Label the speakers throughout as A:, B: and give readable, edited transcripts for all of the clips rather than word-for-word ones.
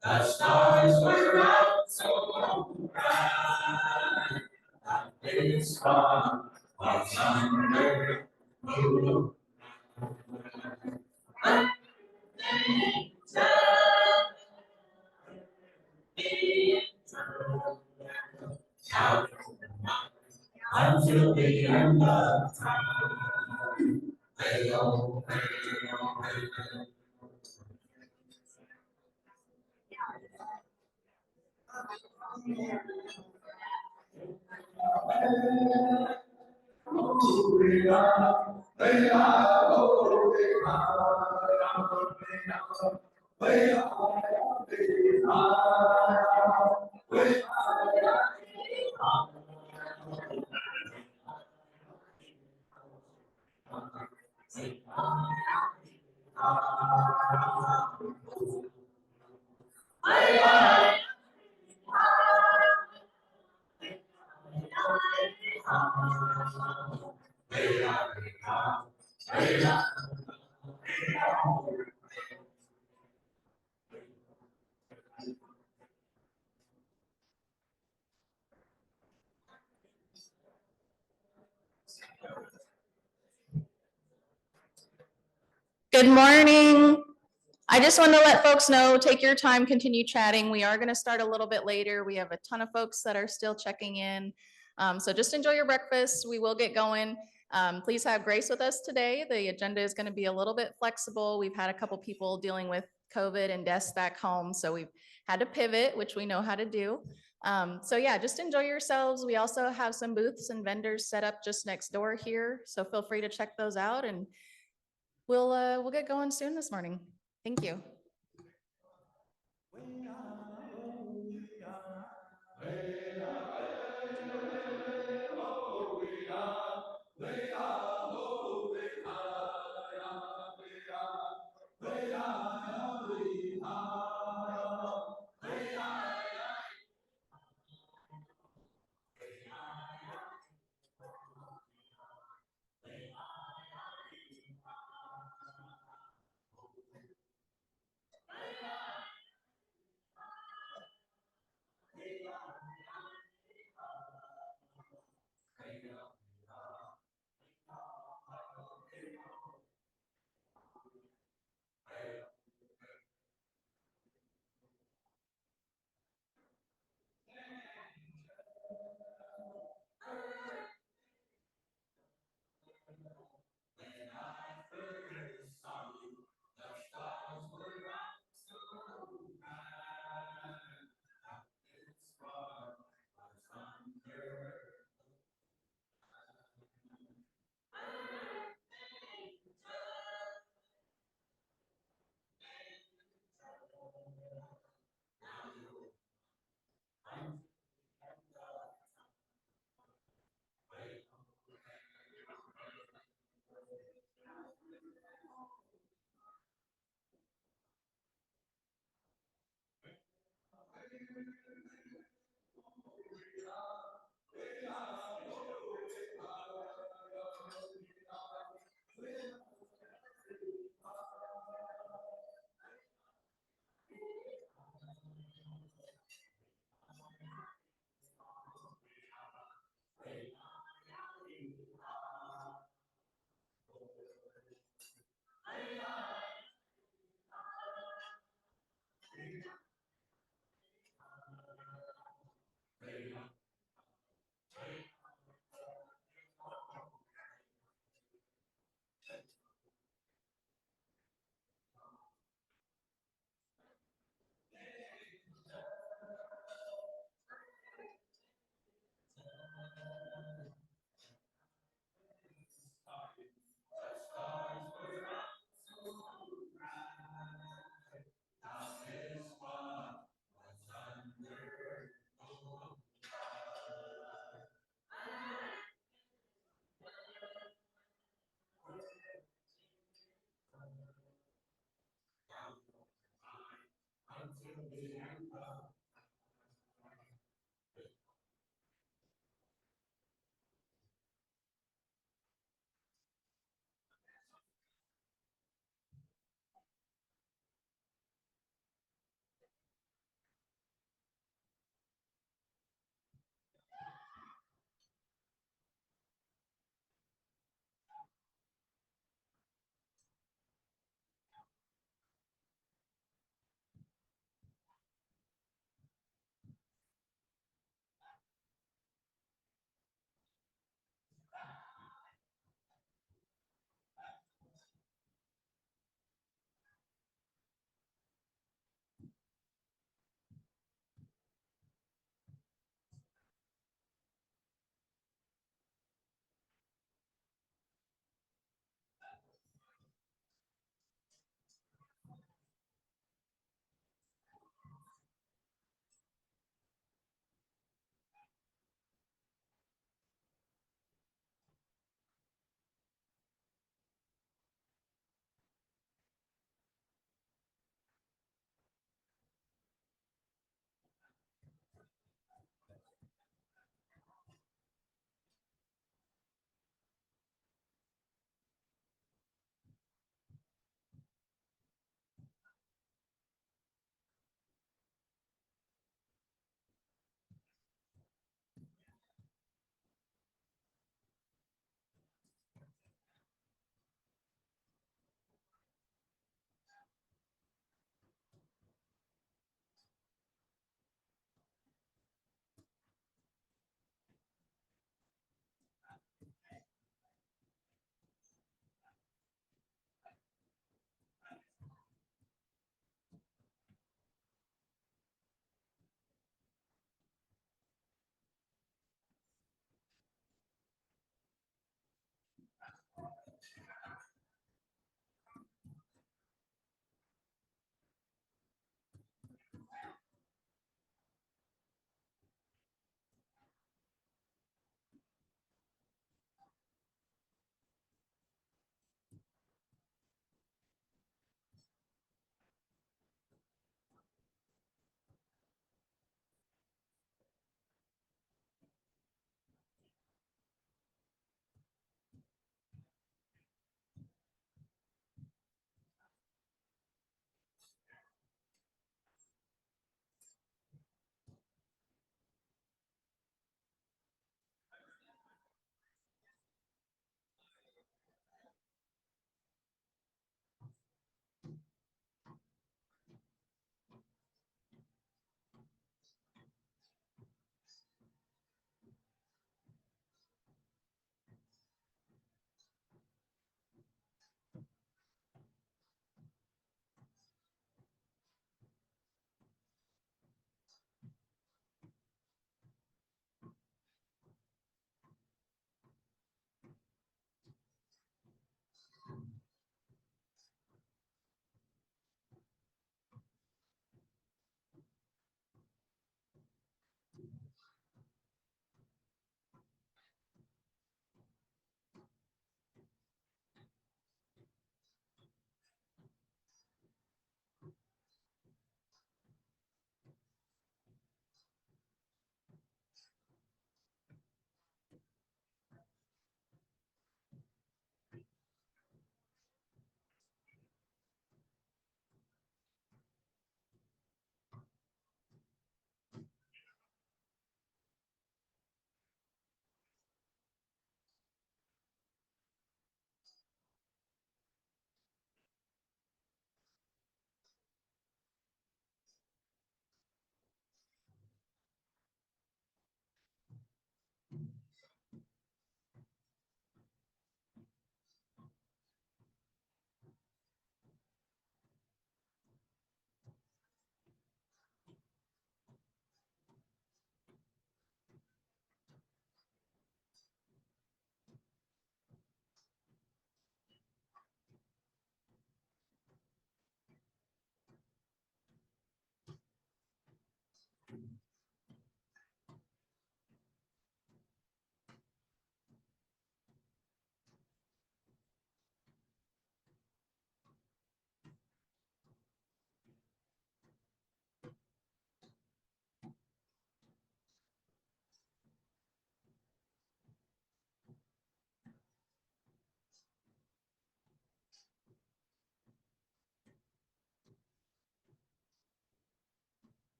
A: The stars were out so bright, this far was under blue. Until the end of time, hey, oh, hey, oh, hey.
B: Good morning. I just want to let folks know, take your time, continue chatting. We are going to start a little bit later. We have a ton of folks that are still checking in. So just enjoy your breakfast. We will get going. Please have grace with us today. The agenda is going to be a little bit flexible. We've had a couple people dealing with COVID and deaths back home, so we've had to pivot, which we know how to do. So yeah, just enjoy yourselves. We also have some booths and vendors set up just next door here, so feel free to check those out, and we'll get going soon this morning. Thank you.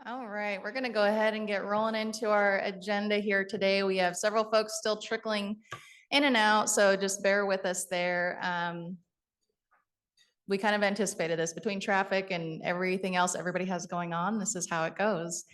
B: All right, we're going to go ahead and get rolling into our agenda here today. We have several folks still trickling in and out, so just bear with us there. We kind of anticipated this between traffic and everything else everybody has going on. This is how it goes.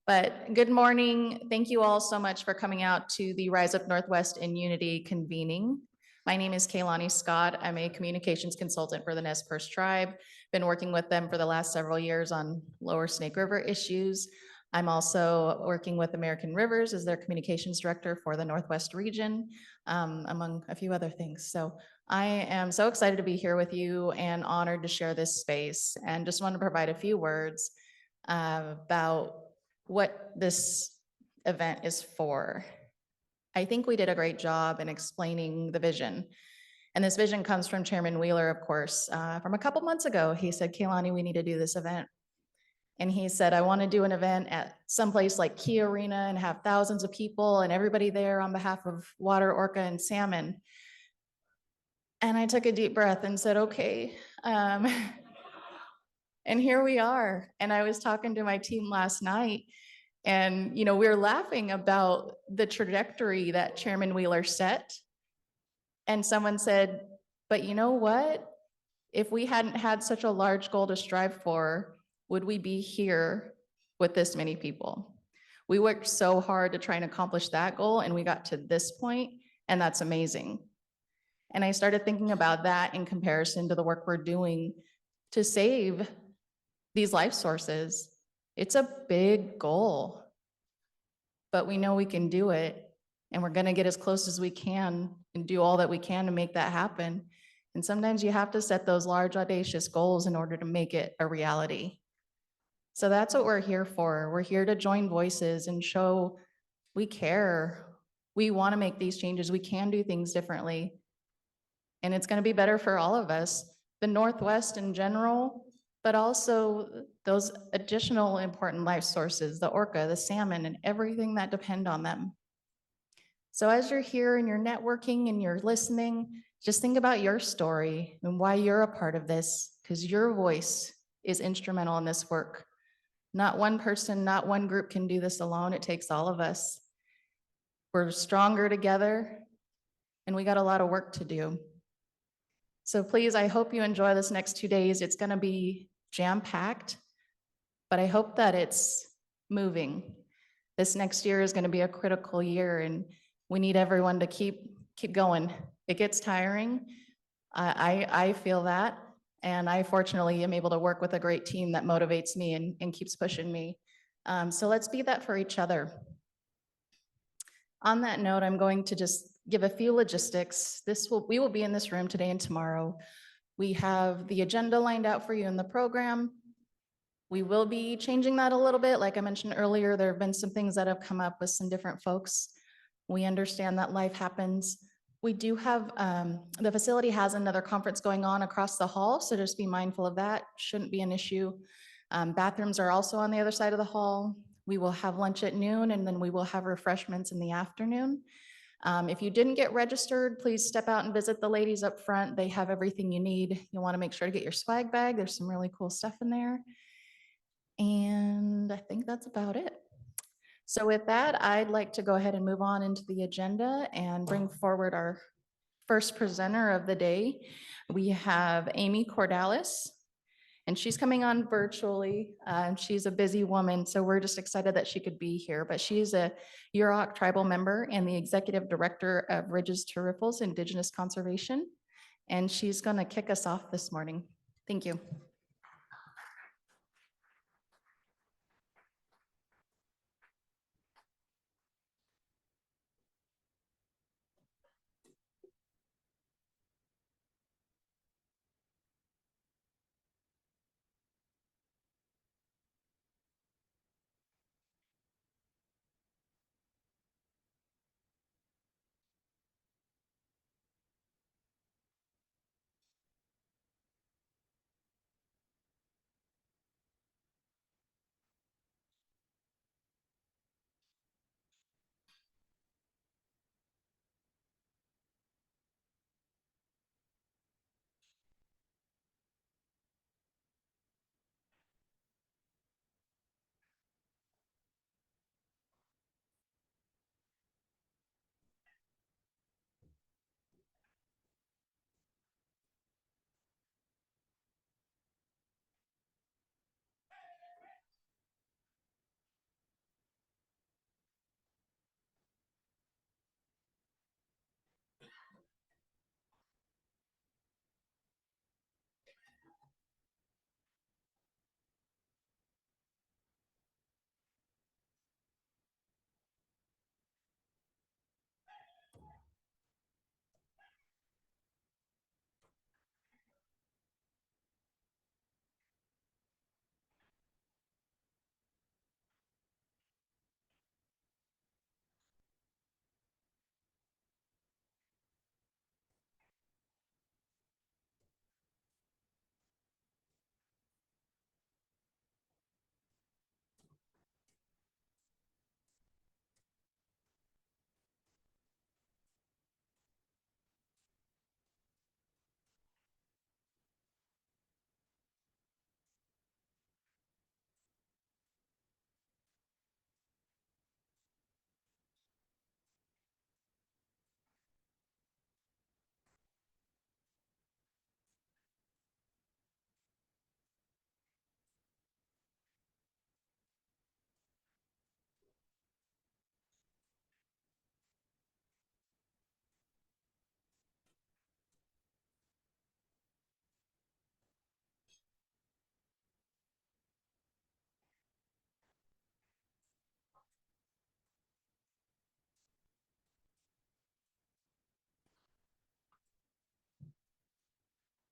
B: But good morning. Thank you all so much for coming out to the Rise Up Northwest in Unity convening. My name is Kaylani Scott. I'm a communications consultant for the Nez Perce Tribe. Been working with them for the last several years on Lower Snake River issues. I'm also working with American Rivers as their communications director for the Northwest region, among a few other things. So I am so excited to be here with you and honored to share this space, and just want to provide a few words about what this event is for. I think we did a great job in explaining the vision. And this vision comes from Chairman Wheeler, of course, from a couple months ago. He said, Kaylani, we need to do this event. And he said, I want to do an event at someplace like Key Arena and have thousands of people and everybody there on behalf of water, orca, and salmon. And I took a deep breath and said, okay. And here we are. And I was talking to my team last night, and we were laughing about the trajectory that Chairman Wheeler set. And someone said, but you know what? If we hadn't had such a large goal to strive for, would we be here with this many people? We worked so hard to try and accomplish that goal, and we got to this point, and that's amazing. And I started thinking about that in comparison to the work we're doing to save these life sources. It's a big goal, but we know we can do it, and we're going to get as close as we can and do all that we can to make that happen. And sometimes you have to set those large, audacious goals in order to make it a reality. So that's what we're here for. We're here to join voices and show we care. We want to make these changes. We can do things differently. And it's going to be better for all of us, the Northwest in general, but also those additional important life sources, the orca, the salmon, and everything that depend on them. So as you're here and you're networking and you're listening, just think about your story and why you're a part of this, because your voice is instrumental in this work. Not one person, not one group can do this alone. It takes all of us. We're stronger together, and we got a lot of work to do. So please, I hope you enjoy this next 2 days. It's going to be jam-packed, but I hope that it's moving. This next year is going to be a critical year, and we need everyone to keep going. It gets tiring. I feel that, and I fortunately am able to work with a great team that motivates me and keeps pushing me. So let's be that for each other. On that note, I'm going to just give a few logistics. We will be in this room today and tomorrow. We have the agenda lined out for you in the program. We will be changing that a little bit. Like I mentioned earlier, there have been some things that have come up with some different folks. We understand that life happens. We do have, the facility has another conference going on across the hall, so just be mindful of that. Shouldn't be an issue. Bathrooms are also on the other side of the hall. We will have lunch at noon, and then we will have refreshments in the afternoon. If you didn't get registered, please step out and visit the ladies up front. They have everything you need. You'll want to make sure to get your swag bag. There's some really cool stuff in there. And I think that's about it. So with that, I'd like to go ahead and move on into the agenda and bring forward our first presenter of the day. We have Amy Cordalis, and she's coming on virtually. She's a busy woman, so we're just excited that she could be here. But she's a Yurok tribal member and the executive director of Ridges to Riffles Indigenous Conservation. And she's going to kick us off this morning. Thank you.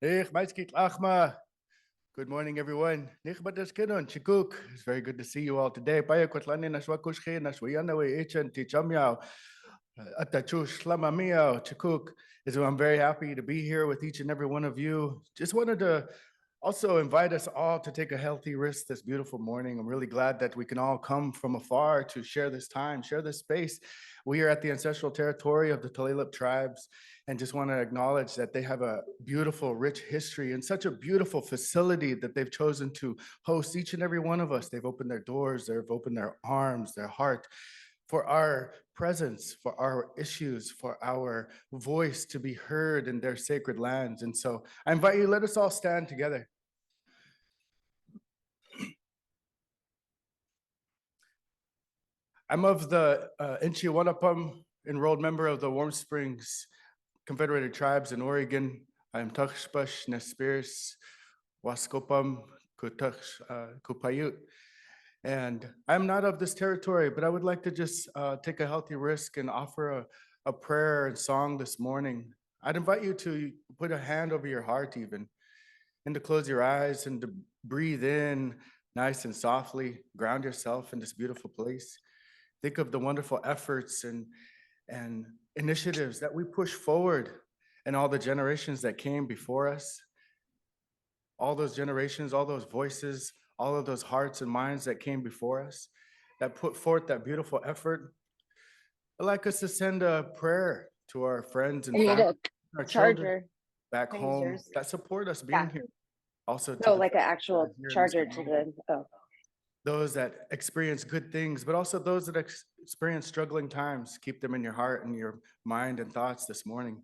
C: Good morning, everyone. It's very good to see you all today. I'm very happy to be here with each and every one of you. Just wanted to also invite us all to take a healthy risk this beautiful morning. I'm really glad that we can all come from afar to share this time, share this space. We are at the ancestral territory of the Tulalip tribes, and just want to acknowledge that they have a beautiful, rich history and such a beautiful facility that they've chosen to host each and every one of us. They've opened their doors, they've opened their arms, their heart for our presence, for our issues, for our voice to be heard in their sacred lands. And so I invite you, let us all stand together. I'm of the Inchi-Wanapum, enrolled member of the Warm Springs Confederated Tribes in Oregon. I am Tuxpash Nespirs Waskopum Kupayut. And I'm not of this territory, but I would like to just take a healthy risk and offer a prayer and song this morning. I'd invite you to put a hand over your heart even, and to close your eyes and to breathe in nice and softly, ground yourself in this beautiful place. Think of the wonderful efforts and initiatives that we push forward and all the generations that came before us. All those generations, all those voices, all of those hearts and minds that came before us, that put forth that beautiful effort. I'd like us to send a prayer to our friends and
D: You need
C: family,
D: a
C: our children
D: charger.
C: back
D: Can I use
C: home
D: yours?
C: that support us being
D: Yeah.
C: here. Also to
D: No,
C: the
D: like an
C: folks that
D: actual
C: are here in this
D: charger to
C: community,
D: the, oh,
C: those that experience good things, but also those that experience struggling times. Keep them in your heart and your mind and thoughts this morning.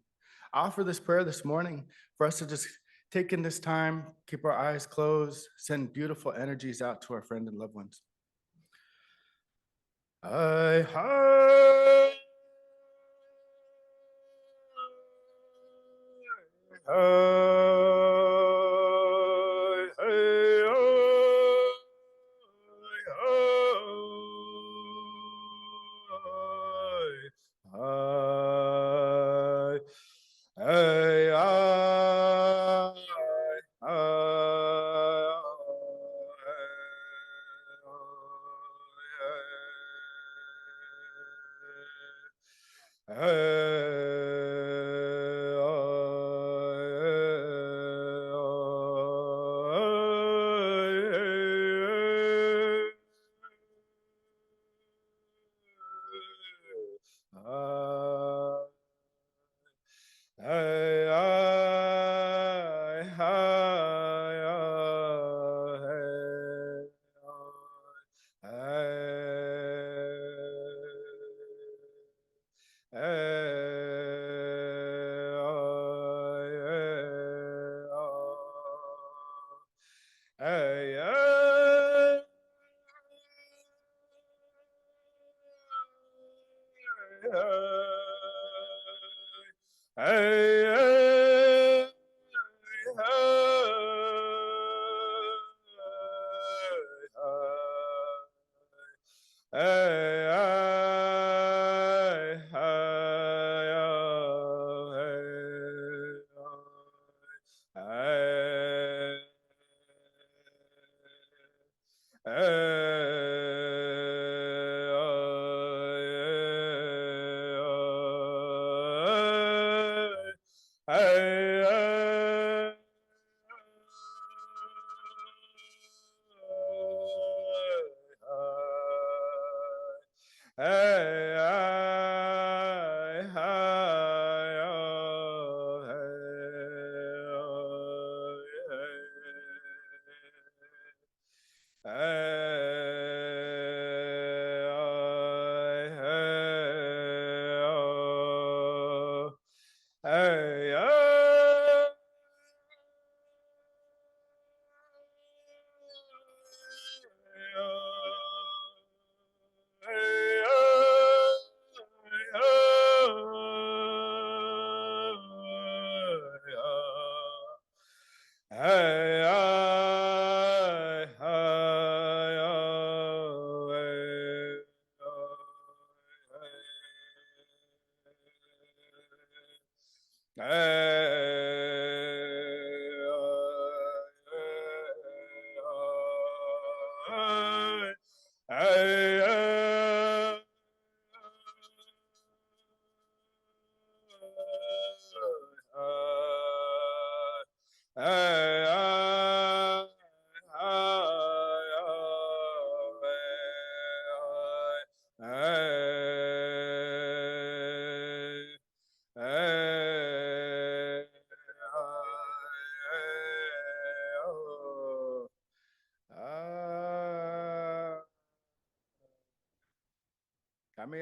C: I offer this prayer this morning for us to just take in this time, keep our eyes closed, send beautiful energies out to our friends and loved ones. I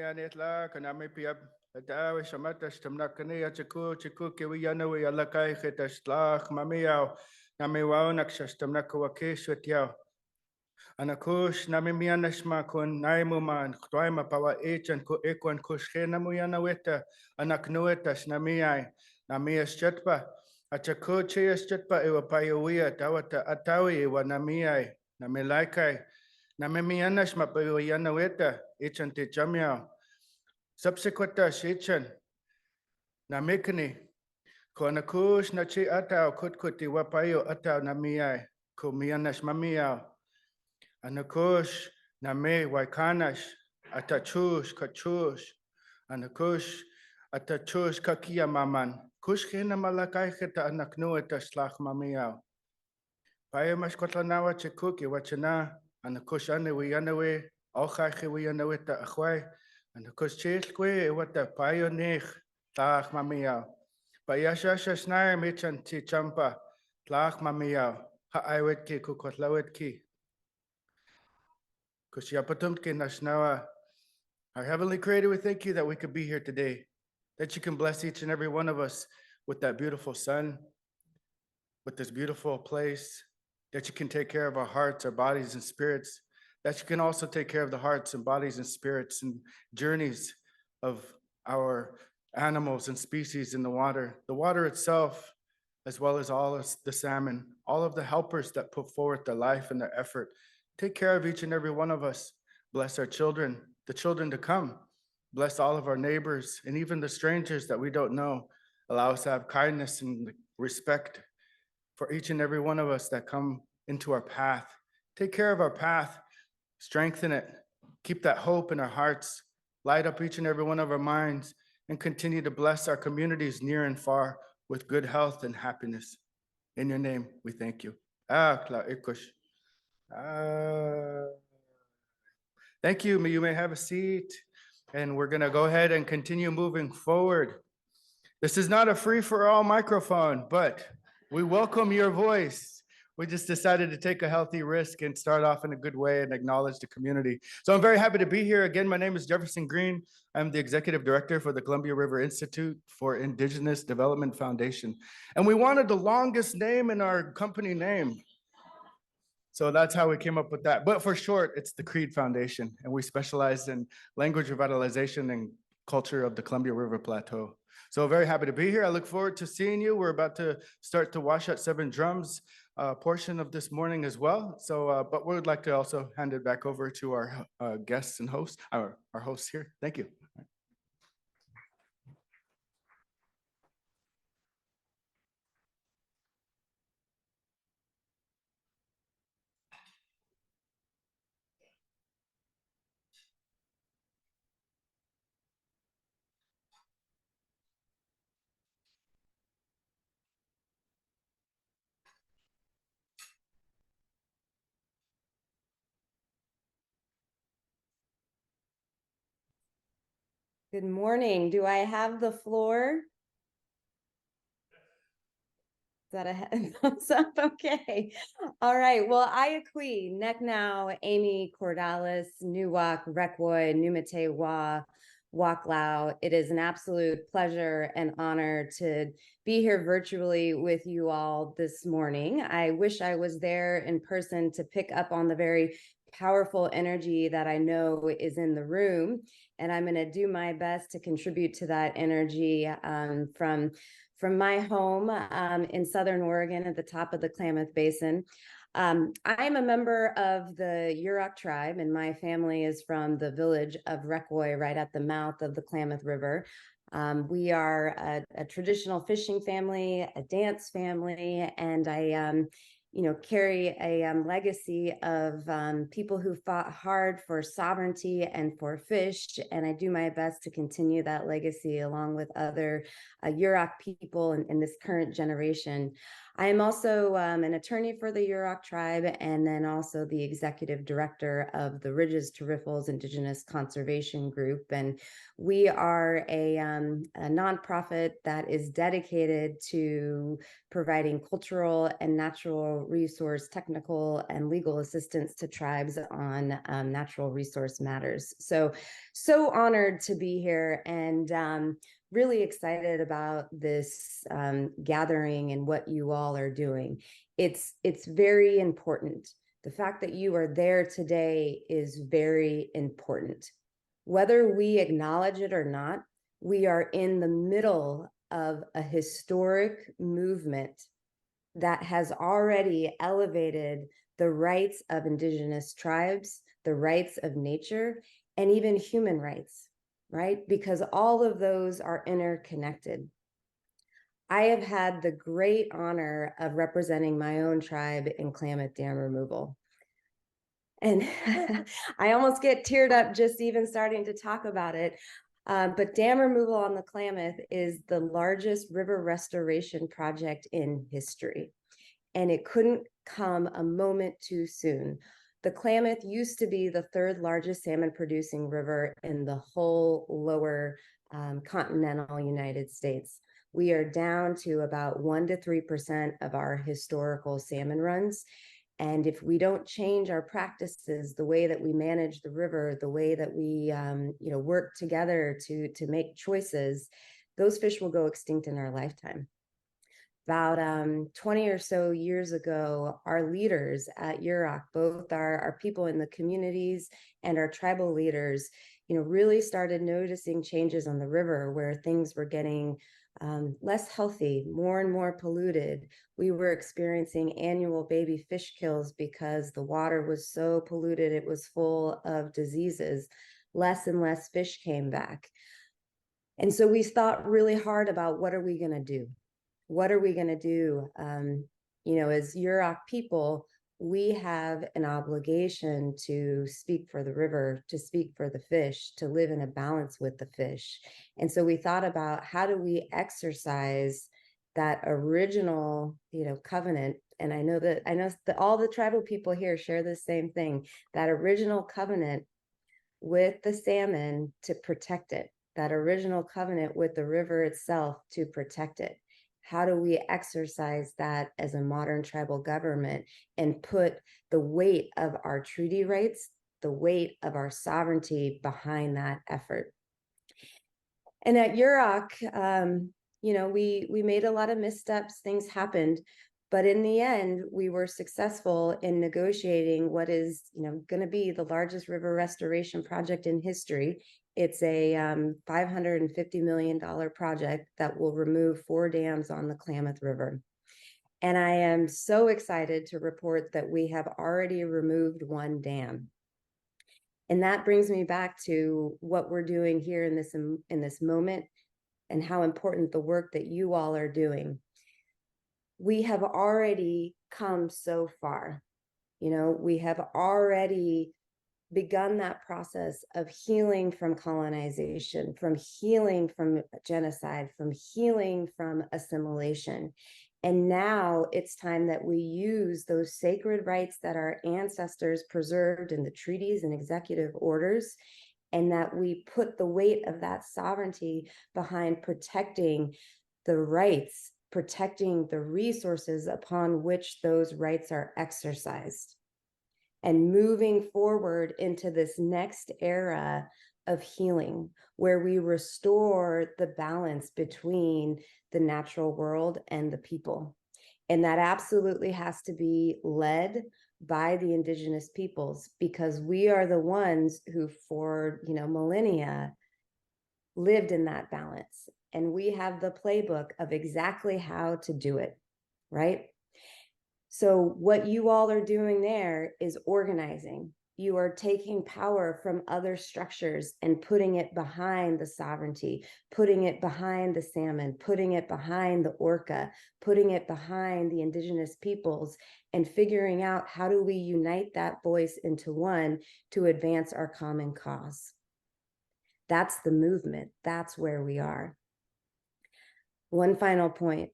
C: anit la kanami piap atawi shamatash tamnakani chiku kiwiyana wi alakai khitashlach mamiao nami waonakshash tamnakawakeshwatyo. Anakush namimianashma kun naimuman twaima pawa echan ku ekwan kushena muyana weta anaknuetash namiai namias chatpa achakuchias chatpa ewa payawia tawata atawi ewa namiai namilaikai namimianashma pawa yana weta echan te chamiao subsequenta shechan namikni konakush nachi atao kutkuti wapayo atao namiai kumianash mamiao Anakush name waikanash atachush kachush anakush atachush kakia maman kush kena malakai kheta anaknu etashlach mamiao paya mashkotlanawa chekuki wachana anakush ane wianawe ochaiche wianawe ta akhwai anakush chilkwe wata payo nech tlach mamiao paya shasha snair mechan ti champa tlach mamiao ha aiwet ki kukotlawet ki Our Heavenly Creator, we thank you that we could be here today, that you can bless each and every one of us with that beautiful sun, with this beautiful place, that you can take care of our hearts, our bodies, and spirits, that you can also take care of the hearts and bodies and spirits and journeys of our animals and species in the water itself, as well as all of the salmon, all of the helpers that put forth their life and their effort. Take care of each and every one of us. Bless our children, the children to come. Bless all of our neighbors and even the strangers that we don't know. Allow us to have kindness and respect for each and every one of us that come into our path. Take care of our path, strengthen it, keep that hope in our hearts, light up each and every one of our minds, and continue to bless our communities near and far with good health and happiness. In your name, we thank you. Thank you. You may have a seat, and we're going to go ahead and continue moving forward. This is not a free-for-all microphone, but we welcome your voice. We just decided to take a healthy risk and start off in a good way and acknowledge the community. So I'm very happy to be here. Again, my name is Jefferson Green. I'm the executive director for the Columbia River Institute for Indigenous Development Foundation. And we wanted the longest name in our company name. So that's how we came up with that. But for short, it's the Creed Foundation. And we specialize in language revitalization and culture of the Columbia River Plateau. So very happy to be here. I look forward to seeing you. We're about to start to wash out 7 drums portion of this morning as well. So, but we would like to also hand it back over to our guests and hosts, our hosts here. Thank you.
D: Good morning. Do I have the floor? Is that a thumbs up? Okay. All right. Well, Ayakwi, Neknau, Amy Cordalis, Nuwak, Rekwoy, Numatewa, Waklau. It is an absolute pleasure and honor to be here virtually with you all this morning. I wish I was there in person to pick up on the very powerful energy that I know is in the room. And I'm going to do my best to contribute to that energy from my home in Southern Oregon at the top of the Klamath Basin. I'm a member of the Yurok tribe, and my family is from the village of Rekwoy, right at the mouth of the Klamath River. We are a traditional fishing family, a dance family, and I carry a legacy of people who fought hard for sovereignty and for fish. And I do my best to continue that legacy along with other Yurok people in this current generation. I am also an attorney for the Yurok tribe, and then also the executive director of the Ridges to Riffles Indigenous Conservation Group. And we are a nonprofit that is dedicated to providing cultural and natural resource, technical and legal assistance to tribes on natural resource matters. So honored to be here, and really excited about this gathering and what you all are doing. It's very important. The fact that you are there today is very important. Whether we acknowledge it or not, we are in the middle of a historic movement that has already elevated the rights of Indigenous tribes, the rights of nature, and even human rights, right? Because all of those are interconnected. I have had the great honor of representing my own tribe in Klamath dam removal. And I almost get teared up just even starting to talk about it. But dam removal on the Klamath is the largest river restoration project in history. And it couldn't come a moment too soon. The Klamath used to be the third largest salmon producing river in the whole lower continental United States. We are down to about 1 to 3% of our historical salmon runs. And if we don't change our practices, the way that we manage the river, the way that we work together to make choices, those fish will go extinct in our lifetime. About 20 or so years ago, our leaders at Yurok, both our people in the communities and our tribal leaders, really started noticing changes on the river where things were getting less healthy, more and more polluted. We were experiencing annual baby fish kills because the water was so polluted, it was full of diseases. Less and less fish came back. And so we thought really hard about what are we going to do? What are we going to do? As Yurok people, we have an obligation to speak for the river, to speak for the fish, to live in a balance with the fish. And so we thought about how do we exercise that original, covenant. And I know that all the tribal people here share the same thing, that original covenant with the salmon to protect it, that original covenant with the river itself to protect it. How do we exercise that as a modern tribal government and put the weight of our treaty rights, the weight of our sovereignty behind that effort? And at Yurok, we made a lot of missteps, things happened, but in the end, we were successful in negotiating what is, going to be the largest river restoration project in history. It's a $550 million project that will remove 4 dams on the Klamath River. And I am so excited to report that we have already removed 1 dam. And that brings me back to what we're doing here in this moment and how important the work that you all are doing. We have already come so far. We have already begun that process of healing from colonization, from healing from genocide, from healing from assimilation. And now it's time that we use those sacred rights that our ancestors preserved in the treaties and executive orders, and that we put the weight of that sovereignty behind protecting the rights, protecting the resources upon which those rights are exercised, and moving forward into this next era of healing, where we restore the balance between the natural world and the people. And that absolutely has to be led by the Indigenous peoples, because we are the ones who for millennia lived in that balance. And we have the playbook of exactly how to do it, right? So what you all are doing there is organizing. You are taking power from other structures and putting it behind the sovereignty, putting it behind the salmon, putting it behind the orca, putting it behind the Indigenous peoples, and figuring out how do we unite that voice into one to advance our common cause. That's the movement. That's where we are. One final point.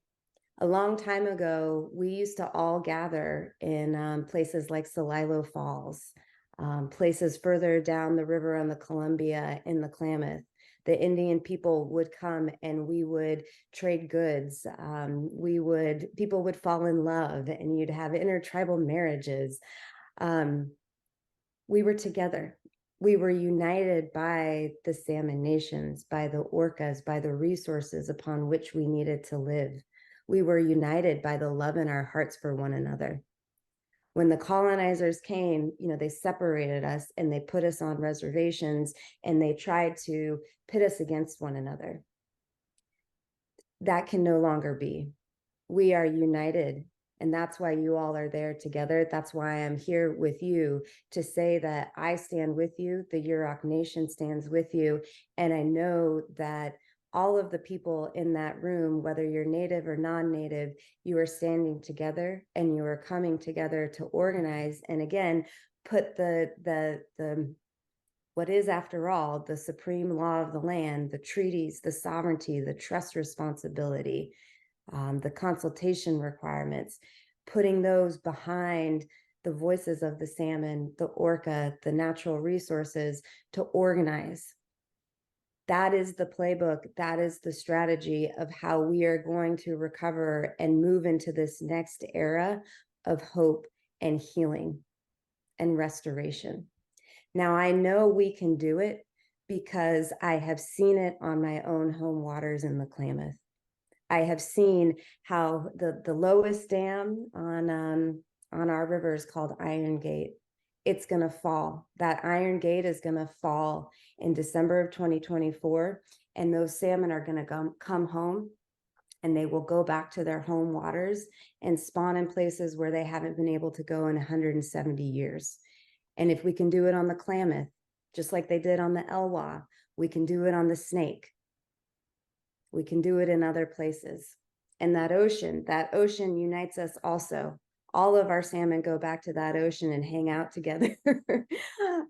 D: A long time ago, we used to all gather in places like Celilo Falls, places further down the river on the Columbia in the Klamath. The Indian people would come and we would trade goods. People would fall in love and you'd have intertribal marriages. We were together. We were united by the salmon nations, by the orcas, by the resources upon which we needed to live. We were united by the love in our hearts for one another. When the colonizers came, they separated us and they put us on reservations and they tried to pit us against one another. That can no longer be. We are united. And that's why you all are there together. That's why I'm here with you to say that I stand with you, the Yurok Nation stands with you. And I know that all of the people in that room, whether you're native or non-native, you are standing together and you are coming together to organize. And again, put the what is, after all, the supreme law of the land, the treaties, the sovereignty, the trust responsibility, the consultation requirements, putting those behind the voices of the salmon, the orca, the natural resources to organize. That is the playbook. That is the strategy of how we are going to recover and move into this next era of hope and healing and restoration. Now, I know we can do it because I have seen it on my own home waters in the Klamath. I have seen how the lowest dam on our river is called Iron Gate. It's going to fall. That Iron Gate is going to fall in December of 2024, and those salmon are going to come home, and they will go back to their home waters and spawn in places where they haven't been able to go in 170 years. And if we can do it on the Klamath, just like they did on the Elwha, we can do it on the Snake. We can do it in other places. And that ocean unites us also. All of our salmon go back to that ocean and hang out together.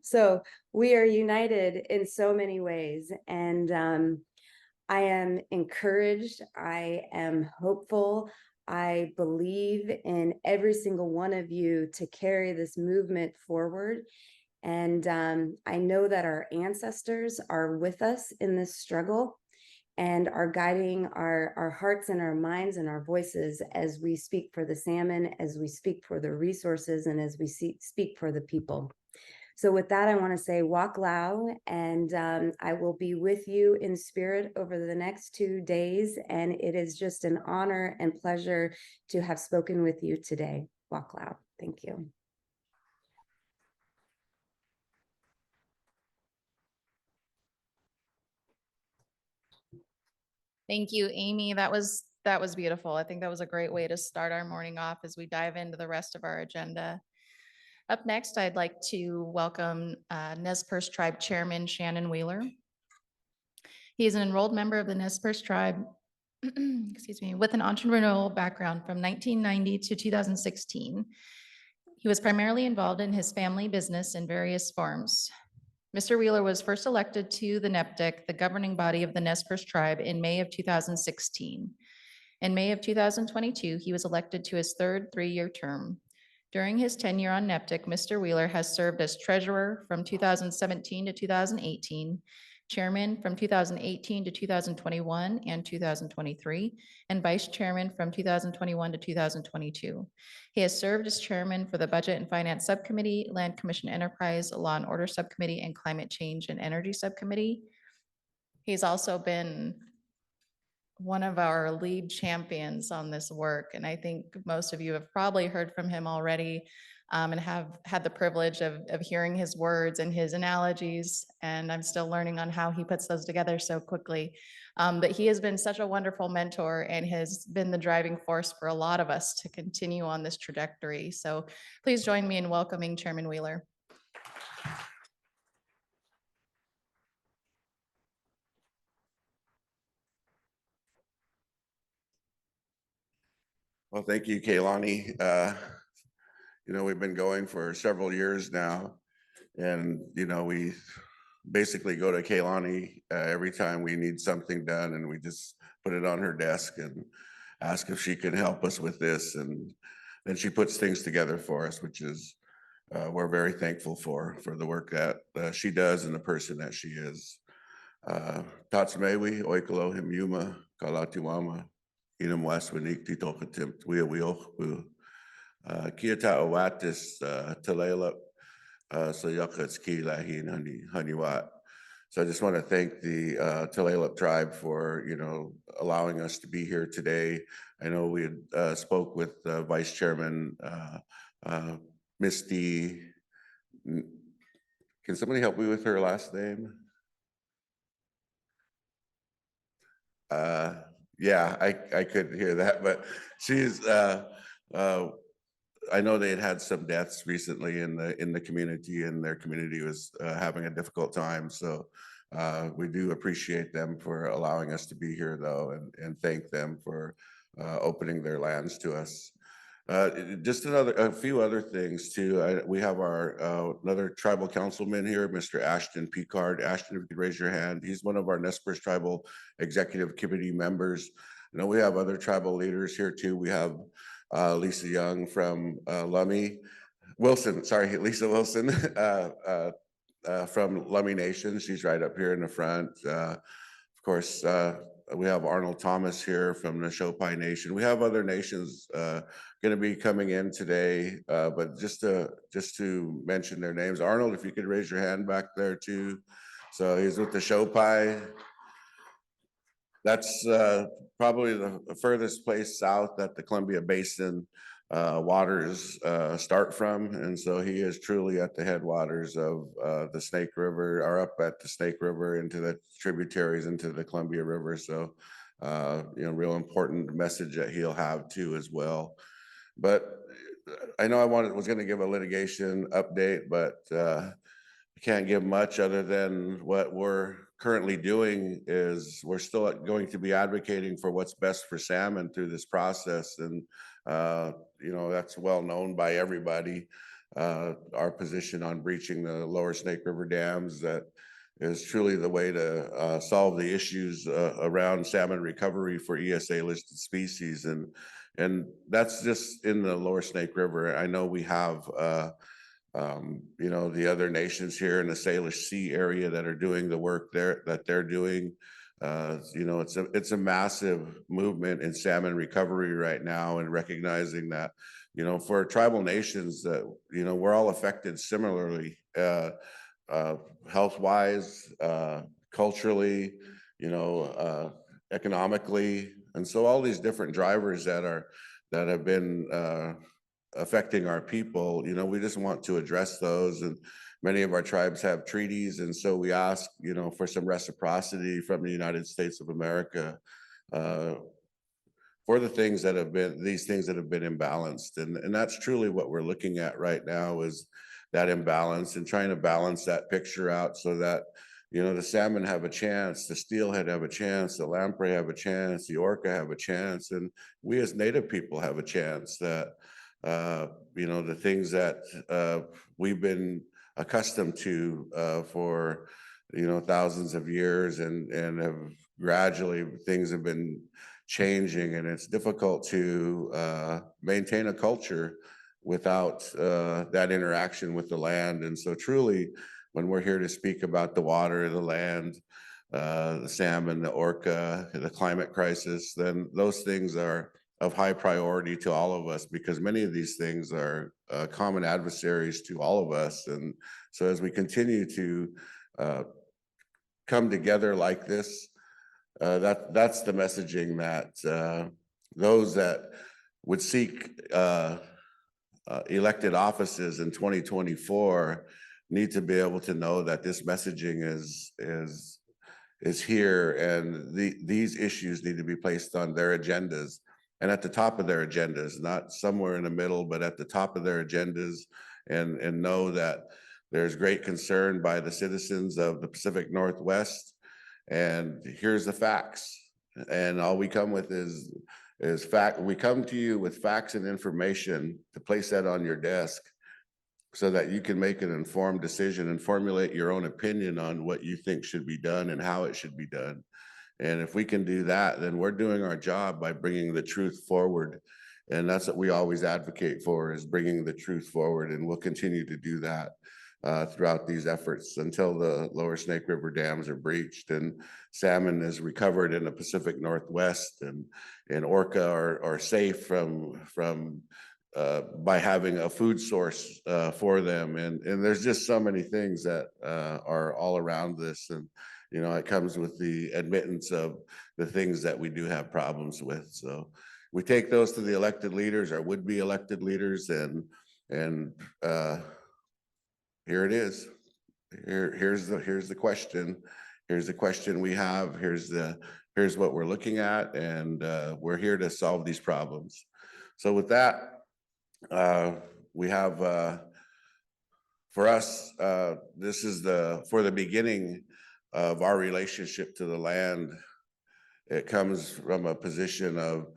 D: So we are united in so many ways. And I am encouraged. I am hopeful. I believe in every single one of you to carry this movement forward. And I know that our ancestors are with us in this struggle and are guiding our hearts and our minds and our voices as we speak for the salmon, as we speak for the resources, and as we speak for the people. So with that, I want to say walk loud, and I will be with you in spirit over the next 2 days. And it is just an honor and pleasure to have spoken with you today. Walk loud. Thank you.
B: Thank you, Amy. That was beautiful. I think that was a great way to start our morning off as we dive into the rest of our agenda. Up next, I'd like to welcome Nez Perce Tribe Chairman Shannon Wheeler. He is an enrolled member of the Nez Perce Tribe, excuse me, with an entrepreneurial background from 1990 to 2016. He was primarily involved in his family business in various forms. Mr. Wheeler was first elected to the NEPDIC, the governing body of the Nez Perce Tribe, in May of 2016. In May of 2022, he was elected to his third three-year term. During his tenure on NEPDIC, Mr. Wheeler has served as treasurer from 2017 to 2018, chairman from 2018 to 2021 and 2023, and vice chairman from 2021 to 2022. He has served as chairman for the Budget and Finance Subcommittee, Land Commission Enterprise, Law and Order Subcommittee, and Climate Change and Energy Subcommittee. He's also been one of our lead champions on this work, and I think most of you have probably heard from him already and have had the privilege of hearing his words and his analogies, and I'm still learning on how he puts those together so quickly. But he has been such a wonderful mentor and has been the driving force for a lot of us to continue on this trajectory. So please join me in welcoming Chairman Wheeler.
E: Well, thank you, Kaylani. We've been going for several years now, and we basically go to Kaylani every time we need something done, and we just put it on her desk. And ask if she can help us with this, and then she puts things together for us, which is we're very thankful for the work that she does and the person that she is. Tatsumewi, Oikalo, Himyuma, Kalatiwama, Inamwaswanik, Titokatim, Wiawiohu, Kiata Awatis, Talela, Sayakatski, Lahin, Haniwat. So I just want to thank the Tulalip tribe for, allowing us to be here today. I know we had spoke with Vice Chairman Misty. Can somebody help me with her last name? Yeah, I couldn't hear that, but she's I know they had some deaths recently in the community, and their community was having a difficult time. So we do appreciate them for allowing us to be here, though, and thank them for opening their lands to us. Just a few other things too. We have our another tribal councilman here, Mr. Ashton Picard. Ashton, if you could raise your hand. He's one of our Nez Perce Tribal Executive Committee members. I know we have other tribal leaders here too. We have Lisa Young from Lummi Wilson. Sorry, Lisa Wilson from Lummi Nation. She's right up here in the front. Of course, we have Arnold Thomas here from the Shopai Nation. We have other nations going to be coming in today, but just to mention their names. Arnold, if you could raise your hand back there too. So he's with the Shopai. That's probably the furthest place south that the Columbia Basin waters start from. And so he is truly at the headwaters of the Snake River, or up at the Snake River into the tributaries into the Columbia River. So, real important message that he'll have too as well. But I know was going to give a litigation update, but I can't give much other than what we're currently doing is we're still going to be advocating for what's best for salmon through this process. And, that's well known by everybody. Our position on breaching the lower Snake River dams, that is truly the way to solve the issues around salmon recovery for ESA listed species. And that's just in the lower Snake River. I know we have the other nations here in the Salish Sea area that are doing the work that they're doing. It's a massive movement in salmon recovery right now, and recognizing that, for tribal nations that, we're all affected similarly, health-wise, culturally, economically. And so all these different drivers that have been affecting our people, we just want to address those. And many of our tribes have treaties, and so we ask, for some reciprocity from the United States of America for these things that have been imbalanced. And that's truly what we're looking at right now, is that imbalance, and trying to balance that picture out so that, the salmon have a chance, the steelhead have a chance, the lamprey have a chance, the orca have a chance, and we as Native people have a chance. That the things that we've been accustomed to for thousands of years, and have gradually, things have been changing, and it's difficult to maintain a culture without that interaction with the land. And so truly, when we're here to speak about the water, the land, the salmon, the orca, the climate crisis, then those things are of high priority to all of us, because many of these things are common adversaries to all of us. And so as we continue to come together like this, that's the messaging that those that would seek elected offices in 2024 need to be able to know that this messaging is here, and these issues need to be placed on their agendas, and at the top of their agendas, not somewhere in the middle, but at the top of their agendas, and know that there's great concern by the citizens of the Pacific Northwest. And here's the facts. And all we come with is fact. We come to you with facts and information to place that on your desk, so that you can make an informed decision and formulate your own opinion on what you think should be done and how it should be done. And if we can do that, then we're doing our job by bringing the truth forward. And that's what we always advocate for, is bringing the truth forward. And we'll continue to do that throughout these efforts until the lower Snake River dams are breached and salmon is recovered in the Pacific Northwest, and orca are safe from by having a food source for them. And there's just so many things that are all around this. And, you know, it comes with the admittance of the things that we do have problems with. So we take those to the elected leaders, our would-be elected leaders, and here it is. Here's the question. Here's the question we have. Here's what we're looking at, and we're here to solve these problems. So with that, we have for us, this is for the beginning of our relationship to the land. It comes from a position of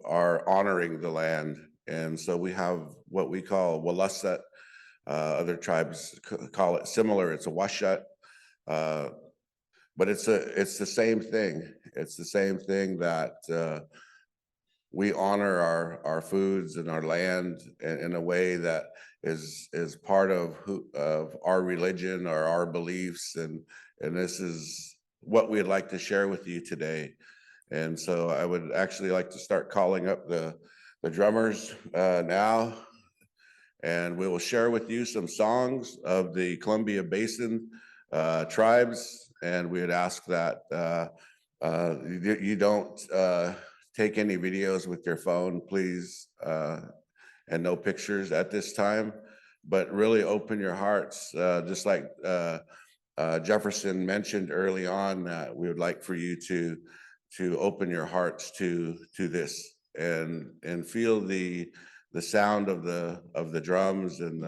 E: our honoring the land. And so we have what we call Walasat. Other tribes call it similar. It's a Washat. But it's the same thing. It's the same thing that we honor our foods and our land in a way that is part of our religion or our beliefs, and this is what we'd like to share with you today. And so I would actually like to start calling up the drummers now, and we will share with you some songs of the Columbia Basin tribes. And we would ask that you don't take any videos with your phone, please, and no pictures at this time, but really open your hearts, just like Jefferson mentioned early on, that we would like for you to open your hearts to this and feel the sound of the drums and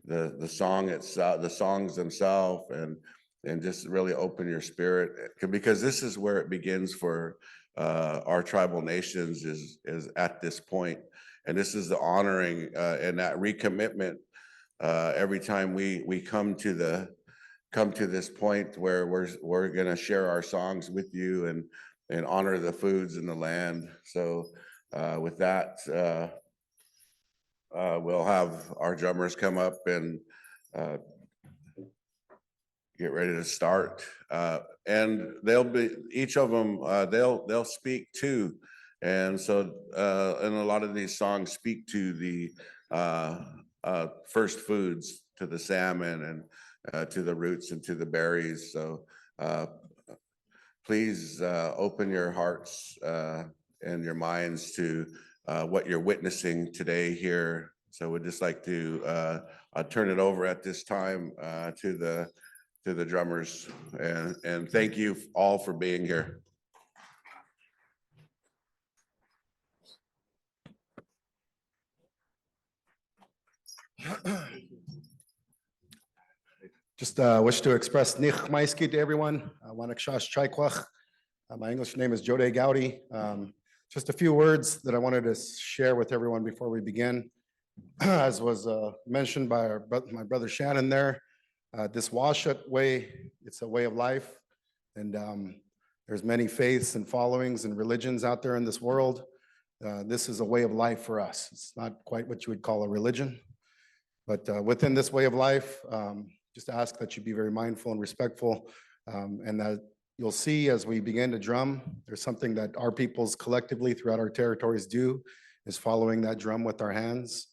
E: the song itself, the songs themselves, and just really open your spirit, because this is where it begins for our tribal nations, is at this point. And this is the honoring and that recommitment every time we come to this point where we're going to share our songs with you and honor the foods and the land. So with that, we'll have our drummers come up and get ready to start. And they'll be, each of them, they'll speak too. And so, and a lot of these songs speak to the first foods, to the salmon and to the roots and to the berries. So please open your hearts and your minds to what you're witnessing today here. So we'd just like to turn it over at this time to the drummers, and thank you all for being here.
F: Just wish to express Nich Maiski to everyone. Wanakshash Chaikwach. My English name is Jode Gowdy. Just a few words that I wanted to share with everyone before we begin. As was mentioned by my brother Shannon there, this Washat way, it's a way of life. And there's many faiths and followings and religions out there in this world. This is a way of life for us. It's not quite what you would call a religion, but within this way of life, just ask that you be very mindful and respectful, and that you'll see as we begin to drum, there's something that our peoples collectively throughout our territories do, is following that drum with our hands.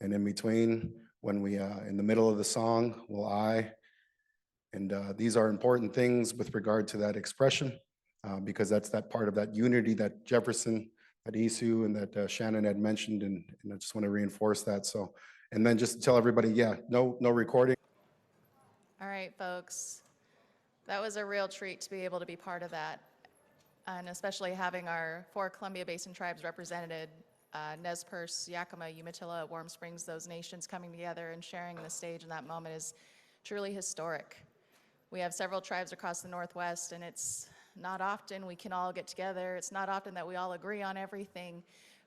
F: And in between, when we, in the middle of the song, will I. And these are important things with regard to that expression, because that's that part of that unity that Jefferson, that Isu, and that Shannon had mentioned, and I just want to reinforce that. So, and then just tell everybody, yeah, no recording.
B: All right, folks. That was a real treat to be able to be part of that, and especially having our 4 Columbia Basin tribes represented, Nez Perce, Yakima, Umatilla, Warm Springs, those nations coming together and sharing the stage in that moment is truly historic. We have several tribes across the Northwest, and it's not often we can all get together. It's not often that we all agree on everything,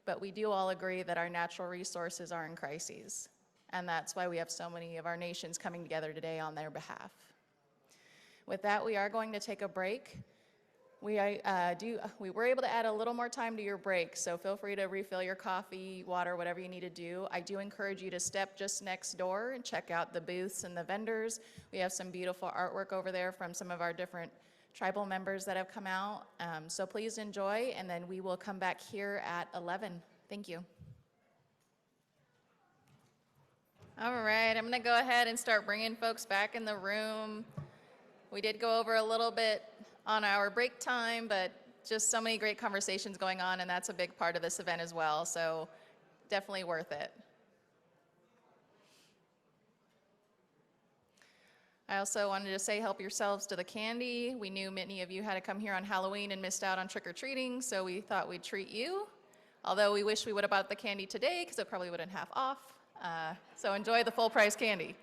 B: but we do all agree that our natural resources are in crises. And that's why we have so many of our nations coming together today on their behalf. With that, we are going to take a break. We were able to add a little more time to your break, so feel free to refill your coffee, water, whatever you need to do. I do encourage you to step just next door and check out the booths and the vendors. We have some beautiful artwork over there from some of our different tribal members that have come out. So please enjoy, and then we will come back here at 11. Thank you. All right, I'm gonna go ahead and start bringing folks back in the room. We did go over a little bit on our break time, but just so many great conversations going on, and that's a big part of this event as well, so definitely worth it. I also wanted to say help yourselves to the candy. We knew many of you had to come here on Halloween and missed out on trick-or-treating, so we thought we'd treat you. Although we wish we would have bought the candy today because it probably would have been half off. So enjoy the full price candy.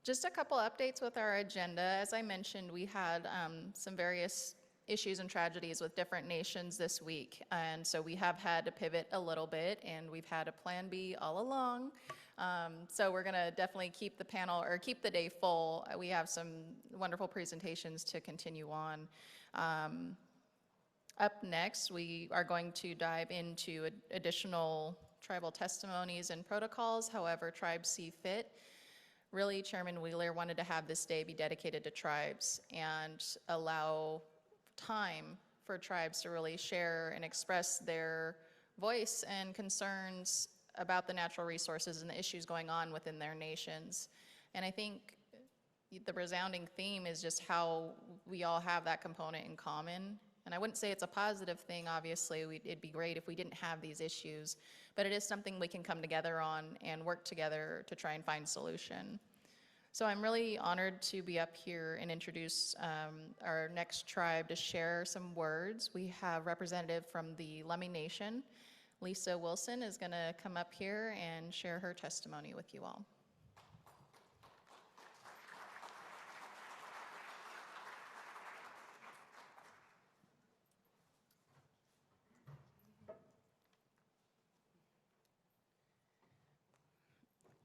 B: Just a couple updates with our agenda. As I mentioned, we had some various issues and tragedies with different nations this week. And so we have had to pivot a little bit, and we've had a plan B all along. So we're gonna definitely keep the panel, or keep the day full. We have some wonderful presentations to continue on. Up next, we are going to dive into additional tribal testimonies and protocols, however tribes see fit. Really, Chairman Wheeler wanted to have this day be dedicated to tribes and allow time for tribes to really share and express their voice and concerns about the natural resources and the issues going on within their nations. And I think the resounding theme is just how we all have that component in common. And I wouldn't say it's a positive thing, obviously. It'd be great if we didn't have these issues, but it is something we can come together on and work together to try and find a solution. So I'm really honored to be up here and introduce our next tribe to share some words. We have representative from the Lummi Nation. Lisa Wilson is gonna come up here and share her testimony with you all.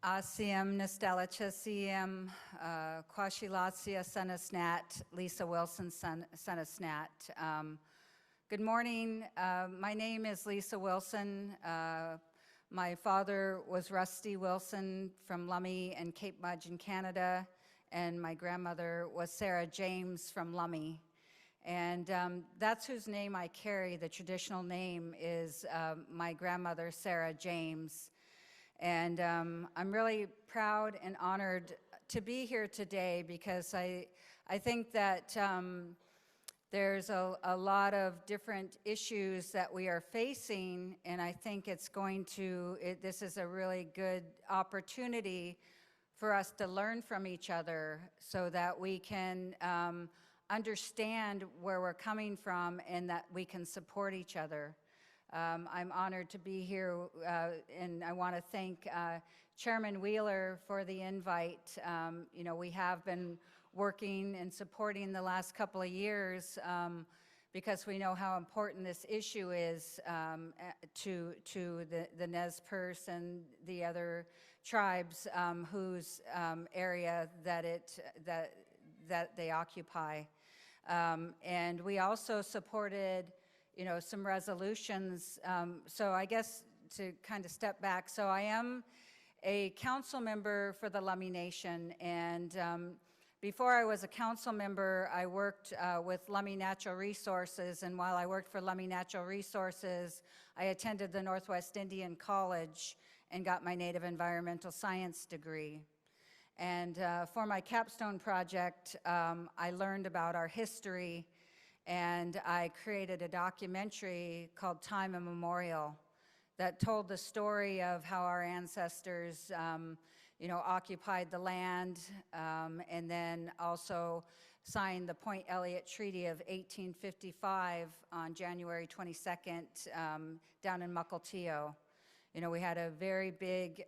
G: Asiem Nestalachasiem Kwashilatsia Senasnat, Lisa Wilson Senasnat. Good morning. My name is Lisa Wilson. My father was Rusty Wilson from Lummi and Cape Mudge in Canada, and my grandmother was Sarah James from Lummi. And that's whose name I carry. The traditional name is my grandmother, Sarah James. And I'm really proud and honored to be here today because I think that there's a lot of different issues that we are facing, and I think it's going to, this is a really good opportunity for us to learn from each other so that we can understand where we're coming from and that we can support each other. I'm honored to be here, and I want to thank Chairman Wheeler for the invite. You know, we have been working and supporting the last couple of years because we know how important this issue is to the Nez Perce and the other tribes whose area that they occupy. And we also supported some resolutions. So I guess to kind of step back, so I am a council member for the Lummi Nation, and before I was a council member, I worked with Lummi Natural Resources, and while I worked for Lummi Natural Resources, I attended the Northwest Indian College and got my Native Environmental Science degree. And for my capstone project, I learned about our history, and I created a documentary called Time Immemorial that told the story of how our ancestors occupied the land and then also signed the Point Elliott Treaty of 1855 on January 22nd down in Mukilteo. We had a very big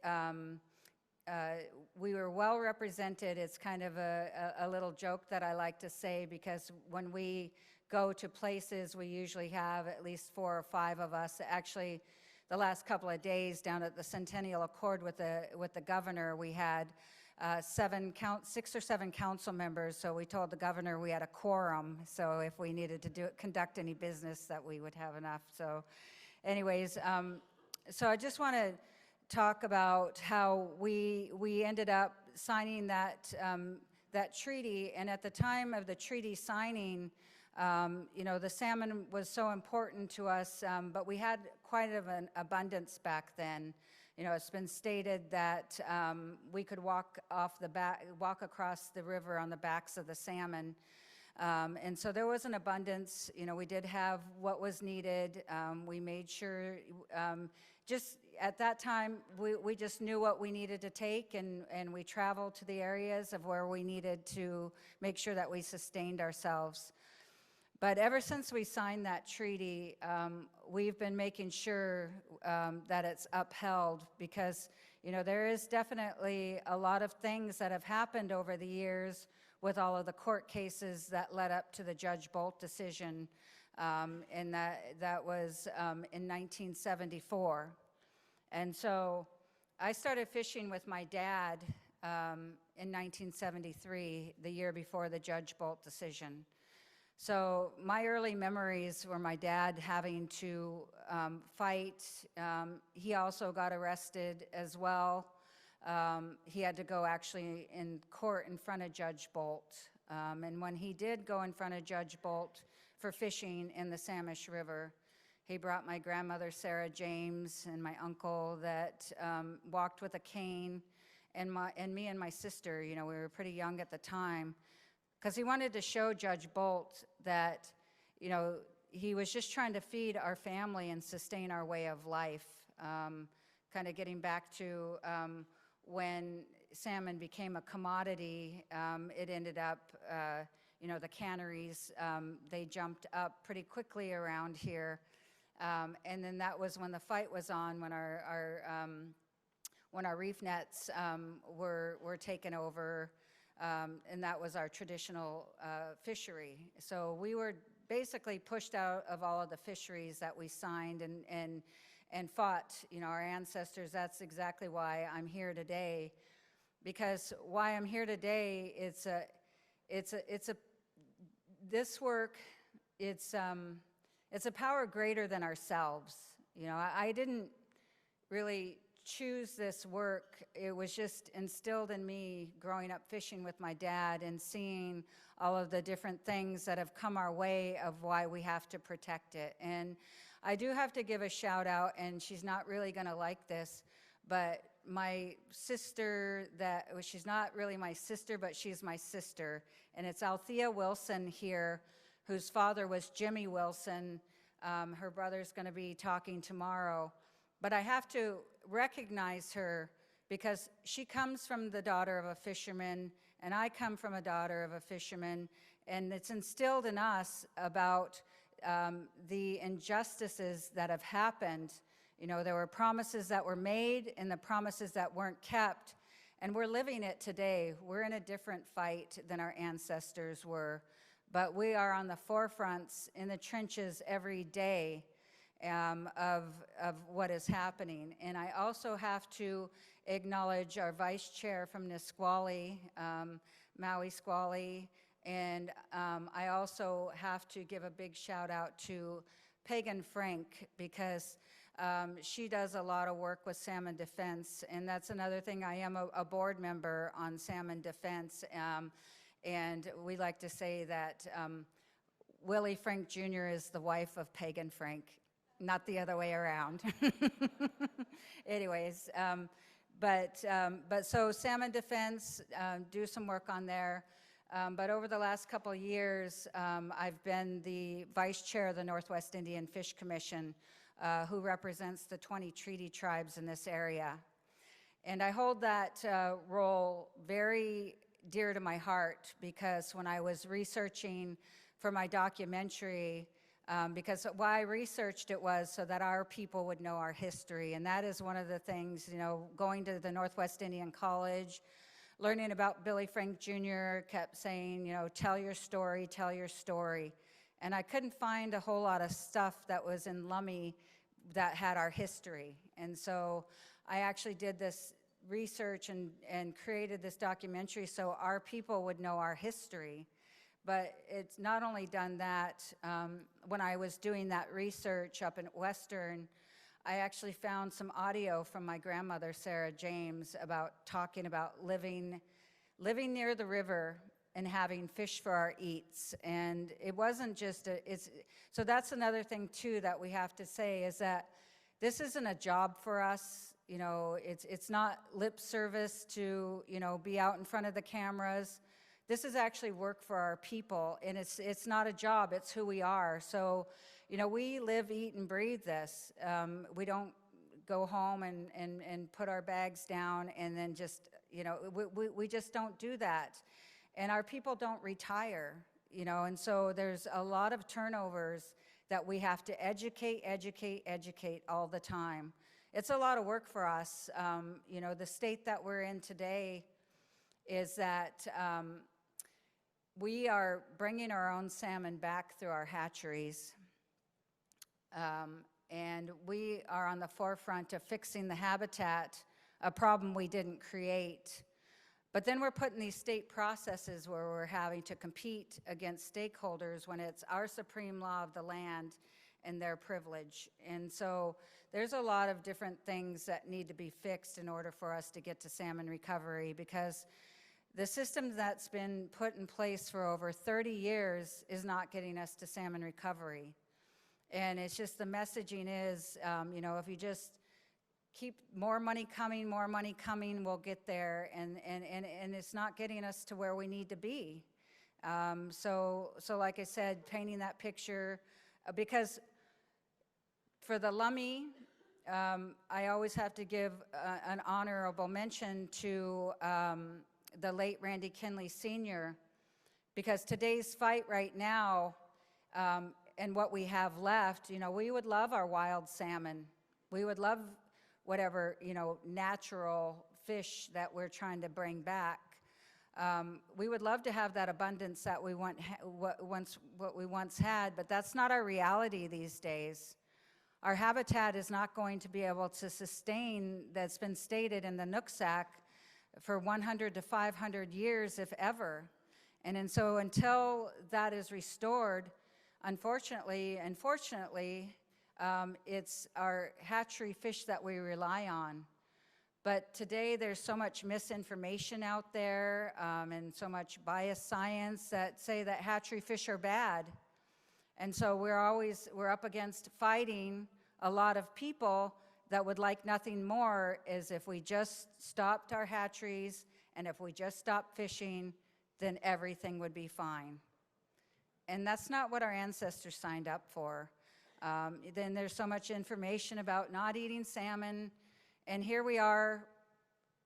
G: we were well represented. It's kind of a little joke that I like to say, because when we go to places, we usually have at least 4 or 5 of us. Actually, the last couple of days down at the Centennial Accord with the governor, we had 6 or 7 council members. So we told the governor we had a quorum. So if we needed to conduct any business, that we would have enough. So anyways, so I just want to talk about how we ended up signing that treaty. And at the time of the treaty signing, the salmon was so important to us, but we had quite an abundance back then. It's been stated that we could walk across the river on the backs of the salmon. And so there was an abundance. We did have what was needed. We made sure, just at that time, we just knew what we needed to take, and we traveled to the areas of where we needed to make sure that we sustained ourselves. But ever since we signed that treaty, we've been making sure that it's upheld, because, there is definitely a lot of things that have happened over the years with all of the court cases that led up to the Judge Bolt decision, and that was in 1974. And so I started fishing with my dad in 1973, the year before the Judge Bolt decision. So my early memories were my dad having to fight. He also got arrested as well. He had to go actually in court in front of Judge Bolt. And when he did go in front of Judge Bolt for fishing in the Samish River, he brought my grandmother, Sarah James, and my uncle that walked with a cane, and me and my sister. We were pretty young at the time, because he wanted to show Judge Bolt that, he was just trying to feed our family and sustain our way of life. Kind of getting back to when salmon became a commodity, it ended up, the canneries, they jumped up pretty quickly around here. And then that was when the fight was on, when our reef nets were taken over. And that was our traditional fishery. So we were basically pushed out of all of the fisheries that we signed and fought, our ancestors. That's exactly why I'm here today. Because why I'm here today, this work, it's a power greater than ourselves. I didn't really choose this work. It was just instilled in me growing up fishing with my dad and seeing all of the different things that have come our way of why we have to protect it. And I do have to give a shout out, and she's not really going to like this, but my sister, she's not really my sister, but she's my sister, and it's Althea Wilson here, whose father was Jimmy Wilson. Her brother's going to be talking tomorrow. But I have to recognize her, because she comes from the daughter of a fisherman, and I come from a daughter of a fisherman, and it's instilled in us about the injustices that have happened. There were promises that were made and the promises that weren't kept, and we're living it today. We're in a different fight than our ancestors were, but we are on the forefronts, in the trenches every day of what is happening. And I also have to acknowledge our vice chair from Nisqually, Maui Squally, and I also have to give a big shout out to Pagan Frank, because she does a lot of work with Salmon Defense, and that's another thing. I am a board member on Salmon Defense, and we like to say that Willie Frank Jr. is the wife of Pagan Frank, not the other way around. Anyways, but so Salmon Defense, do some work on there. But over the last couple of years, I've been the vice chair of the Northwest Indian Fish Commission, who represents the 20 treaty tribes in this area. And I hold that role very dear to my heart, because when I was researching for my documentary, Because why I researched it was so that our people would know our history. And that is one of the things, you know, going to the Northwest Indian College, learning about Billy Frank Jr. kept saying, you know, tell your story, tell your story. And I couldn't find a whole lot of stuff that was in Lummi that had our history. And so I actually did this research and created this documentary so our people would know our history. But it's not only done that, when I was doing that research up in Western, I actually found some audio from my grandmother, Sarah James, about talking about living near the river and having fish for our eats. And it wasn't just so that's another thing too that we have to say is that this isn't a job for us. You know, it's not lip service to, you know, be out in front of the cameras. This is actually work for our people, and it's not a job, it's who we are. So, you know, we live, eat, and breathe this. We don't go home and put our bags down and then just, you know, we just don't do that. And our people don't retire, you know, and so there's a lot of turnovers that we have to educate all the time. It's a lot of work for us. You know, the state that we're in today is that we are bringing our own salmon back through our hatcheries. And we are on the forefront of fixing the habitat, a problem we didn't create. But then we're putting these state processes where we're having to compete against stakeholders when it's our supreme law of the land and their privilege. And so there's a lot of different things that need to be fixed in order for us to get to salmon recovery, because the system that's been put in place for over 30 years is not getting us to salmon recovery. And it's just the messaging is, you know, if you just keep more money coming, we'll get there. And it's not getting us to where we need to be. So like I said, painting that picture, because for the Lummi, I always have to give an honorable mention to the late Randy Kinley Sr., because today's fight right now, and what we have left, you know, we would love our wild salmon. We would love whatever, you know, natural fish that we're trying to bring back. We would love to have that abundance that we what we once had, but that's not our reality these days. Our habitat is not going to be able to sustain, that's been stated in the Nooksack, for 100 to 500 years, if ever. And so until that is restored, unfortunately, it's our hatchery fish that we rely on. But today there's so much misinformation out there, and so much biased science that say that hatchery fish are bad. And so we're up against fighting a lot of people that would like nothing more is if we just stopped our hatcheries and if we just stopped fishing, then everything would be fine. And that's not what our ancestors signed up for. Then there's so much information about not eating salmon, and here we are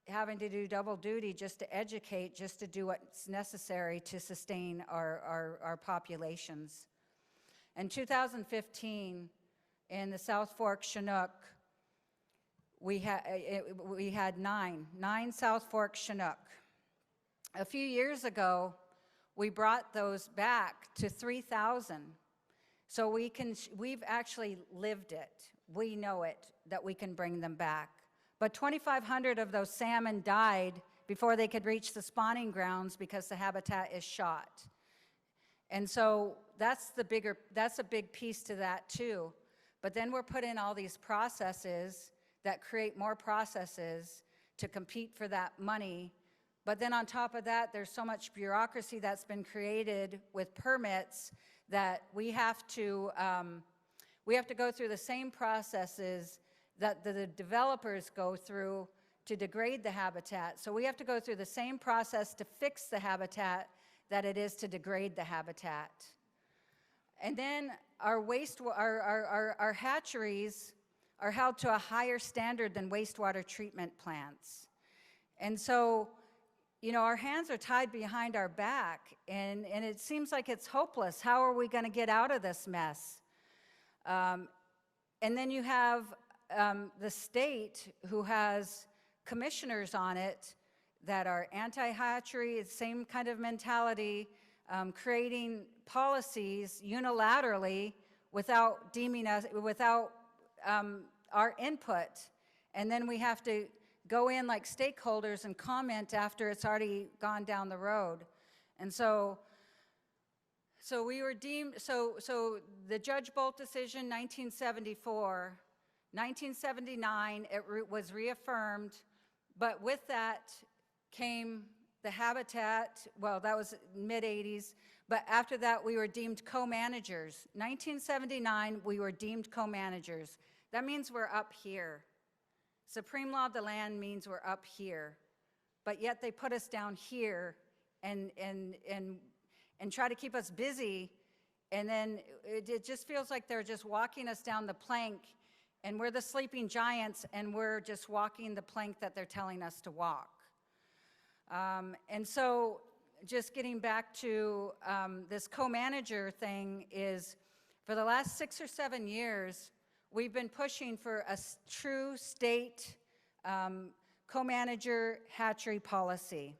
G: having to do double duty just to educate, just to do what's necessary to sustain our populations. In 2015, in the South Fork Chinook, we had nine South Fork Chinook. A few years ago, we brought those back to 3,000. So we've actually lived it. We know it, that we can bring them back. But 2,500 of those salmon died before they could reach the spawning grounds because the habitat is shot. And so that's a big piece to that too. But then we're putting all these processes that create more processes to compete for that money. But then on top of that, there's so much bureaucracy that's been created with permits that we have to go through the same processes that the developers go through to degrade the habitat. So we have to go through the same process to fix the habitat that it is to degrade the habitat. And then our hatcheries are held to a higher standard than wastewater treatment plants. And so, you know, our hands are tied behind our back, and it seems like it's hopeless. How are we going to get out of this mess? And then you have the state who has commissioners on it that are anti-hatchery, same kind of mentality, creating policies unilaterally without deeming us, without our input. And then we have to go in like stakeholders and comment after it's already gone down the road. And so we were deemed, so the Judge Bolt decision, 1974, 1979, was reaffirmed, but with that came the habitat, well, that was mid-80s, but after that, we were deemed co-managers. 1979, we were deemed co-managers. That means we're up here. Supreme law of the land means we're up here, but yet they put us down here and try to keep us busy, and then it just feels like they're just walking us down the plank, and we're the sleeping giants, and we're just walking the plank that they're telling us to walk. And so just getting back to this co-manager thing is, for the last 6 or 7 years, we've been pushing for a true state co-manager hatchery policy.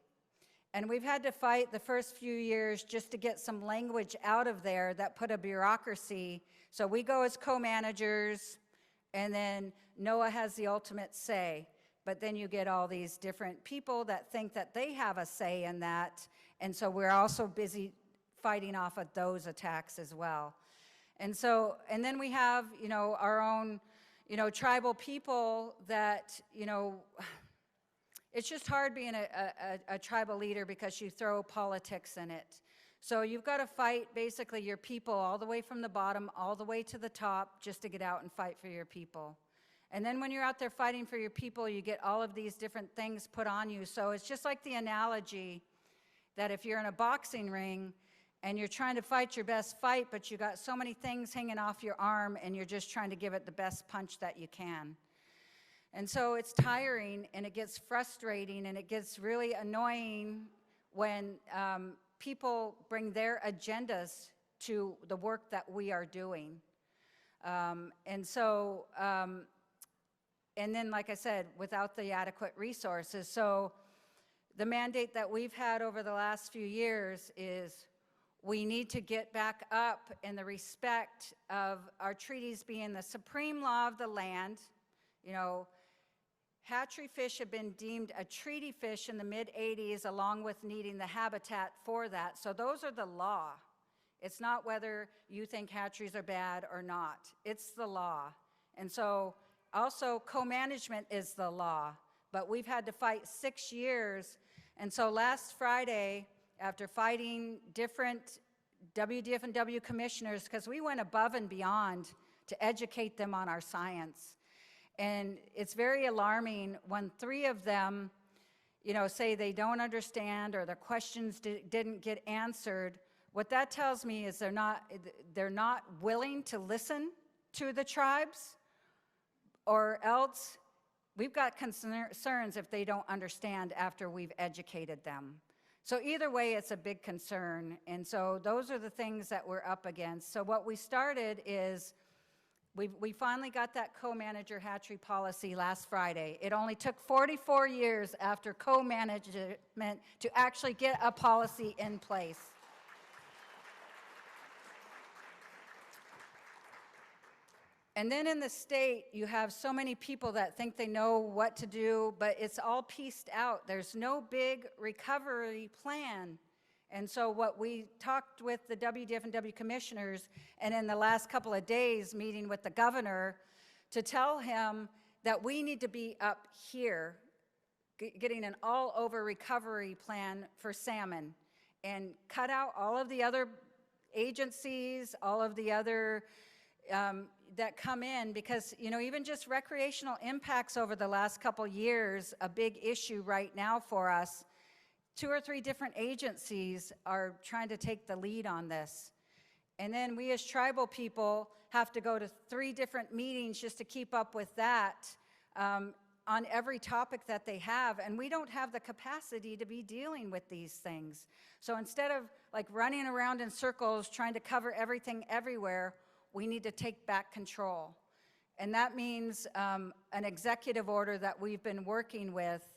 G: And we've had to fight the first few years just to get some language out of there that put a bureaucracy. So we go as co-managers, and then NOAA has the ultimate say. But then you get all these different people that think that they have a say in that. And so we're also busy fighting off of those attacks as well. And so, and then we have, our own, tribal people that, it's just hard being a tribal leader because you throw politics in it. So you've got to fight basically your people all the way from the bottom, all the way to the top, just to get out and fight for your people. And then when you're out there fighting for your people, you get all of these different things put on you. So it's just like the analogy that if you're in a boxing ring and you're trying to fight your best fight, but you got so many things hanging off your arm and you're just trying to give it the best punch that you can. And so it's tiring, and it gets frustrating, and it gets really annoying when people bring their agendas to the work that we are doing. And then, like I said, without the adequate resources. So the mandate that we've had over the last few years is we need to get back up in the respect of our treaties being the supreme law of the land. Hatchery fish have been deemed a treaty fish in the mid-'80s, along with needing the habitat for that. So those are the law. It's not whether you think hatcheries are bad or not. It's the law. And so also co-management is the law. But we've had to fight 6 years. And so last Friday, after fighting different WDF&W commissioners, because we went above and beyond to educate them on our science. And it's very alarming when 3 of them, say they don't understand or their questions didn't get answered. What that tells me is they're not willing to listen to the tribes, or else we've got concerns if they don't understand after we've educated them. So either way, it's a big concern. And so those are the things that we're up against. So what we started is, we finally got that co-manager hatchery policy last Friday. It only took 44 years after co-management to actually get a policy in place. And then in the state, you have so many people that think they know what to do, but it's all pieced out. There's no big recovery plan. And so what we talked with the WDF&W commissioners, and in the last couple of days meeting with the governor, to tell him that we need to be up here getting an all-over recovery plan for salmon, and cut out all of the other agencies, all of the other that come in, because even just recreational impacts over the last couple years, a big issue right now for us. 2 or 3 different agencies are trying to take the lead on this. And then we as tribal people have to go to 3 different meetings just to keep up with that on every topic that they have. And we don't have the capacity to be dealing with these things. So instead of like running around in circles trying to cover everything everywhere, we need to take back control. And that means an executive order that we've been working with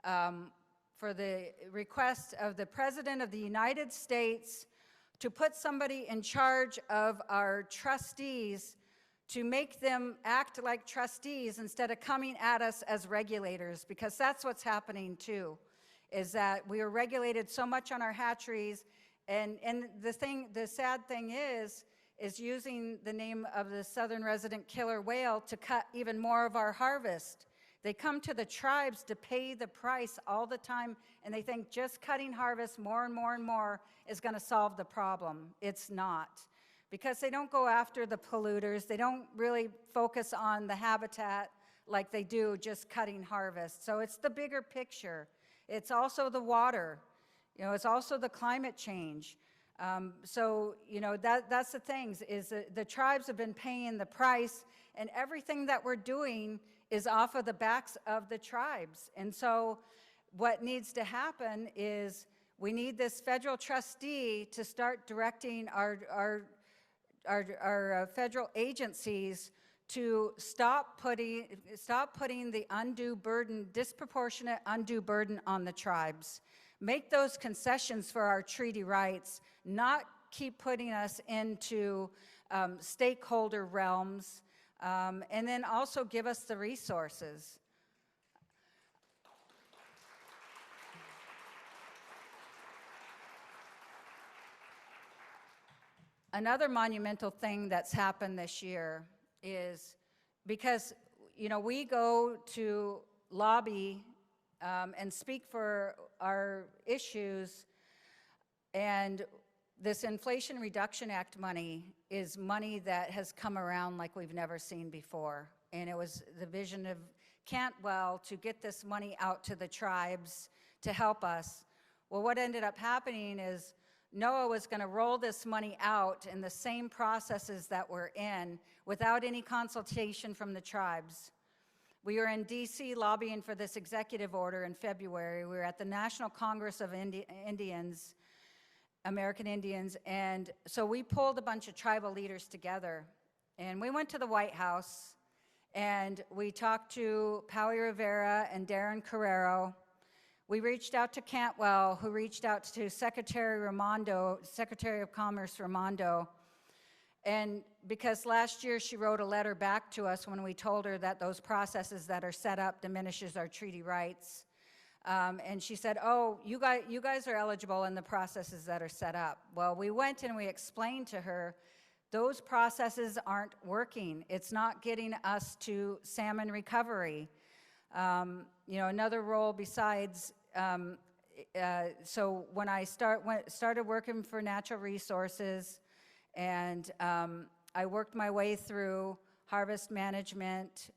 G: for the request of the President of the United States to put somebody in charge of our trustees to make them act like trustees instead of coming at us as regulators, because that's what's happening too, is that we are regulated so much on our hatcheries, and the sad thing is using the name of the southern resident killer whale to cut even more of our harvest. They come to the tribes to pay the price all the time, and they think just cutting harvest more and more and more is going to solve the problem. It's not, because they don't go after the polluters. They don't really focus on the habitat like they do just cutting harvest. So it's the bigger picture. It's also the water. You know, it's also the climate change. So, you know, that's the things, is the tribes have been paying the price, and everything that we're doing is off of the backs of the tribes. And so what needs to happen is we need this federal trustee to start directing our federal agencies to stop putting the undue burden, disproportionate undue burden on the tribes. Make those concessions for our treaty rights, not keep putting us into stakeholder realms, and then also give us the resources. Another monumental thing that's happened this year is because, you know, we go to lobby and speak for our issues, and this Inflation Reduction Act money is money that has come around like we've never seen before. And it was the vision of Cantwell to get this money out to the tribes to help us. Well, what ended up happening is NOAA was going to roll this money out in the same processes that we're in without any consultation from the tribes. We were in DC lobbying for this executive order in February. We were at the National Congress of Indians, American Indians, and so we pulled a bunch of tribal leaders together, and we went to the White House, and we talked to Pauly Rivera and Darren Carrero. We reached out to Cantwell, who reached out to Secretary of Commerce Raimondo, and because last year she wrote a letter back to us when we told her that those processes that are set up diminishes our treaty rights. And she said, oh, you guys are eligible in the processes that are set up. Well, we went and we explained to her, those processes aren't working. It's not getting us to salmon recovery. You know, another role besides, so when I started working for Natural Resources, and I worked my way through harvest management,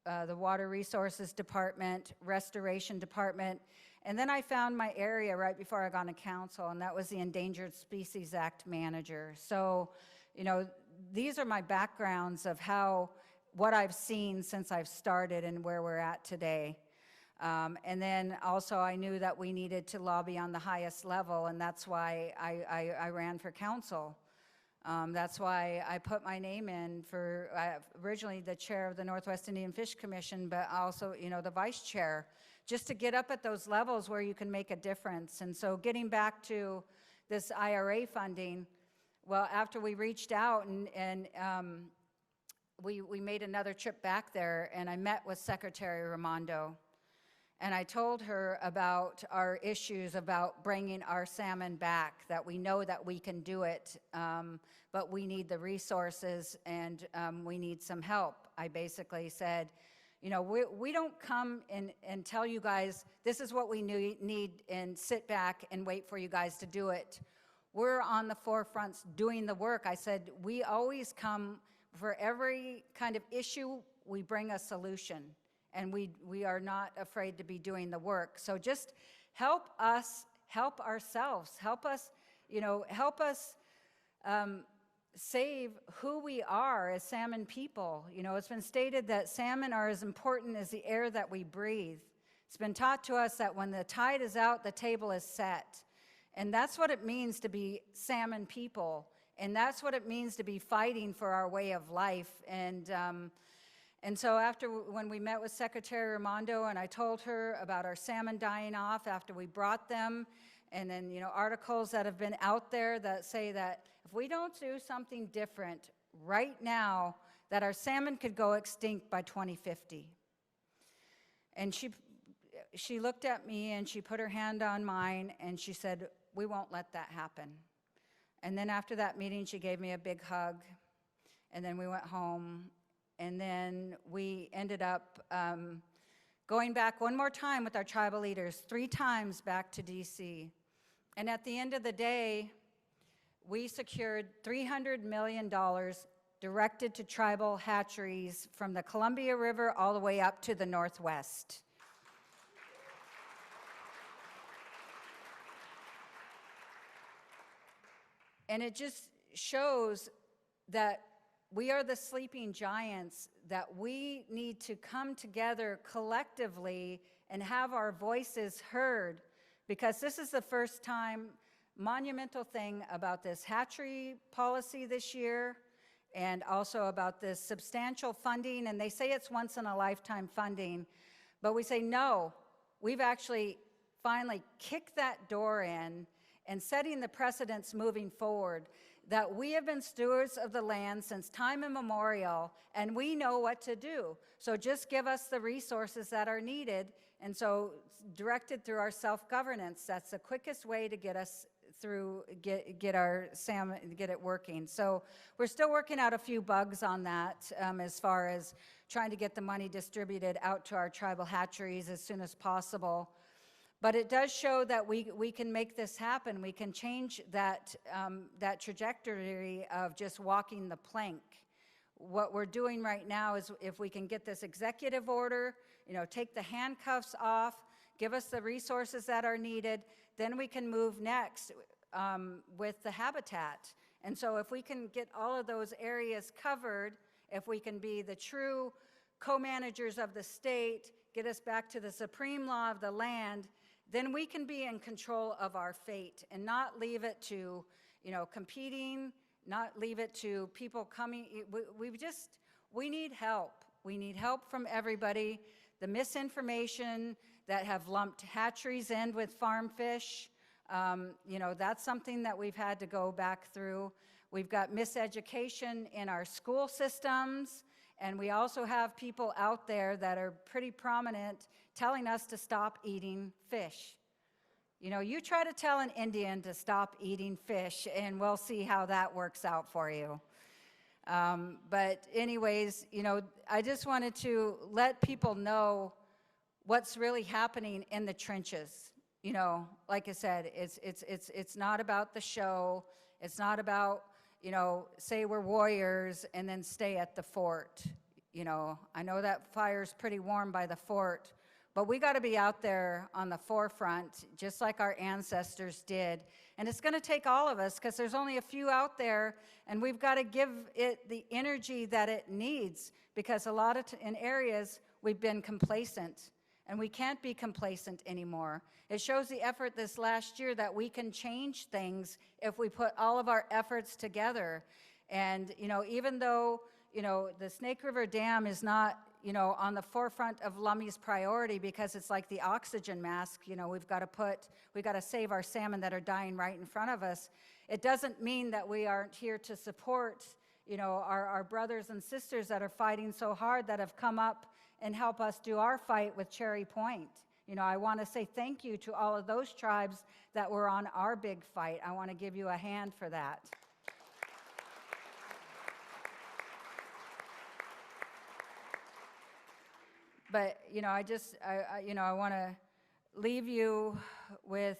G: the Water Resources Department, Restoration Department, and then I found my area right before I got on council, and that was the Endangered Species Act manager. So, you know, these are my backgrounds of what I've seen since I've started and where we're at today. And then also I knew that we needed to lobby on the highest level, and that's why I ran for council. That's why I put my name in for originally the chair of the Northwest Indian Fish Commission, but also, you know, the vice chair, just to get up at those levels where you can make a difference. And so getting back to this IRA funding, well, after we reached out and we made another trip back there, and I met with Secretary Raimondo. And I told her about our issues about bringing our salmon back, that we know that we can do it, but we need the resources, and we need some help. I basically said, you know, we don't come and tell you guys, this is what we need, and sit back and wait for you guys to do it. We're on the forefronts doing the work. I said, we always come for every kind of issue, we bring a solution. And we are not afraid to be doing the work. So just help us, help ourselves, help us, you know, help us save who we are as salmon people. You know, it's been stated that salmon are as important as the air that we breathe. It's been taught to us that when the tide is out, the table is set. And that's what it means to be salmon people, And that's what it means to be fighting for our way of life. And so when we met with Secretary Raimondo and I told her about our salmon dying off after we brought them, and then, articles that have been out there that say that if we don't do something different right now, that our salmon could go extinct by 2050. And she looked at me and she put her hand on mine and she said, we won't let that happen. And then after that meeting, she gave me a big hug, and then we went home, and then we ended up going back one more time with our tribal leaders, 3 times back to DC. And at the end of the day, we secured $300 million directed to tribal hatcheries from the Columbia River all the way up to the Northwest. And it just shows that we are the sleeping giants, that we need to come together collectively and have our voices heard, because this is the first time, monumental thing about this hatchery policy this year, and also about this substantial funding, and they say it's once in a lifetime funding, but we say no, we've actually finally kicked that door in and setting the precedents moving forward, that we have been stewards of the land since time immemorial, and we know what to do. So just give us the resources that are needed, and so directed through our self-governance, that's the quickest way to get us through, get our salmon, get it working. So we're still working out a few bugs on that as far as trying to get the money distributed out to our tribal hatcheries as soon as possible. But it does show that we can make this happen. We can change that, that trajectory of just walking the plank. What we're doing right now is, if we can get this executive order, take the handcuffs off, give us the resources that are needed, then we can move next with the habitat. And so if we can get all of those areas covered, if we can be the true co-managers of the state, get us back to the supreme law of the land, then we can be in control of our fate and not leave it to, competing, not leave it to people coming. We need help. We need help from everybody. The misinformation that have lumped hatcheries in with farm fish, that's something that we've had to go back through. We've got miseducation in our school systems, and we also have people out there that are pretty prominent telling us to stop eating fish. You try to tell an Indian to stop eating fish, and we'll see how that works out for you. But anyways, I just wanted to let people know what's really happening in the trenches. Like I said, it's not about the show. It's not about, say we're warriors and then stay at the fort. I know that fire's pretty warm by the fort, but we got to be out there on the forefront, just like our ancestors did. And it's going to take all of us, because there's only a few out there, and we've got to give it the energy that it needs, because a lot of in areas we've been complacent, and we can't be complacent anymore. It shows the effort this last year that we can change things if we put all of our efforts together. And, even though, the Snake River Dam is not, on the forefront of Lummy's priority, because it's like the oxygen mask, we've got to save our salmon that are dying right in front of us. It doesn't mean that we aren't here to support, our brothers and sisters that are fighting so hard, that have come up and help us do our fight with Cherry Point. I want to say thank you to all of those tribes that were on our big fight. I want to give you a hand for that. But, I want to leave you with,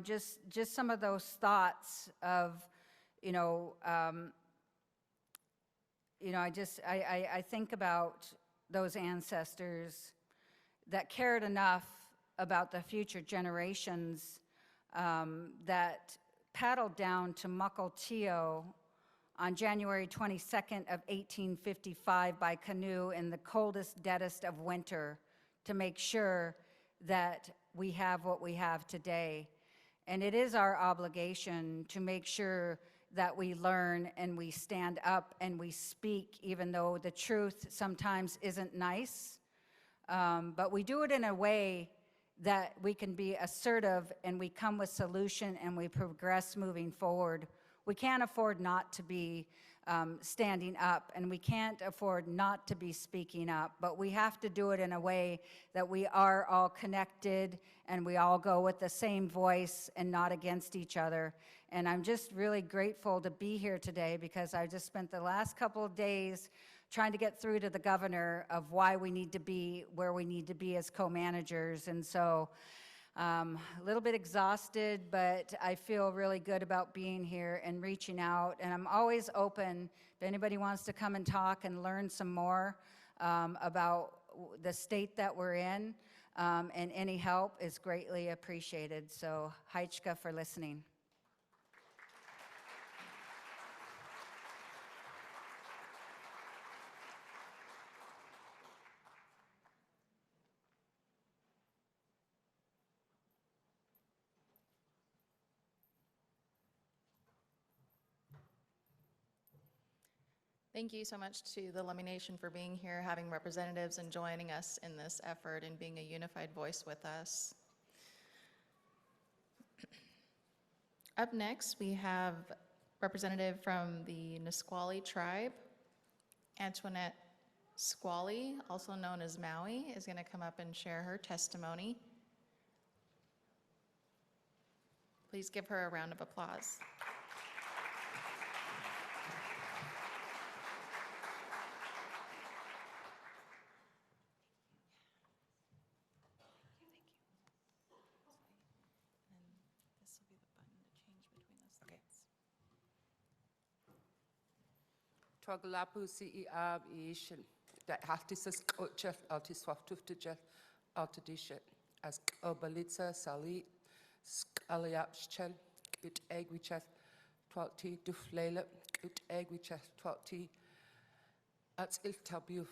G: just some of those thoughts of, I think about those ancestors that cared enough about the future generations, that paddled down to Mukilteo on January 22nd of 1855 by canoe in the coldest, deadest of winter, to make sure that we have what we have today. And it is our obligation to make sure that we learn and we stand up and we speak, even though the truth sometimes isn't nice. But we do it in a way that we can be assertive and we come with solution and we progress moving forward. We can't afford not to be standing up, and we can't afford not to be speaking up, but we have to do it in a way that we are all connected and we all go with the same voice and not against each other. And I'm just really grateful to be here today, because I just spent the last couple of days trying to get through to the governor of why we need to be where we need to be as co-managers. And so a little bit exhausted, but I feel really good about being here and reaching out. And I'm always open if anybody wants to come and talk and learn some more about the state that we're in, and any help is greatly appreciated. So, Heichka for listening.
B: Thank you so much to the Lummi Nation for being here, having representatives and joining us in this effort and being a unified voice with us. Up next, we have representative from the Nisqually tribe, Antoinette Squally, also known as Maui, is going to come up and share her testimony. Please give her a round of applause.
H: Twaglapu CEAB Ishin, that Haltisus Cochef Altiswaftuftijet Altadishet, as Obalitza Salit, Skaliapschel, Ut Egwichet, 12 Duflele, Ut Egwichet, 12 Ats Iltabu.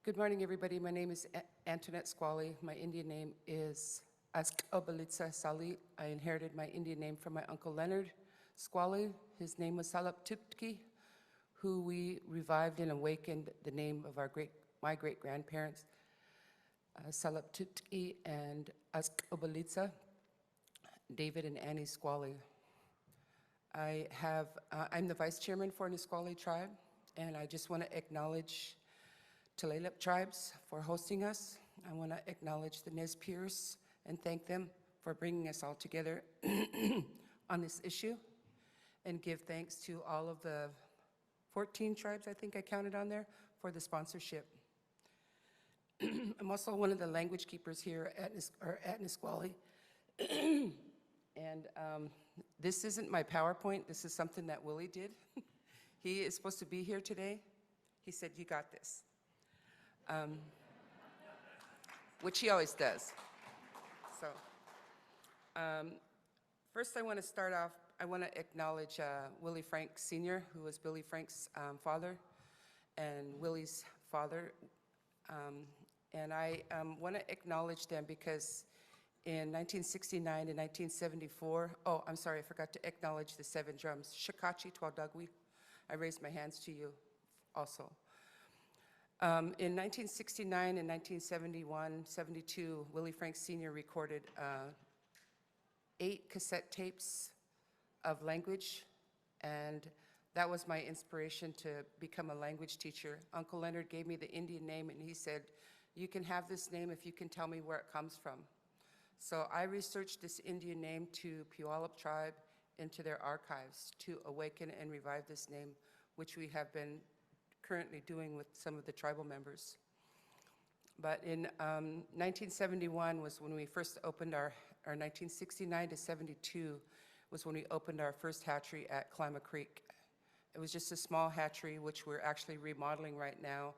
H: Good morning, everybody. My name is Antoinette Squally. My Indian name is Ask Obalitza Salit. I inherited my Indian name from my uncle Leonard Squally. His name was Salap Tuptki, who we revived and awakened the name of my great-grandparents, Salap Tuptki and Ask Obalitza, David and Annie Squally. I'm the vice chairman for Nisqually tribe, and I just want to acknowledge Tulalip tribes for hosting us. I want to acknowledge the Nez Perce and thank them for bringing us all together on this issue, and give thanks to all of the 14 tribes, I think I counted on there, for the sponsorship. I'm also one of the language keepers here at Nisqually. And this isn't my PowerPoint, this is something that Willie did. He is supposed to be here today. He said, "You got this." Which he always does. So, first I want to start off, I want to acknowledge Willie Frank Sr., who was Billy Frank's father, and Willie's father. And I want to acknowledge them because in 1969 and 1974, oh, I'm sorry, I forgot to acknowledge the 7 drums. Shakachi Twadagwi, I raised my hands to you also. In 1969 and 1971, 72, Willie Frank Sr. recorded 8 cassette tapes of language, and that was my inspiration to become a language teacher. Uncle Leonard gave me the Indian name, and he said, "You can have this name if you can tell me where it comes from." So I researched this Indian name to Puyallup tribe into their archives to awaken and revive this name, which we have been currently doing with some of the tribal members. But in 1971 was when we first opened our 1969 to 72 was when we opened our first hatchery at Klamath Creek. It was just a small hatchery, which we're actually remodeling right now,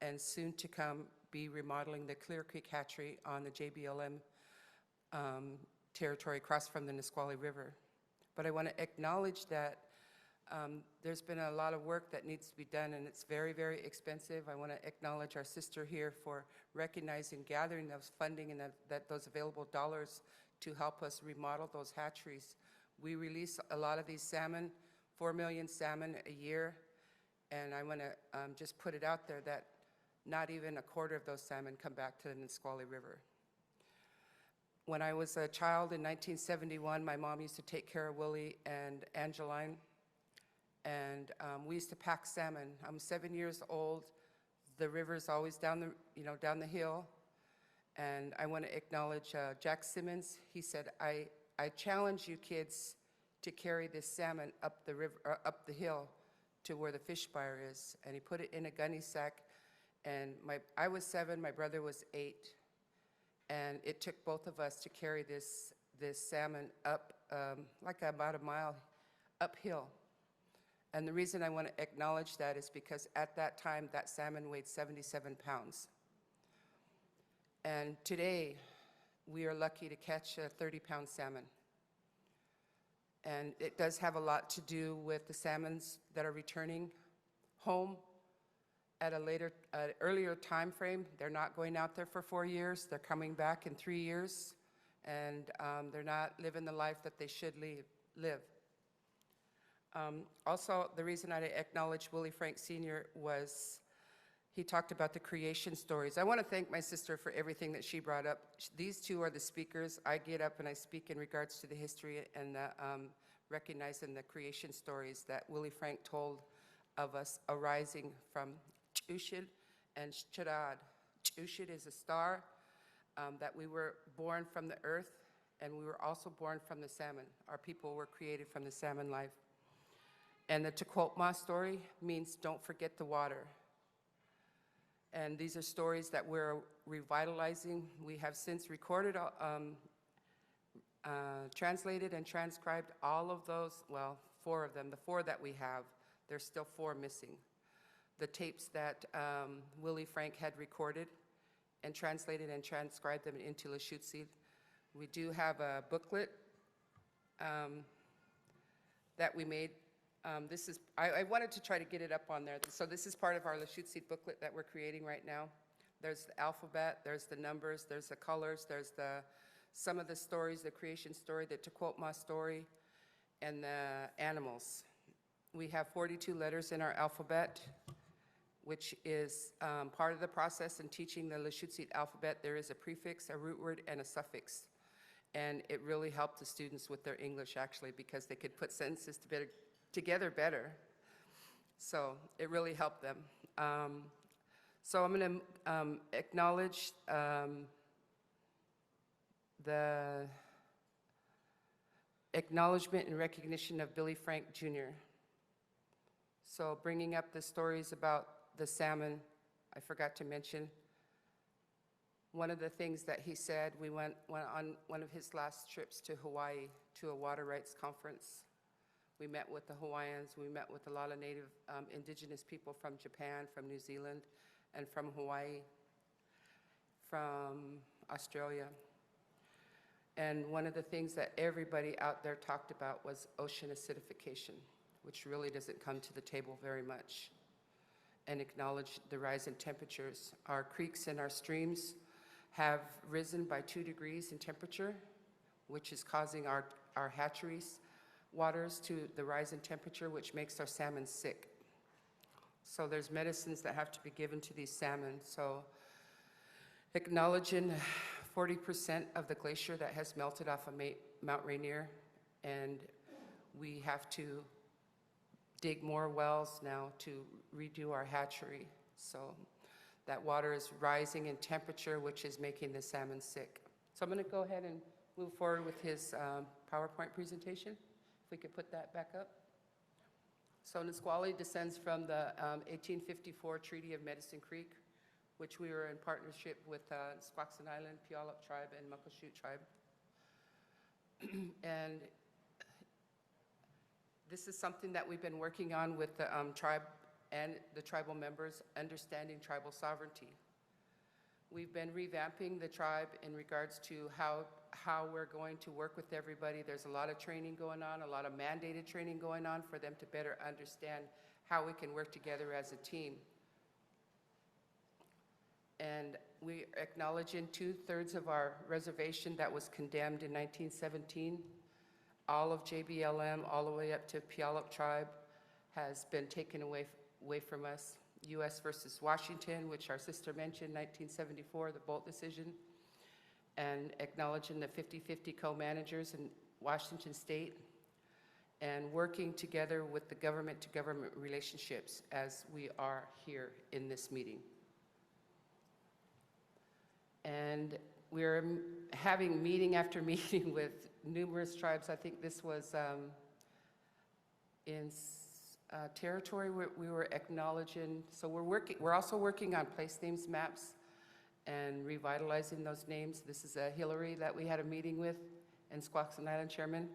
H: and soon to come be remodeling the Clear Creek hatchery on the JBLM territory across from the Nisqually River. But I want to acknowledge that there's been a lot of work that needs to be done, and it's very, very expensive. I want to acknowledge our sister here for recognizing, gathering those funding and that those available dollars to help us remodel those hatcheries. We release a lot of these salmon, 4 million salmon a year, and I want to just put it out there that not even a quarter of those salmon come back to the Nisqually River. When I was a child in 1971, my mom used to take care of Willie and Angeline, and we used to pack salmon. I'm 7 years old. The river's always down the hill, and I want to acknowledge Jack Simmons. He said, I challenge you kids to carry this salmon up the river, up the hill to where the fish buyer is. And he put it in a gunny sack. And I was 7, my brother was 8. And it took both of us to carry this salmon up, like about a mile uphill. And the reason I want to acknowledge that is because at that time, that salmon weighed 77 pounds. And today, we are lucky to catch a 30-pound salmon. And it does have a lot to do with the salmons that are returning home at a earlier time frame. They're not going out there for 4 years. They're coming back in 3 years. And they're not living the life that they should live. Also, the reason I acknowledge Willie Frank Sr. was he talked about the creation stories. I want to thank my sister for everything that she brought up. These two are the speakers. I get up and I speak in regards to the history and recognizing the creation stories that Willie Frank told of us arising from Chushid and Shadad. Chushid is a star, that we were born from the earth, and we were also born from the salmon. Our people were created from the salmon life. And the Tequotma story means don't forget the water. And these are stories that we're revitalizing. We have since recorded, translated and transcribed all of those, well, 4 of them, the 4 that we have. There's still 4 missing. The tapes that Willie Frank had recorded and translated and transcribed them into Lushootseed. We do have a booklet that we made. I wanted to try to get it up on there. So this is part of our Lushootseed booklet that we're creating right now. There's the alphabet, there's the numbers, there's the colors, there's some of the stories, the creation story, the Tequotma story, and the animals. We have 42 letters in our alphabet, which is part of the process in teaching the Lushootseed alphabet. There is a prefix, a root word, and a suffix. And it really helped the students with their English, actually, because they could put sentences together better. So it really helped them. So I'm going to acknowledge the acknowledgement and recognition of Billy Frank Jr. So bringing up the stories about the salmon, I forgot to mention. One of the things that he said, we went on one of his last trips to Hawaii to a water rights conference. We met with the Hawaiians, we met with a lot of native indigenous people from Japan, from New Zealand, and from Hawaii, from Australia. And one of the things that everybody out there talked about was ocean acidification, which really doesn't come to the table very much, and acknowledge the rise in temperatures. Our creeks and our streams have risen by 2 degrees in temperature, which is causing our hatcheries waters to the rise in temperature, which makes our salmon sick. So there's medicines that have to be given to these salmon. So acknowledging 40% of the glacier that has melted off of Mount Rainier, and we have to dig more wells now to redo our hatchery. So that water is rising in temperature, which is making the salmon sick. So I'm going to go ahead and move forward with his PowerPoint presentation. If we could put that back up. So Nisqually descends from the 1854 Treaty of Medicine Creek, which we were in partnership with Squaxin Island, Puyallup Tribe, and Muckleshoot Tribe. And this is something that we've been working on with the tribe and the tribal members, understanding tribal sovereignty. We've been revamping the tribe in regards to how we're going to work with everybody. There's a lot of training going on, a lot of mandated training going on for them to better understand how we can work together as a team. And we acknowledge in 2/3 of our reservation that was condemned in 1917. all of JBLM, all the way up to Puyallup tribe, has been taken away from us. US versus Washington, which our sister mentioned, 1974, the Bolt decision, and acknowledging the 50-50 co-managers in Washington State, and working together with the government-to-government relationships as we are here in this meeting. And we're having meeting after meeting with numerous tribes. I think this was in territory where we were acknowledging. So we're also working on place names maps and revitalizing those names. This is Hillary that we had a meeting with, and Squaxin Island Chairman.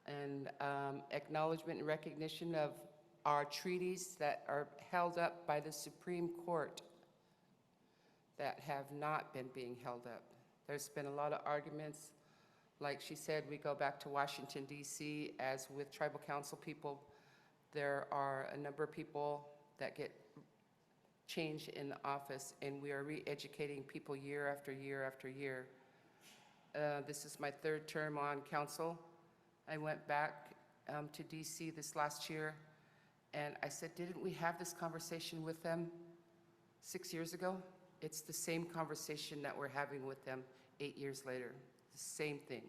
H: And acknowledgement and recognition of our treaties that are held up by the Supreme Court that have not been being held up. There's been a lot of arguments. Like she said, we go back to Washington, D.C. As with tribal council people, there are a number of people that get changed in the office, and we are re-educating people year after year after year. This is my third term on council. I went back to DC this last year, and I said, didn't we have this conversation with them 6 years ago? It's the same conversation that we're having with them 8 years later, the same thing.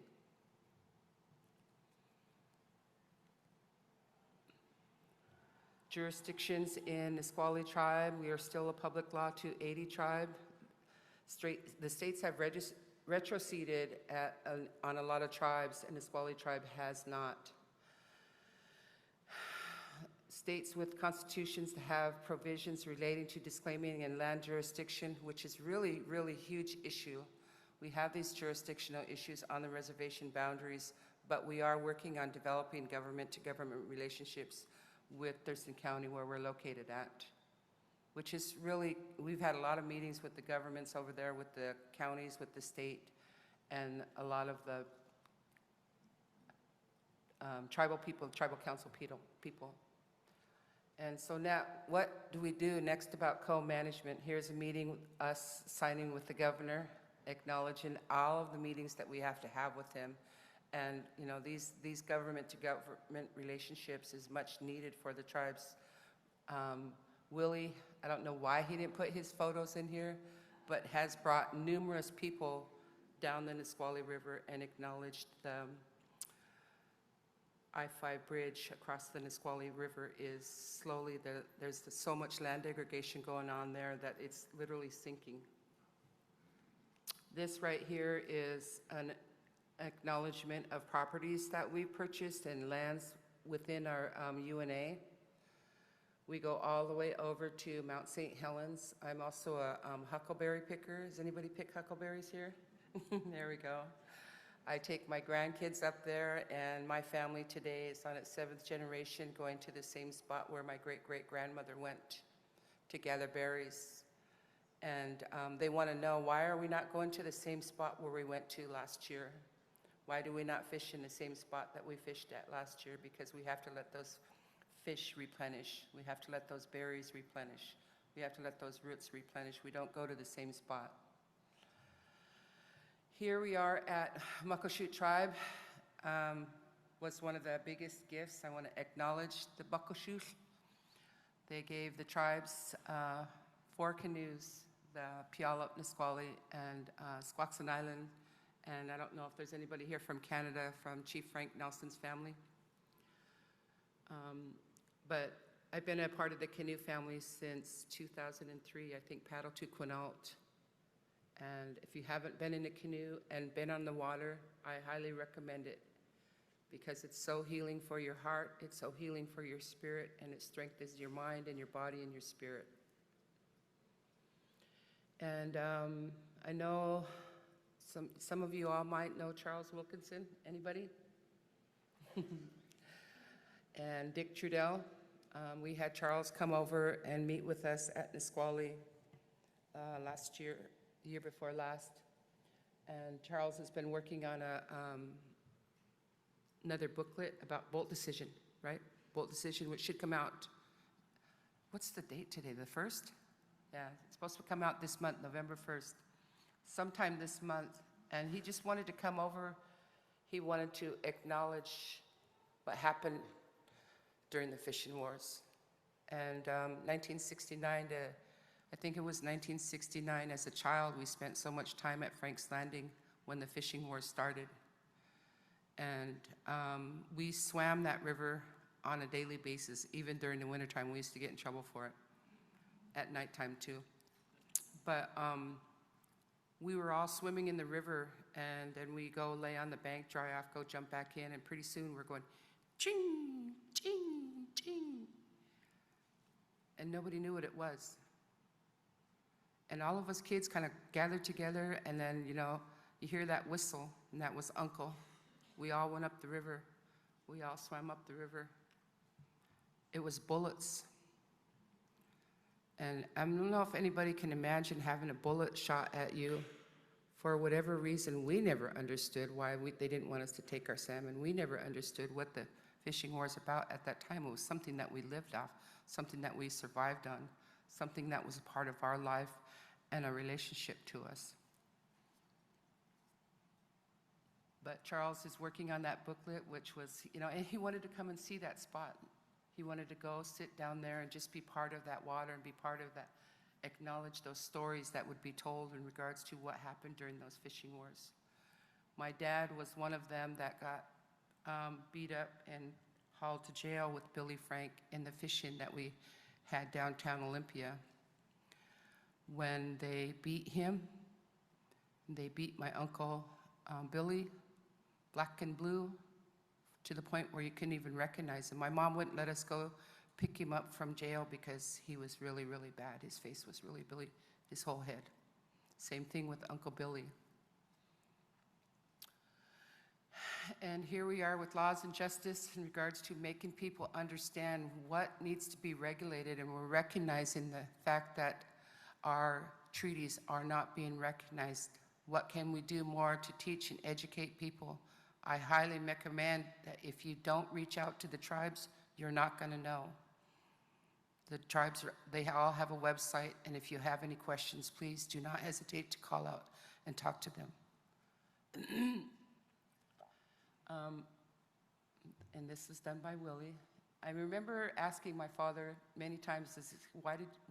H: Jurisdictions in Nisqually tribe, we are still a public law 280 tribe. The states have retroceded on a lot of tribes, and the Nisqually tribe has not. States with constitutions have provisions relating to disclaiming and land jurisdiction, which is really, really huge issue. We have these jurisdictional issues on the reservation boundaries, but we are working on developing government-to-government relationships with Thurston County, where we're located at, which is really, we've had a lot of meetings with the governments over there, with the counties, with the state, and a lot of the tribal people, tribal council people. And so now, what do we do next about co-management? Here's a meeting with us signing with the governor, acknowledging all of the meetings that we have to have with him. And you know, these government-to-government relationships is much needed for the tribes. Willie, I don't know why he didn't put his photos in here, but has brought numerous people down the Nisqually River and acknowledged the I-5 bridge across the Nisqually River is slowly, there's so much land degradation going on there that it's literally sinking. This right here is an acknowledgement of properties that we purchased and lands within our UNA. We go all the way over to Mount St. Helens. I'm also a huckleberry picker. Does anybody pick huckleberries here? There we go. I take my grandkids up there, and my family today is on its 7th generation going to the same spot where my great-great-grandmother went to gather berries. And they want to know, why are we not going to the same spot where we went to last year? Why do we not fish in the same spot that we fished at last year? Because we have to let those fish replenish. We have to let those berries replenish. We have to let those roots replenish. We don't go to the same spot. Here we are at Muckleshoot tribe. Was one of the biggest gifts. I want to acknowledge the Muckleshoot. They gave the tribes 4 canoes, the Puyallup, Nisqually, and Squaxin Island. And I don't know if there's anybody here from Canada, from Chief Frank Nelson's family. But I've been a part of the canoe family since 2003, I think, paddle to Quinault. And if you haven't been in a canoe and been on the water, I highly recommend it, because it's so healing for your heart, it's so healing for your spirit, and it strengthens your mind and your body and your spirit. And I know some of you all might know Charles Wilkinson. Anybody? And Dick Trudell. We had Charles come over and meet with us at Nisqually last year, the year before last. And Charles has been working on another booklet about Bolt decision, right? Bolt decision, which should come out, what's the date today, the 1st? Yeah, it's supposed to come out this month, November 1st, sometime this month. And he just wanted to come over. He wanted to acknowledge what happened during the fishing wars. And 1969 to, I think it was 1969, as a child, we spent so much time at Frank's Landing when the fishing wars started. And we swam that river on a daily basis, even during the wintertime. We used to get in trouble for it, at nighttime too. But we were all swimming in the river, and then we go lay on the bank, dry off, go jump back in, and pretty soon we're going, ching, ching, ching. And nobody knew what it was. And all of us kids kind of gathered together, and then, you know, you hear that whistle, and that was Uncle. We all went up the river. We all swam up the river. It was bullets. And I don't know if anybody can imagine having a bullet shot at you. For whatever reason, we never understood why they didn't want us to take our salmon. We never understood what the fishing war was about at that time. It was something that we lived off, something that we survived on, something that was a part of our life and a relationship to us. But Charles is working on that booklet, which was, you know, and he wanted to come and see that spot. He wanted to go sit down there and just be part of that water and be part of that, acknowledge those stories that would be told in regards to what happened during those fishing wars. My dad was one of them that got beat up and hauled to jail with Billy Frank in the fishing that we had downtown Olympia. When they beat him, they beat my uncle Billy, black and blue, to the point where you couldn't even recognize him. My mom wouldn't let us go pick him up from jail because he was really, really bad. His face was really Billy, his whole head. Same thing with Uncle Billy. And here we are with laws and justice in regards to making people understand what needs to be regulated, and we're recognizing the fact that our treaties are not being recognized. What can we do more to teach and educate people? I highly recommend that if you don't reach out to the tribes, you're not going to know. The tribes, they all have a website, and if you have any questions, please do not hesitate to call out and talk to them. And this was done by Willie. I remember asking my father many times,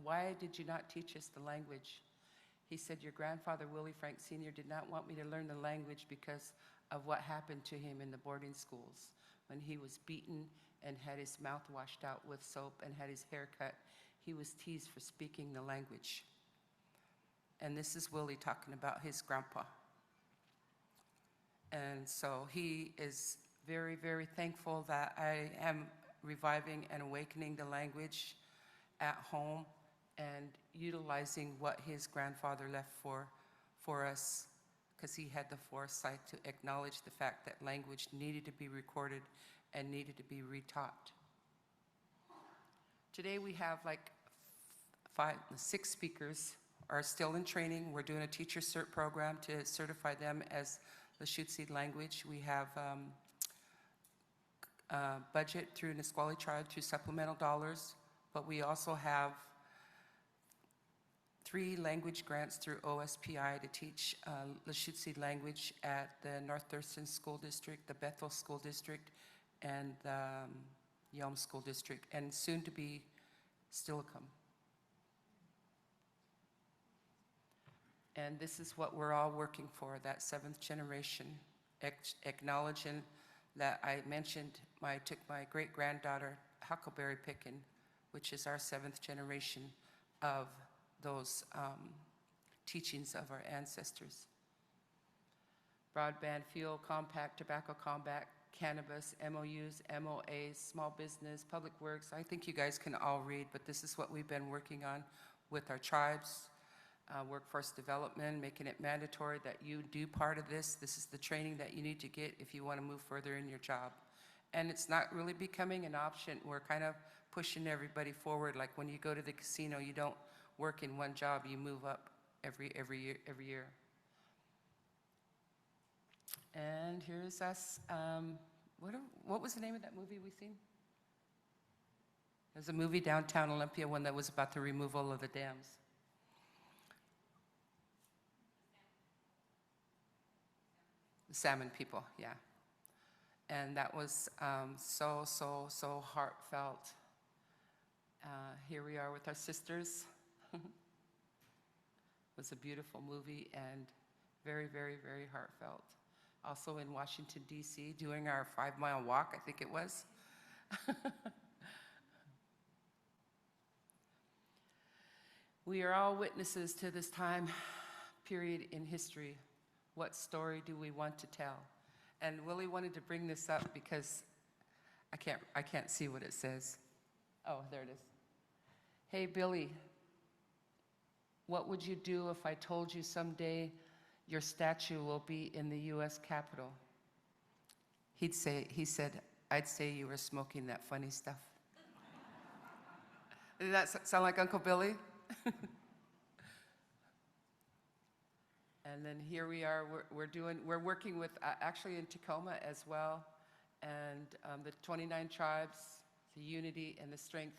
H: why did you not teach us the language? He said, your grandfather, Willie Frank Sr., did not want me to learn the language because of what happened to him in the boarding schools when he was beaten and had his mouth washed out with soap and had his hair cut. He was teased for speaking the language. And this is Willie talking about his grandpa. And so he is very, very thankful that I am reviving and awakening the language at home and utilizing what his grandfather left for us, because he had the foresight to acknowledge the fact that language needed to be recorded and needed to be retaught. Today we have like 6 speakers are still in training. We're doing a teacher cert program to certify them as Lushootseed language. We have budget through Nisqually Tribe through supplemental dollars, but we also have 3 language grants through OSPI to teach Lushootseed language at the North Thurston School District, the Bethel School District, and the Yelm School District, and soon to be Stillicum. And this is what we're all working for, that 7th generation, acknowledging that I mentioned, I took my great-granddaughter, Huckleberry picking, which is our 7th generation of those teachings of our ancestors. Broadband, fuel, compact, tobacco combat, cannabis, MOUs, MOAs, small business, public works. I think you guys can all read, but this is what we've been working on with our tribes. Workforce development, making it mandatory that you do part of this. This is the training that you need to get if you want to move further in your job. And it's not really becoming an option. We're kind of pushing everybody forward. Like when you go to the casino, you don't work in one job, you move up every year. And here's us. What was the name of that movie we seen? There's a movie downtown Olympia, one that was about the removal of the dams. The salmon people, yeah. And that was so heartfelt. Here we are with our sisters. It was a beautiful movie and very, very, very heartfelt. Also in Washington, D.C., doing our 5-mile walk, I think it was. We are all witnesses to this time period in history. What story do we want to tell? And Willie wanted to bring this up because I can't see what it says. Oh, there it is. Hey, Billy, what would you do if I told you someday your statue will be in the U.S. Capitol? He said, I'd say you were smoking that funny stuff. Does that sound like Uncle Billy? And then here we are, we're working with, actually in Tacoma as well, and the 29 tribes, the unity and the strength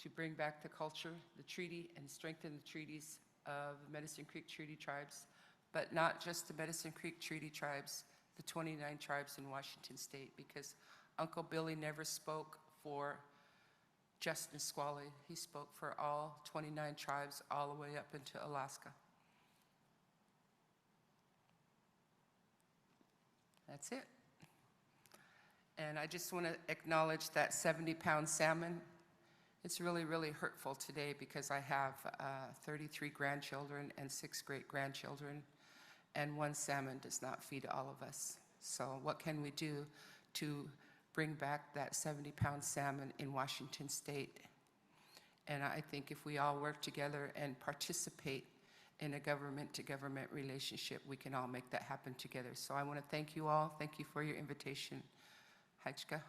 H: to bring back the culture, the treaty, and strengthen the treaties of the Medicine Creek Treaty Tribes, but not just the Medicine Creek Treaty Tribes, the 29 tribes in Washington State, because Uncle Billy never spoke for just Nisqually. He spoke for all 29 tribes all the way up into Alaska. That's it. And I just want to acknowledge that 70-pound salmon. It's really, really hurtful today because I have 33 grandchildren and 6 great-grandchildren, and one salmon does not feed all of us. So what can we do to bring back that 70-pound salmon in Washington State? And I think if we all work together and participate in a government-to-government relationship, we can all make that happen together. So I want to thank you all. Thank you for your invitation. Hajka.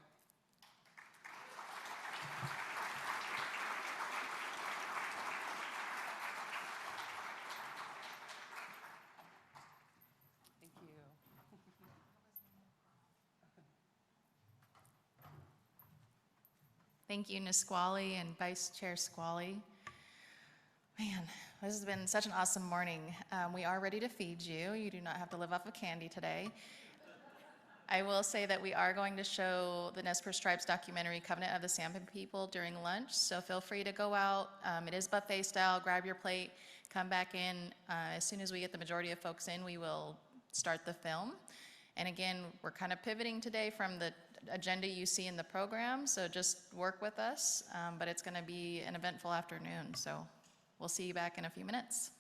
H: Thank you.
B: Thank you, Nisqually and Vice Chair Squally. Man, this has been such an awesome morning. We are ready to feed you. You do not have to live off of candy today. I will say that we are going to show the Nez Perce Tribes documentary, Covenant of the Salmon People, during lunch, so feel free to go out. It is buffet style. Grab your plate, come back in. As soon as we get the majority of folks in, we will start the film. And again, we're kind of pivoting today from the agenda you see in the program, so just work with us, but it's going to be an eventful afternoon, so we'll see you back in a few minutes.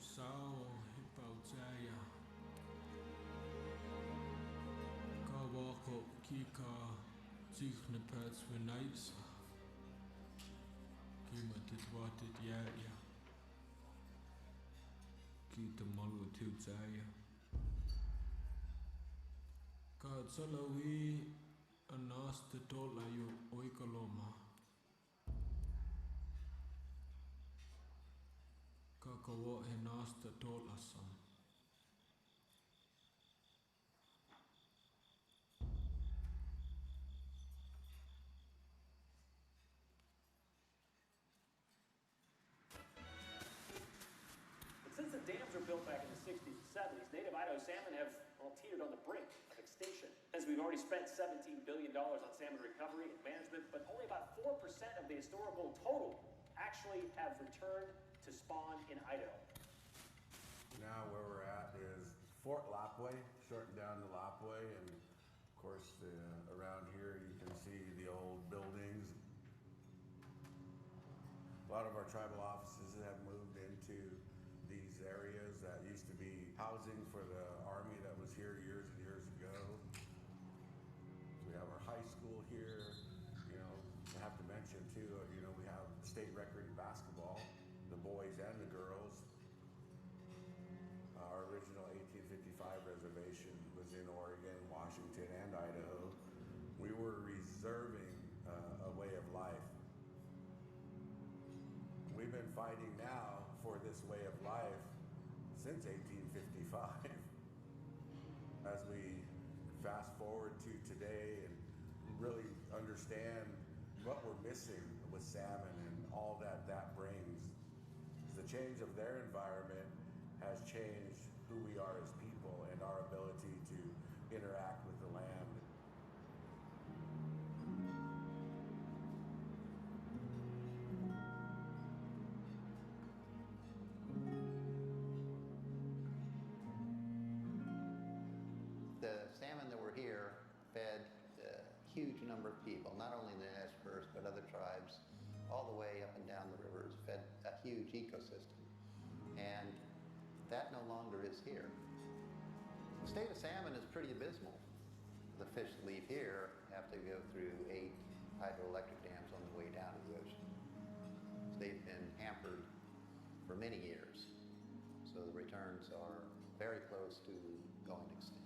A: sao hipautaya. Ka wako ki ka tichna pats winais. Ki matitwatit ya. Ki te malu tiutaya. Ka tsalawi anas te tola yo oikaloma. Ka kawa he nas te tola sam.
I: But since the dams were built back in the 60s and 70s, native Idaho salmon have teetered on the brink of extinction. As we've already spent $17 billion on salmon recovery and management, but only about 4% of the historical total actually have returned to spawn in Idaho.
E: Now where we're at is Fort Lapway, shortened down to Lapway, and of course around here you can see the old buildings. A lot of our tribal offices have moved into these areas that used to be housing for the Army that was here years and years ago. So we have our high school here. You know, I have to mention too, you know, we have state record in basketball, the boys and the girls. Our original 1855 reservation was in Oregon, Washington, and Idaho. We were reserving a way of life. We've been fighting now for this way of life since 1855. As we fast forward to today and really understand what we're missing with salmon and all that that brings, the change of their environment has changed who we are as people and our ability to interact with the land.
J: The salmon that were here fed a huge number of people, not only the Nez Perce, but other tribes, all the way up and down the rivers, fed a huge ecosystem. And that no longer is here. The state of salmon is pretty abysmal. The fish that leave here have to go through 8 hydroelectric dams on the way down to the ocean. They've been hampered for many years. So the returns are very close to going extinct.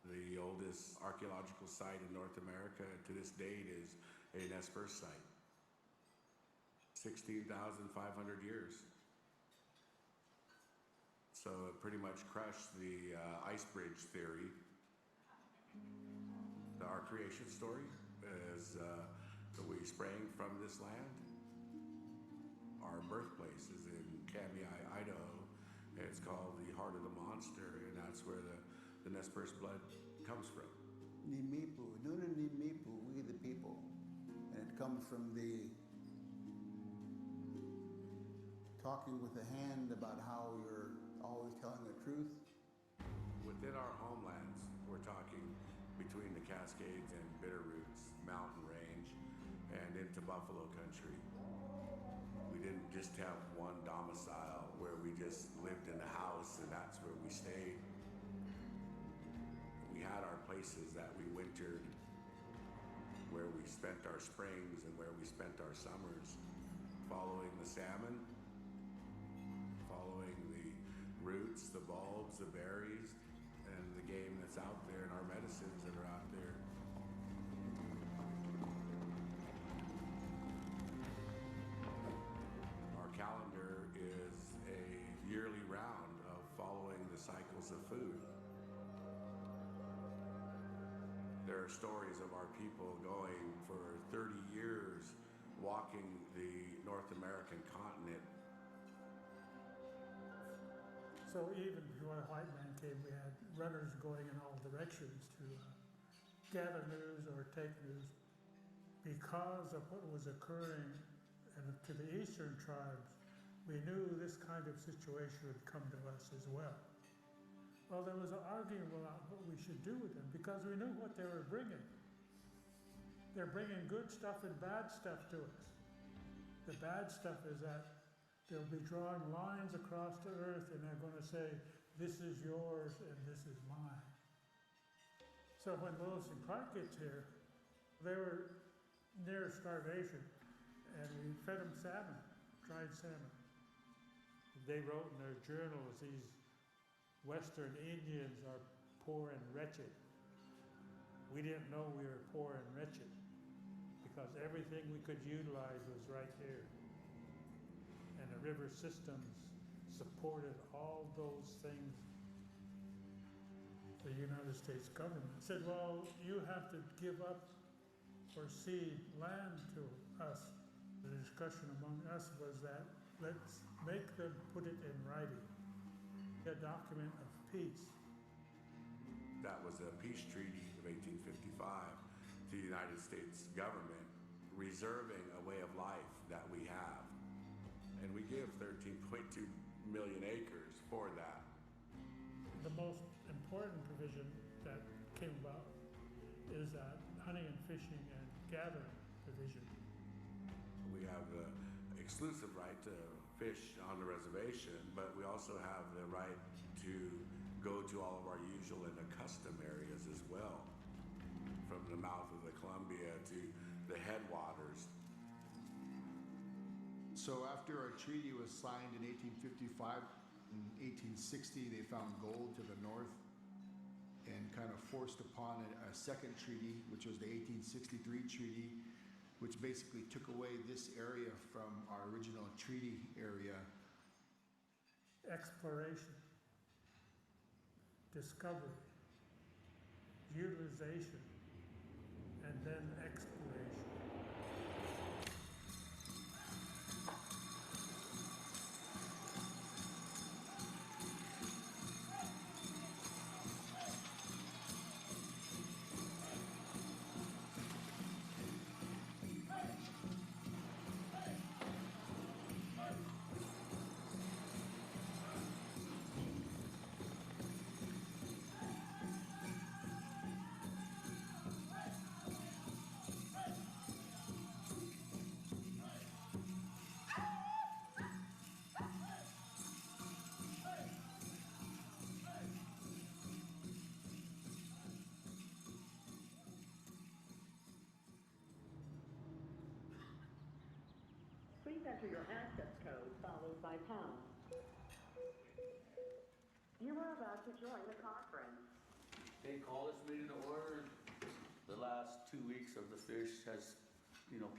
E: The oldest archaeological site in North America to this date is a Nez Perce site. 16,500 years. So it pretty much crushed the ice bridge theory. Our creation story is that we sprang from this land. Our birthplace is in Kamiah, Idaho. It's called the Heart of the Monster, and that's where the Nez Perce blood comes from.
K: Nimipu, Nuna Nimipu, we the people. And it comes from the talking with the hand about how you're always telling the truth.
E: Within our homelands, we're talking between the Cascades and Bitterroots mountain range and into Buffalo country. We didn't just have one domicile where we just lived in a house and that's where we stayed. We had our places that we wintered, where we spent our springs and where we spent our summers, following the salmon, following the roots, the bulbs, the berries, and the game that's out there and our medicines that are out there. Our calendar is a yearly round of following the cycles of food. There are stories of our people going for 30 years, walking the North American continent.
L: So even before the white man came, we had runners going in all directions to gather news or take news. Because of what was occurring to the eastern tribes, we knew this kind of situation would come to us as well. Well, there was an argument about what we should do with them because we knew what they were bringing. they're bringing good stuff and bad stuff to us. The bad stuff is that they'll be drawing lines across the earth and they're going to say, this is yours and this is mine. So when Lewis and Clark gets here, they were near starvation and we fed them salmon, dried salmon. They wrote in their journals, these Western Indians are poor and wretched. We didn't know we were poor and wretched because everything we could utilize was right here. And the river systems supported all those things. The United States government said, well, you have to give up or cede land to us. The discussion among us was that let's make them put it in writing, a document of peace.
E: That was a peace treaty of 1855 to the United States government, reserving a way of life that we have. And we give 13.2 million acres for that.
L: The most important provision that came about is that hunting and fishing and gathering provision.
E: We have the exclusive right to fish on the reservation, but we also have the right to go to all of our usual and accustomed areas as well, from the mouth of the Columbia to the headwaters.
M: So after our treaty was signed in 1855, in 1860 they found gold to the north and kind of forced upon it a second treaty, which was the 1863 treaty, which basically took away this area from our original treaty area.
L: Exploration, discovery, utilization, and then exploration.
N: Please enter your access code followed by pound. You are about to join the conference.
O: Okay, call this meeting to order. The last 2 weeks of the fish has,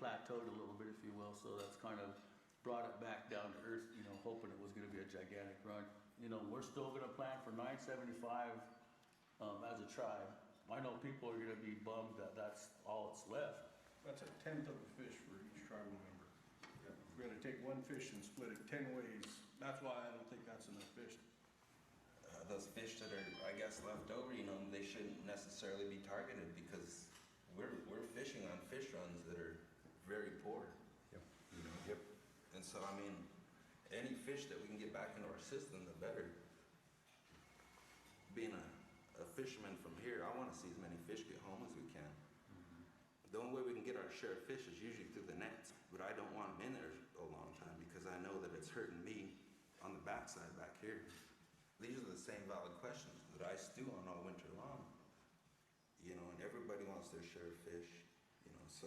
O: plateaued a little bit, if you will, so that's kind of brought it back down to earth, hoping it was gonna be a gigantic run. We're still gonna plan for 975 as a tribe. I know people are gonna be bummed that that's all that's left.
P: That's a tenth of a fish for each tribal member. We're gonna take one fish and split it 10 ways. That's why I don't think that's enough fish.
Q: Those fish that are, I guess, left over, they shouldn't necessarily be targeted because we're fishing on fish runs that are very poor.
E: Yep.
Q: And so, any fish that we can get back into our system, the better. Being a fisherman from here, I want to see as many fish get home as we can. The only way we can get our share of fish is usually through the nets, but I don't want them in there a long time because I know that it's hurting me on the backside back here. These are the same valid questions that I stew on all winter long, and everybody wants their share of fish, so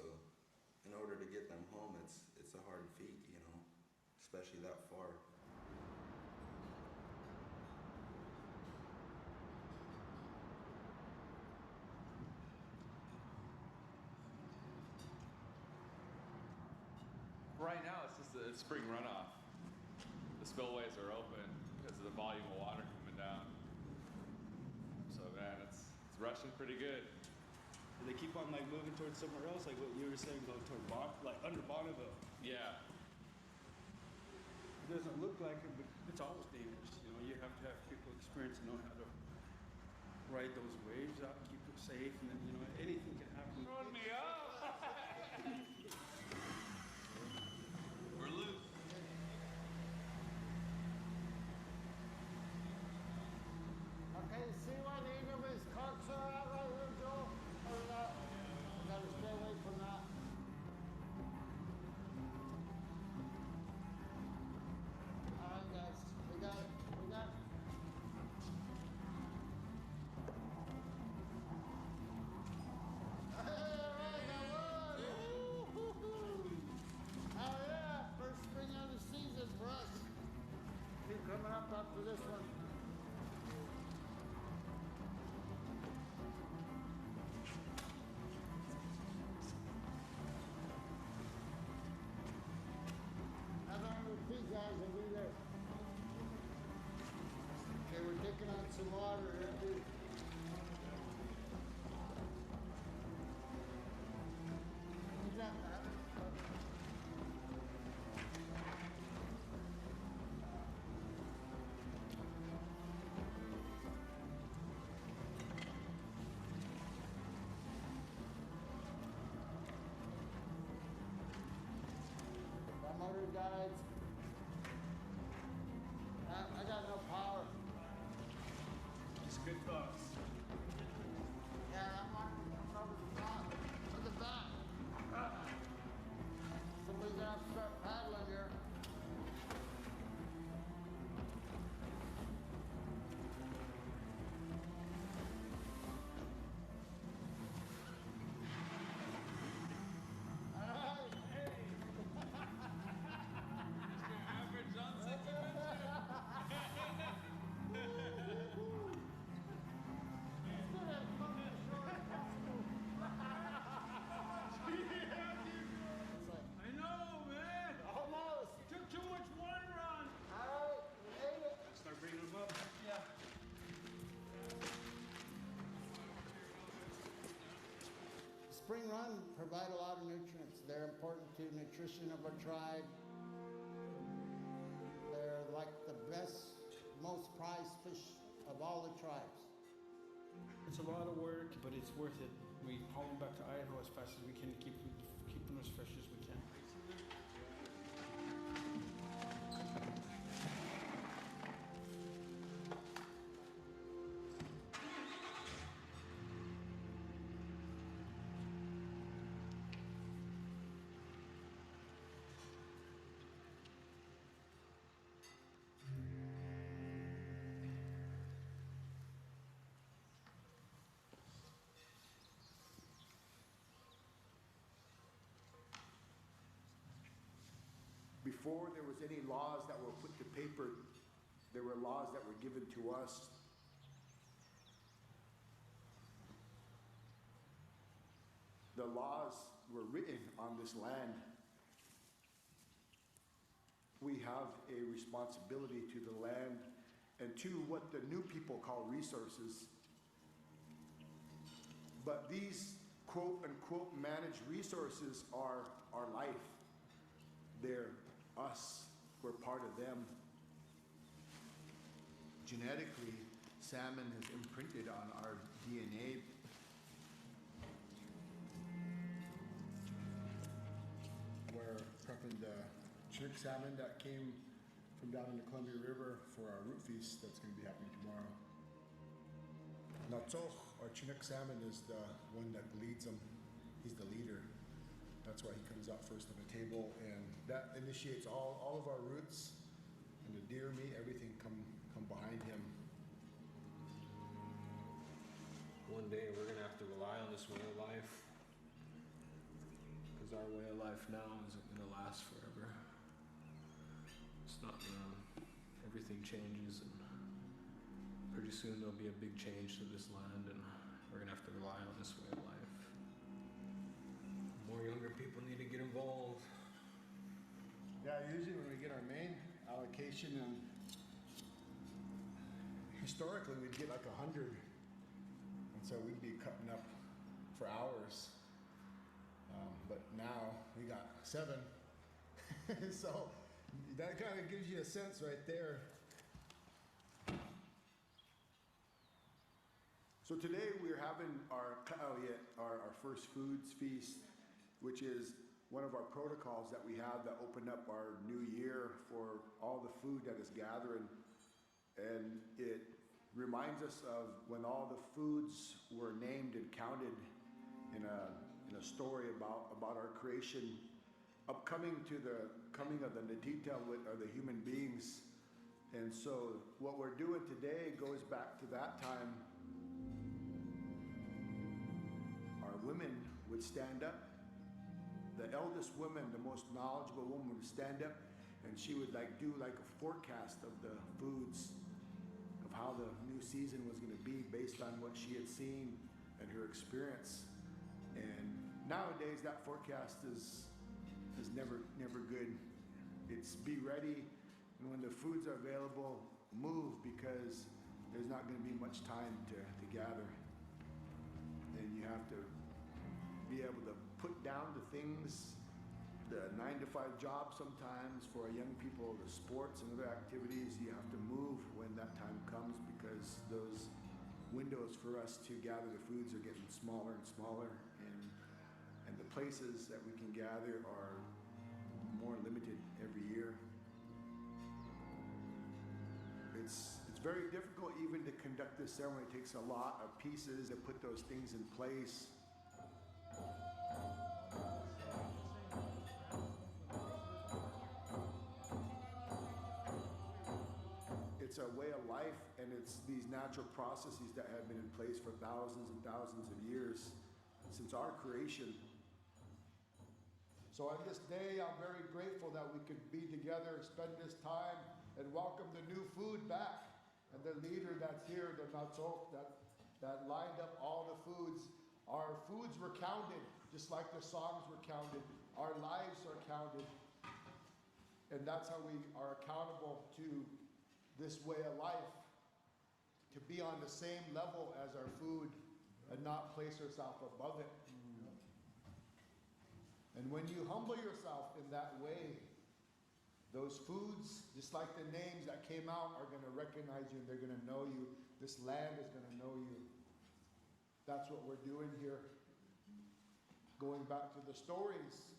Q: in order to get them home, it's a hard feat, especially that far.
R: Right now, it's just a spring runoff. The spillways are open because of the volume of water coming down. So man, it's rushing pretty good.
S: They keep on moving towards somewhere else, like what you were saying, going toward under Bonneville.
R: Yeah.
S: It doesn't look like it, but it's always dangerous. You have to have people experience and know how to ride those waves out, keep it safe, and then anything can happen.
R: Run me up! We're loose.
T: Okay, see where the English cocks are out right here, Joe? Or not? We gotta stay away from that. these guys will be there. Okay, we're taking on some water here, too. Who's that, Matt? My motor died. I got no power.
P: It's good talks.
T: Yeah, I'm over the top. To the back. Somebody's gonna have to start paddling here.
S: I know, man.
T: Almost.
S: Took too much water on.
T: All right, we made it.
P: Start bringing them up.
S: Yeah.
T: Spring run provide a lot of nutrients. They're important to nutrition of our tribe. They're like the best, most prized fish of all the tribes.
S: It's a lot of work, but it's worth it. We haul them back to Idaho as fast as we can to keep them as fresh as we can.
M: Before there was any laws that were put to paper, there were laws that were given to us. The laws were written on this land. We have a responsibility to the land and to what the new people call resources. But these quote unquote managed resources are our life. They're us. We're part of them. Genetically, salmon is imprinted on our DNA. We're prepping the Chinook salmon that came from down in the Columbia River for our root feast that's going to be happening tomorrow. Natsoch, or Chinook salmon, is the one that leads them. He's the leader. That's why he comes out first on the table, and that initiates all of our roots, and the deer meat, everything come behind him.
A: One day we're gonna have to rely on this way of life, because our way of life now isn't gonna last forever. It's not gonna. Everything changes, and pretty soon there'll be a big change to this land, and we're gonna have to rely on this way of life. More younger people need to get involved.
M: Yeah, usually when we get our main allocation, and historically we'd get like 100, and so we'd be cutting up for hours. But now we got 7, so that kind of gives you a sense right there. So today we're having our first foods feast, which is one of our protocols that we have that open up our new year for all the food that is gathering. And it reminds us of when all the foods were named and counted in a story about our creation, upcoming to the coming of the Natita, are the human beings. And so what we're doing today goes back to that time. Our women would stand up. The eldest woman, the most knowledgeable woman, would stand up, and she would do a forecast of the foods, of how the new season was going to be based on what she had seen and her experience. And nowadays that forecast is never good. It's be ready And when the foods are available, move, because there's not gonna be much time to gather. And you have to be able to put down the things, the 9-to-5 job sometimes for our young people, the sports and other activities. You have to move when that time comes, because those windows for us to gather the foods are getting smaller and smaller, and the places that we can gather are more limited every year. It's very difficult even to conduct this ceremony. It takes a lot of pieces to put those things in place. It's a way of life, and it's these natural processes that have been in place for thousands and thousands of years since our creation.
U: So on this day, I'm very grateful that we could be together, spend this time, and welcome the new food back. And the leader that's here, the Natsok, that lined up all the foods. Our foods were counted, just like the songs were counted. Our lives are counted. And that's how we are accountable to this way of life, to be on the same level as our food and not place ourselves above it. And when you humble yourself in that way, those foods, just like the names that came out, are going to recognize you, and they're going to know you. This land is going to know you. That's what we're doing here. Going back to the stories.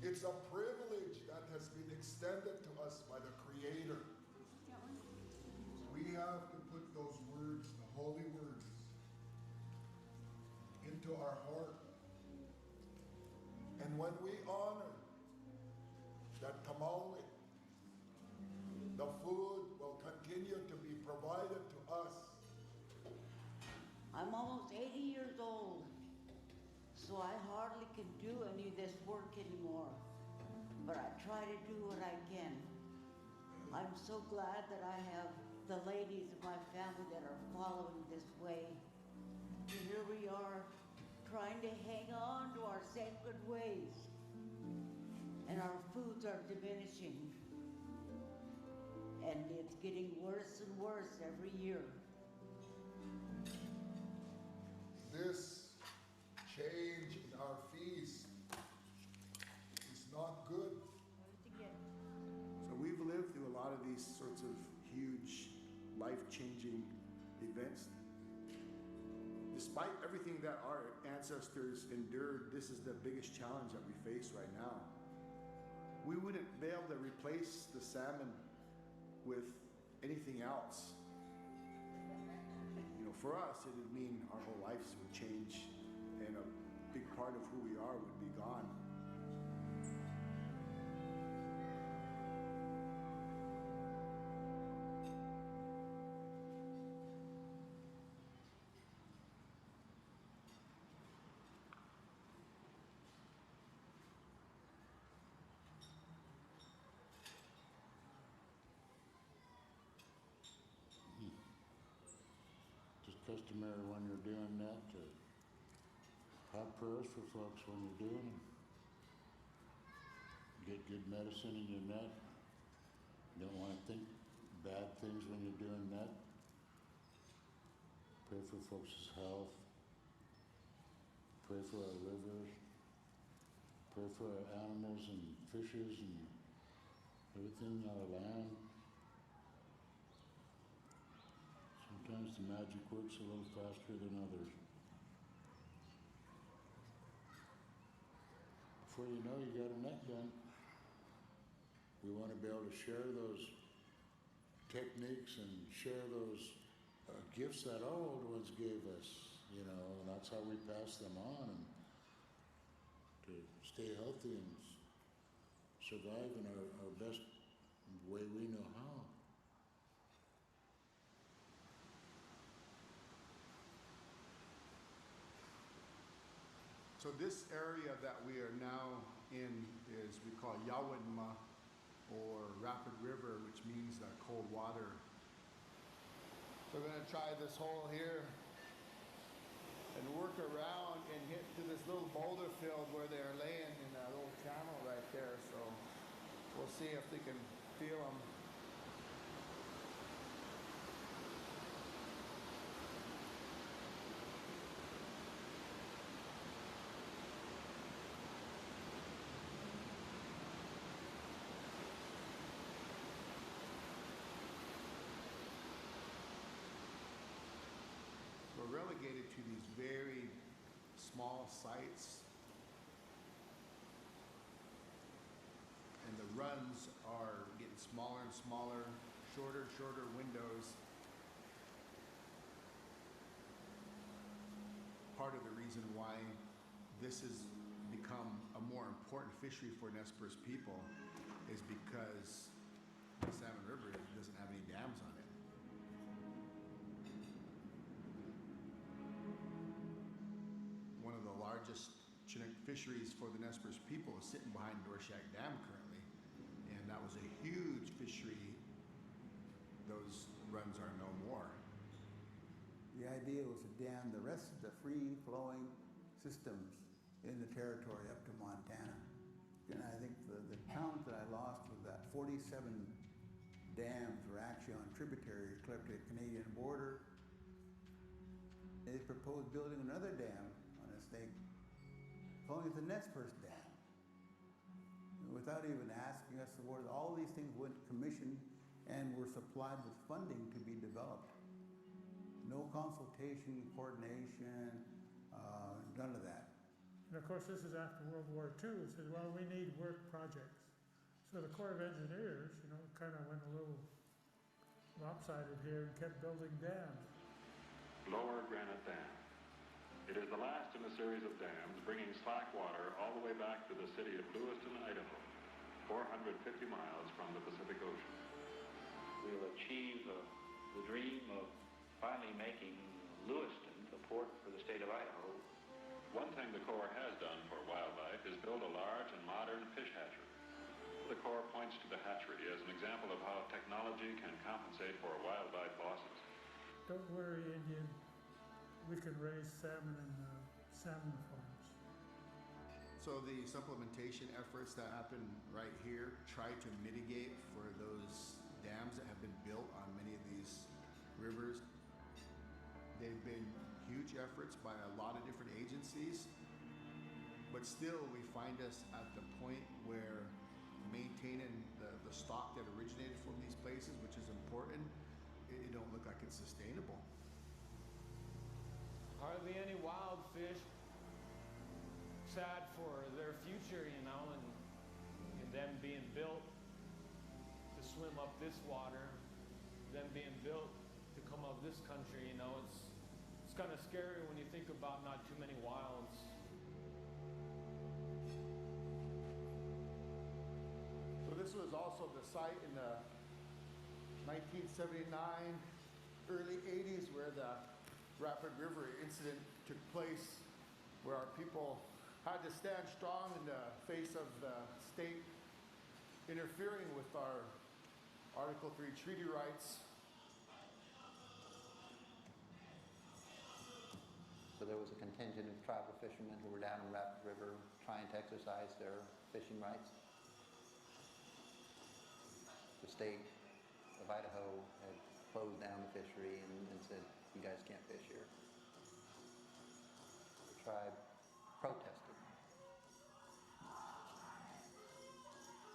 V: It's a privilege that has been extended to us by the Creator. We have to put those words, the holy words, into our heart. And when we honor that tamale, the food will continue to be provided to us.
W: I'm almost 80 years old, so I hardly can do any of this work anymore. But I try to do what I can. I'm so glad that I have the ladies of my family that are following this way. And here we are, trying to hang on to our sacred ways. And our foods are diminishing. And it's getting worse and worse every year.
V: This change in our feast is not good.
M: So we've lived through a lot of these sorts of huge, life-changing events. Despite everything that our ancestors endured, this is the biggest challenge that we face right now. We wouldn't be able to replace the salmon with anything else. You know, for us, it would mean our whole lives would change, and a big part of who we are would be gone.
T: Just customary when you're doing that to have prayers for folks when you're doing them. Get good medicine in your net. You don't want to think bad things when you're doing that. Pray for folks' health. Pray for our rivers. Pray for our animals and fishes and everything in our land. Sometimes the magic works a little faster than others. Before you know, you got a net done. We want to be able to share those techniques and share those gifts that our old ones gave us, you know, and that's how we pass them on, and to stay healthy and survive in our best way we know how.
M: So this area that we are now in is we call Yawadma, or Rapid River, which means cold water. So we're gonna try this hole here.
U: and work around and hit to this little boulder field where they're laying in that little channel right there. So we'll see if they can feel them. We're relegated to these very small sites, and the runs are getting smaller and smaller, shorter and shorter windows. Part of the reason why this has become a more important fishery for Nez Perce people is because the Salmon River doesn't have any dams on it. One of the largest Chinook fisheries for the Nez Perce people is sitting behind Dorshak Dam currently, and that was a huge fishery. Those runs are no more.
K: The idea was to dam the rest of the free-flowing systems in the territory up to Montana. And I think the count that I lost was that 47 dams were actually on tributaries close to the Canadian border. They proposed building another dam on a snake flowing at the Nez Perce Dam. Without even asking us the word, all these things went commissioned and were supplied with funding to be developed. No consultation, coordination, none of that.
L: And of course, this is after World War II. It says, well, we need work projects. So the Corps of Engineers, you know, kind of went a little lopsided here and kept building dams.
C: Lower Granite Dam. It is the last in a series of dams bringing slack water all the way back to the city of Lewiston, Idaho, 450 miles from the Pacific Ocean.
D: We'll achieve the dream of finally making Lewiston the port for the state of Idaho.
C: One thing the Corps has done for wildlife is build a large and modern fish hatchery. The Corps points to the hatchery as an example of how technology can compensate for wildlife losses.
L: Don't worry, Indian. We can raise salmon in salmon farms.
U: So the supplementation efforts that happen right here try to mitigate for those dams that have been built on many of these rivers. They've been huge efforts by a lot of different agencies, but still we find us at the point where maintaining the stock that originated from these places, which is important, it don't look like it's sustainable.
F: Hardly any wild fish. Sad for their future, you know, and them being built to swim up this water, them being built to come up this country, you know, it's kind of scary when you think about not too many wilds.
U: So this was also the site in the 1979, early 80s where the Rapid River incident took place, where our people had to stand strong in the face of the state interfering with our Article 3 treaty rights.
J: So there was a contingent of tribal fishermen who were down in Rapid River trying to exercise their fishing rights. The state of Idaho had closed down the fishery and said, you guys can't fish here. The tribe protested.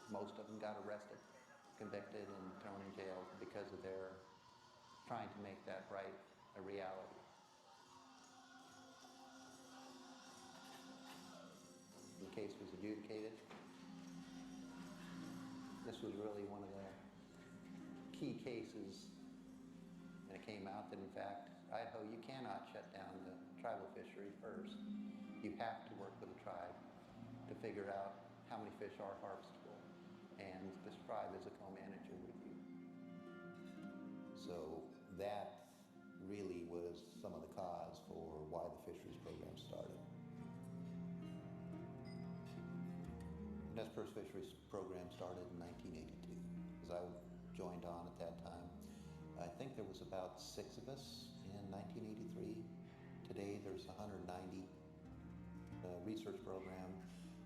J: Most of them got arrested, convicted, and thrown in jail because of their trying to make that right a reality. The case was adjudicated. This was really one of the key cases, and it came out that in fact, Idaho, you cannot shut down the tribal fishery first. You have to work with the tribe to figure out how many fish are harvestable, and this tribe is a co-manager with you. So that really was some of the cause for why the fisheries program started. The Nez Perce Fisheries Program started in 1982, as I joined on at that time. I think there was about 6 of us in 1983. Today there's 150 research program,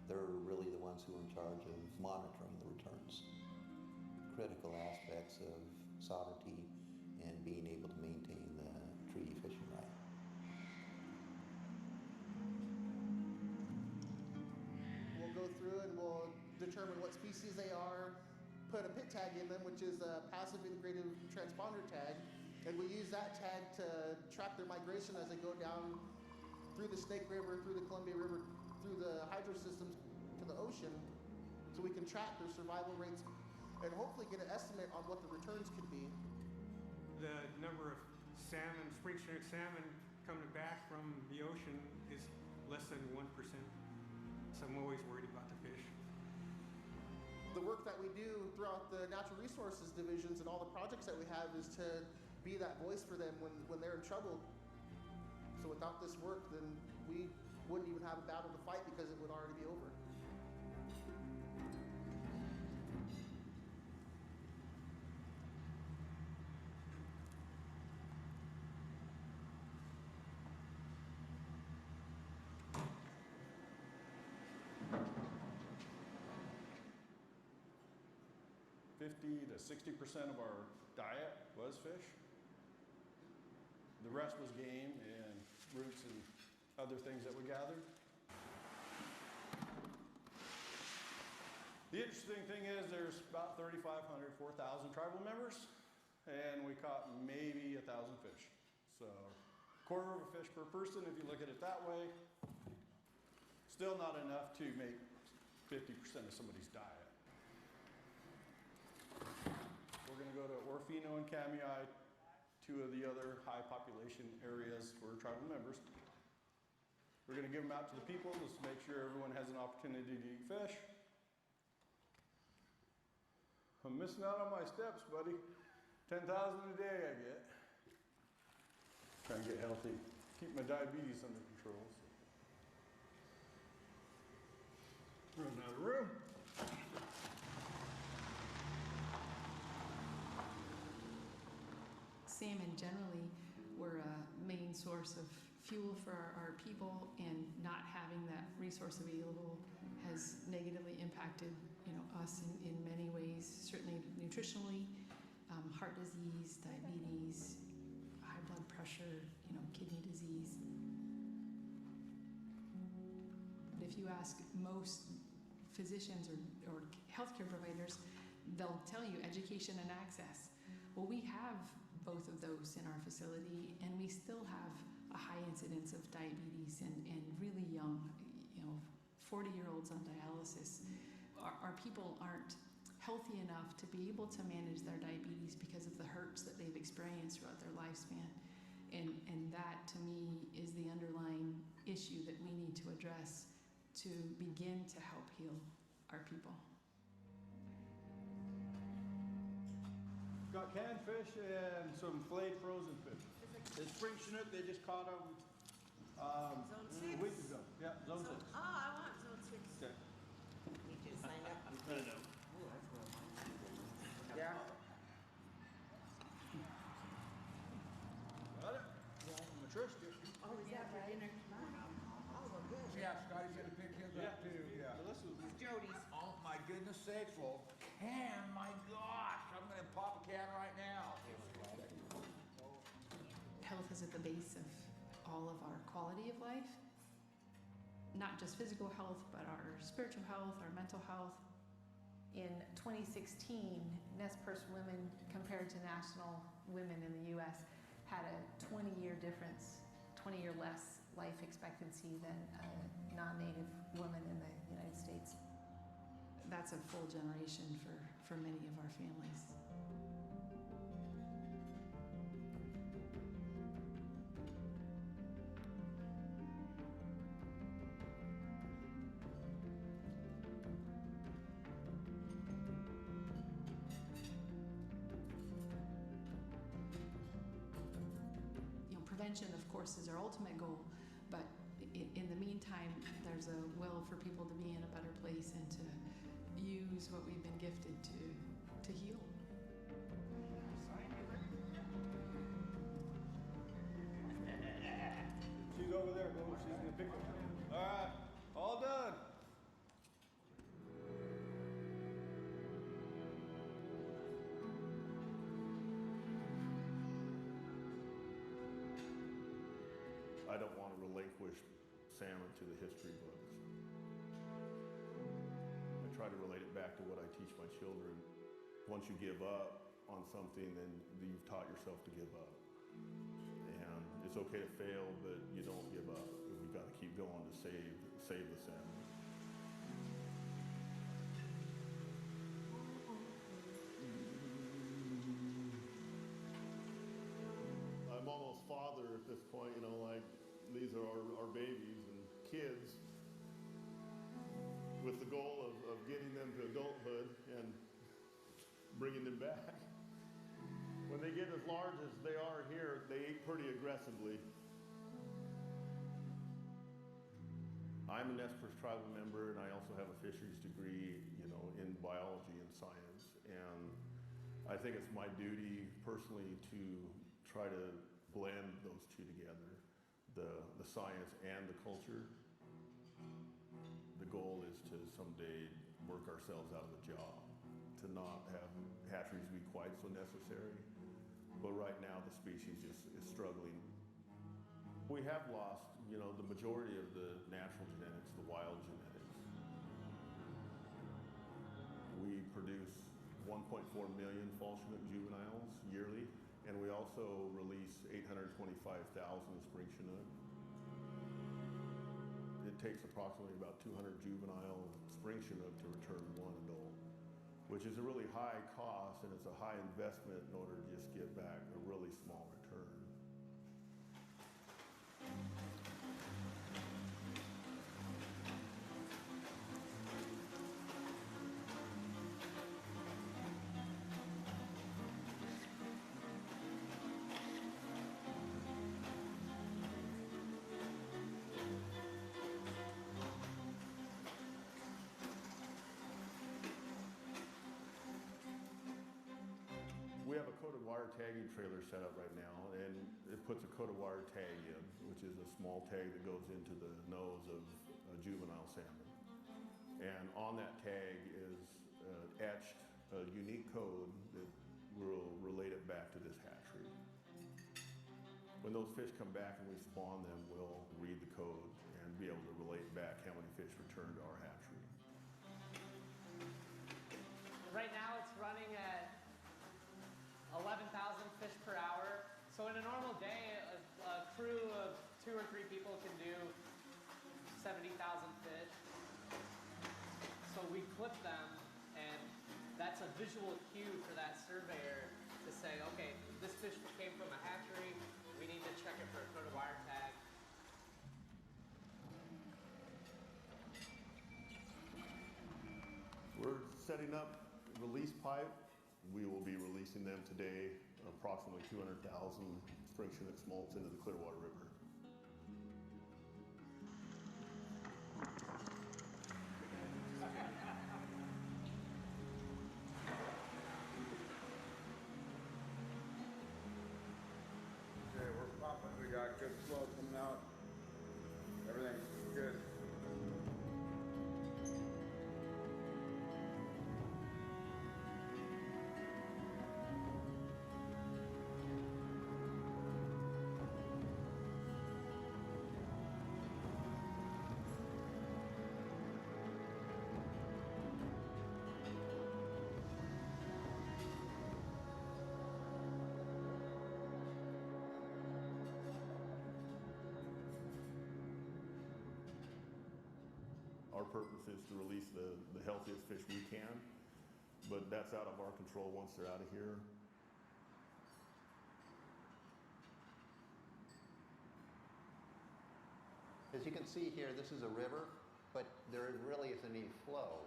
J: they're really the ones who are in charge of monitoring the returns. Critical aspects of sovereignty and being able to maintain the treaty fishing right.
B: We'll go through and we'll determine what species they are, put a PIT tag in them, which is a passive integrated transponder tag, and we use that tag to track their migration as they go down through the Snake River, through the Columbia River, through the hydro systems to the ocean, so we can track their survival rates and hopefully get an estimate on what the returns could be.
G: The number of salmon, spring Chinook salmon coming back from the ocean is less than 1%. So I'm always worried about the fish.
B: The work that we do throughout the natural resources divisions and all the projects that we have is to be that voice for them when they're in trouble. So without this work, then we wouldn't even have a battle to fight because it would already be over.
P: To 60% of our diet was fish. The rest was game and roots and other things that we gathered. The interesting thing is there's about 3,500, 4,000 tribal members, and we caught maybe 1,000 fish. So quarter of a fish per person, if you look at it that way. Still not enough to make 50% of somebody's diet. We're going to go to Orfino and Kamiai, two of the other high population areas for tribal members. We're going to give them out to the people just to make sure everyone has an opportunity to eat fish. I'm missing out on my steps, buddy. 10,000 a day I get. Trying to get healthy. Keep my diabetes under control. So. Running out of room.
H: Salmon generally were a main source of fuel for our people, and not having that resource available has negatively impacted, us in many ways. Certainly nutritionally, heart disease, diabetes, high blood pressure, kidney disease. But if you ask most physicians or healthcare providers, they'll tell you education and access. Well, we have both of those in our facility, and we still have a high incidence of diabetes and really young, 40-year-olds on dialysis. Our people aren't healthy enough to be able to manage their diabetes because of the hurts that they've experienced throughout their lifespan. And that, to me, is the underlying issue that we need to address to begin to help heal our people.
P: Got canned fish and some filleted frozen fish. It's spring Chinook, they just caught them
X: Zone 6?
P: a week ago. Yeah, zone 6.
X: Oh, I want zone 6.
P: Okay.
X: You just signed up.
P: I know.
X: Oh, that's where mine is. Yeah.
P: Got it? Matryoshka.
X: Oh, is that for dinner tomorrow? Oh, well, good.
Y: Yeah, Scotty's gonna pick his up too, yeah.
X: It's Jody's.
Y: Oh, my goodness sakes, well, can, my gosh, I'm gonna pop a can right now.
H: Health is at the base of all of our quality of life, not just physical health, but our spiritual health, our mental health. In 2016, Nez Perce women compared to national women in the U.S. had a 20-year difference, 20-year less life expectancy than a non-native woman in the United States. That's a full generation for many of our families. Prevention, of course, is our ultimate goal, but in the meantime, there's a will for people to be in a better place and to use what we've been gifted to heal.
P: She's over there, bro. She's gonna pick them. All right.
E: I don't want to relinquish salmon to the history books. I try to relate it back to what I teach my children. Once you give up on something, then you've taught yourself to give up. And it's okay to fail, but you don't give up. We've got to keep going to save the salmon. I'm almost father at this point, you know, like these are our babies and kids with the goal of getting them to adulthood and bringing them back. When they get as large as they are here, they eat pretty aggressively. I'm a Nez Perce tribal member, and I also have a fisheries degree, you know, in biology and science. And I think it's my duty personally to try to blend those two together, the science and the culture. The goal is to someday work ourselves out of a job, to not have hatcheries be quite so necessary. But right now the species is struggling. We have lost, you know, the majority of the natural genetics, the wild genetics. We produce 1.4 million fall Chinook juveniles yearly, and we also release 825,000 spring Chinook. It takes approximately about 200 juvenile spring Chinook to return one adult, which is a really high cost, and it's a high investment in order to just get back a really small return. We have a coated wire tagging trailer set up right now, and it puts a coated wire tag in, which is a small tag that goes into the nose of a juvenile salmon. And on that tag is etched a unique code that will relate it back to this hatchery. When those fish come back and we spawn them, we'll read the code and be able to relate back how many fish return to our hatchery.
I: Right now it's running at 11,000 fish per hour. So in a normal day, a crew of 2 or 3 people can do 70,000 fish. So we clip them, and that's a visual cue for that surveyor to say, okay, this fish came from a hatchery, we need to check it for a coated wire tag.
E: We're setting up release pipe. We will be releasing them today, approximately 200,000 spring Chinook smolts into the Clearwater River.
U: Okay, we're pumping. We got good flow coming out. Everything's good.
E: Our purpose is to release the healthiest fish we can, but that's out of our control once they're out of here.
J: As you can see here, this is a river, but there really isn't any flow.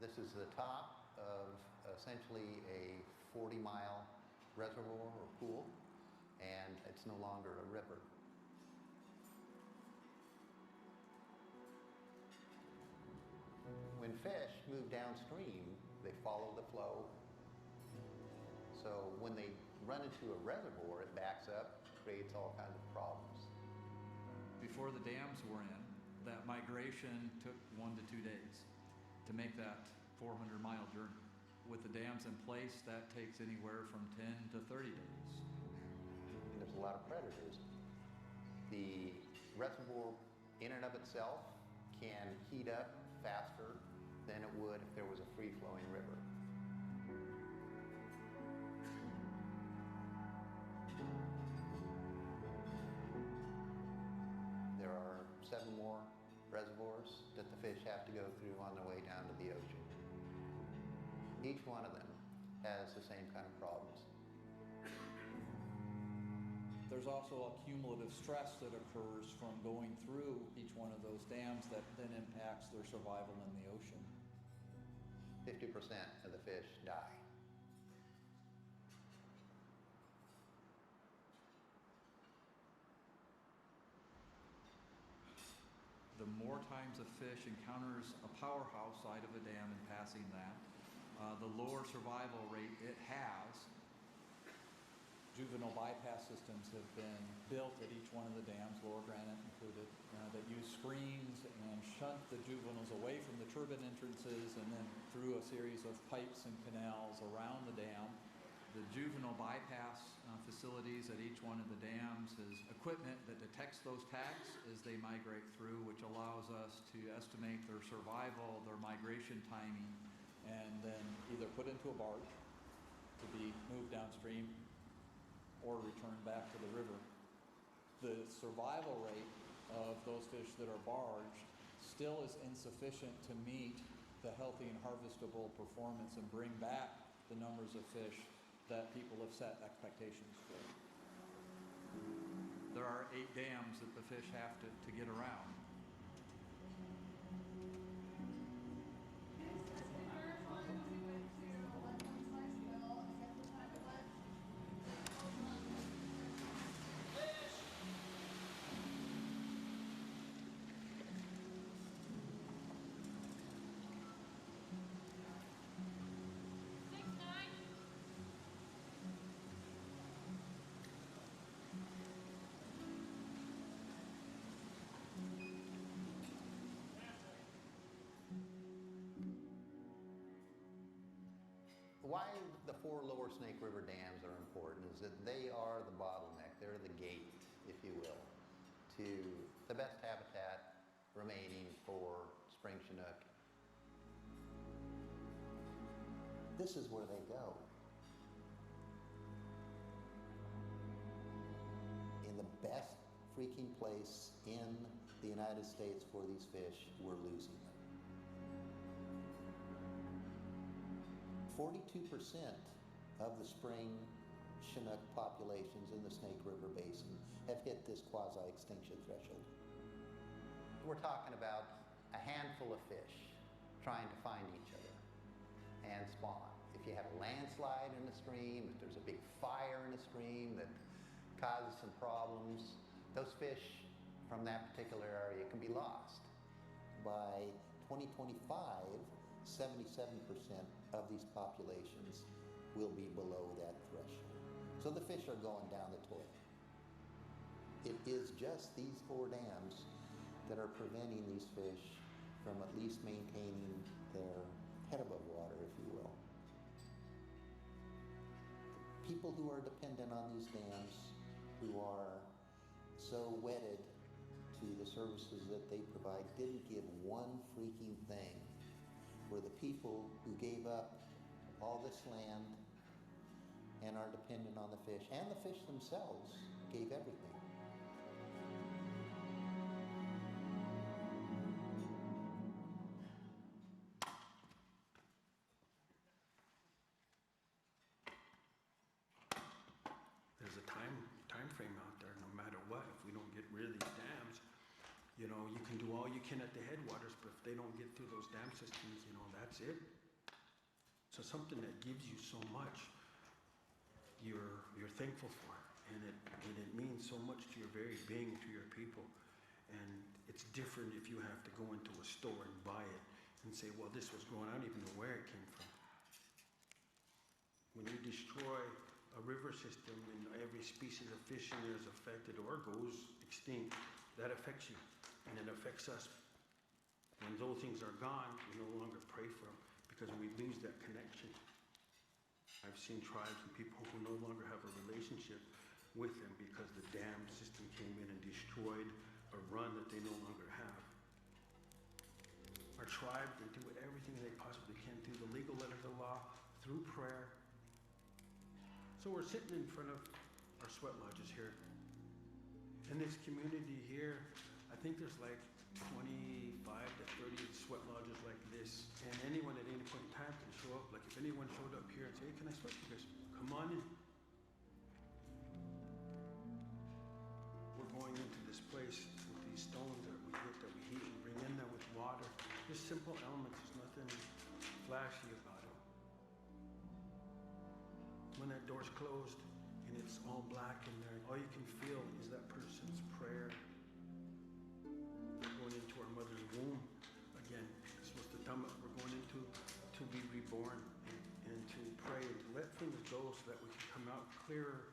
J: This is the top of essentially a 40-mile reservoir or pool, and it's no longer a river. When fish move downstream, they follow the flow. So when they run into a reservoir, it backs up, creates all kinds of problems.
N: Before the dams were in, that migration took 1 to 2 days to make that 400-mile journey. With the dams in place, that takes anywhere from 10 to 30 days.
J: And there's a lot of predators. The reservoir in and of itself can heat up faster than it would if there was a free-flowing river. There are 7 more reservoirs that the fish have to go through on their way down to the ocean. Each one of them has the same kind of problems.
N: There's also a cumulative stress that occurs from going through each one of those dams that then impacts their survival in the ocean.
J: 50% of the fish die.
N: The more times a fish encounters a powerhouse side of a dam and passing that, the lower survival rate it has. Juvenile bypass systems have been built at each one of the dams, Lower Granite included, that use screens and shunt the juveniles away from the turbine entrances and then through a series of pipes and canals around the dam. The juvenile bypass facilities at each one of the dams is equipment that detects those tags as they migrate through, which allows us to estimate their survival, their migration timing, and then either put into a barge to be moved downstream or returned back to the river. The survival rate of those fish that are barged still is insufficient to meet the healthy and harvestable performance and bring back the numbers of fish that people have set expectations for. There are 8 dams that the fish have to get around.
J: Why the 4 lower Snake River dams are important is that they are the bottleneck. They're the gate, if you will, to the best habitat remaining for spring Chinook. This is where they go. In the best freaking place in the United States for these fish, we're losing them. 42% of the spring Chinook populations in the Snake River Basin have hit this quasi-extinction threshold. We're talking about a handful of fish trying to find each other and spawn. If you have a landslide in the stream, if there's a big fire in the stream that causes some problems, those fish from that particular area can be lost. By 2025, 77% of these populations will be below that threshold. So the fish are going down the toilet. It is just these 4 dams that are preventing these fish from at least maintaining their head above water, if you will. The people who are dependent on these dams, who are so wedded to the services that they provide, didn't give one freaking thing were the people who gave up all this land and are dependent on the fish, and the fish themselves gave everything.
A: There's a time frame out there, no matter what. If we don't get rid of these dams, you know, you can do all you can at the headwaters, but if they don't get through those dam systems, you know, that's it. So something that gives you so much, you're thankful for, and it means so much to your very being, to your people. And it's different if you have to go into a store and buy it and say, well, this was growing, I don't even know where it came from. When you destroy a river system and every species of fish in there is affected or goes extinct, that affects you, and it affects us. When those things are gone, we no longer pray for them because we lose that connection. I've seen tribes and people who no longer have a relationship with them because the dam system came in and destroyed destroyed or run that they no longer have. Our tribe, they do everything they possibly can through the legal letter of the law, through prayer. So we're sitting in front of our sweat lodges here. In this community here, I think there's like 25 to 30 sweat lodges like this. And anyone at any point in time can show up. Like if anyone showed up here and say, hey, can I sweat you guys? Come on in. We're going into this place with these stones that we get, that we heat and bring in there with water. Just simple elements, there's nothing flashy about it. When that door's closed and it's all black in there, all you can feel is that person's prayer. We're going into our mother's womb again. It's supposed to tell us we're going into to be reborn and to pray and to let things go so that we can come out clearer.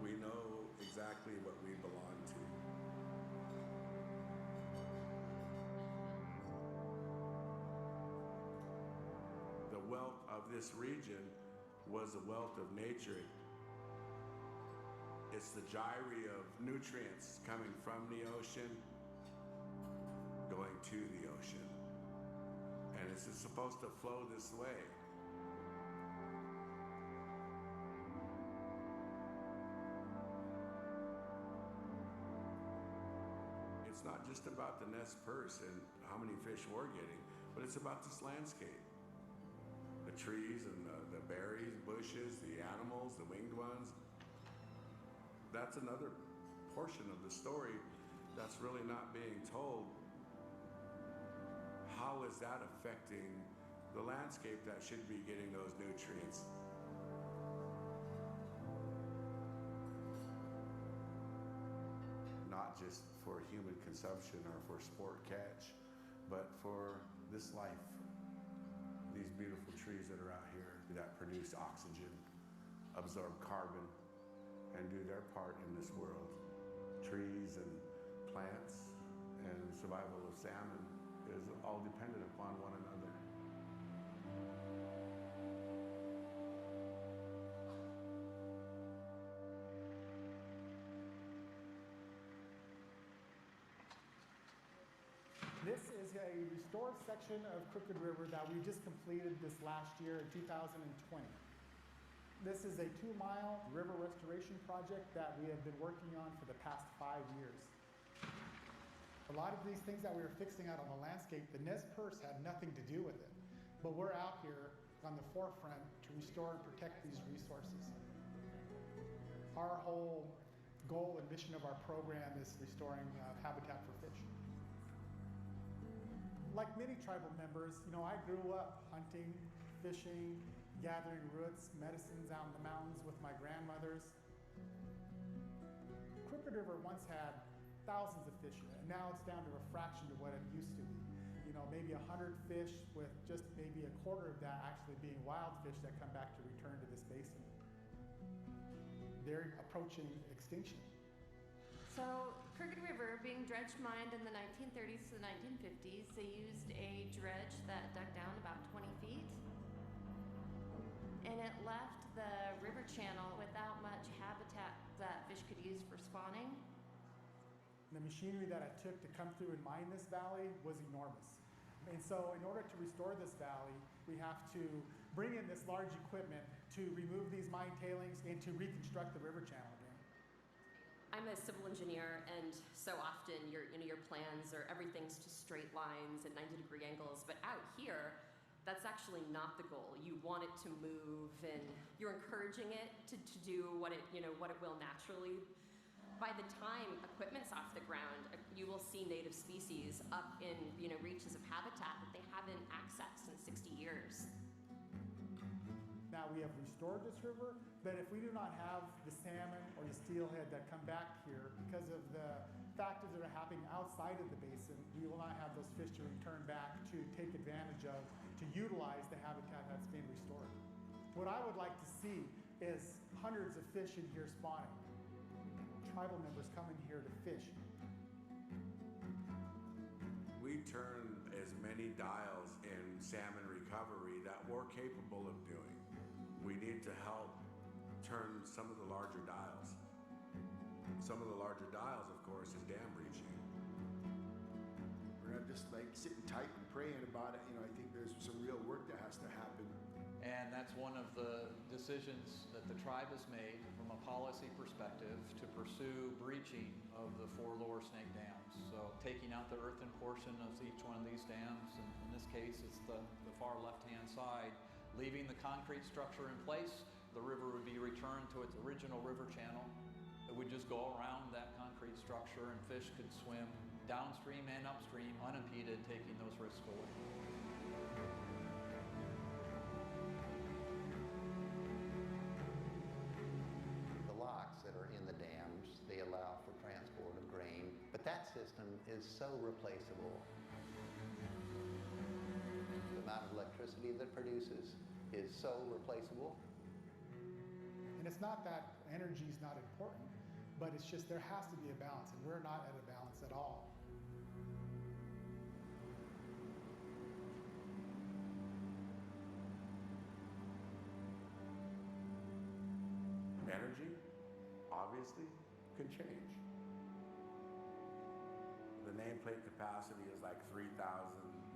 O: We know exactly what we belong to. The wealth of this region was the wealth of nature. It's the gyre of nutrients coming from the ocean, going to the ocean. And it's supposed to flow this way. It's not just about the nest purse and how many fish we're getting, but it's about this landscape. The trees and the berries, bushes, the animals, the winged ones. That's another portion of the story that's really not being told. How is that affecting the landscape that should be getting those nutrients? Not just for human consumption or for sport catch, but for this life. These beautiful trees that are out here that produce oxygen, absorb carbon, and do their part in this world. Trees and plants and survival of salmon is all dependent upon one another.
Q: This is a restored section of Crooked River that we just completed this last year in 2020. This is a 2-mile river restoration project that we have been working on for the past 5 years. A lot of these things that we were fixing out on the landscape, the Nez Perce had nothing to do with it. But we're out here on the forefront to restore and protect these resources. Our whole goal and mission of our program is restoring habitat for fish. Like many tribal members, I grew up hunting, fishing, gathering roots, medicines out in the mountains with my grandmothers. Crooked River once had thousands of fish in it, and now it's down to a fraction of what it used to be. Maybe 100 fish, with just maybe a quarter of that actually being wild fish that come back to return to this basin. They're approaching extinction.
R: So, Crooked River, being dredge mined in the 1930s to the 1950s, they used a dredge that dug down about 20 feet. And it left the river channel without much habitat that fish could use for spawning.
Q: The machinery that it took to come through and mine this valley was enormous. And so in order to restore this valley, we have to bring in this large equipment to remove these mine tailings and to reconstruct the river channel again.
S: I'm a civil engineer, and so often your plans are everything's just straight lines and 90-degree angles, but out here, that's actually not the goal. You want it to move, and you're encouraging it to do what it will naturally. By the time equipment's off the ground, you will see native species up in reaches of habitat that they haven't accessed in 60 years.
Q: Now we have restored this river, but if we do not have the salmon or the steelhead that come back here because of the factors that are happening outside of the basin, we will not have those fish to return back to take advantage of, to utilize the habitat that's being restored. What I would like to see is hundreds of fish in here spawning. Tribal members coming here to fish.
O: We turn as many dials in salmon recovery that we're capable of doing. We need to help turn some of the larger dials. Some of the larger dials, of course, is dam breaching.
U: We're not just like sitting tight and praying about it. You know, I think there's some real work that has to happen.
N: And that's one of the decisions that the tribe has made from a policy perspective to pursue breaching of the 4 lower snake dams. So taking out the earthen portion of each one of these dams, and in this case it's the far left-hand side, leaving the concrete structure in place. The river would be returned to its original river channel. It would just go around that concrete structure and fish could swim downstream and upstream unimpeded, taking those risks away.
J: The locks that are in the dams, they allow for transport of grain, but that system is so replaceable. The amount of electricity that it produces is so replaceable.
Q: And it's not that energy is not important, but it's just there has to be a balance, and we're not at a balance at all.
O: Energy, obviously, can change. The nameplate capacity is like 3,000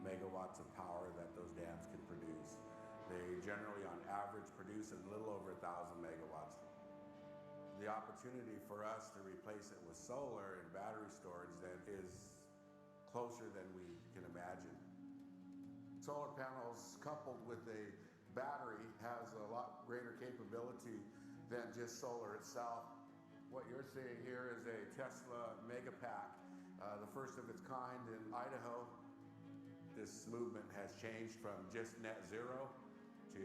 O: megawatts of power that those dams can produce. They generally, on average, produce a little over 1,000 megawatts. The opportunity for us to replace it with solar and battery storage then is closer than we can imagine. Solar panels coupled with a battery has a lot greater capability than just solar itself. What you're seeing here is a Tesla Megapack, the first of its kind in Idaho. This movement has changed from just net zero to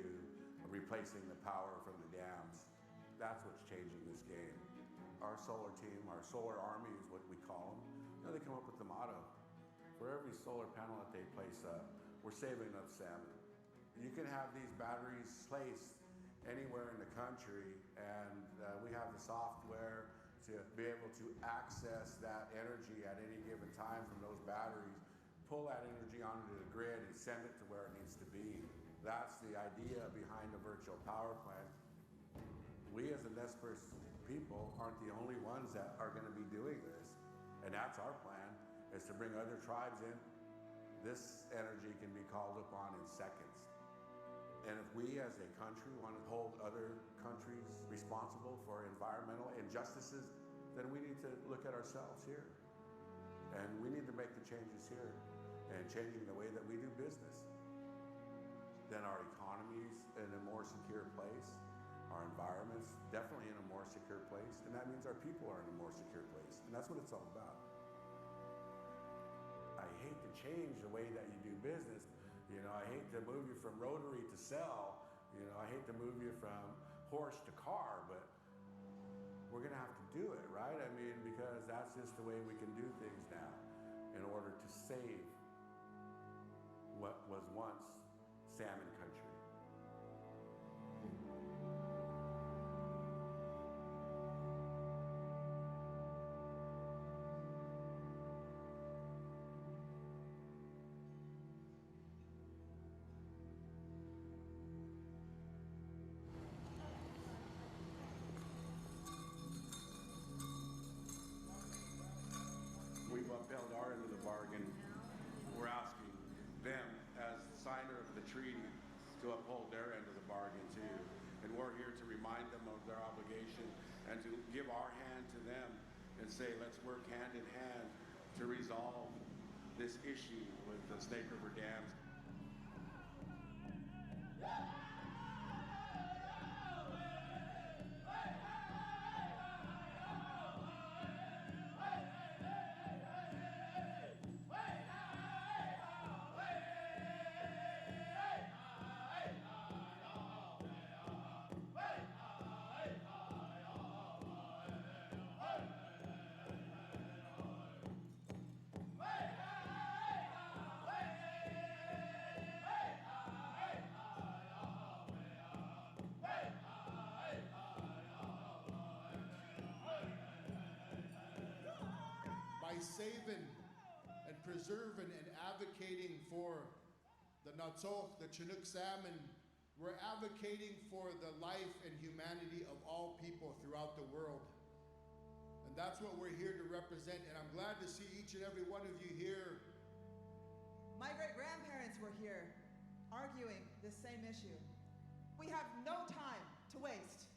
O: replacing the power from the dams. That's what's changing this game. Our solar team, our solar army is what we call them, they come up with the motto. For every solar panel that they place up, we're saving enough salmon. You can have these batteries placed anywhere in the country, and we have the software to be able to access that energy at any given time from those batteries, pull that energy onto the grid and send it to where it needs to be. That's the idea behind a virtual power plant. We as the Nez Perce people aren't the only ones that are going to be doing this, and that's our plan, is to bring other tribes in. This energy can be called upon in seconds. And if we as a country want to hold other countries responsible for environmental injustices, then we need to look at ourselves here. And we need to make the changes here and changing the way that we do business. Then our economy's in a more secure place, our environment's definitely in a more secure place, and that means our people are in a more secure place. And that's what it's all about. I hate to change the way that you do business. I hate to move you from rotary to cell. I hate to move you from horse to car, but we're going to have to do it, right? I mean, because that's just the way we can do things now in order to save what was once salmon country. We've upheld our end of the bargain. We're asking them, as the signer of the treaty, to uphold their end of the bargain too. And we're here to remind them of their obligation and to give our hand to them and say, let's work hand in hand to resolve this issue with the Snake River dams.
U: saving and preserving and advocating for the Natsok, the Chinook salmon. We're advocating for the life and humanity of all people throughout the world. And that's what we're here to represent, and I'm glad to see each and every one of you here.
K: My great-grandparents were here arguing this same issue. We have no time to waste.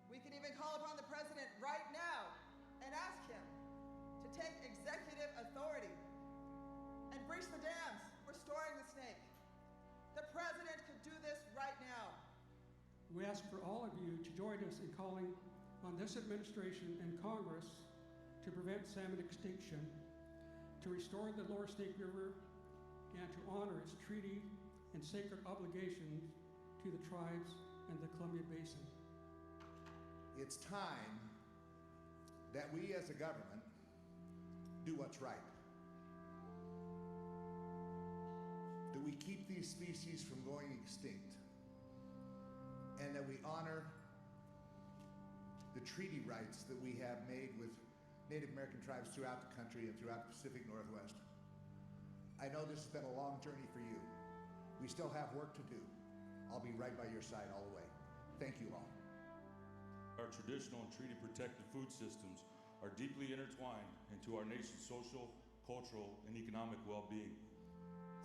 K: We can even call upon the president right now and ask him to take executive authority and breach the dams restoring the snake. The president could do this right now.
M: We ask for all of you to join us in calling on this administration and Congress to prevent salmon extinction, to restore the Lower Snake River, and to honor its treaty and sacred obligations to the tribes and the Columbia Basin.
U: It's time that we as a government do what's right. That we keep these species from going extinct, and that we honor the treaty rights that we have made with Native American tribes throughout the country and throughout the Pacific Northwest. I know this has been a long journey for you. We still have work to do. I'll be right by your side all the way. Thank you all.
T: Our traditional and treaty-protected food systems are deeply intertwined into our nation's social, cultural, and economic well-being.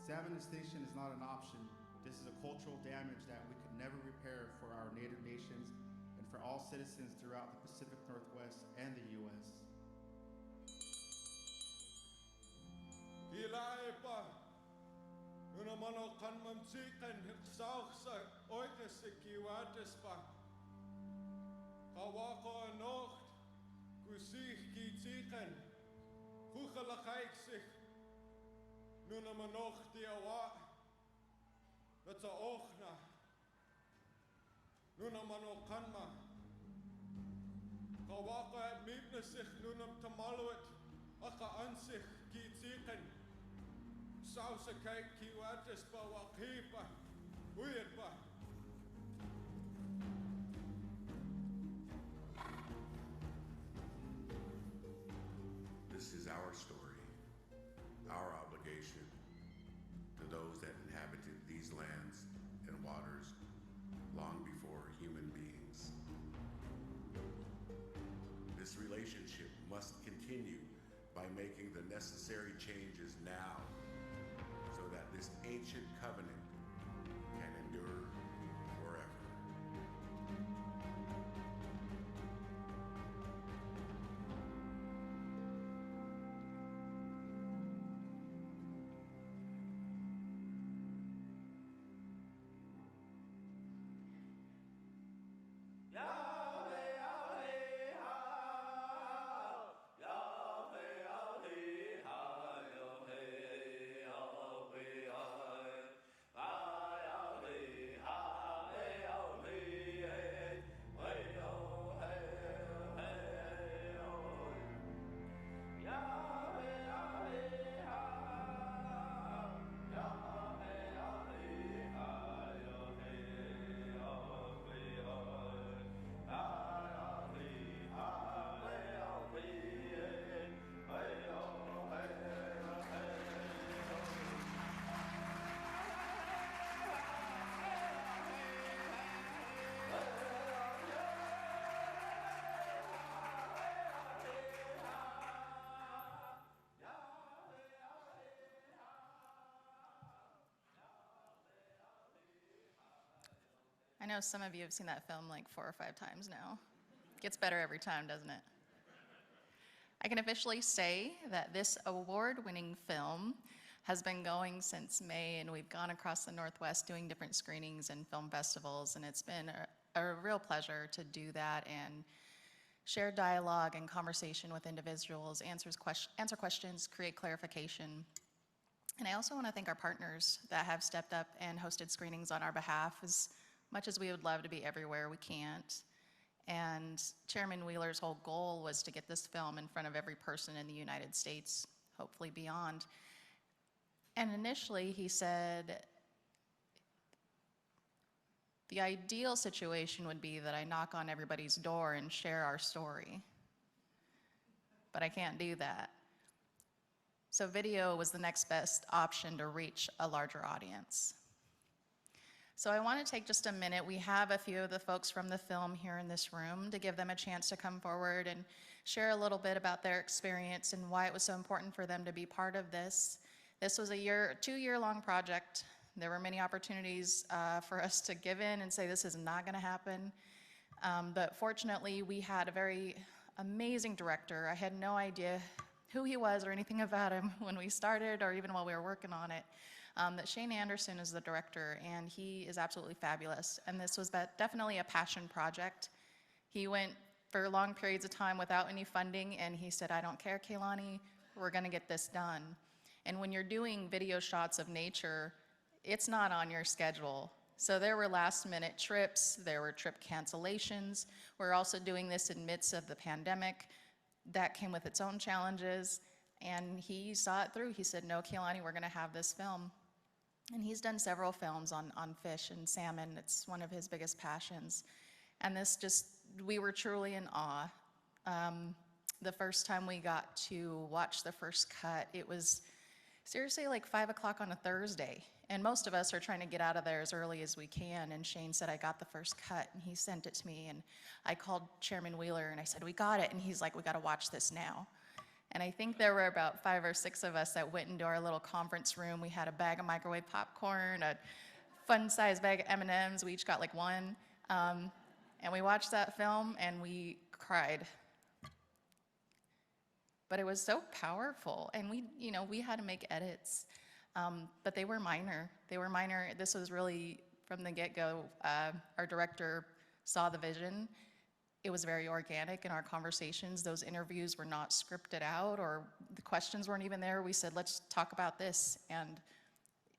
V: Salmon extinction is not an option. This is a cultural damage that we could never repair for our native nations and for all citizens throughout the Pacific Northwest and the U.S.
W: Kilaipa, unamano kanmamsikan hiksausa oikasikiwatispa. Kawako anocht, kusih kitsikan, kuchalakaiksik, nunamanoch diawa, that's a ochna, nunamano kanma. Kawako at mibnasich nunam tamaluit, aka ansich kitsikan. Sausa kijk kiwatispa wakipa, uyatpa.
O: This is our story, our obligation to those that inhabited these lands and waters long before human beings. This relationship must continue by making the necessary changes now so that this ancient covenant can endure forever.
Z: I know some of you have seen that film like 4 or 5 times now. Gets better every time, doesn't it? I can officially say that this award-winning film has been going since May, and we've gone across the Northwest doing different screenings and film festivals, and it's been a real pleasure to do that and share dialogue and conversation with individuals, answer questions, create clarification. And I also want to thank our partners that have stepped up and hosted screenings on our behalf. As much as we would love to be everywhere, we can't. And Chairman Wheeler's whole goal was to get this film in front of every person in the United States, hopefully beyond. And initially he said, the ideal situation would be that I knock on everybody's door and share our story. but I can't do that. So video was the next best option to reach a larger audience. So I want to take just a minute. We have a few of the folks from the film here in this room to give them a chance to come forward and share a little bit about their experience and why it was so important for them to be part of this. This was a 2-year-long project. There were many opportunities for us to give in and say this is not going to happen. But fortunately, we had a very amazing director. I had no idea who he was or anything about him when we started or even while we were working on it. That Shane Anderson is the director, and he is absolutely fabulous. And this was definitely a passion project. He went for long periods of time without any funding, and he said, I don't care, Kaylani, we're gonna get this done. And when you're doing video shots of nature, it's not on your schedule. So there were last-minute trips, there were trip cancellations. We're also doing this in midst of the pandemic. That came with its own challenges, and he saw it through. He said, no, Kaylani, we're gonna have this film. And he's done several films on fish and salmon. It's one of his biggest passions. And this just, we were truly in awe. The first time we got to watch the first cut, it was seriously like 5 o'clock on a Thursday. And most of us are trying to get out of there as early as we can. And Shane said, I got the first cut, and he sent it to me. And I called Chairman Wheeler and I said, we got it. And he's like, we gotta watch this now. And I think there were about 5 or 6 of us that went into our little conference room. We had a bag of microwave popcorn, a fun-sized bag of M&Ms. We each got like one. And we watched that film and we cried. But it was so powerful. And we had to make edits. But they were minor. They were minor. This was really, from the get-go, our director saw the vision. It was very organic in our conversations. Those interviews were not scripted out, or the questions weren't even there. We said, let's talk about this. And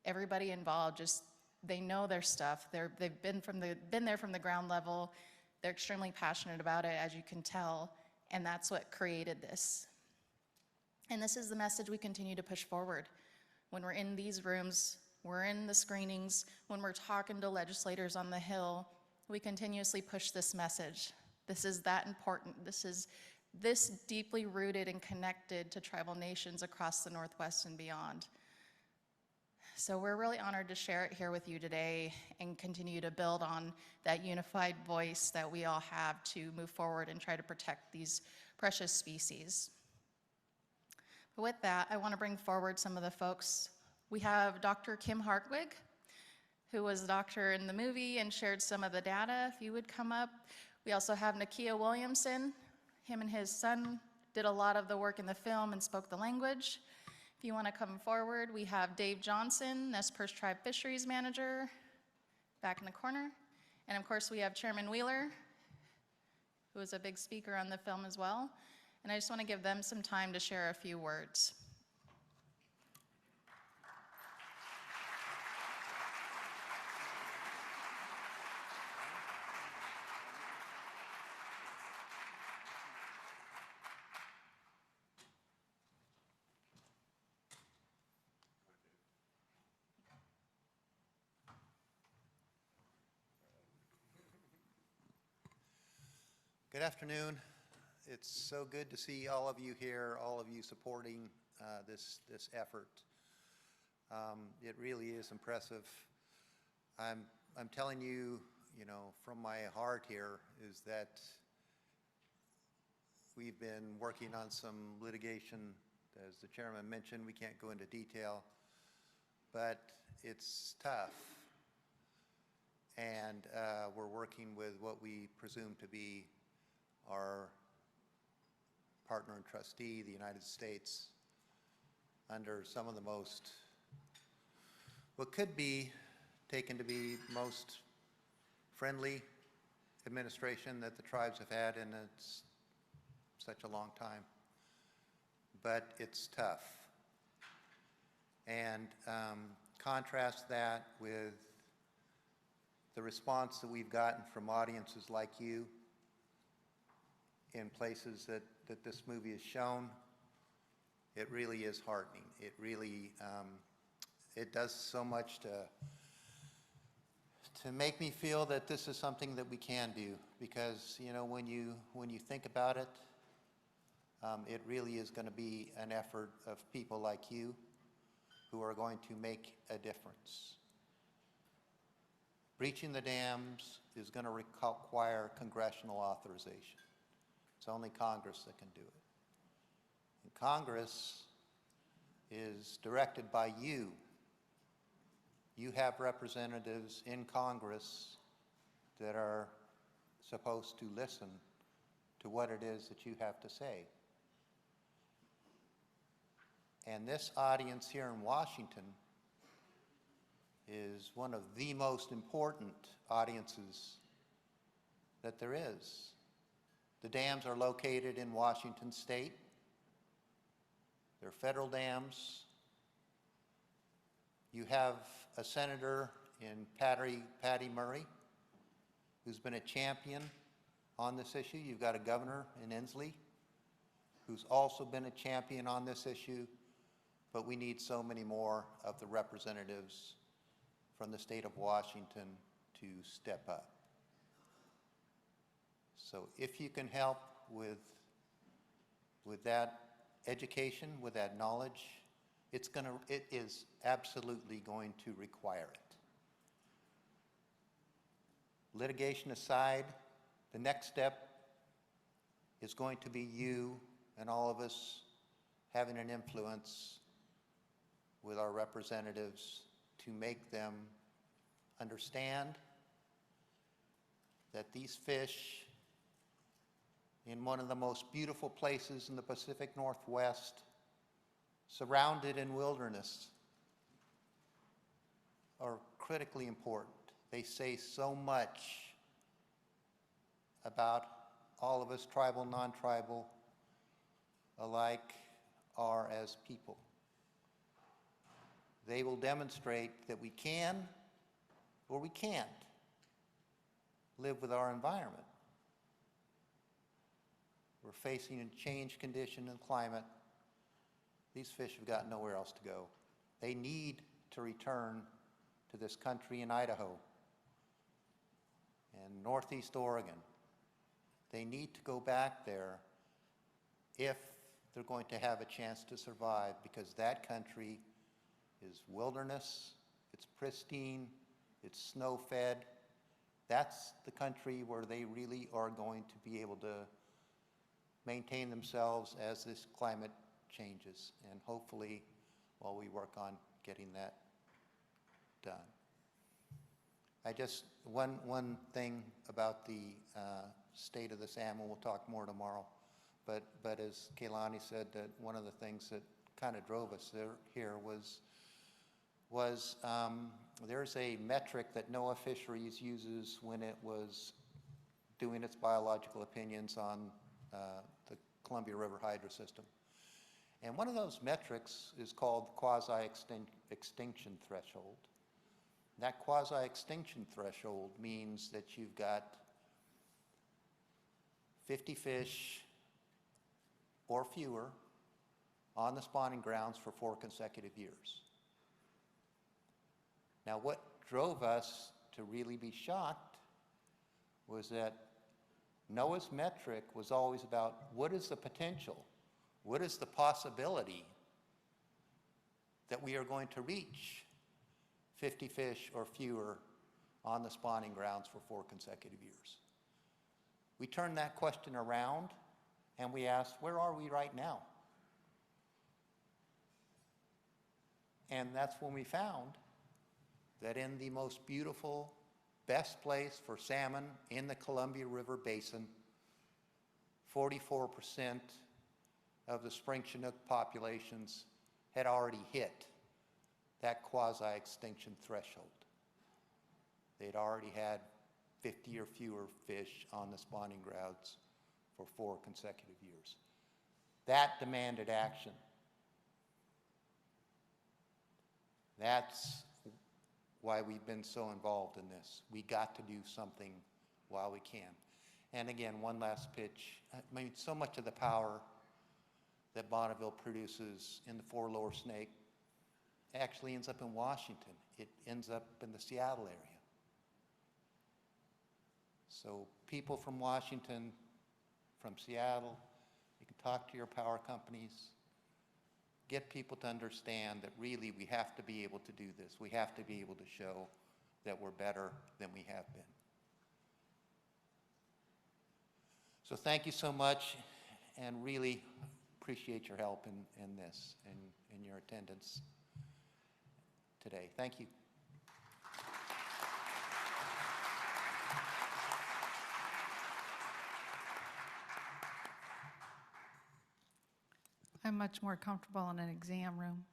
Z: everybody involved they know their stuff. They've been there from the ground level. They're extremely passionate about it, as you can tell. And that's what created this. And this is the message we continue to push forward. When we're in these rooms, we're in the screenings, when we're talking to legislators on the Hill, we continuously push this message. This is that important. This is this deeply rooted and connected to tribal nations across the Northwest and beyond. So we're really honored to share it here with you today and continue to build on that unified voice that we all have to move forward and try to protect these precious species. But with that, I want to bring forward some of the folks. We have Dr. Kim Hartwig, who was a doctor in the movie and shared some of the data, if you would come up. We also have Nakia Williamson. Him and his son did a lot of the work in the film and spoke the language. If you want to come forward, we have Dave Johnson, Nez Perce Tribe Fisheries Manager, back in the corner. And of course, we have Chairman Wheeler, who was a big speaker on the film as well. And I just want to give them some time to share a few words.
J: Good afternoon. It's so good to see all of you here, all of you supporting this effort. It really is impressive. I'm telling you, from my heart here, is that we've been working on some litigation. As the chairman mentioned, we can't go into detail, but it's tough. And we're working with what we presume to be our partner and trustee, the United States, under some of the most, what could be taken to be most friendly administration that the tribes have had in such a long time. But it's tough. And contrast that with the response that we've gotten from audiences like you in places that this movie is shown. It really is heartening. It really, it does so much to make me feel that this is something that we can do. Because when you think about it, It really is going to be an effort of people like you who are going to make a difference. Breaching the dams is going to require congressional authorization. It's only Congress that can do it. And Congress is directed by you. You have representatives in Congress that are supposed to listen to what it is that you have to say. And this audience here in Washington is one of the most important audiences that there is. The dams are located in Washington State. They're federal dams. You have a senator in Patty Murray who's been a champion on this issue. You've got a governor in Inslee who's also been a champion on this issue, but we need so many more of the representatives from the state of Washington to step up. So if you can help with that education, with that knowledge, it is absolutely going to require it. Litigation aside, the next step is going to be you and all of us having an influence with our representatives to make them understand that these fish in one of the most beautiful places in the Pacific Northwest, surrounded in wilderness, are critically important. They say so much about all of us, tribal, non-tribal, alike, are as people. They will demonstrate that we can or we can't live with our environment. We're facing a changed condition in climate. These fish have got nowhere else to go. They need to return to this country in Idaho and Northeast Oregon. They need to go back there if they're going to have a chance to survive, because that country is wilderness, it's pristine, it's snow-fed. That's the country where they really are going to be able to maintain themselves as this climate changes, and hopefully while we work on getting that done. One thing about the state of the salmon, we'll talk more tomorrow, but as Kaylani said, that one of the things that kind of drove us here was there's a metric that NOAA Fisheries uses when it was doing its biological opinions on the Columbia River hydro system. And one of those metrics is called quasi-extinction threshold. That quasi-extinction threshold means that you've got 50 fish or fewer on the spawning grounds for 4 consecutive years. Now, what drove us to really be shocked was that NOAA's metric was always about what is the potential, what is the possibility that we are going to reach 50 fish or fewer on the spawning grounds for 4 consecutive years. We turned that question around and we asked, where are we right now? And that's when we found that in the most beautiful, best place for salmon in the Columbia River Basin, 44% of the spring Chinook populations had already hit that quasi-extinction threshold. They'd already had 50 or fewer fish on the spawning grounds for 4 consecutive years. That demanded action. That's why we've been so involved in this. We got to do something while we can. And again, one last pitch. I mean, so much of the power that Bonneville produces in the 4 Lower Snake actually ends up in Washington. It ends up in the Seattle area. So people from Washington, from Seattle, you can talk to your power companies, get people to understand that really we have to be able to do this. We have to be able to show that we're better than we have been. So thank you so much, and really appreciate your help in this and in your attendance today. Thank you.
B: I'm much more comfortable in an exam room.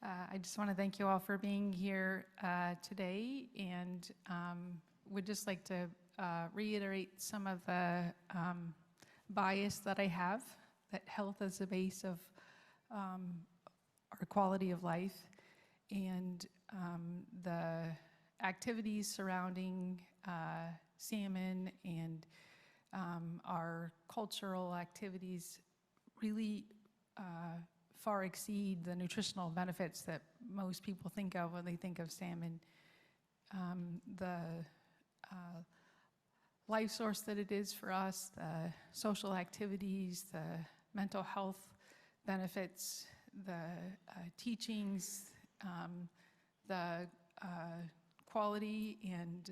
B: I just want to thank you all for being here today, and would just like to reiterate some of the bias that I have, that health is the base of our quality of life, and the activities surrounding salmon and our cultural activities really far exceed the nutritional benefits that most people think of when they think of salmon. The life source that it is for us, the social activities, the mental health benefits, the teachings, the quality and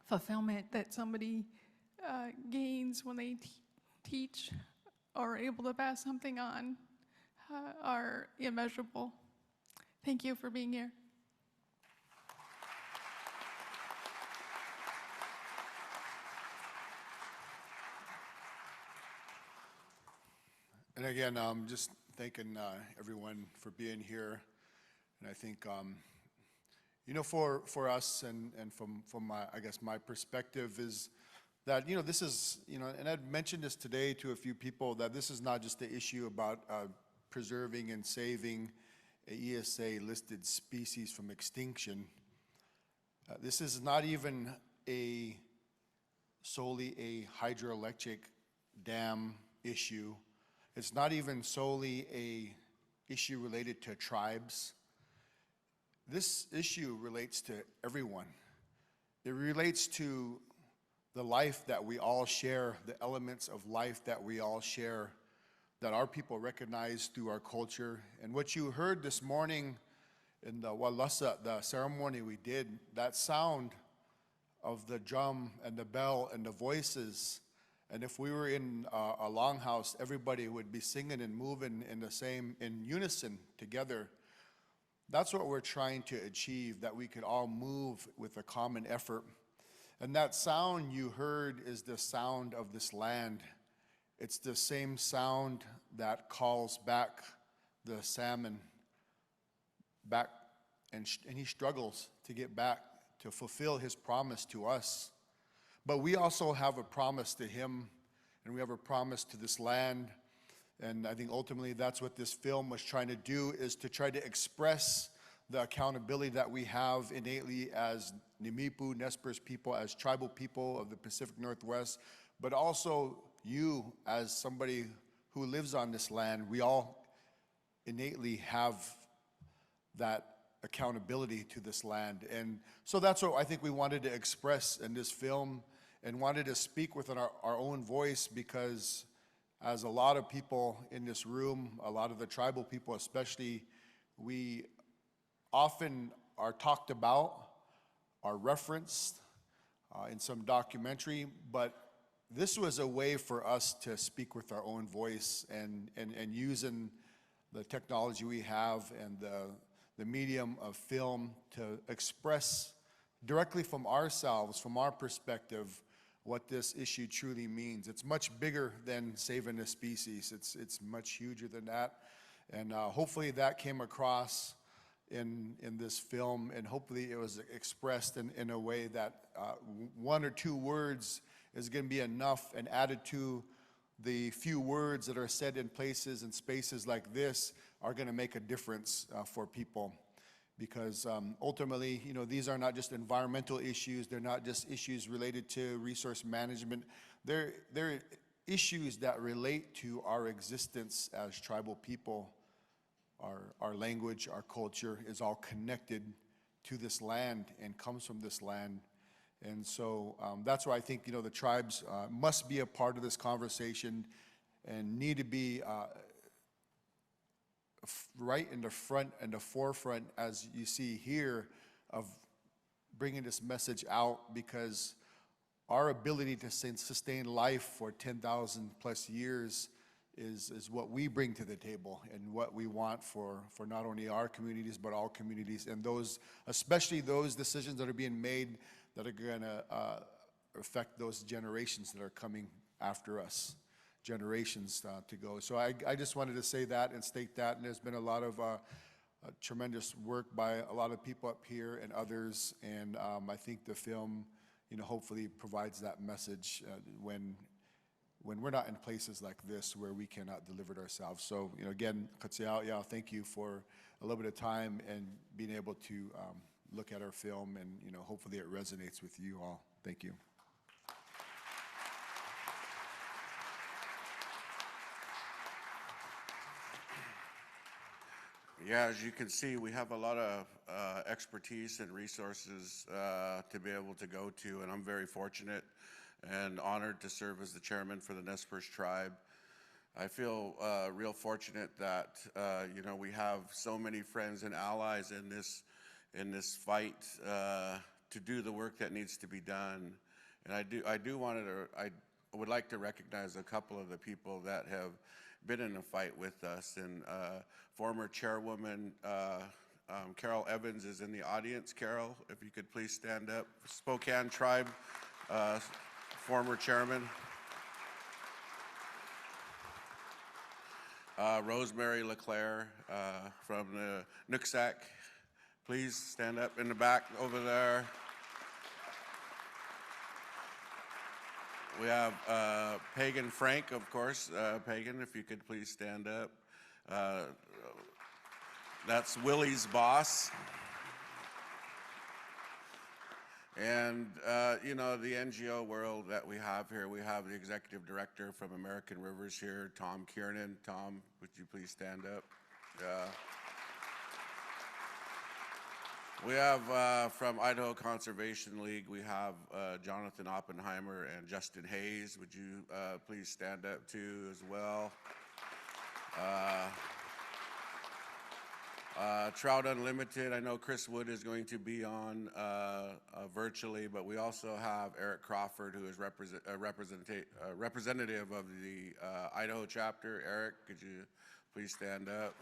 B: fulfillment that somebody gains when they teach or are able to pass something on are immeasurable. Thank you for being here.
U: And again, just thanking everyone for being here. And I think, you know, for us and from my, I guess my perspective is that, you know, this is, you know, and I'd mentioned this today to a few people, that this is not just the issue about preserving and saving a ESA listed species from extinction. This is not even solely a hydroelectric dam issue. It's not even solely a issue related to tribes. This issue relates to everyone. It relates to the life that we all share, the elements of life that we all share, that our people recognize through our culture. And what you heard this morning in the Walasa, the ceremony we did, that sound of the drum and the bell and the voices, and if we were in a longhouse, everybody would be singing and moving in unison together. That's what we're trying to achieve, that we could all move with a common effort. And that sound you heard is the sound of this land. It's the same sound that calls back the salmon back, and he struggles to get back to fulfill his promise to us. But we also have a promise to him, and we have a promise to this land. And I think ultimately that's what this film was trying to do, is to try to express the accountability that we have innately as Nimipu, Nez Perce people, as tribal people of the Pacific Northwest, but also you as somebody who lives on this land. We all innately have that accountability to this land. And so that's what I think we wanted to express in this film, and wanted to speak with our own voice, because as a lot of people in this room, a lot of the tribal people especially, we often are talked about, are referenced in some documentary, but this was a way for us to speak with our own voice, and using the technology we have and the medium of film to express directly from ourselves, from our perspective, what this issue truly means. It's much bigger than saving a species. It's much huger than that. And hopefully that came across in this film, and hopefully it was expressed in a way that one or two words is going to be enough, and added to the few words that are said in places and spaces like this are going to make a difference for people. Because ultimately, you know, these are not just environmental issues. They're not just issues related to resource management. They're issues that relate to our existence as tribal people. Our language, our culture is all connected
C: to this land and comes from this land. And so that's why I think, you know, the tribes must be a part of this conversation and need to be right in the front and the forefront, as you see here, of bringing this message out, because our ability to sustain life for 10,000 plus years is what we bring to the table and what we want for not only our communities, but all communities, and those, especially those decisions that are being made that are gonna affect those generations that are coming after us, generations to go. So I just wanted to say that and state that, and there's been a lot of tremendous work by a lot of people up here and others, and I think the film, you know, hopefully provides that message when we're not in places like this where we cannot deliver it ourselves. So, you know, again, Katsiao, thank you for a little bit of time and being able to look at our film, and, you know, hopefully it resonates with you all. Thank you.
O: Yeah, as you can see, we have a lot of expertise and resources to be able to go to, and I'm very fortunate and honored to serve as the chairman for the Nez Perce Tribe. I feel real fortunate that you know, we have so many friends and allies in this fight to do the work that needs to be done. And I would like to recognize a couple of the people that have been in a fight with us. And former chairwoman Carol Evans is in the audience. Carol, if you could please stand up. Spokane Tribe, former chairman. Rosemary LeClaire from the Nooksack. Please stand up in the back over there. We have Pagan Frank, of course. Pagan, if you could please stand up. That's Willie's boss. And, you know, the NGO world that we have here, we have the executive director from American Rivers here, Tom Kiernan. Tom, would you please stand up? We have from Idaho Conservation League, we have Jonathan Oppenheimer and Justin Hayes. Would you please stand up too as well? Trout Unlimited, I know Chris Wood is going to be on virtually, but we also have Eric Crawford, who is representative of the Idaho chapter. Eric, could you please stand up?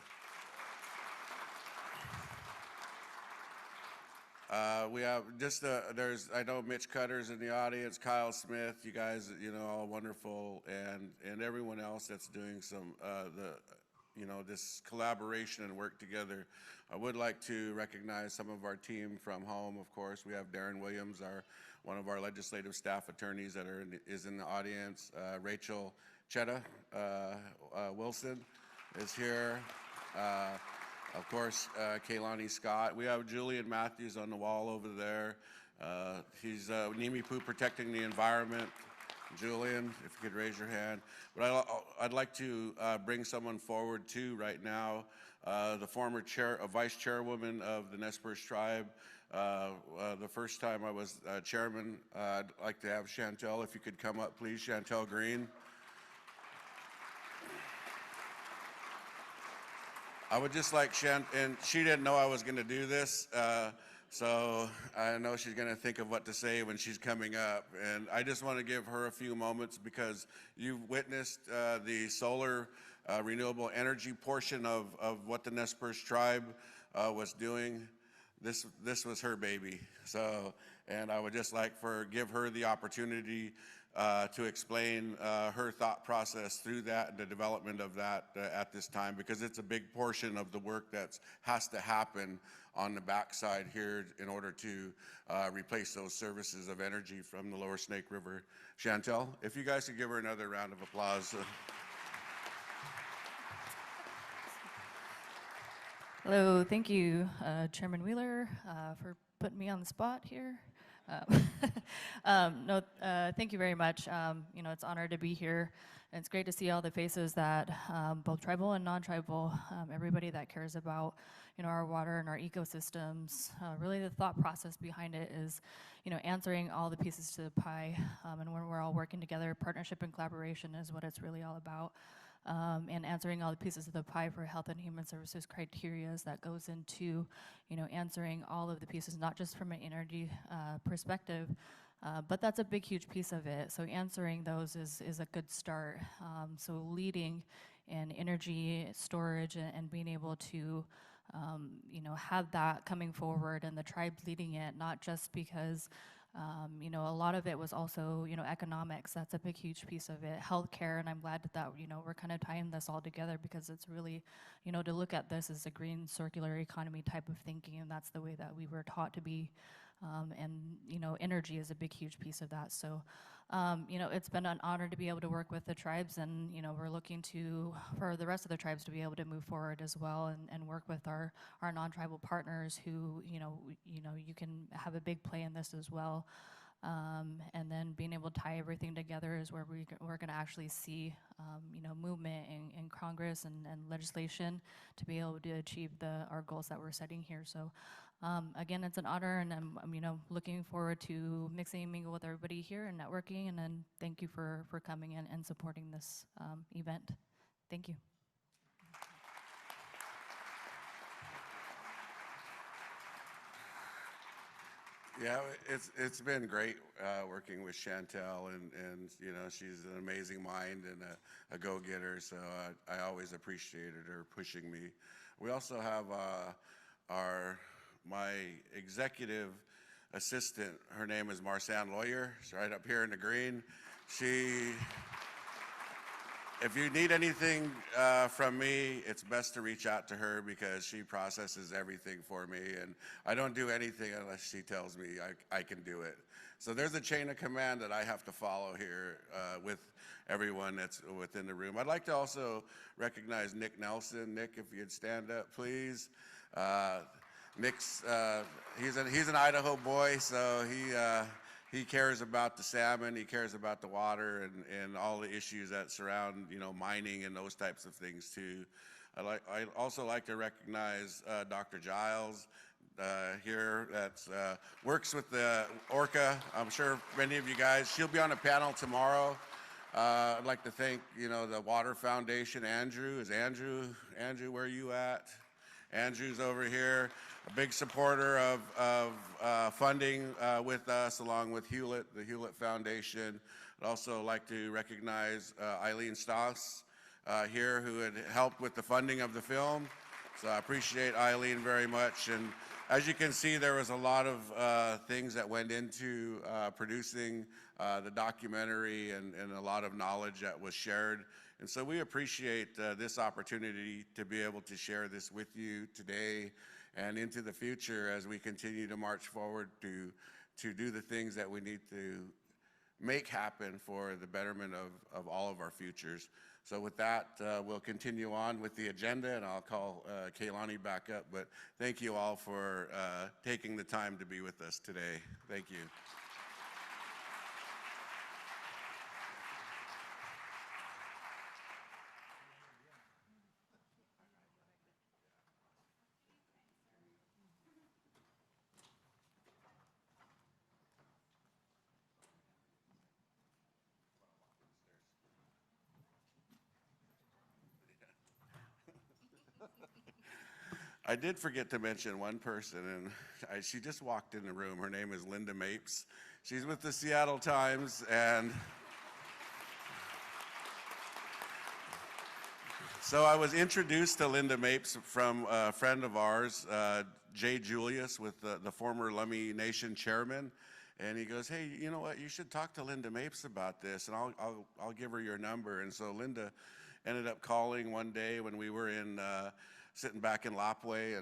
O: We have just, I know Mitch Cutter's in the audience, Kyle Smith, you guys, you know, all wonderful, and everyone else that's doing some, you know, this collaboration and work together. I would like to recognize some of our team from home, of course. We have Darren Williams, one of our legislative staff attorneys that is in the audience. Rachel Chetta Wilson is here. Of course, Kaylani Scott. We have Julian Matthews on the wall over there. He's Nimipu Protecting the Environment. Julian, if you could raise your hand. But I'd like to bring someone forward too right now. The former vice chairwoman of the Nez Perce Tribe. The first time I was chairman, I'd like to have Chantel, if you could come up, please. Chantel Green. I would just like and she didn't know I was going to do this, so I know she's going to think of what to say when she's coming up. And I just want to give her a few moments, because you've witnessed the solar renewable energy portion of what the Nez Perce Tribe was doing. This was her baby. So, and I would just like give her the opportunity to explain her thought process through that and the development of that at this time, because it's a big portion of the work that has to happen on the backside here in order to replace those services of energy from the lower Snake River. Chantel, if you guys could give her another round of applause.
D: Hello, thank you, Chairman Wheeler, for putting me on the spot here. No, thank you very much. It's an honor to be here. And it's great to see all the faces that, both tribal and non-tribal, everybody that cares about, our water and our ecosystems. Really the thought process behind it is, answering all the pieces to the pie. And when we're all working together, partnership and collaboration is what it's really all about. And answering all the pieces of the pie for health and human services criteria that goes into, answering all of the pieces, not just from an energy perspective, but that's a big, huge piece of it. So answering those is a good start. So leading in energy storage and being able to, have that coming forward and the tribes leading it, not just because a lot of it was also, economics. That's a big, huge piece of it. Healthcare, and I'm glad that, we're kind of tying this all together because it's really, to look at this as a green circular economy type of thinking, and that's the way that we were taught to be. And, energy is a big, huge piece of that. So, it's been an honor to be able to work with the tribes, and, we're looking for the rest of the tribes to be able to move forward as well and work with our non-tribal partners who, you can have a big play in this as well. And then being able to tie everything together is where we're going to actually see, movement in Congress and legislation to be able to achieve our goals that we're setting here. So, again, it's an honor, and I'm looking forward to mixing and mingle with everybody here and networking. And then thank you for coming in and supporting this event. Thank you.
O: Yeah, it's been great working with Chantel, and she's an amazing mind and a go-getter. So I always appreciated her pushing me. We also have my executive assistant. Her name is Marsanne Lawyer. She's right up here in the green. If you need anything from me, it's best to reach out to her because she processes everything for me, and I don't do anything unless she tells me I can do it. So there's a chain of command that I have to follow here with everyone that's within the room. I'd like to also recognize Nick Nelson. Nick, if you'd stand up, please. Nick's he's an Idaho boy, so he cares about the salmon, he cares about the water and all the issues that surround, mining and those types of things too. I also like to recognize Dr. Giles here that works with the Orca. I'm sure many of you guys, she'll be on a panel tomorrow. I'd like to thank, the Water Foundation. Andrew, where are you at? Andrew's over here, a big supporter of funding with us, along with Hewlett, the Hewlett Foundation. I'd also like to recognize Eileen Stoss here, who had helped with the funding of the film. So I appreciate Eileen very much. And as you can see, there was a lot of things that went into producing the documentary and a lot of knowledge that was shared. And so we appreciate this opportunity to be able to share this with you today and into the future as we continue to march forward to do the things that we need to make happen for the betterment of all of our futures. So with that, we'll continue on with the agenda, and I'll call Kaylani back up. But thank you all for taking the time to be with us today. Thank you. I did forget to mention one person, and she just walked in the room. Her name is Linda Mapes. She's with the Seattle Times, and so I was introduced to Linda Mapes from a friend of ours, Jay Julius, with the former Lummi Nation chairman. And he goes, hey, you know what, you should talk to Linda Mapes about this, and I'll give her your number. And so Linda ended up calling one day when we were sitting back in Lapwai,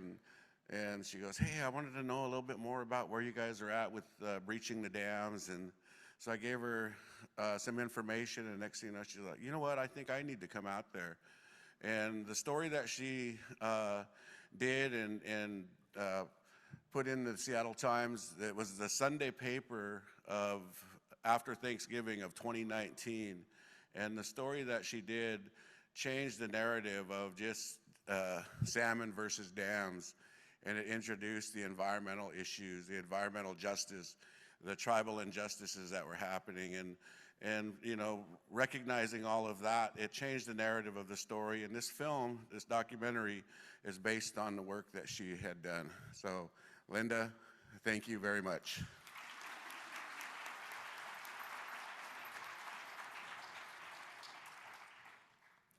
O: and she goes, hey, I wanted to know a little bit more about where you guys are at with breaching the dams. And so I gave her some information, and next thing you know, she's like, you know what, I think I need to come out there. And the story that she did and put in the Seattle Times. It was the Sunday paper of after Thanksgiving of 2019. And the story that she did changed the narrative of just salmon versus dams. And it introduced the environmental issues, the environmental justice, the tribal injustices that were happening. And you know, recognizing all of that, it changed the narrative of the story. And this film, this documentary, is based on the work that she had done. So, Linda, thank you very much.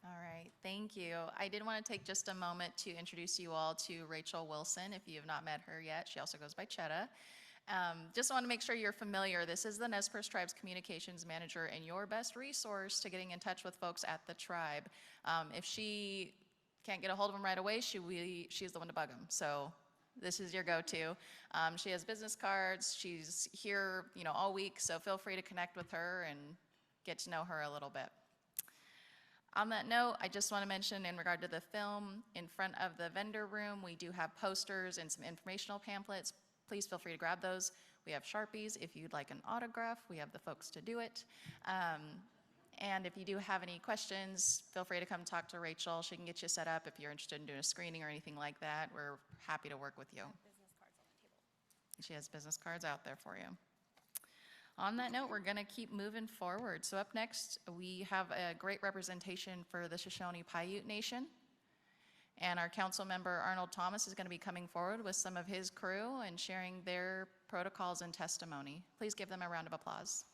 Z: All right, thank you. I did want to take just a moment to introduce you all to Rachel Wilson, if you have not met her yet. She also goes by Chetta. Just want to make sure you're familiar. This is the Nez Perce Tribe's communications manager and your best resource to getting in touch with folks at the tribe. If she can't get a hold of them right away, she's the one to bug them. So this is your go-to. She has business cards. She's here, you know, all week. So feel free to connect with her and get to know her a little bit. On that note, I just want to mention in regard to the film, in front of the vendor room, we do have posters and some informational pamphlets. Please feel free to grab those. We have Sharpies. If you'd like an autograph, we have the folks to do it. And if you do have any questions, feel free to come talk to Rachel. She can get you set up if you're interested in doing a screening or anything like that. We're happy to work with you. She has business cards out there for you. On that note, we're going to keep moving forward. So up next, we have a great representation for the Shoshone-Paiute Nation. And our council member, Arnold Thomas, is going to be coming forward with some of his crew and sharing their protocols and testimony. Please give them a round of applause.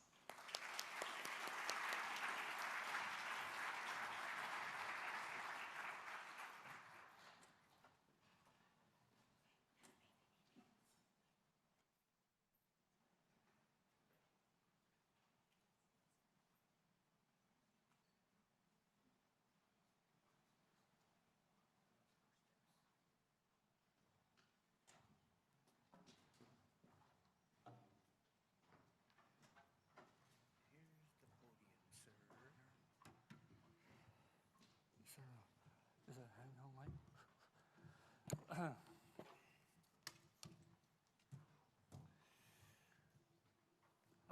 F: Is it handheld mic?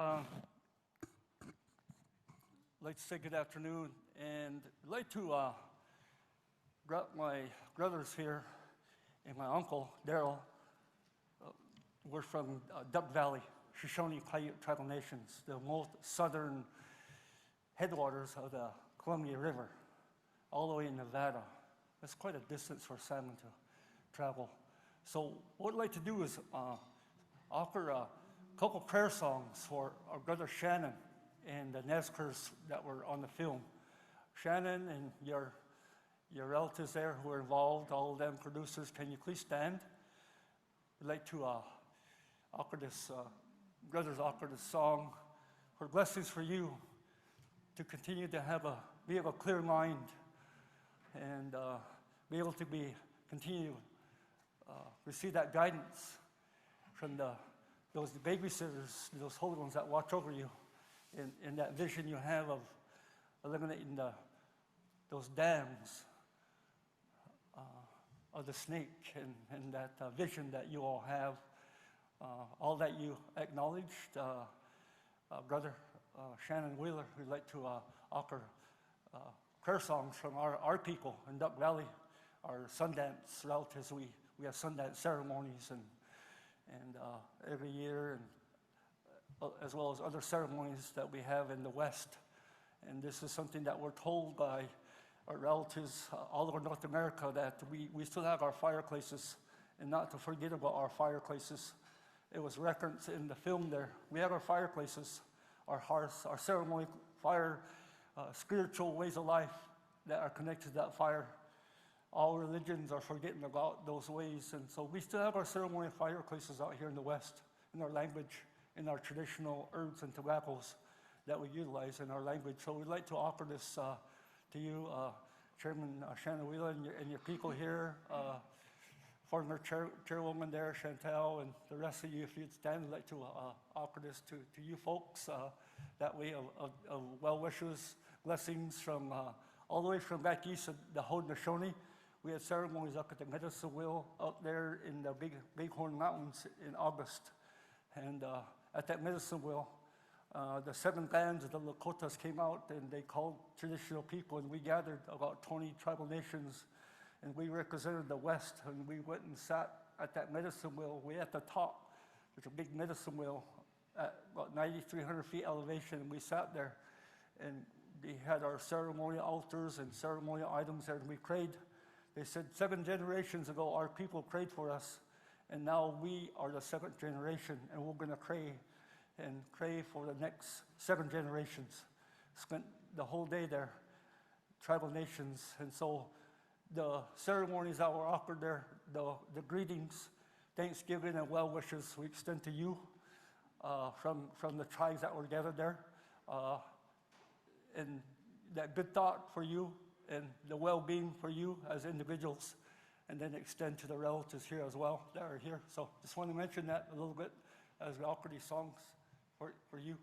F: I'd like to say good afternoon, and I'd like to grab my brothers here and my uncle, Daryl. We're from Duck Valley, Shoshone-Paiute Tribal Nations, the most southern headwaters of the Columbia River, all the way in Nevada. That's quite a distance for salmon to travel. So what I'd like to do is offer a couple prayer songs for our brother Shannon and the Nez Perce that were on the film. Shannon and your relatives there who are involved, all of them producers, can you please stand? I'd like to offer this, brothers offer this song for blessings for you to continue to be of a clear mind and be able to continue receive that guidance from those babysitters, those holy ones that watch over you, in that vision you have of eliminating those dams of the snake, and that vision that you all have, all that you acknowledged. Brother Shannon Wheeler, we'd like to offer prayer songs from our people in Duck Valley, our Sundance relatives. We have Sundance ceremonies and every year, and as well as other ceremonies that we have in the West. And this is something that we're told by our relatives all over North America, that we still have our fireplaces, and not to forget about our fireplaces. It was referenced in the film there. We have our fireplaces, our hearths, our ceremony fire, spiritual ways of life that are connected to that fire. All religions are forgetting about those ways, and so we still have our ceremonial fireplaces out here in the West, in our language, in our traditional herbs and tobaccos that we utilize in our language. So we'd like to offer this to you, Chairman Shannon Wheeler, and your people here, former chairwoman there, Chantal, and the rest of you. If you'd stand, I'd like to offer this to you folks, that way of well wishes, blessings from all the way from back east of the Haudenosaunee. We had ceremonies up at the medicine wheel out there in the Bighorn Mountains in August. And at that medicine wheel, the 7 lands of the Lakotas came out and they called traditional people, and we gathered about 20 tribal nations, and we represented the West, and we went and sat at that medicine wheel. Way at the top, there's a big medicine wheel at about 9,300 feet elevation, and we sat there, and they had our ceremonial altars and ceremonial items there, and we prayed. They said 7 generations ago, our people prayed for us, and now we are the 7th generation, and we're going to pray and pray for the next 7 generations. Spent the whole day there, tribal nations. And so the ceremonies that were offered there, the greetings, thanksgiving, and well wishes we extend to you from the tribes that were gathered there. And that good thought for you and the well-being for you as individuals, and then extend to the relatives here as well that are here. So just want to mention that a little bit as we offer these songs for you.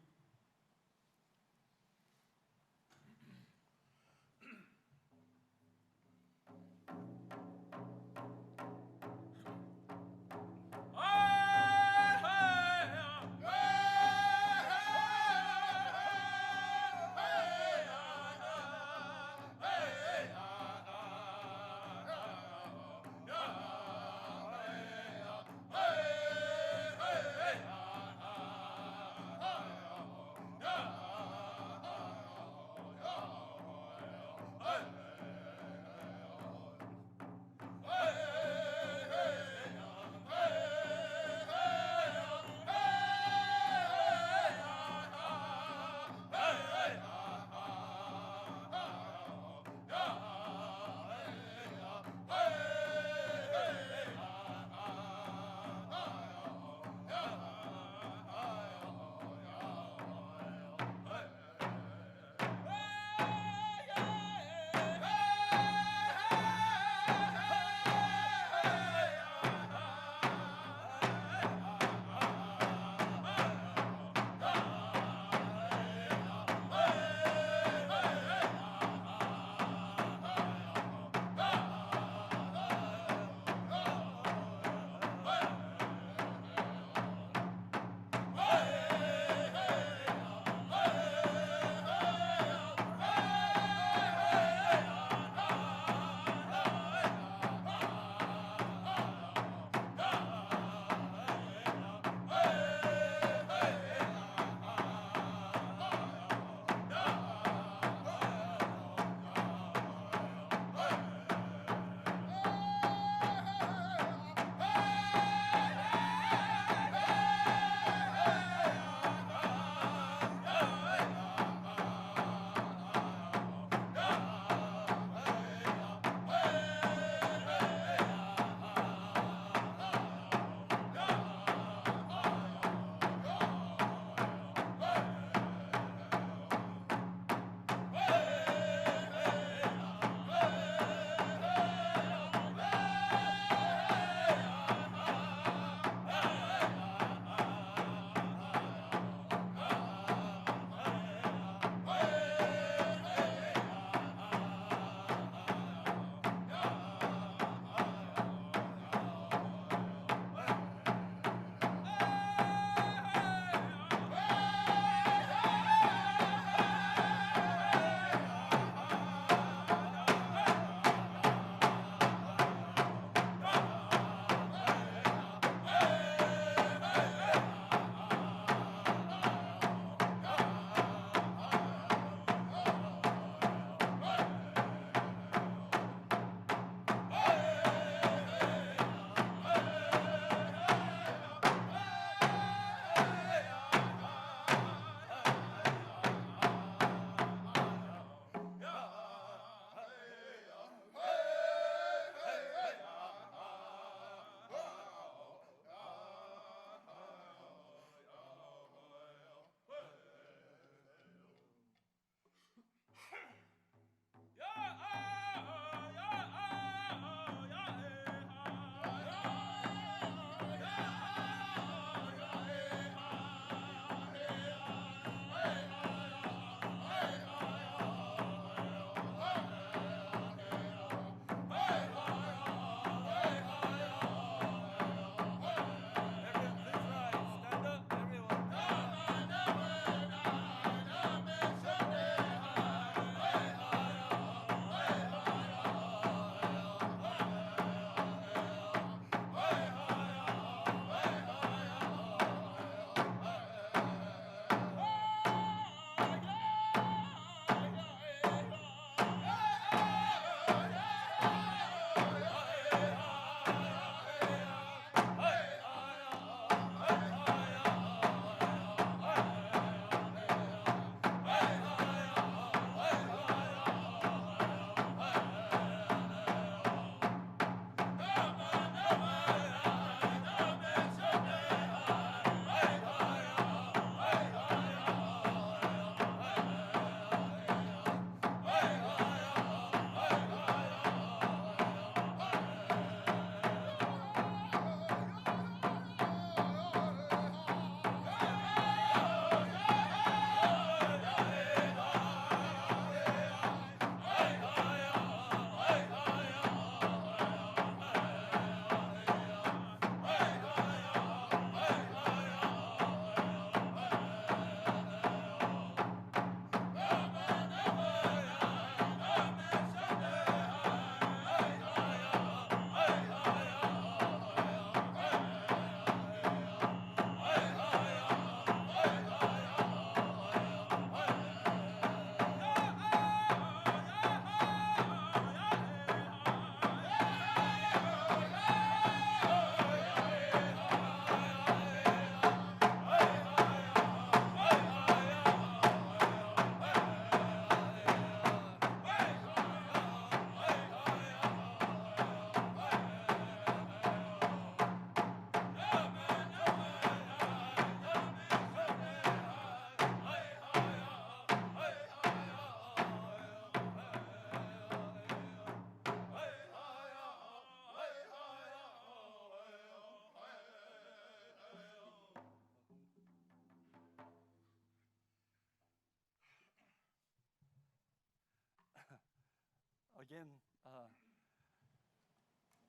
F: again,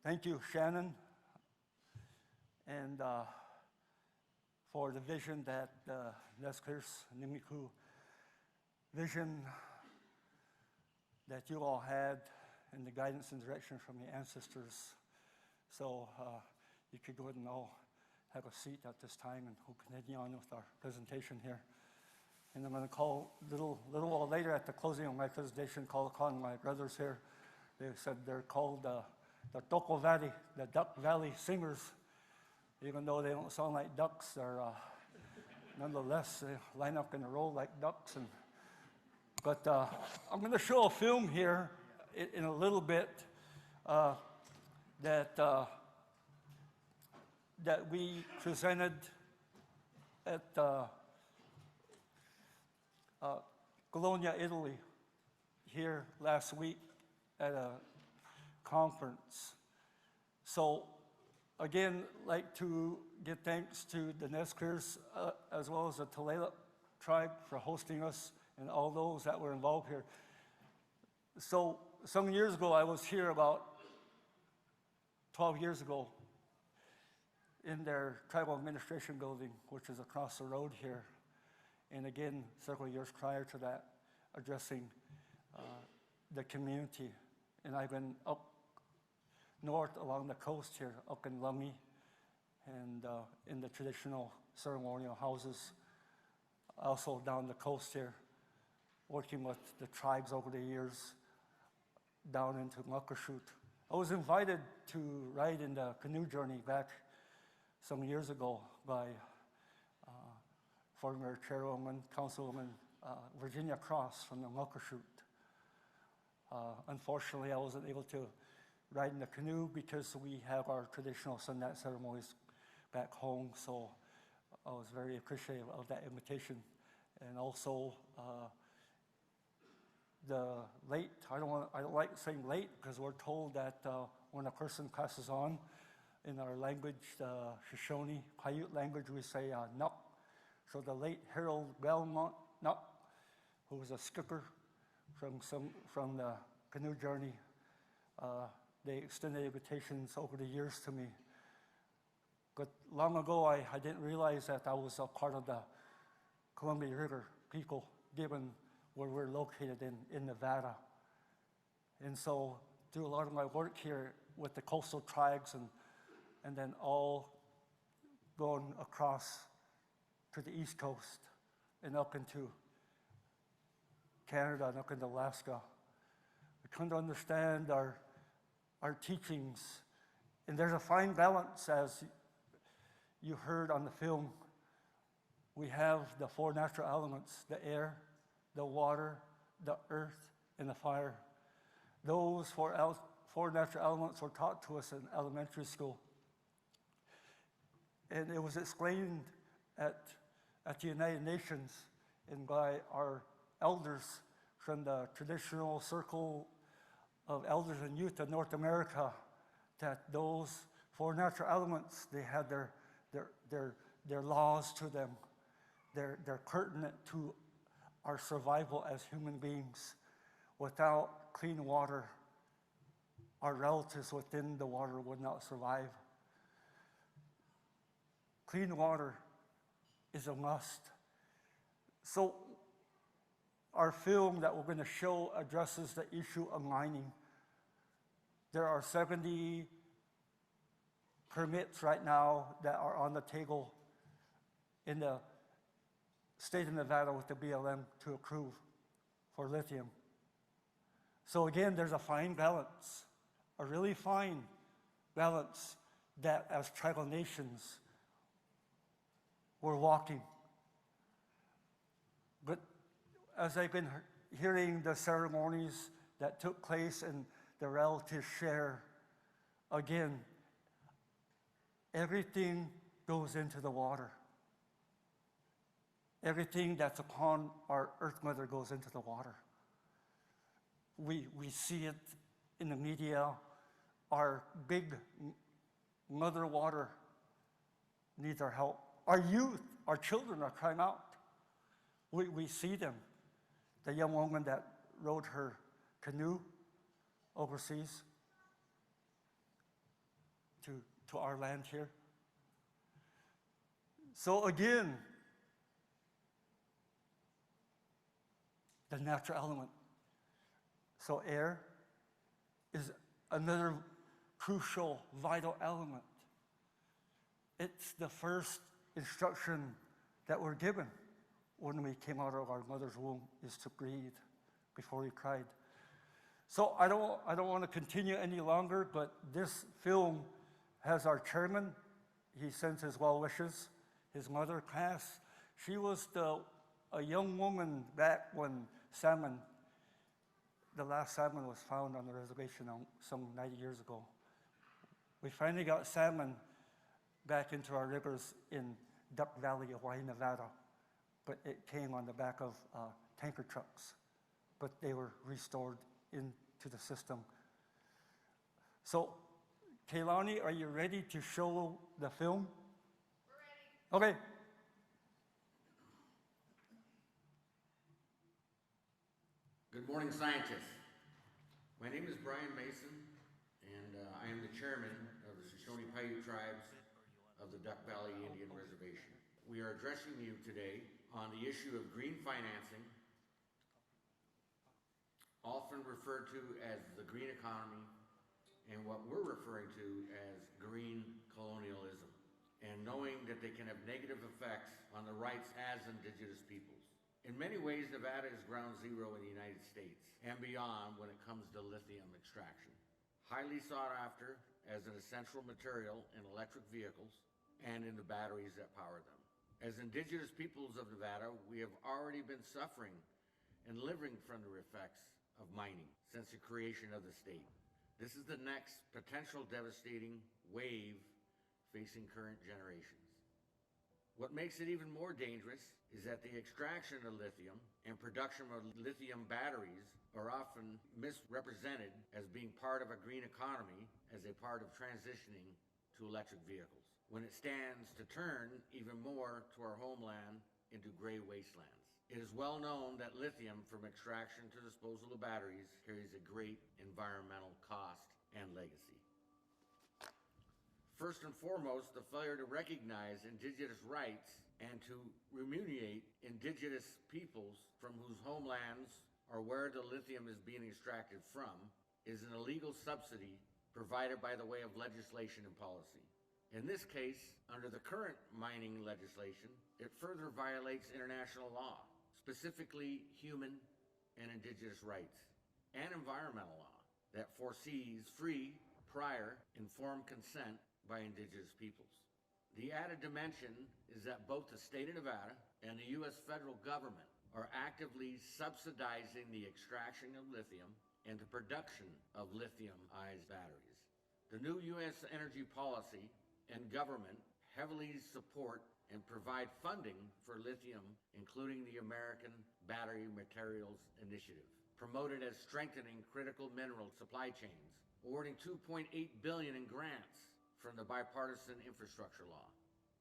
F: thank you, Shannon, and for the vision that Neskers Nimiku vision that you all had, and the guidance and direction from your ancestors. So you could go ahead and all have a seat at this time, and we'll continue on with our presentation here. And I'm going to call little while later at the closing of my presentation, call upon my brothers here. They said they're called the Toko Valley, the Duck Valley Singers. Even though they don't sound like ducks, they're nonetheless, they line up in a row like ducks. But I'm going to show a film here in a little bit that we presented at Bologna, Italy, here last week at a conference. So again, like to give thanks to the Neskers as well as the Tulalip tribe for hosting us and all those that were involved here. So some years ago, I was here about 12 years ago in their tribal administration building, which is across the road here. And again, several years prior to that, addressing the community. And I've been up north along the coast here, up in Lummi, and in the traditional ceremonial houses. Also down the coast here, working with the tribes over the years, down into Muckleshoot. I was invited to ride in the canoe journey back some years ago by former chairwoman, councilwoman Virginia Cross from the Muckleshoot. Unfortunately, I wasn't able to ride in the canoe because we have our traditional sunset ceremonies back home, so I was very appreciative of that invitation. And also the late, I don't like saying late because we're told that when a person passes on, in our language, the Shoshone Paiute language, we say Nuck. So the late Harold Belmont Nuck, who was a skipper from the canoe journey, they extended invitations over the years to me. But long ago, I didn't realize that I was a part of the Columbia River people, given where we're located in Nevada. And so do a lot of my work here with the coastal tribes and then all going across to the East Coast and up into Canada and up into Alaska. We come to understand our teachings. And there's a fine balance, as you heard on the film. We have the four natural elements: the air, the water, the earth, and the fire. Those four natural elements were taught to us in elementary school. And it was explained at the United Nations and by our elders from the traditional circle of elders and youth of North America that those four natural elements, they had their laws to them. They're pertinent to our survival as human beings. Without clean water, our relatives within the water would not survive. Clean water is a must. So our film that we're going to show addresses the issue of mining. There are 70 permits right now that are on the table in the state of Nevada with the BLM to approve for lithium. So again, there's a fine balance, a really fine balance that as tribal nations we're walking. But as I've been hearing the ceremonies that took place and the relatives share, again, everything goes into the water. Everything that's upon our Earth Mother goes into the water. We see it in the media. Our big mother water needs our help. Our youth, our children are crying out. We see them. The young woman that rode her canoe overseas to our land here. So again, the natural element. So air is another crucial, vital element. It's the first instruction that we're given when we came out of our mother's womb, is to breathe before we cried. So I don't want to continue any longer, but this film has our chairman. He sends his well wishes. His mother, Cass, she was a young woman back when the last salmon was found on the reservation some 90 years ago. We finally got salmon back into our rivers in Duck Valley, Hawaii, Nevada, but it came on the back of tanker trucks, but they were restored into the system. So, Keilani, are you ready to show the film? We're ready. Okay.
G: Good morning, scientists. My name is Brian Mason, and I am the chairman of the Shoshone Paiute Tribes of the Duck Valley Indian Reservation. We are addressing you today on the issue of green financing, often referred to as the green economy, and what we're referring to as green colonialism, and knowing that they can have negative effects on the rights as indigenous peoples. In many ways, Nevada is ground zero in the United States and beyond when it comes to lithium extraction. Highly sought after as an essential material in electric vehicles and in the batteries that power them. As indigenous peoples of Nevada, we have already been suffering and living from the effects of mining since the creation of the state. This is the next potential devastating wave facing current generations. What makes it even more dangerous is that the extraction of lithium and production of lithium batteries are often misrepresented as being part of a green economy as a part of transitioning to electric vehicles, when it stands to turn even more to our homeland into gray wastelands. It is well known that lithium from extraction to disposal of batteries carries a great environmental cost and legacy. First and foremost, the failure to recognize indigenous rights and to remunerate indigenous peoples from whose homelands or where the lithium is being extracted from is an illegal subsidy provided by the way of legislation and policy. In this case, under the current mining legislation, it further violates international law, specifically human and indigenous rights, and environmental law that foresees free, prior, informed consent by indigenous peoples. The added dimension is that both the state of Nevada and the U.S. federal government are actively subsidizing the extraction of lithium and the production of lithium-ion batteries. The new U.S. energy policy and government heavily support and provide funding for lithium, including the American Battery Materials Initiative, promoted as strengthening critical mineral supply chains, awarding $2.8 billion in grants from the bipartisan infrastructure law.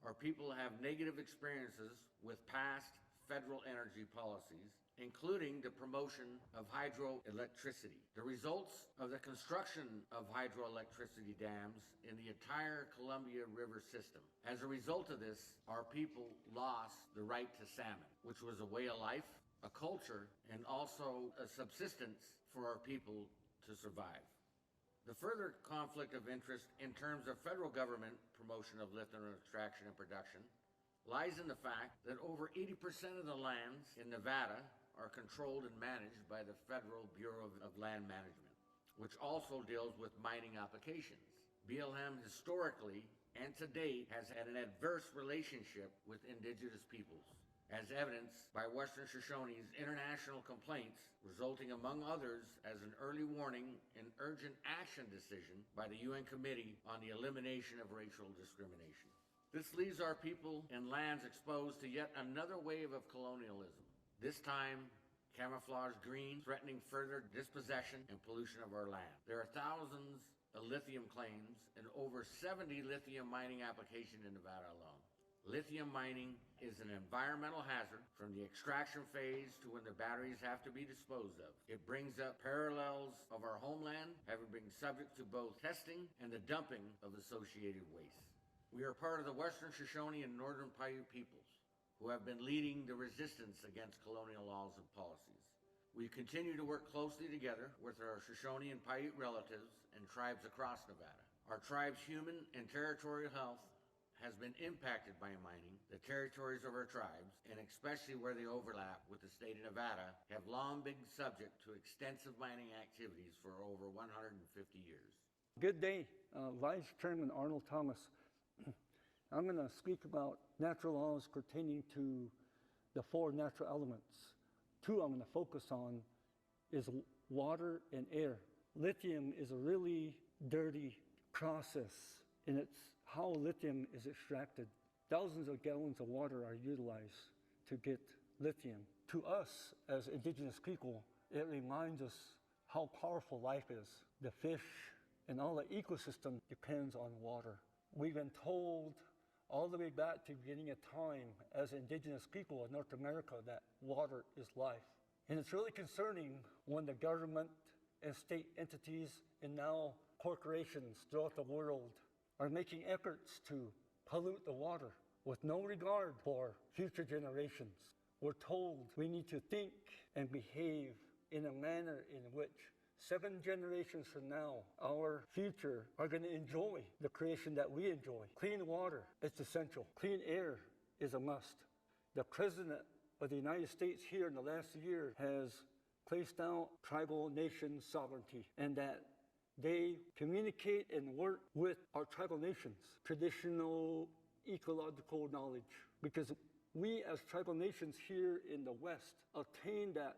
G: Our people have negative experiences with past federal energy policies, including the promotion of hydroelectricity. The results of the construction of hydroelectricity dams in the entire Columbia River system. As a result of this, our people lost the right to salmon, which was a way of life, a culture, and also a subsistence for our people to survive. The further conflict of interest in terms of federal government promotion of lithium extraction and production lies in the fact that over 80% of the lands in Nevada are controlled and managed by the Federal Bureau of Land Management, which also deals with mining applications. BLM historically and to date has had an adverse relationship with indigenous peoples, as evidenced by Western Shoshone's international complaints, resulting among others as an early warning and urgent action decision by the UN Committee on the Elimination of Racial Discrimination. This leaves our people and lands exposed to yet another wave of colonialism, this time camouflaged green, threatening further dispossession and pollution of our land. There are thousands of lithium claims and over 70 lithium mining applications in Nevada alone. Lithium mining is an environmental hazard from the extraction phase to when the batteries have to be disposed of. It brings up parallels of our homeland, having been subject to both testing and the dumping of associated waste. We are part of the Western Shoshone and Northern Paiute peoples, who have been leading the resistance against colonial laws and policies. We continue to work closely together with our Shoshone and Paiute relatives and tribes across Nevada. Our tribe's human and territorial health has been impacted by mining. The territories of our tribes, and especially where they overlap with the state of Nevada, have long been subject to extensive mining activities for over 150 years.
F: Good day, Vice Chairman Arnold Thomas. I'm going to speak about natural laws pertaining to the 4 natural elements. 2 I'm going to focus on is water and air. Lithium is a really dirty process, and it's how lithium is extracted. Thousands of gallons of water are utilized to get lithium. To us, as indigenous people, it reminds us how powerful life is. The fish and all the ecosystem depends on water. We've been told all the way back to the beginning of time as indigenous people of North America that water is life. And it's really concerning when the government and state entities and now corporations throughout the world are making efforts to pollute the water with no regard for future generations. We're told we need to think and behave in a manner in which 7 generations from now, our future are going to enjoy the creation that we enjoy. Clean water is essential. Clean air is a must. The President of the United States here in the last year has placed out tribal nation sovereignty, and that they communicate and work with our tribal nations, traditional ecological knowledge, because we as tribal nations here in the West attain that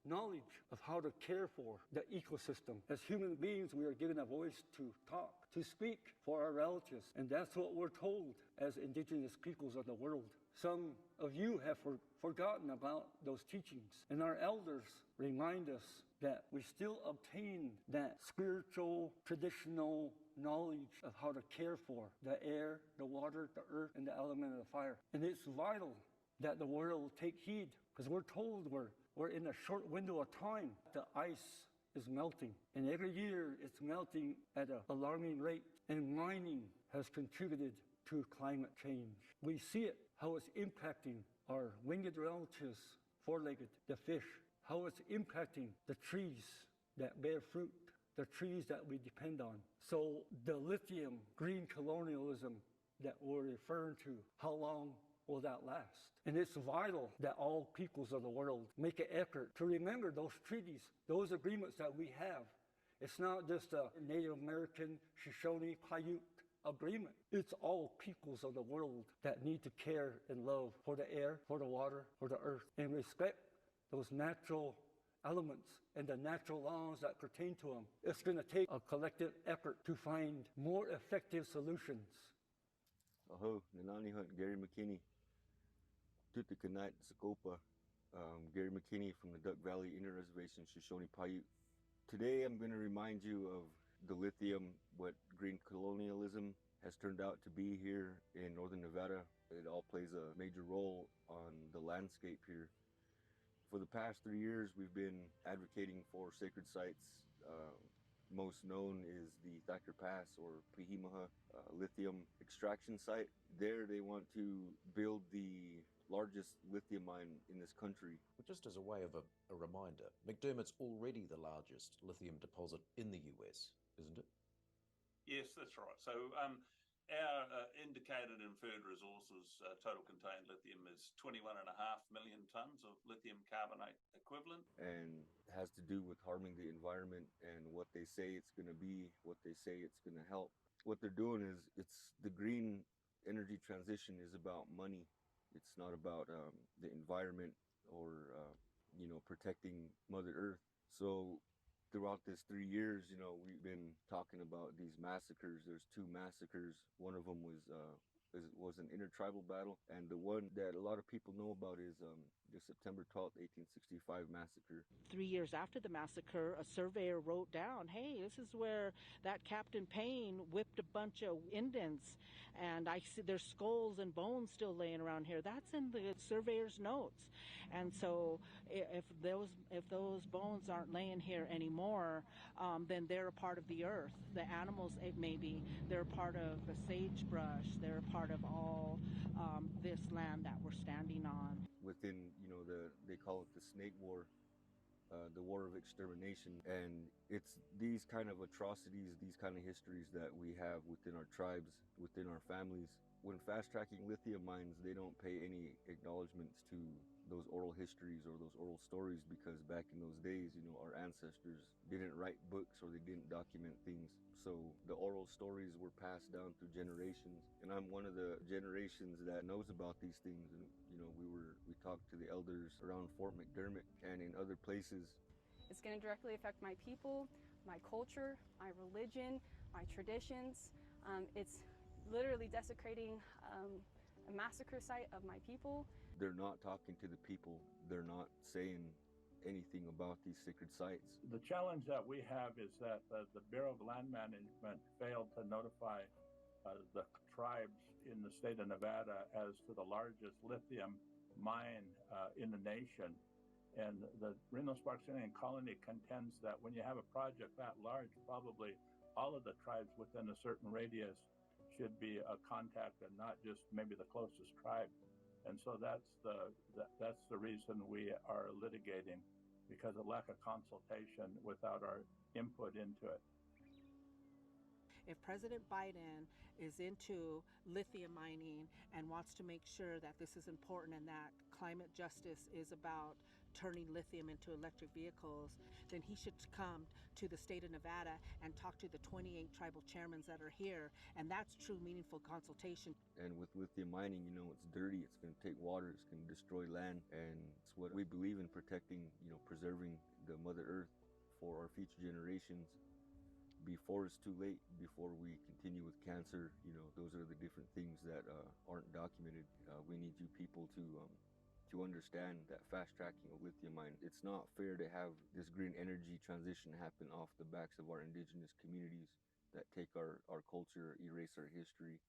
F: knowledge of how to care for the ecosystem. As human beings, we are given a voice to talk, to speak for our relatives, and that's what we're told as indigenous peoples of the world. Some of you have forgotten about those teachings, and our elders remind us that we still obtain that spiritual, traditional knowledge of how to care for the air, the water, the earth, and the element of the fire. And it's vital that the world take heed, because we're told we're in a short window of time. The ice is melting, and every year it's melting at an alarming rate, and mining has contributed to climate change. We see it, how it's impacting our winged relatives, four-legged, the fish, how it's impacting the trees that bear fruit, the trees that we depend on. So the lithium green colonialism that we're referring to, how long will that last? And it's vital that all peoples of the world make an effort to remember those treaties, those agreements that we have. It's not just a Native American, Shoshone, Paiute agreement. It's all peoples of the world that need to care and love for the air, for the water, for the earth, and respect those natural elements and the natural laws that pertain to them. It's going to take a collective effort to find more effective solutions.
H: Aho, Nanani Hunt, Gary McKinney, Tutikanite, Sakopa, Gary McKinney from the Duck Valley Indian Reservation, Shoshone Paiute. Today I'm going to remind you of the lithium, what green colonialism has turned out to be here in northern Nevada. It all plays a major role on the landscape here. For the past 3 years, we've been advocating for sacred sites. Most known is the Thacker Pass or Pihimaha lithium extraction site. There they want to build the largest lithium mine in this country.
I: Just as a way of a reminder, McDermott's already the largest lithium deposit in the US, isn't it?
L: Yes, that's right. So our indicated and inferred resources, total contained lithium is 21.5 million tons of lithium carbonate equivalent.
H: And has to do with harming the environment and what they say it's going to be, what they say it's going to help. What they're doing is, it's the green energy transition is about money. It's not about the environment or protecting Mother Earth. So throughout this 3 years, we've been talking about these massacres. There's 2 massacres. One of them was an intertribal battle, and the one that a lot of people know about is the September 12th, 1865 massacre.
A: 3 years after the massacre, a surveyor wrote down, hey, this is where that Captain Payne whipped a bunch of Indians, and I see there's skulls and bones still laying around here. That's in the surveyor's notes. And so if those bones aren't laying here anymore, then they're a part of the earth. The animals, maybe, they're part of the sagebrush. They're a part of all this land that we're standing on.
H: Within, they call it the Snake War, the War of Extermination. And it's these kind of atrocities, these kind of histories that we have within our tribes, within our families. When fast-tracking lithium mines, they don't pay any acknowledgments to those oral histories or those oral stories, because back in those days, our ancestors didn't write books or they didn't document things. So the oral stories were passed down through generations. And I'm one of the generations that knows about these things. And, we talked to the elders around Fort McDermott and in other places.
E: It's going to directly affect my people, my culture, my religion, my traditions. It's literally desecrating a massacre site of my people.
H: They're not talking to the people. They're not saying anything about these sacred sites.
P: The challenge that we have is that the Bureau of Land Management failed to notify the tribes in the state of Nevada as to the largest lithium mine in the nation. And the Reno Sparks Indian Colony contends that when you have a project that large, probably all of the tribes within a certain radius should be contacted, not just maybe the closest tribe. And so that's the reason we are litigating, because of lack of consultation without our input into it.
A: If President Biden is into lithium mining and wants to make sure that this is important and that climate justice is about turning lithium into electric vehicles, then he should come to the state of Nevada and talk to the 28 tribal chairmen that are here, and that's true meaningful consultation.
H: And with lithium mining, it's dirty, it's going to take water, it's going to destroy land, and it's what we believe in, protecting, preserving the Mother Earth for our future generations before it's too late, before we continue with cancer. Those are the different things that aren't documented. We need you people to understand that fast-tracking a lithium mine, it's not fair to have this green energy transition happen off the backs of our indigenous communities that take our culture, erase our history.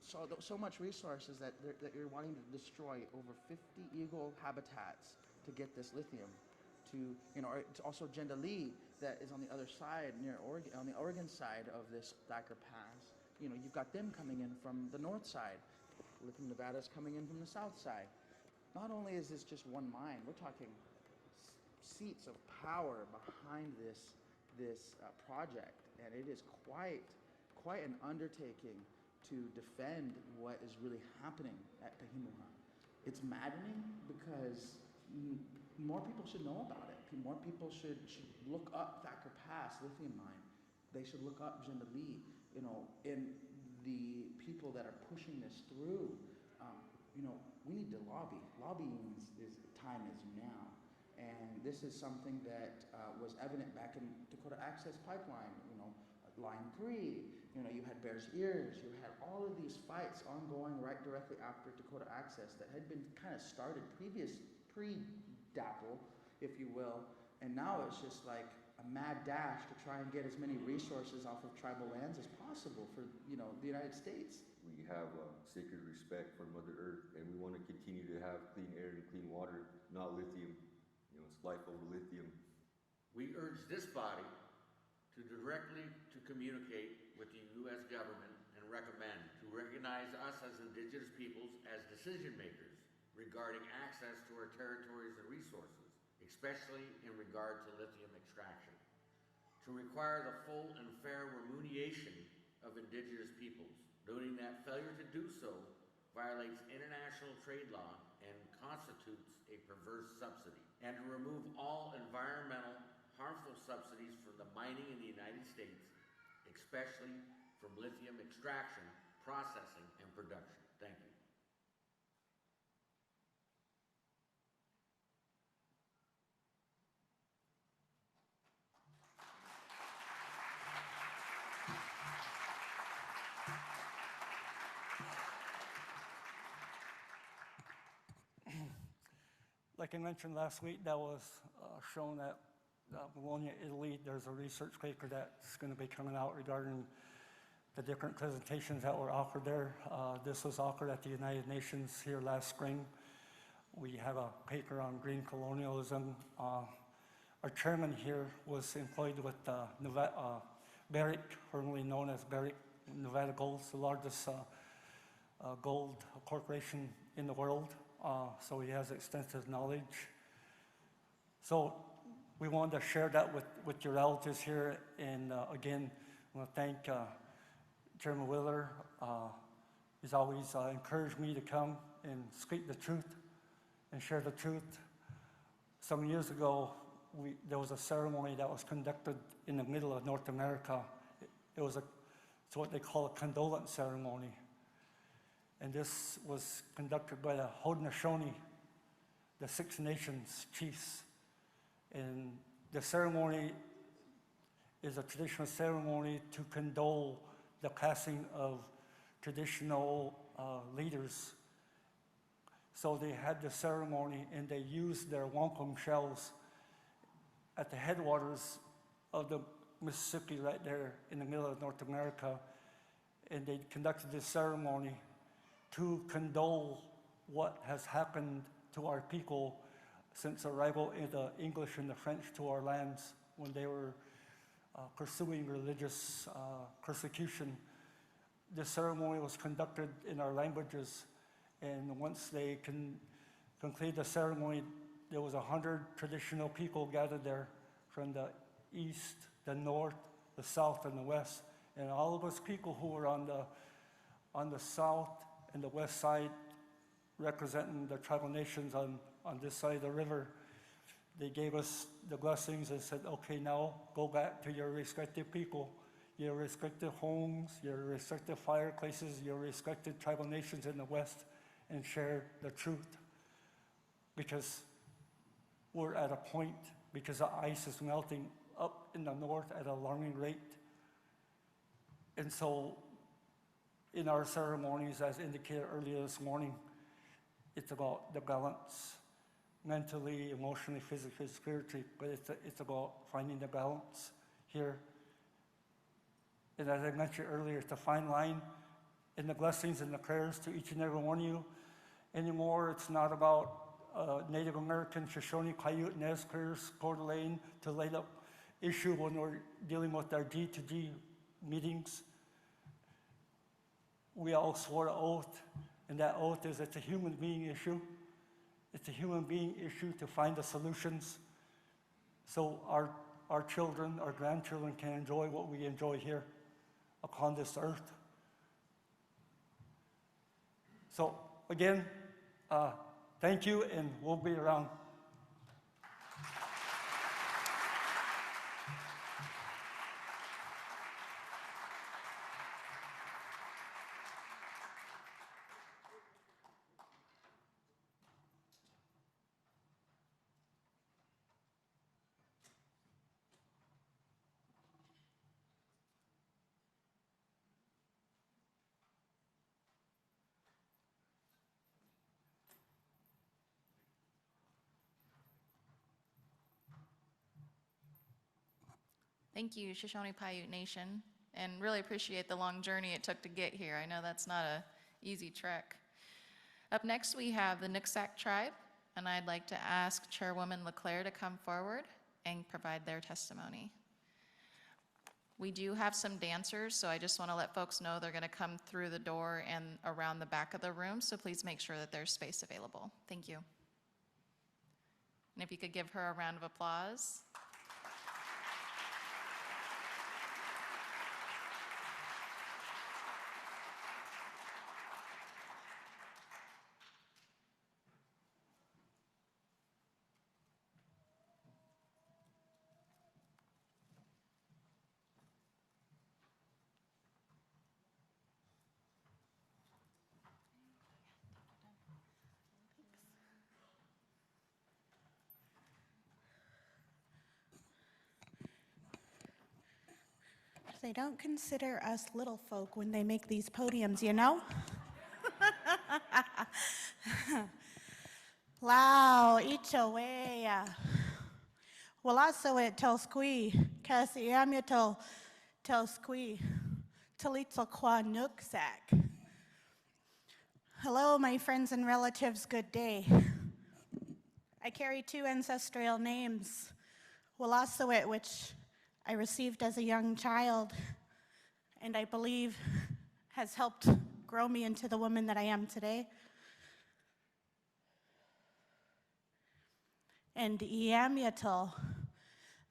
R: So much resources that you're wanting to destroy over 50 eagle habitats to get this lithium. It's also Lee that is on the other side, near Oregon, on the Oregon side of this Thacker Pass. You've got them coming in from the north side. Lithium Nevada's coming in from the south side. Not only is this just one mine, we're talking seats of power behind this project, and it is quite an undertaking to defend what is really happening at Tahimuha. It's maddening because more people should know about it. More people should look up Thacker Pass lithium mine. They should look up Lee, and the people that are pushing this through. We need to lobby. Lobbying time is now. And this is something that was evident back in Dakota Access Pipeline, Line 3, you had Bears Ears, you had all of these fights ongoing right directly after Dakota Access that had been kind of started pre-DAPL, if you will, and now it's just like a mad dash to try and get as many resources off of tribal lands as possible for, the United States.
H: We have sacred respect for Mother Earth, and we want to continue to have clean air and clean water, not lithium. It's life over lithium.
G: We urge this body to directly communicate with the U.S. government and recommend to recognize us as indigenous peoples as decision makers regarding access to our territories and resources, especially in regard to lithium extraction. To require the full and fair remuneration of indigenous peoples, noting that failure to do so violates international trade law and constitutes a perverse subsidy, and to remove all environmental harmful subsidies from the mining in the United States, especially from lithium extraction, processing, and production. Thank you.
F: like I mentioned last week, that was shown at Bologna, Italy. There's a research paper that's going to be coming out regarding the different presentations that were offered there. This was offered at the United Nations here last spring. We have a paper on green colonialism. Our chairman here was employed with Barrick, formerly known as Barrick Nevada Gold, the largest gold corporation in the world. So he has extensive knowledge. So we wanted to share that with your relatives here. And again, I want to thank Chairman Wheeler. He's always encouraged me to come and speak the truth and share the truth. Some years ago, there was a ceremony that was conducted in the middle of North America. It's what they call a condolence ceremony. And this was conducted by the Haudenosaunee, the Six Nations chiefs. And the ceremony is a traditional ceremony to condole the passing of traditional leaders. So they had the ceremony and they used their wampum shells at the headwaters of the Mississippi right there in the middle of North America. And they conducted this ceremony to condole what has happened to our people since arrival of the English and the French to our lands when they were pursuing religious persecution. The ceremony was conducted in our languages, and once they concluded the ceremony, there was 100 traditional people gathered there from the east, the north, the south, and the west. And all of us people who were on the south and the west side, representing the tribal nations on this side of the river, they gave us the blessings and said, okay, now go back to your respective people, your respective homes, your respective fireplaces, your respective tribal nations in the west, and share the truth. Because we're at a point, because the ice is melting up in the north at an alarming rate. And so in our ceremonies, as indicated earlier this morning, it's about the balance, mentally, emotionally, physically, spiritually, but it's about finding the balance here. And as I mentioned earlier, it's a fine line in the blessings and the prayers to each and every one of you. Anymore, it's not about Native American, Shoshone, Paiute, Nez Perce, Coeur d'Alene to light up issue when we're dealing with our G2G meetings. We all swore an oath, and that oath is it's a human being issue. It's a human being issue to find the solutions so our children, our grandchildren can enjoy what we enjoy here upon this earth. So again, thank you, and we'll be around.
Z: Thank you, Shoshone Paiute Nation, and really appreciate the long journey it took to get here. I know that's not an easy trek. Up next, we have the Nooksack tribe, and I'd like to ask Chairwoman LeClaire to come forward and provide their testimony. We do have some dancers, so I just want to let folks know they're going to come through the door and around the back of the room, so please make sure that there's space available. Thank you. And if you could give her a round of applause.
K: They don't consider us little folk when they make these podiums, you know? Lao, Ichawea. Well, also it tells squee, kasi amya tells squee, talitza kwa nuksak. Hello, my friends and relatives, good day. I carry 2 ancestral names, Walasawit, which I received as a young child, and I believe has helped grow me into the woman that I am today. And Iamyatul,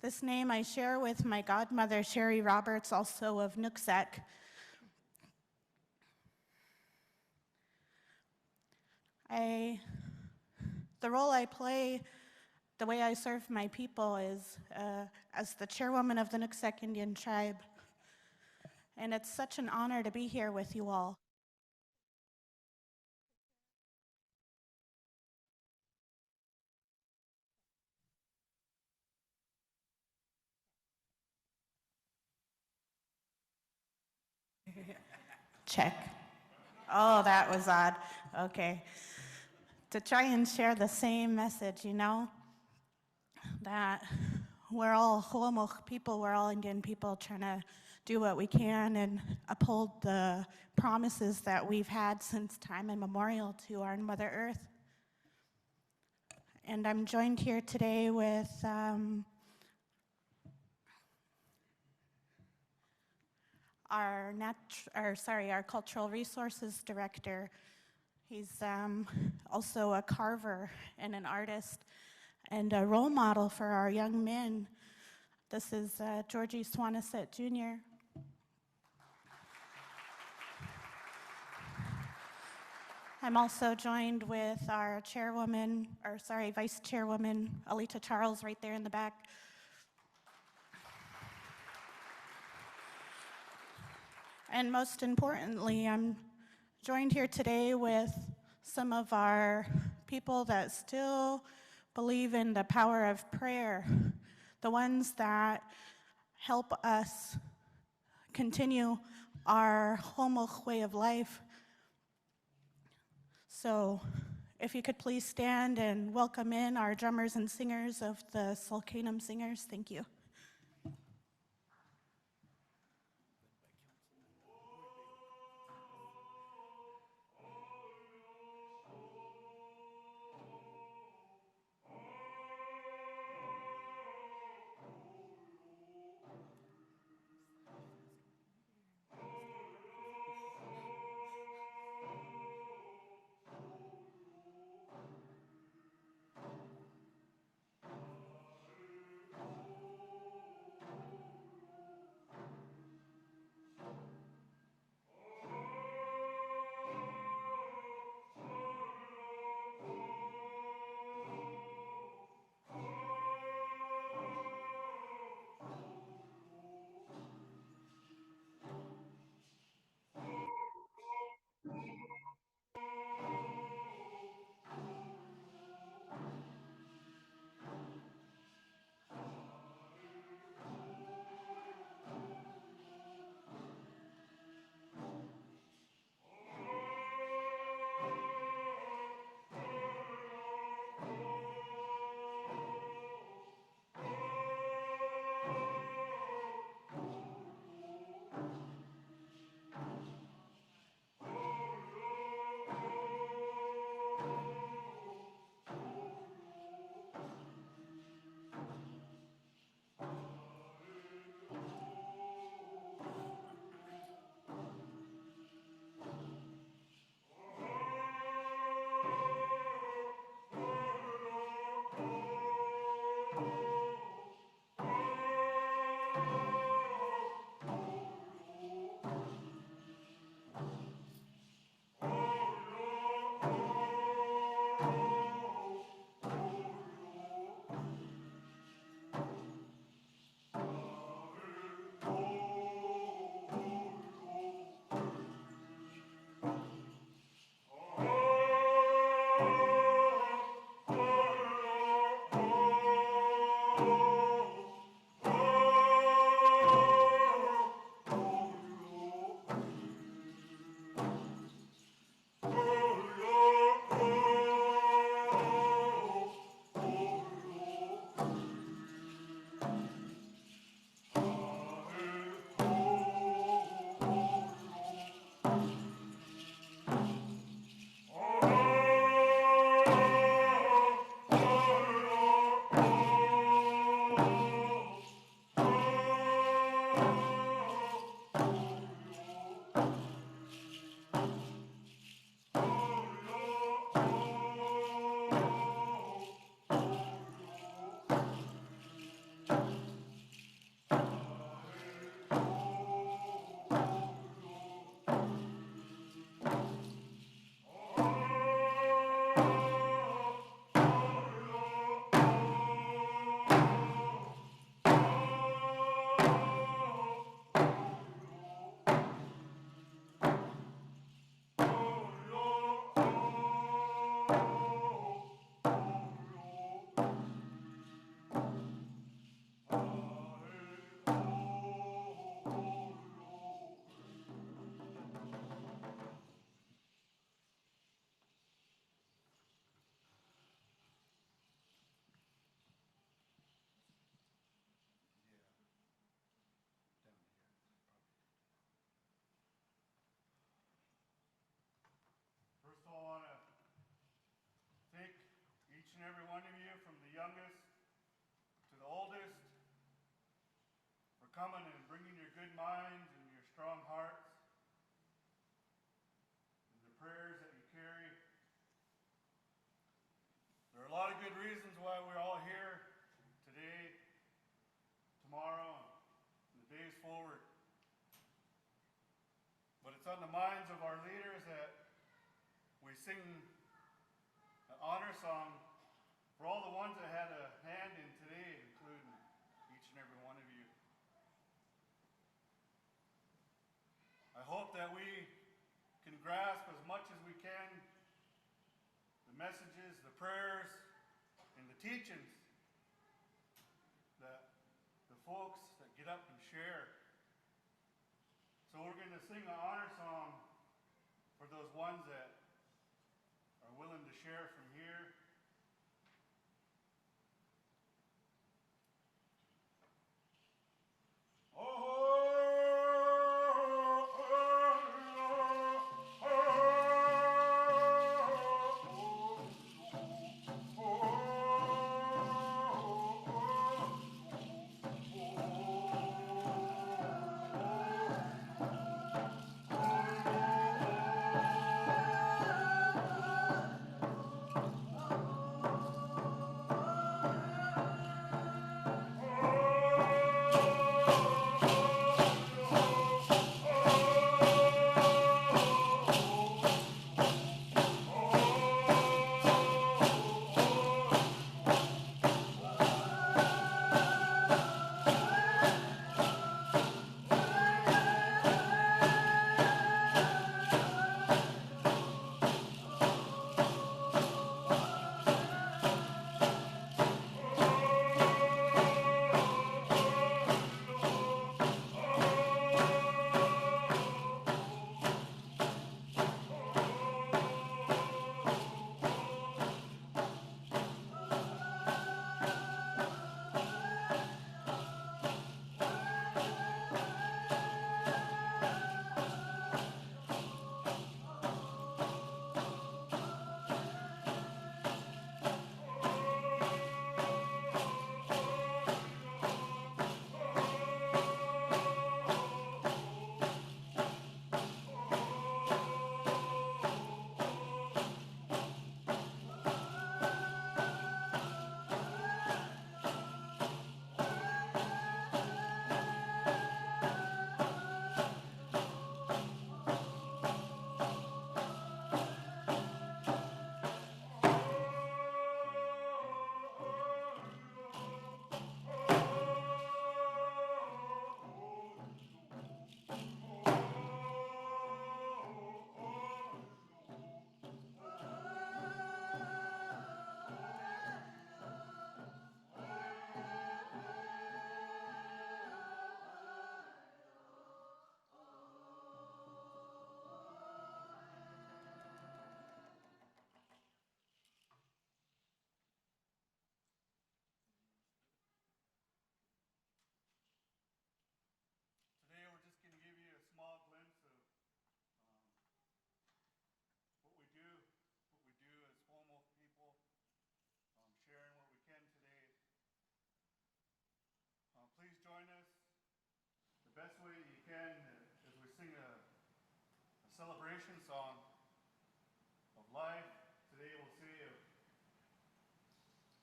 K: this name I share with my godmother, Sherry Roberts, also of Nooksack. The role I play, the way I serve my people is as the chairwoman of the Nooksack Indian tribe. And it's such an honor to be here with you all. Check. Oh, that was odd. Okay. To try and share the same message, you know, that we're all Holomoch people, we're all Indian people trying to do what we can and uphold the promises that we've had since time immemorial to our Mother Earth. And I'm joined here today with our Cultural Resources Director. He's also a carver and an artist and a role model for our young men. This is Georgie Swanaset Jr. I'm also joined with our Vice Chairwoman, Alita Charles, right there in the back. And most importantly, I'm joined here today with some of our people that still believe in the power of prayer, the ones that help us continue our Holomoch way of life. So if you could please stand and welcome in our drummers and singers of the Sulcanum Singers. Thank you.
M: and every one of you, from the youngest to the oldest, for coming and bringing your good minds and your strong hearts and the prayers that you carry. There are a lot of good reasons why we're all here today, tomorrow, and the days forward. But it's on the minds of our leaders that we sing an honor song for all the ones that had a hand in today, including each and every one of you. I hope that we can grasp as much as we can the messages, the prayers, and the teachings that the folks that get up and share. So we're going to sing an honor song for those ones that are willing to share from here. Today we're just going to give you a small glimpse of what we do as Homo people, sharing what we can today. Please join us the best way you can as we sing a celebration song of life. Today we'll say of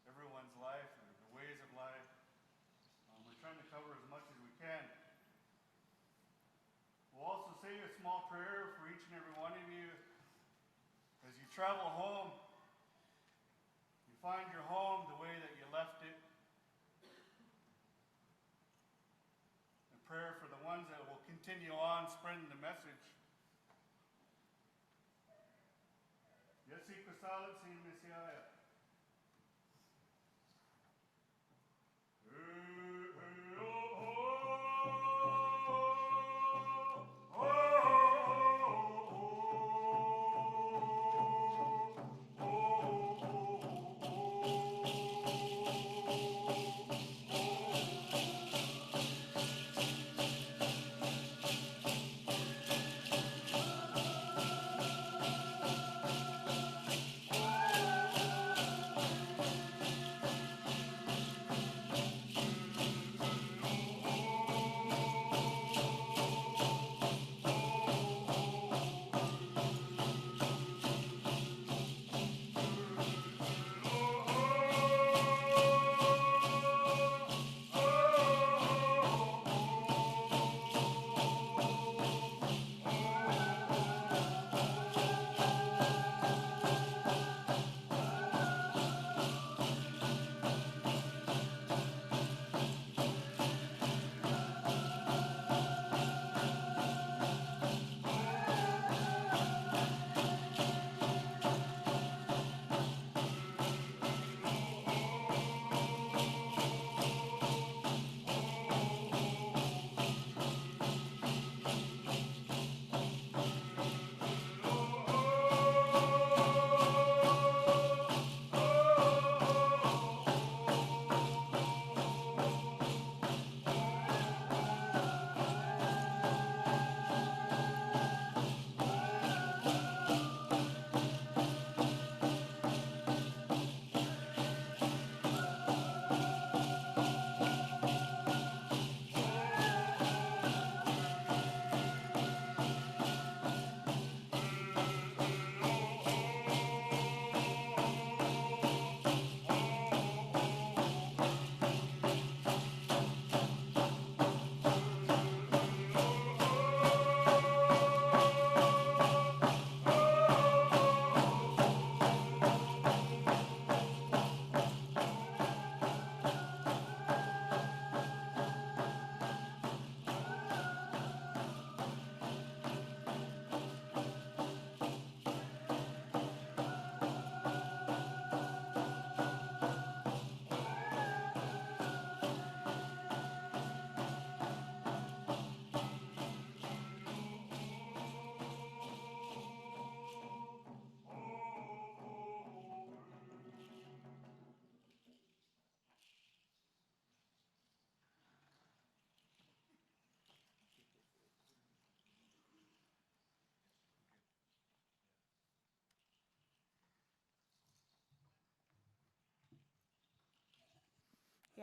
M: everyone's life and the ways of life. We're trying to cover as much as we can. We'll also say a small prayer for each and every one of you as you travel home. You find your home the way that you left it. And prayer for the ones that will continue on spreading the message. Yesi kusalat sin Messiah.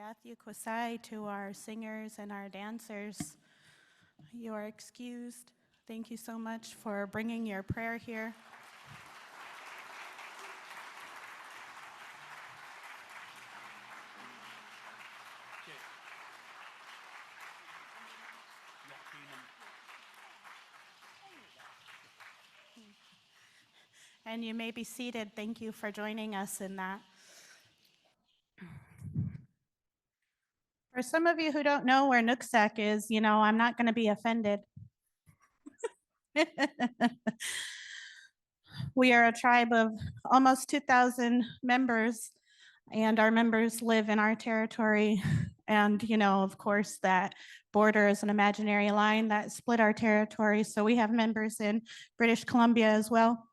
K: Gathyu Kwasai, to our singers and our dancers. You are excused. Thank you so much for bringing your prayer here. And you may be seated. Thank you for joining us in that. For some of you who don't know where Nooksack is, I'm not going to be offended. We are a tribe of almost 2,000 members, and our members live in our territory. And, of course, that border is an imaginary line that split our territory. So we have members in British Columbia as well.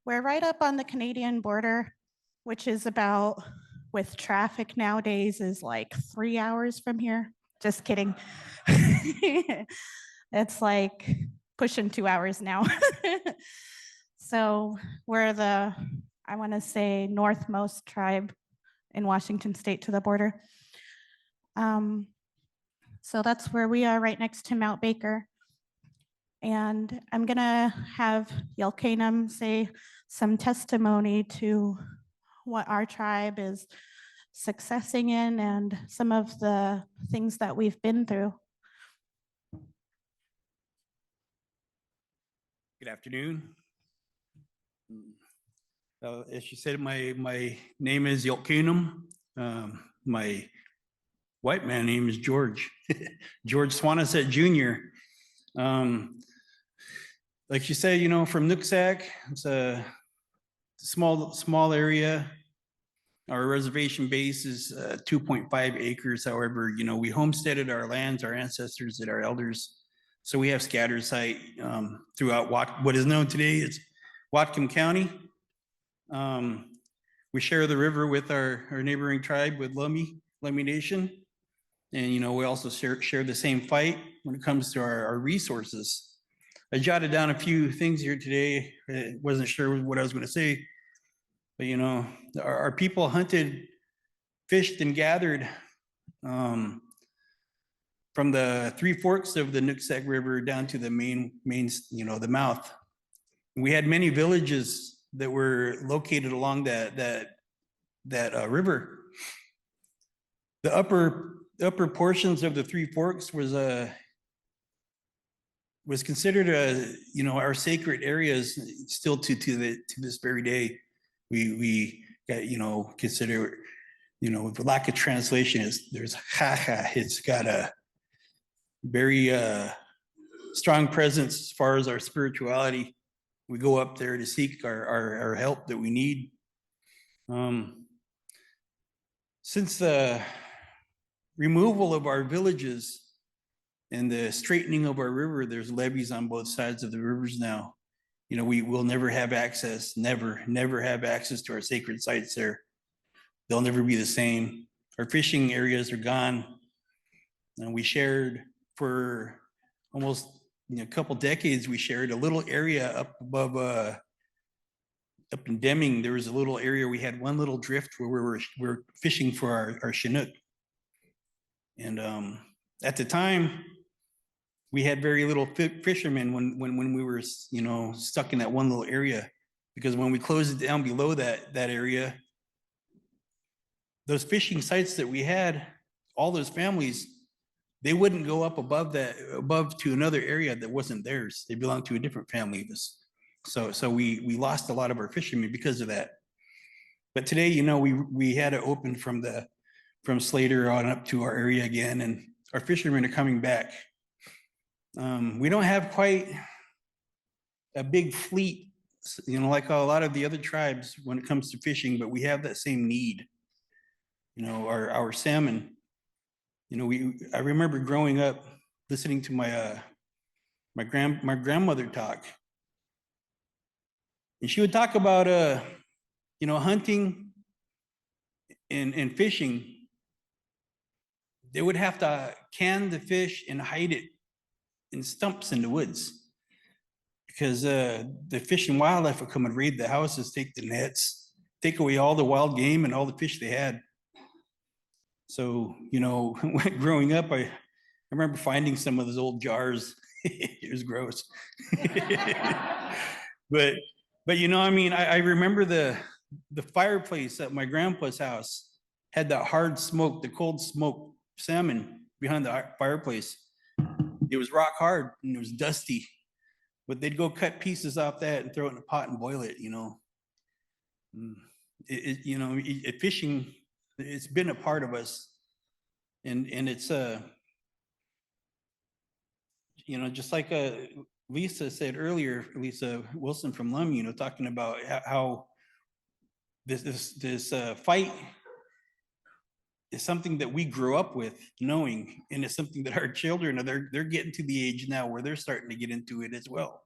K: We're right up on the Canadian border, which is about, with traffic nowadays, is like 3 hours from here. Just kidding. It's like pushing 2 hours now. So we're the, I want to say, northmost tribe in Washington State to the border. So that's where we are, right next to Mount Baker. And I'm going to have Yelkanam say some testimony to what our tribe is successing in and some of the things that we've been through.
N: Good afternoon. As she said, my name is Yelkanam. My white man name is George, George Swanisett Jr. Like you said, from Nooksack, it's a small area. Our reservation base is 2.5 acres. However, we homesteaded our lands, our ancestors and our elders. So we have scattered site throughout what is known today as Whatcom County. We share the river with our neighboring tribe, with Lummi Nation. And, we also share the same fight when it comes to our resources. I jotted down a few things here today. I wasn't sure what I was going to say. But, our people hunted, fished, and gathered from the Three Forks of the Nooksack River down to the main, the mouth. We had many villages that were located along that river. The upper portions of the Three Forks was considered our sacred areas still to this very day. We got consider with lack of translation there's it's got a very strong presence as far as our spirituality. We go up there to seek our help that we need. Since the removal of our villages and the straightening of our river, there's levees on both sides of the rivers now. We will never have access, never have access to our sacred sites there. They'll never be the same. Our fishing areas are gone. And we shared for almost a couple decades, we shared a little area up above, up in Deming. There was a little area, we had one little drift where we were fishing for our Chinook. And at the time, we had very little fishermen when we were, stuck in that one little area, because when we closed it down below that area, those fishing sites that we had, all those families, they wouldn't go up above to another area that wasn't theirs. They belonged to a different family. So we lost a lot of our fishermen because of that. But today, we had it open from Slater on up to our area again, and our fishermen are coming back. We don't have quite a big fleet, like a lot of the other tribes when it comes to fishing, but we have that same need. Our salmon, I remember growing up listening to my grandmother talk. And she would talk about, hunting and fishing. They would have to can the fish and hide it in stumps in the woods, because the fish and wildlife would come and raid the houses, take the nets, take away all the wild game and all the fish they had. So, you know, growing up, I remember finding some of those old jars. It was gross. but you know, I mean, I remember the fireplace at my grandpa's house had that hard smoke, the cold smoke salmon behind the fireplace. It was rock hard and it was dusty, but they'd go cut pieces off that and throw it in a pot and boil it, you know. You know, fishing, it's been a part of us, and it's you know, just like Lisa said earlier, Lisa Wilson from Lum, you know, talking about how this fight is something that we grew up with knowing, and it's something that our children are, they're getting to the age now where they're starting to get into it as well.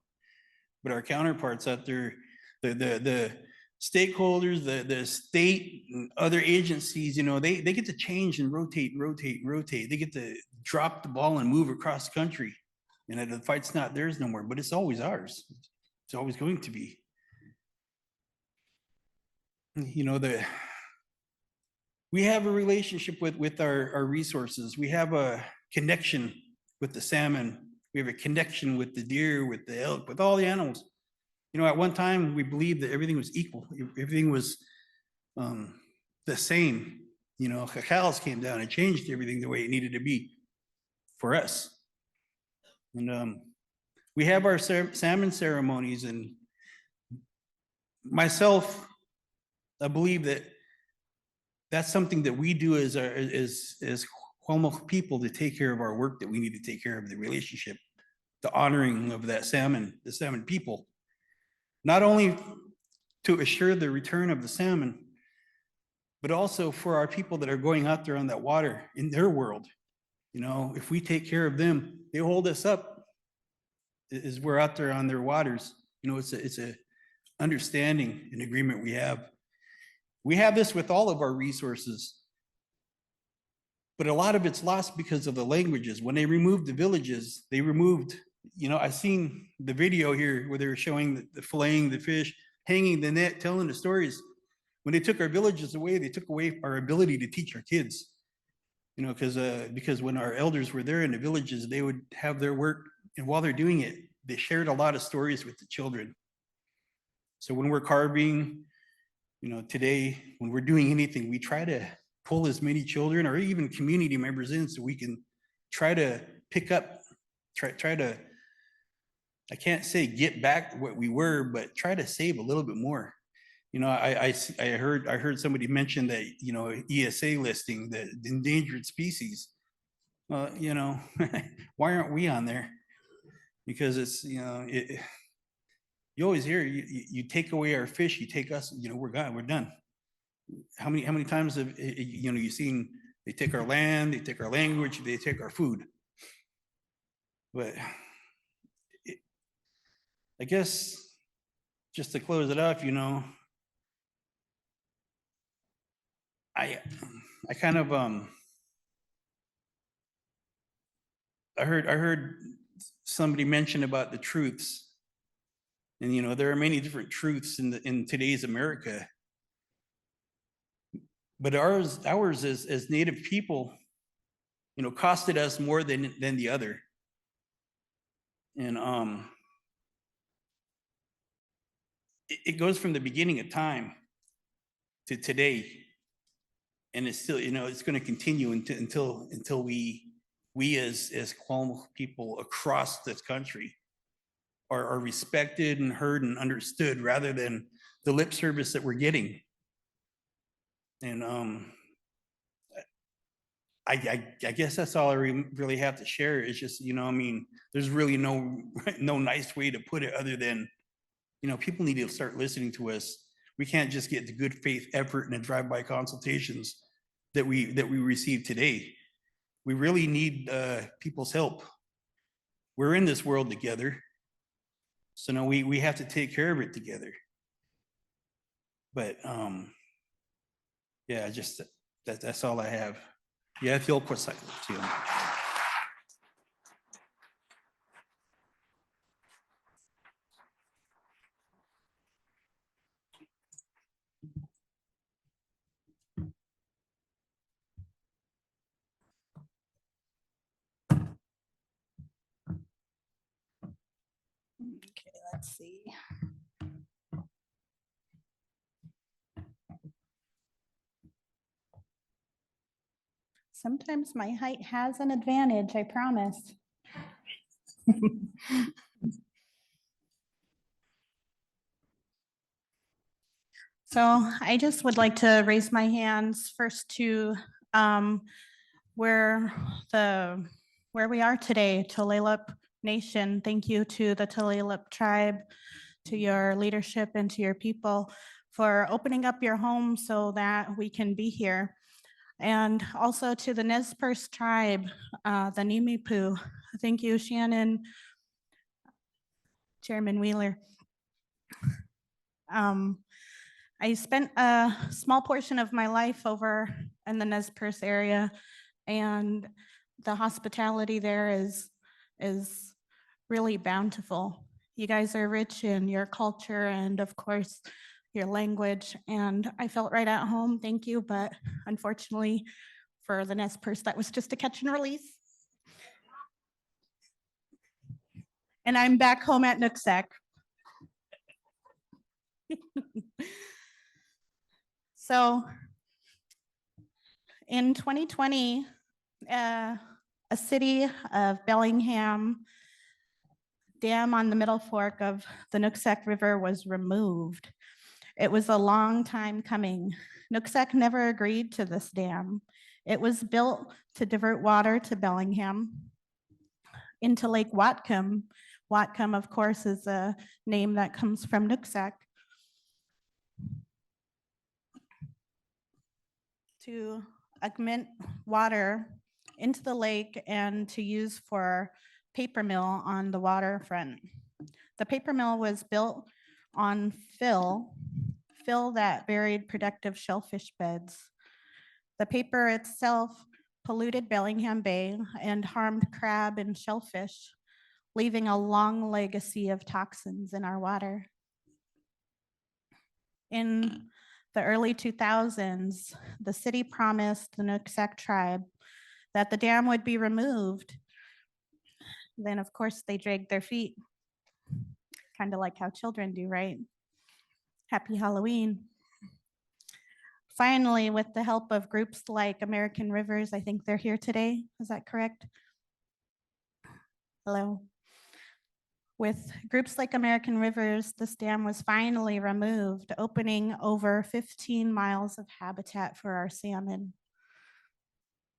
N: But our counterparts out there, the stakeholders, the state and other agencies, you know, they get to change and rotate and rotate and rotate. They get to drop the ball and move across the country. And the fight's not theirs no more, but it's always ours. It's always going to be. You know, we have a relationship with our resources. We have a connection with the salmon. We have a connection with the deer, with the elk, with all the animals. You know, at one time we believed that everything was equal. Everything was the same. You know, cacals came down and changed everything the way it needed to be for us. And we have our salmon ceremonies, and myself, I believe that that's something that we do as Cuomo people, to take care of our work that we need to take care of, the relationship, the honoring of that salmon, the salmon people, not only to assure the return of the salmon, but also for our people that are going out there on that water in their world. You know, if we take care of them, they hold us up as we're out there on their waters. You know, it's a understanding and agreement we have. We have this with all of our resources, but a lot of it's lost because of the languages. When they removed the villages, they removed, you know, I've seen the video here where they were showing the filleting the fish, hanging the net, telling the stories. When they took our villages away, they took away our ability to teach our kids. You know, because when our elders were there in the villages, they would have their work, and while they're doing it, they shared a lot of stories with the children. So when we're carving, you know, today, when we're doing anything, we try to pull as many children or even community members in so we can try to pick up, try to, I can't say get back what we were, but try to save a little bit more. You know, I heard somebody mention that, you know, ESA listing, the endangered species. You know, why aren't we on there? Because it's, you know, you always hear, you take away our fish, you take us, you know, we're gone, we're done. How many times have, you know, you've seen they take our land, they take our language, they take our food. But I guess just to close it off, you know, I kind of I heard somebody mention about the truths, and you know, there are many different truths in today's America, but ours as Native people, you know, costed us more than the other. And it goes from the beginning of time to today, and it's still, you know, it's going to continue until we as Cuomo people across this country are respected and heard and understood, rather than the lip service that we're getting. And I guess that's all I really have to share. Is just, you know, I mean, there's really no nice way to put it other than, you know, people need to start listening to us. We can't just get the good faith effort and the drive-by consultations that we receive today. We really need people's help. We're in this world together, so now we have to take care of it together. But yeah, just that's all I have. Yeah, I feel quite too.
K: Let's see. Sometimes my height has an advantage, I promise. So I just would like to raise my hands first to where we are today, Tulalip Nation. Thank you to the Tulalip tribe, to your leadership and to your people for opening up your home so that we can be here. And also to the Nez Perce tribe, the Nimipu. Thank you, Shannon, Chairman Wheeler. I spent a small portion of my life over in the Nez Perce area, and the hospitality there is really bountiful. You guys are rich in your culture and, of course, your language, and I felt right at home. Thank you, but unfortunately for the Nez Perce, that was just a catch and release. And I'm back home at Nooksack. So in 2020, a city of Bellingham dam on the Middle Fork of the Nooksack River was removed. It was a long time coming. Nooksack never agreed to this dam. It was built to divert water to Bellingham into Lake Whatcom. Whatcom, of course, is a name that comes from Nooksack. To augment water into the lake and to use for paper mill on the waterfront. The paper mill was built on fill that buried productive shellfish beds. The paper itself polluted Bellingham Bay and harmed crab and shellfish, leaving a long legacy of toxins in our water. In the early 2000s, the city promised the Nooksack tribe that the dam would be removed. Then, of course, they dragged their feet, kind of like how children do, right? Happy Halloween. Finally, with the help of groups like American Rivers, I think they're here today. Is that correct? Hello. With groups like American Rivers, this dam was finally removed, opening over 15 miles of habitat for our salmon.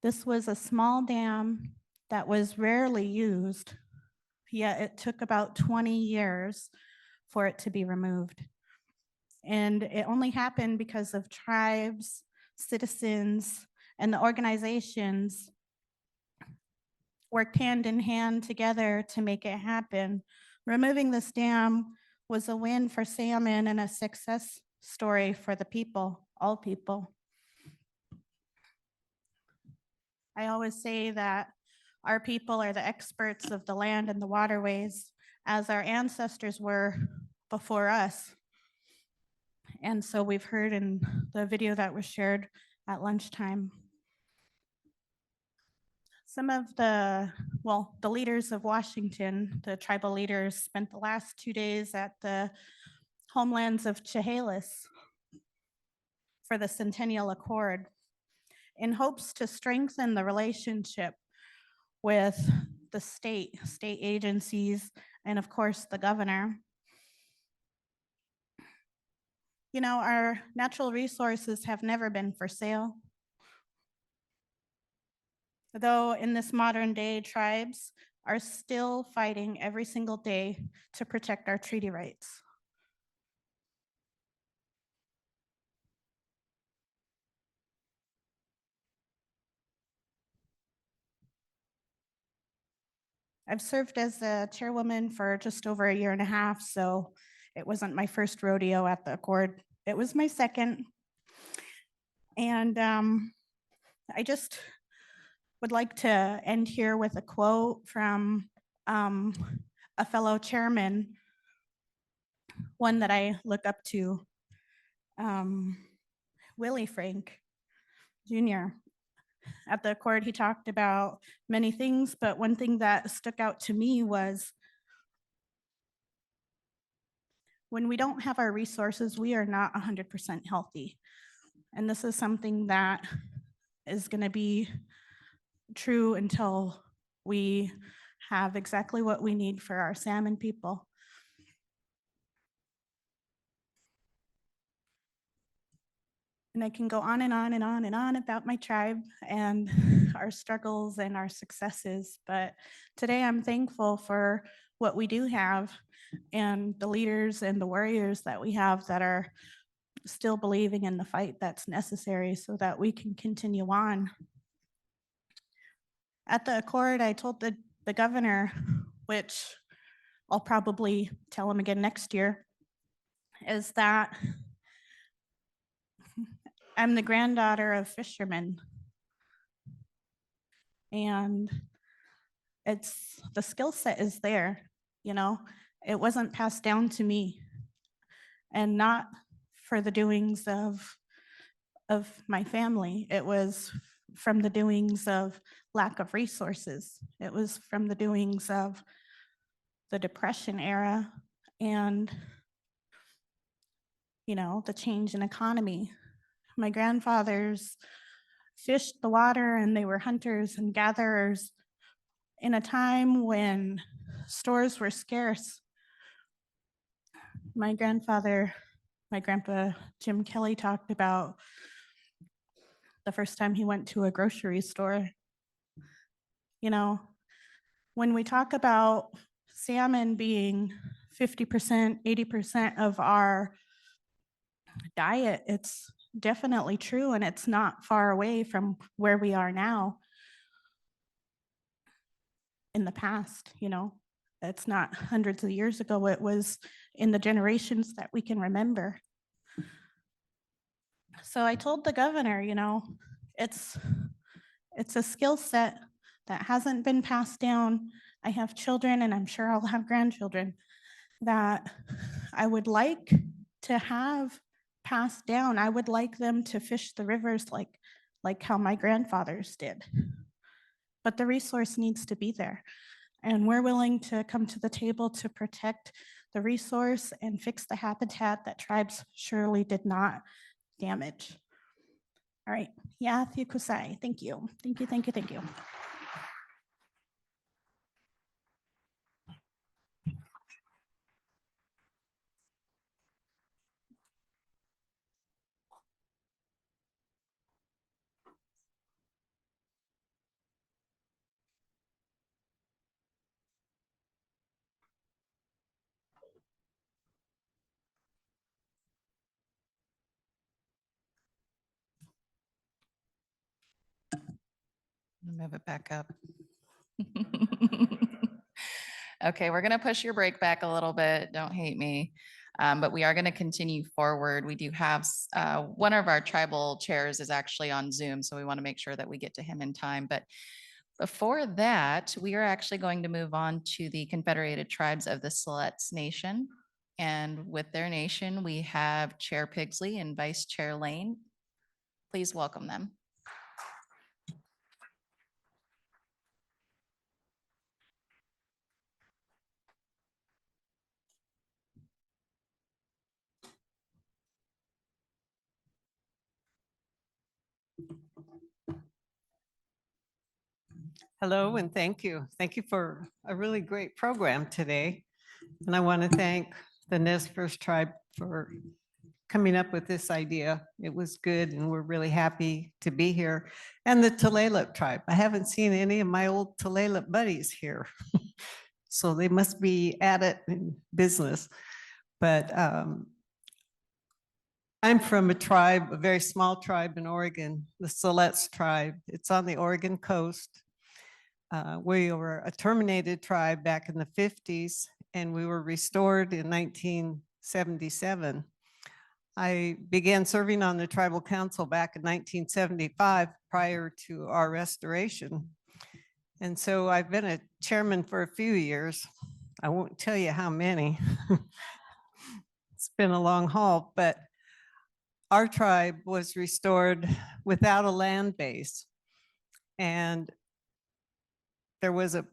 K: This was a small dam that was rarely used, yet it took about 20 years for it to be removed. And it only happened because of tribes, citizens, and the organizations worked hand in hand together to make it happen. Removing this dam was a win for salmon and a success story for the people, all people. I always say that our people are the experts of the land and the waterways, as our ancestors were before us. And so we've heard in the video that was shared at lunchtime. Some of the leaders of Washington, the tribal leaders, spent the last 2 days at the homelands of Chehalis for the Centennial Accord in hopes to strengthen the relationship with the state agencies, and of course the governor. You know, our natural resources have never been for sale. Though in this modern day, tribes are still fighting every single day to protect our treaty rights. I've served as a chairwoman for just over 1.5 years, so it wasn't my first rodeo at the Accord. It was my second. And I just would like to end here with a quote from a fellow chairman, one that I look up to, Willie Frank Jr. At the Accord, he talked about many things, but one thing that stuck out to me was when we don't have our resources, we are not 100% healthy. And this is something that is going to be true until we have exactly what we need for our salmon people. And I can go on and on and on and on about my tribe and our struggles and our successes. But today I'm thankful for what we do have and the leaders and the warriors that we have that are still believing in the fight that's necessary so that we can continue on. At the Accord, I told the governor, which I'll probably tell him again next year, is that I'm the granddaughter of fishermen. And it's the skill set is there, you know, it wasn't passed down to me, and not for the doings of my family. It was from the doings of lack of resources. It was from the doings of the Depression era and, you know, the change in economy. My grandfathers fished the water and they were hunters and gatherers in a time when stores were scarce. My grandpa Jim Kelly talked about the first time he went to a grocery store. You know, when we talk about salmon being 50%, 80% of our diet, it's definitely true, and it's not far away from where we are now. In the past, you know, it's not hundreds of years ago, it was in the generations that we can remember. So I told the governor, you know, it's a skill set that hasn't been passed down. I have children, and I'm sure I'll have grandchildren, that I would like to have passed down. I would like them to fish the rivers like how my grandfathers did. But the resource needs to be there. And we're willing to come to the table to protect the resource and fix the habitat that tribes surely did not damage. All right, Yathi Kusai, thank you. Thank you, thank you, thank you.
Z: Move it back up. Okay, we're gonna push your break back a little bit. Don't hate me. But we are gonna continue forward. We do have, one of our tribal chairs is actually on Zoom, so we wanna make sure that we get to him in time. But before that, we are actually going to move on to the Confederated Tribes of the Siletz Nation. And with their nation, we have Chair Pigsley and Vice Chair Lane. Please welcome them.
Q: Hello, and thank you. Thank you for a really great program today. And I want to thank the Nez Perce tribe for coming up with this idea. It was good, and we're really happy to be here. And the Tulalip tribe. I haven't seen any of my old Tulalip buddies here. So they must be at it in business. But I'm from a tribe, a very small tribe in Oregon, the Siletz tribe. It's on the Oregon coast. We were a terminated tribe back in the 50s, and we were restored in 1977. I began serving on the tribal council back in 1975 prior to our restoration. And so I've been a chairman for a few years. I won't tell you how many. It's been a long haul, but our tribe was restored without a land base. And there was a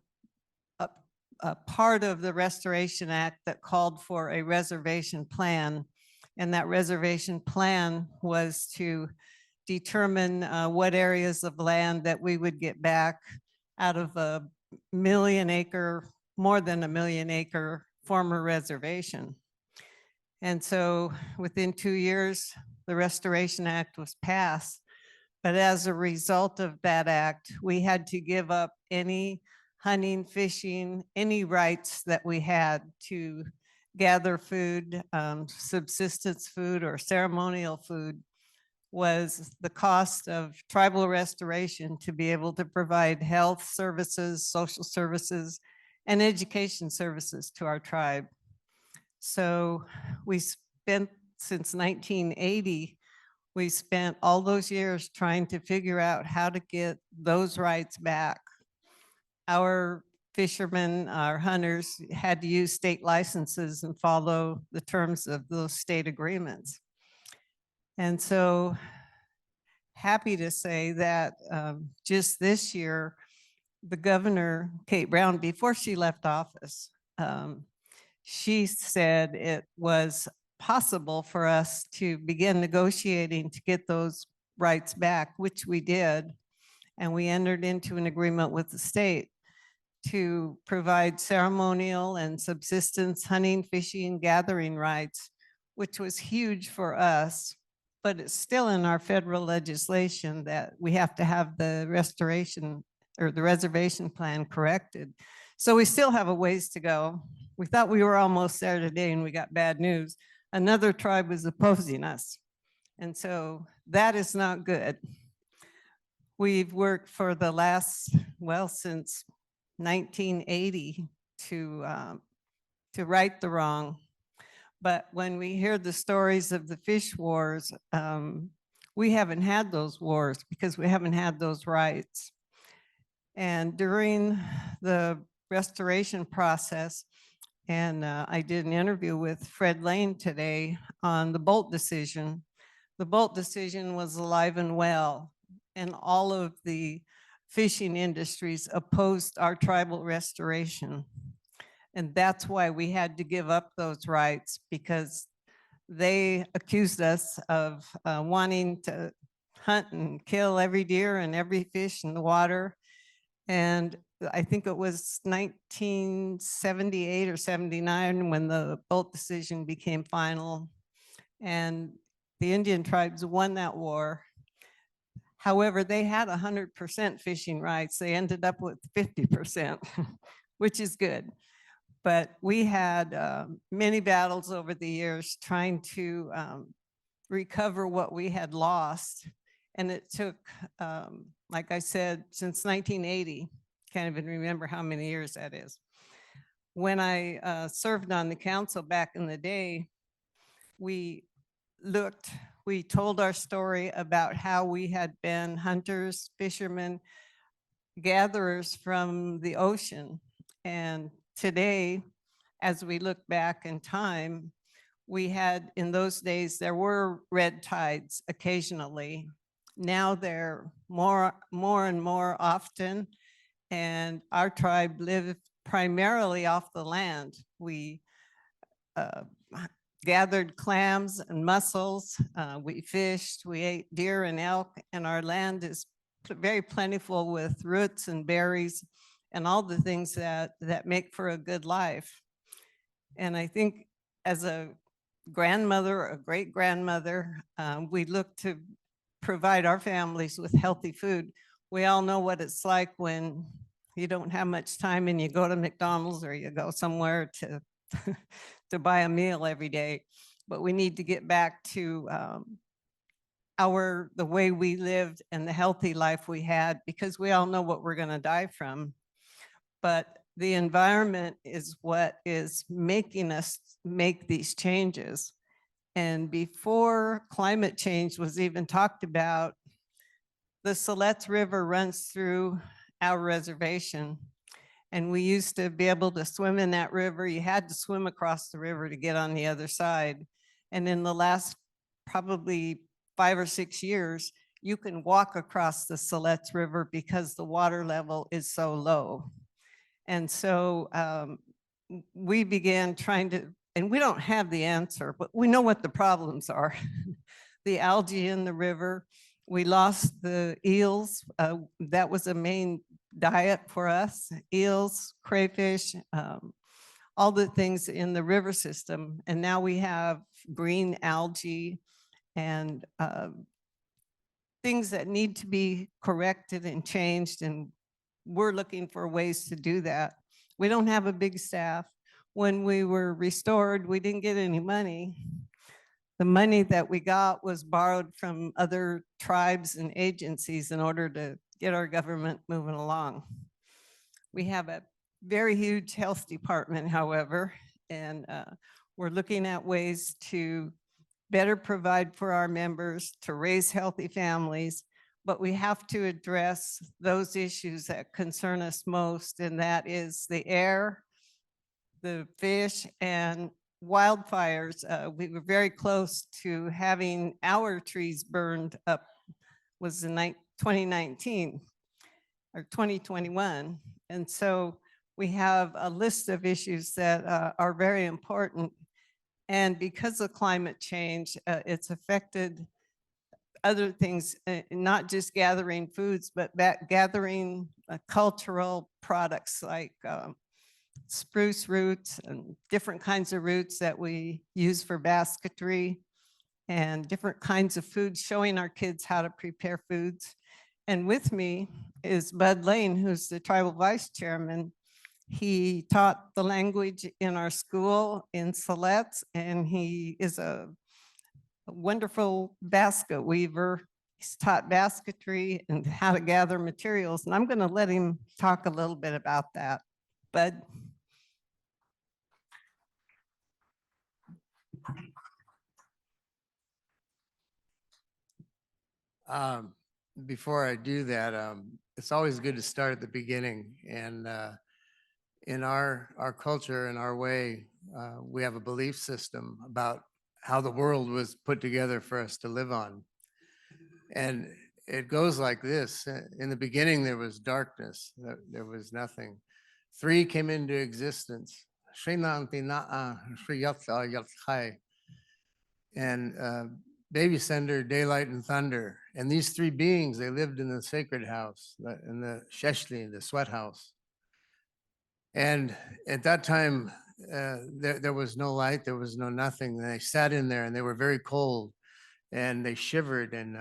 Q: a part of the Restoration Act that called for a reservation plan. And that reservation plan was to determine what areas of land that we would get back out of a more than a million acre former reservation. And so within 2 years, the Restoration Act was passed. But as a result of that act, we had to give up any hunting, fishing, any rights that we had to gather food, subsistence food or ceremonial food was the cost of tribal restoration to be able to provide health services, social services, and education services to our tribe. So we spent, since 1980, we spent all those years trying to figure out how to get those rights back. Our fishermen, our hunters had to use state licenses and follow the terms of those state agreements. And so happy to say that just this year, the governor, Kate Brown, before she left office, she said it was possible for us to begin negotiating to get those rights back, which we did. And we entered into an agreement with the state to provide ceremonial and subsistence hunting, fishing, gathering rights, which was huge for us. But it's still in our federal legislation that we have to have the restoration or the reservation plan corrected. So we still have a ways to go. We thought we were almost there today and we got bad news. Another tribe was opposing us. And so that is not good. We've worked for the last, well, since 1980 to right the wrong. But when we hear the stories of the fish wars, we haven't had those wars because we haven't had those rights. And during the restoration process, and I did an interview with Fred Lane today on the Bolt decision. The Bolt decision was alive and well, and all of the fishing industries opposed our tribal restoration. And that's why we had to give up those rights, because they accused us of wanting to hunt and kill every deer and every fish in the water. And I think it was 1978 or 79 when the Bolt decision became final, and the Indian tribes won that war. However, they had 100% fishing rights. They ended up with 50%, which is good. But we had many battles over the years trying to recover what we had lost. And it took, like I said, since 1980, can't even remember how many years that is. When I served on the council back in the day, we told our story about how we had been hunters, fishermen, gatherers from the ocean. And today, as we look back in time, we had, in those days, there were red tides occasionally. Now they're more and more often, and our tribe lived primarily off the land. We gathered clams and mussels, we fished, we ate deer and elk, and our land is very plentiful with roots and berries and all the things that make for a good life. And I think as a grandmother or a great-grandmother, we look to provide our families with healthy food. We all know what it's like when you don't have much time and you go to McDonald's or you go somewhere to to buy a meal every day. But we need to get back to the way we lived and the healthy life we had, because we all know what we're going to die from. But the environment is what is making us make these changes. And before climate change was even talked about, the Siletz River runs through our reservation. And we used to be able to swim in that river. You had to swim across the river to get on the other side. And in the last probably 5 or 6 years, you can walk across the Siletz River because the water level is so low. And so we began trying to, and we don't have the answer, but we know what the problems are. The algae in the river, we lost the eels. That was a main diet for us, eels, crayfish, all the things in the river system. And now we have green algae and things that need to be corrected and changed, and we're looking for ways to do that. We don't have a big staff. When we were restored, we didn't get any money. The money that we got was borrowed from other tribes and agencies in order to get our government moving along. We have a very huge health department, however, and we're looking at ways to better provide for our members, to raise healthy families, but we have to address those issues that concern us most, and that is the air, the fish, and wildfires. We were very close to having our trees burned up, was in 2019 or 2021. And so we have a list of issues that are very important. And because of climate change, it's affected other things, not just gathering foods, but gathering cultural products like spruce roots and different kinds of roots that we use for basketry and different kinds of foods, showing our kids how to prepare foods. And with me is Bud Lane, who's the tribal vice chairman. He taught the language in our school in Siletz, and he is a wonderful basket weaver. He's taught basketry and how to gather materials, and I'm going to let him talk a little bit about that. Bud?
S: Before I do that, it's always good to start at the beginning. And in our culture, in our way, we have a belief system about how the world was put together for us to live on. And it goes like this. In the beginning, there was darkness. There was nothing. Three came into existence. And baby sender, daylight, and thunder. And these three beings, they lived in the sacred house, in the Sheshli, the sweat house. And at that time, there was no light, there was no nothing. And they sat in there and they were very cold and they shivered and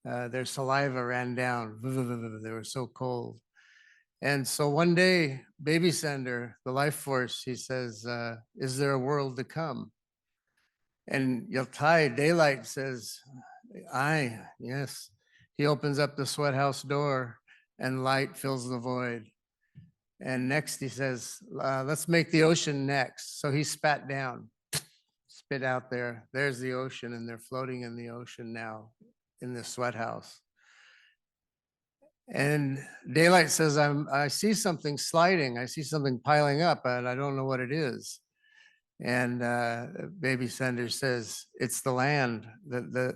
S: their saliva ran down. They were so cold. And so one day, baby sender, the life force, he says, is there a world to come? And Yaltai, daylight, says, aye, yes. He opens up the sweat house door and light fills the void. And next he says, let's make the ocean next. So he spat down, spit out there. There's the ocean, and they're floating in the ocean now in the sweat house. And daylight says, I see something sliding. I see something piling up, and I don't know what it is. And baby sender says, it's the land that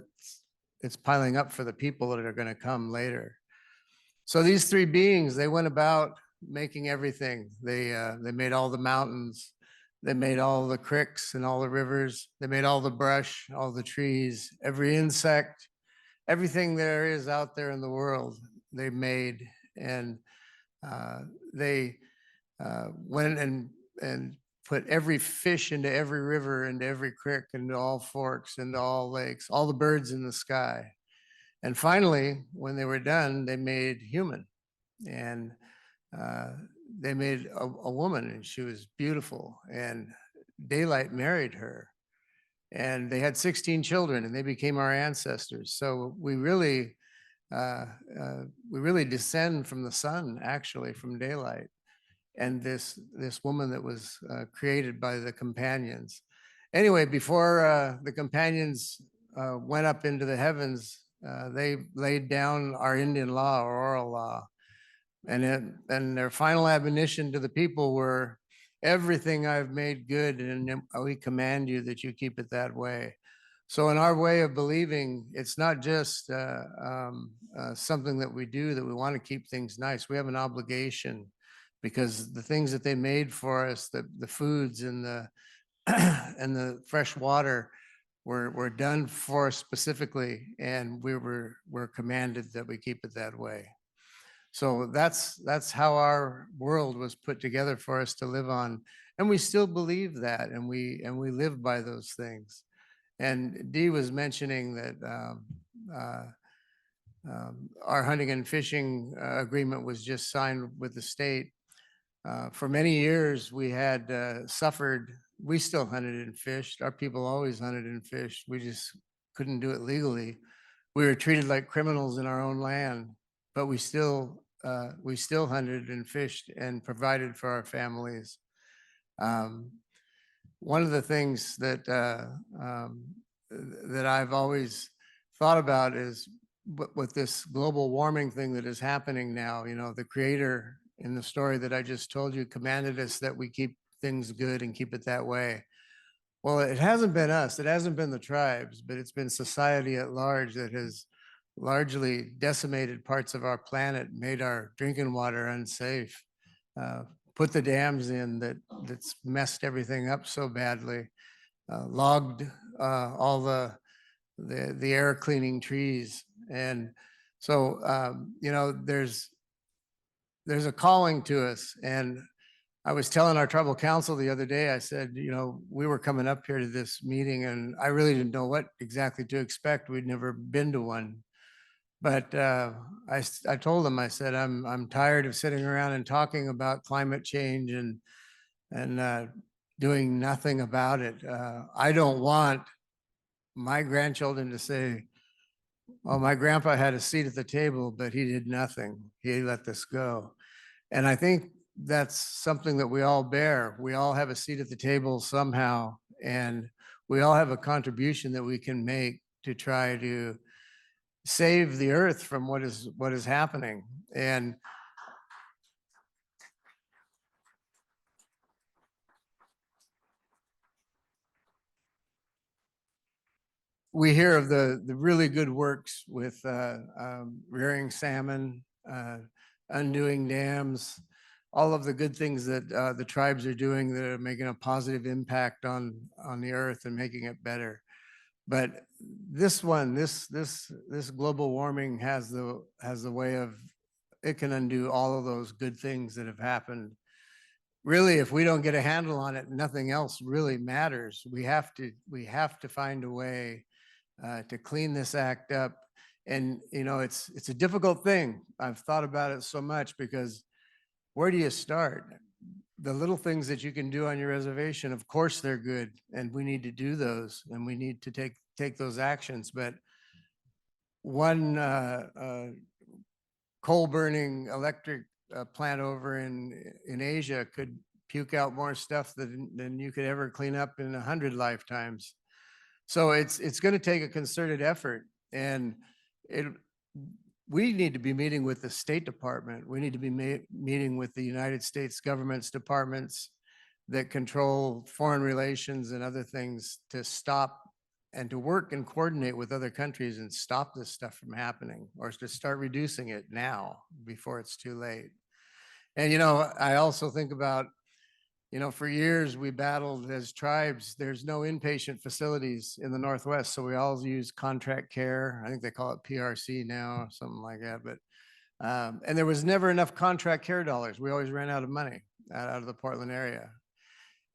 S: it's piling up for the people that are going to come later. So these three beings, they went about making everything. They made all the mountains. They made all the creeks and all the rivers. They made all the brush, all the trees, every insect, everything there is out there in the world, they made. And they went and put every fish into every river, into every creek, into all forks, into all lakes, all the birds in the sky. And finally, when they were done, they made human. And they made a woman, and she was beautiful. And daylight married her. And they had 16 children, and they became our ancestors. So we really descend from the sun, actually, from daylight. And this woman that was created by the companions. Anyway, before the companions went up into the heavens, they laid down our Indian law, or oral law. And their final admonition to the people were, everything I've made good, and we command you that you keep it that way. So in our way of believing, it's not just something that we do, that we want to keep things nice. We have an obligation, because the things that they made for us, the foods and the and the fresh water were done for us specifically, and we're commanded that we keep it that way. So that's how our world was put together for us to live on, and we still believe that, and we live by those things. And Dee was mentioning that our hunting and fishing agreement was just signed with the state. For many years, we had suffered. We still hunted and fished. Our people always hunted and fished. We just couldn't do it legally. We were treated like criminals in our own land, but we still hunted and fished and provided for our families. One of the things that that I've always thought about is with this global warming thing that is happening now. You know, the Creator in the story that I just told you commanded us that we keep things good and keep it that way. Well, it hasn't been us, it hasn't been the tribes, but it's been society at large that has largely decimated parts of our planet, made our drinking water unsafe, put the dams in that's messed everything up so badly, logged all the air cleaning trees. And so, you know, there's a calling to us. And I was telling our tribal council the other day, I said, you know, we were coming up here to this meeting and I really didn't know what exactly to expect. We'd never been to one. But I told them, I said, I'm tired of sitting around and talking about climate change and doing nothing about it. I don't want my grandchildren to say, oh, my grandpa had a seat at the table, but he did nothing. He let this go. And I think that's something that we all bear. We all have a seat at the table somehow, and we all have a contribution that we can make to try to save the earth from what is happening. And we hear of the really good works with rearing salmon, undoing dams, all of the good things that the tribes are doing that are making a positive impact on the earth and making it better. But this global warming has the way of, it can undo all of those good things that have happened. Really, if we don't get a handle on it, nothing else really matters. We have to find a way to clean this act up. And you know, it's a difficult thing. I've thought about it so much, because where do you start? The little things that you can do on your reservation, of course they're good, and we need to do those, and we need to take those actions. But one coal burning electric plant over in Asia could puke out more stuff than you could ever clean up in 100 lifetimes. So it's going to take a concerted effort, and we need to be meeting with the State Department. We need to be meeting with the United States government's departments that control foreign relations and other things, to stop and to work and coordinate with other countries and stop this stuff from happening, or to start reducing it now before it's too late. And, you know, I also think about, you know, for years we battled as tribes. There's no inpatient facilities in the Northwest, so we all use contract care. I think they call it PRC now, something like that. But and there was never enough contract care dollars. We always ran out of money out of the Portland area.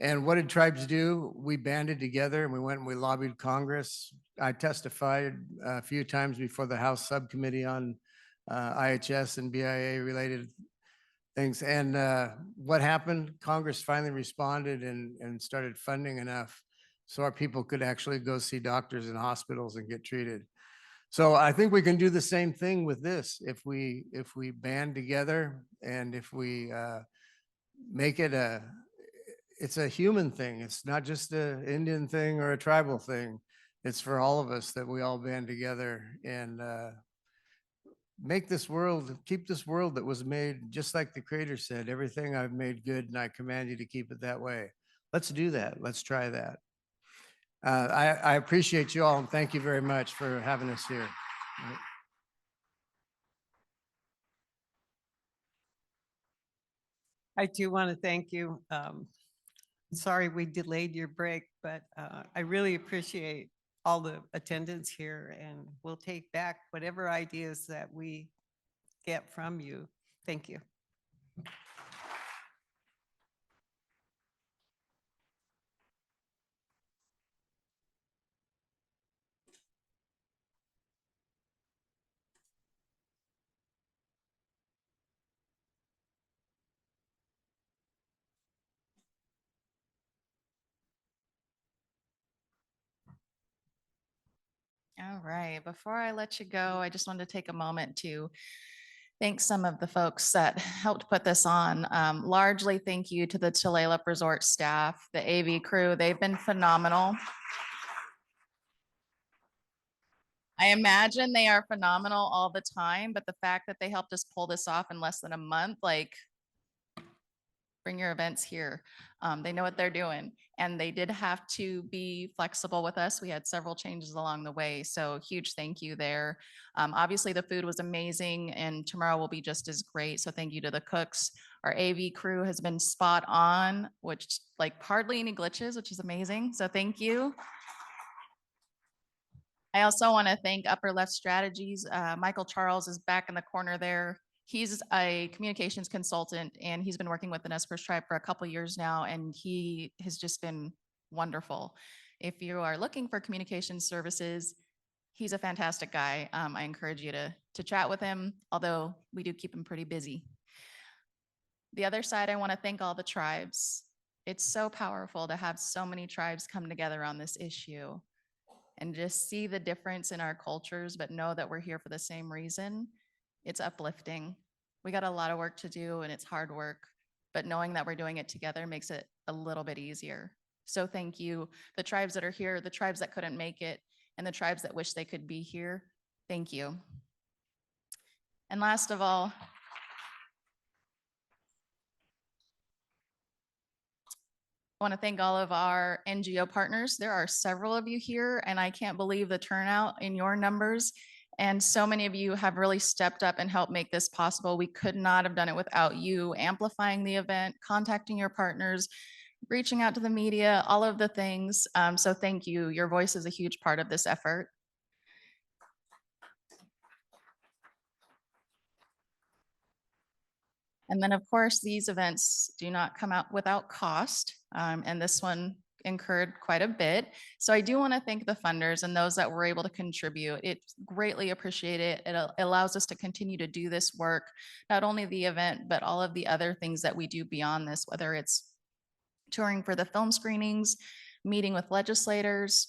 S: And what did tribes do? We banded together and we went and we lobbied Congress. I testified a few times before the House subcommittee on IHS and BIA related things. And what happened? Congress finally responded and started funding enough so our people could actually go see doctors in hospitals and get treated. So I think we can do the same thing with this if we band together, and if we make it it's a human thing. It's not just an Indian thing or a tribal thing. It's for all of us, that we all band together and make this world, keep this world that was made just like the Creator said, everything I've made good and I command you to keep it that way. Let's do that. Let's try that. I appreciate you all, and thank you very much for having us here.
Q: I do want to thank you. Sorry we delayed your break, but I really appreciate all the attendance here, and we'll take back whatever ideas that we get from you. Thank you.
Z: All right, before I let you go, I just wanted to take a moment to thank some of the folks that helped put this on. Largely thank you to the Tulalip Resort staff, the AV crew, they've been phenomenal. I imagine they are phenomenal all the time, but the fact that they helped us pull this off in less than a month, like, bring your events here. They know what they're doing. And they did have to be flexible with us. We had several changes along the way. So huge thank you there. Obviously the food was amazing and tomorrow will be just as great. So thank you to the cooks. Our AV crew has been spot on, which like hardly any glitches, which is amazing. So thank you. I also want to thank Upper Left Strategies. Michael Charles is back in the corner there. He's a communications consultant and he's been working with the Nez Perce tribe for a couple years now, and he has just been wonderful. If you are looking for communication services, he's a fantastic guy. I encourage you to chat with him, although we do keep him pretty busy. The other side, I want to thank all the tribes. It's so powerful to have so many tribes come together on this issue and just see the difference in our cultures, but know that we're here for the same reason. It's uplifting. We got a lot of work to do and it's hard work, but knowing that we're doing it together makes it a little bit easier. So thank you. The tribes that are here, the tribes that couldn't make it, and the tribes that wish they could be here, thank you. And last of all, I want to thank all of our NGO partners. There are several of you here, and I can't believe the turnout in your numbers. And so many of you have really stepped up and helped make this possible. We could not have done it without you amplifying the event, contacting your partners, reaching out to the media, all of the things. So thank you. Your voice is a huge part of this effort. And then, of course, these events do not come out without cost, and this one incurred quite a bit. So I do want to thank the funders and those that were able to contribute. It's greatly appreciated. It allows us to continue to do this work, not only the event, but all of the other things that we do beyond this, whether it's touring for the film screenings, meeting with legislators,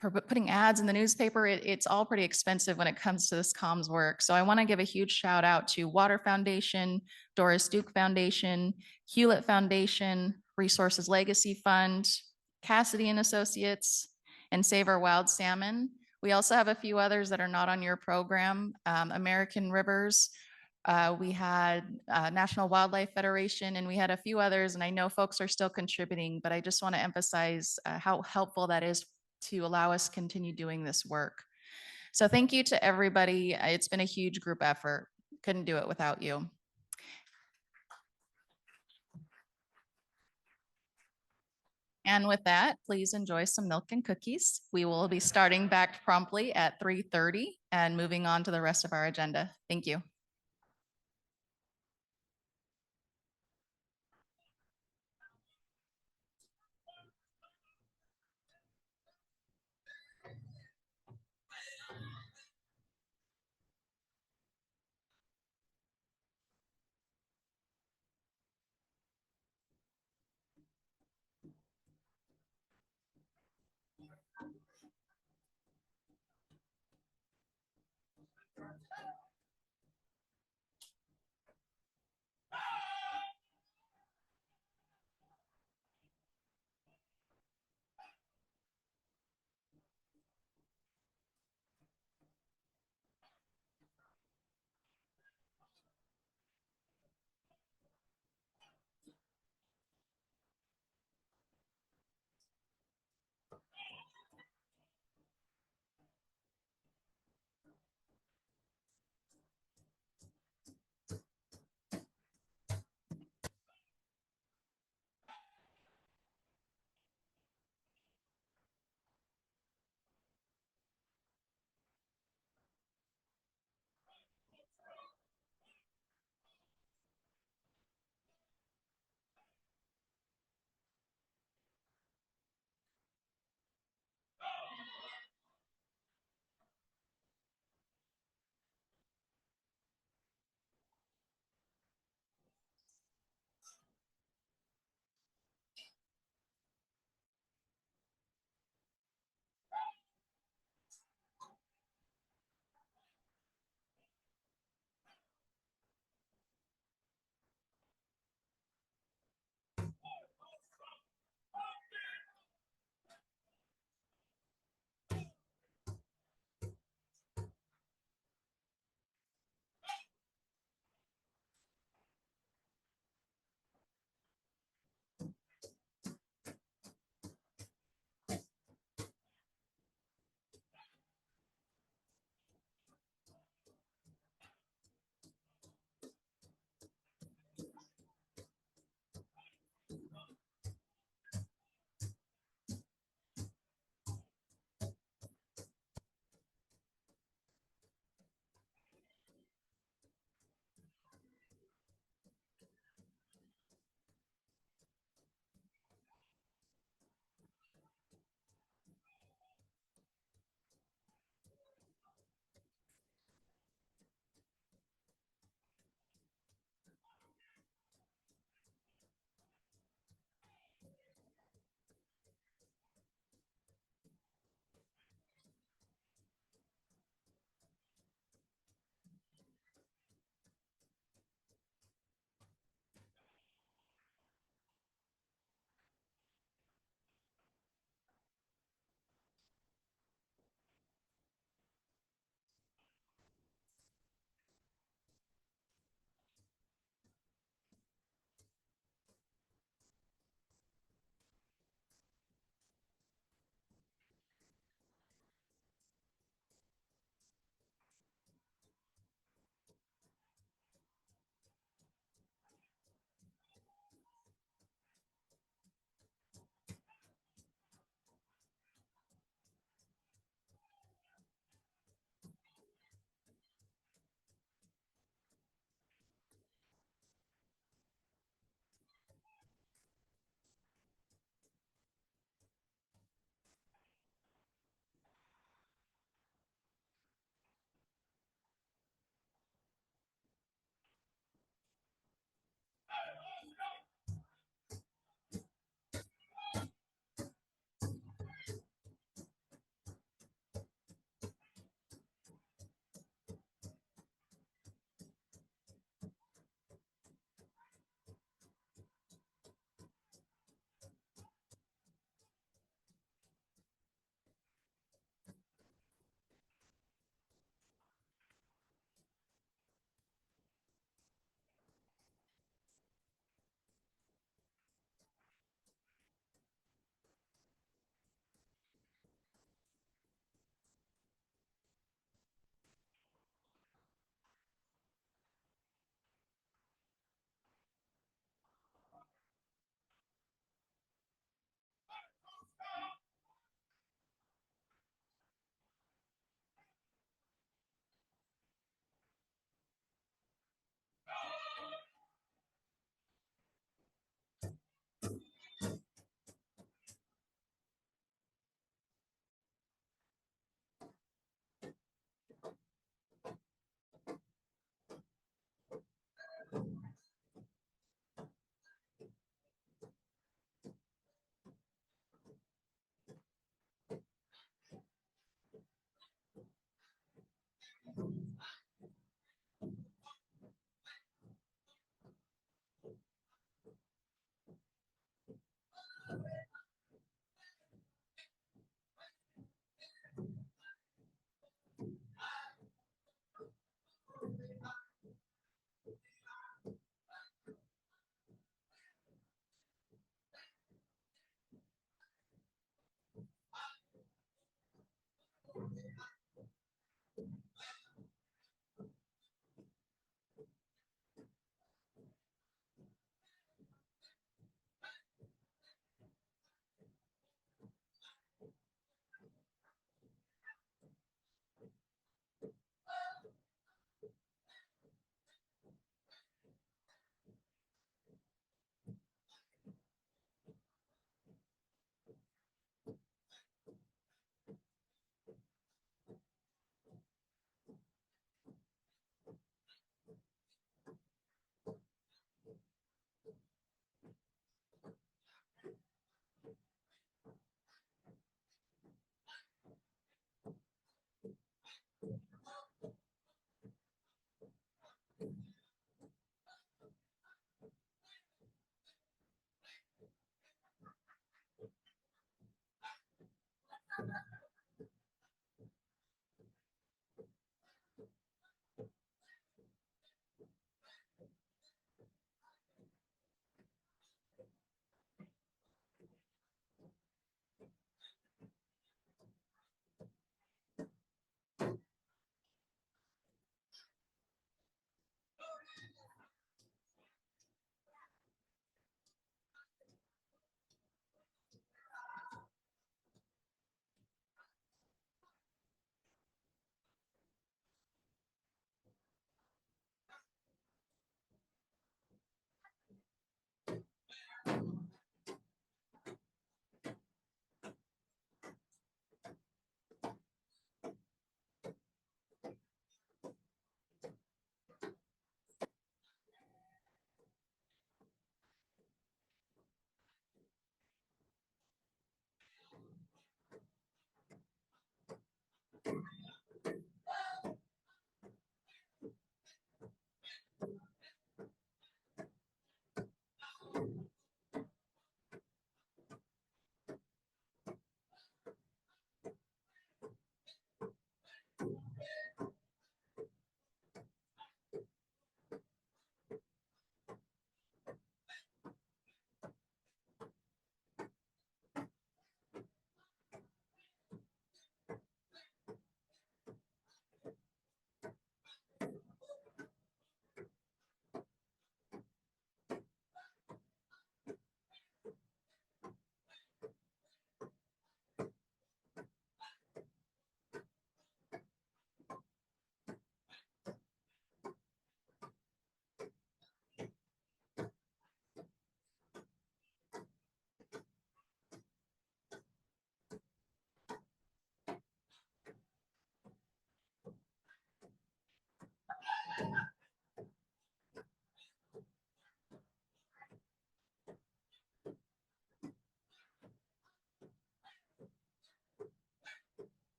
Z: putting ads in the newspaper. It's all pretty expensive when it comes to this comms work. So I want to give a huge shout out to Water Foundation, Doris Duke Foundation, Hewlett Foundation, Resources Legacy Fund, Cassidy and Associates, and Save Our Wild Salmon. We also have a few others that are not on your program. American Rivers, we had National Wildlife Federation, and we had a few others, and I know folks are still contributing, but I just want to emphasize how helpful that is to allow us to continue doing this work. So thank you to everybody. It's been a huge group effort. Couldn't do it without you. And with that, please enjoy some milk and cookies. We will be starting back promptly at 3:30 and moving on to the rest of our agenda. Thank you.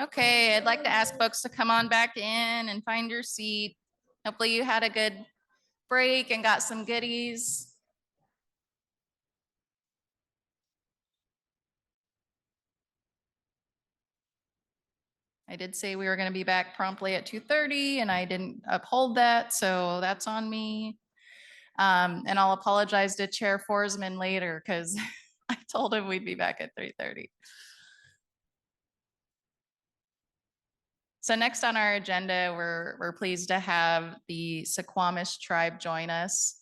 Z: Okay, I'd like to ask folks to come on back in and find your seat. Hopefully you had a good break and got some goodies. I did say we were going to be back promptly at 2:30 and I didn't uphold that, so that's on me. And I'll apologize to Chair Forsman later because I told him we'd be back at 3:30. So next on our agenda, we're pleased to have the Suquamish tribe join us.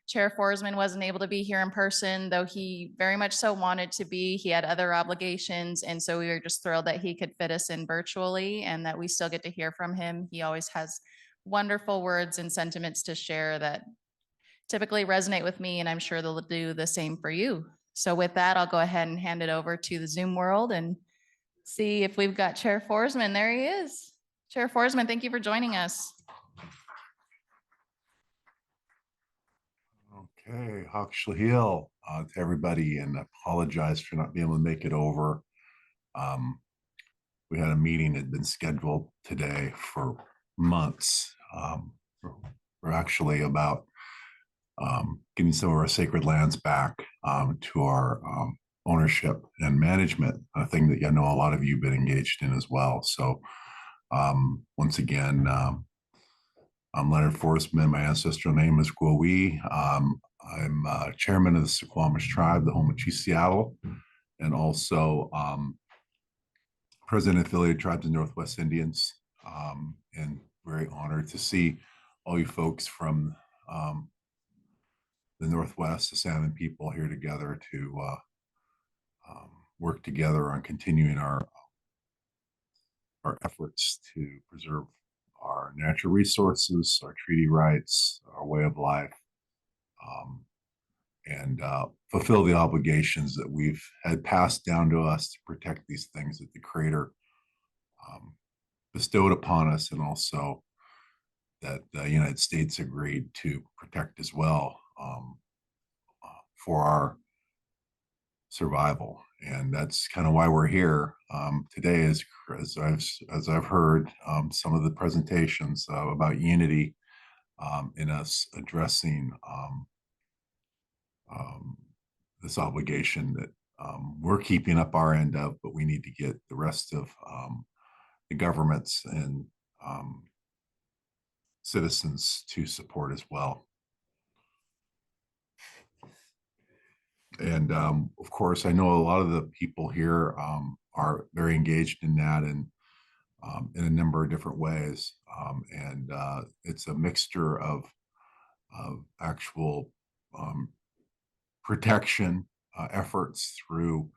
Z: Chair Forsman wasn't able to be here in person, though he very much so wanted to be. He had other obligations, and so we were just thrilled that he could fit us in virtually and that we still get to hear from him. He always has wonderful words and sentiments to share that typically resonate with me, and I'm sure they'll do the same for you. So with that, I'll go ahead and hand it over to the Zoom world and see if we've got Chair Forsman. There he is. Chair Forsman, thank you for joining us.
J: Okay, Hill to everybody, and apologize for not being able to make it over. We had a meeting that had been scheduled today for months. We're actually about getting some of our sacred lands back to our ownership and management, a thing that I know a lot of you have been engaged in as well. So once again, I'm Leonard Forsman. My ancestral name is Gwowi. I'm chairman of the Suquamish tribe, the home of Chief Seattle, and also president of affiliated tribes and Northwest Indians. And very honored to see all you folks from the Northwest, the Salmon people, here together to work together on continuing our efforts to preserve our natural resources, our treaty rights, our way of life, and fulfill the obligations that we've had passed down to us to protect these things that the Creator bestowed upon us, and also that the United States agreed to protect as well for our survival. And that's kind of why we're here today, as I've heard some of the presentations about unity in us addressing this obligation that we're keeping up our end of, but we need to get the rest of the governments and citizens to support as well. And of course, I know a lot of the people here are very engaged in that, and in a number of different ways. And it's a mixture of actual protection efforts through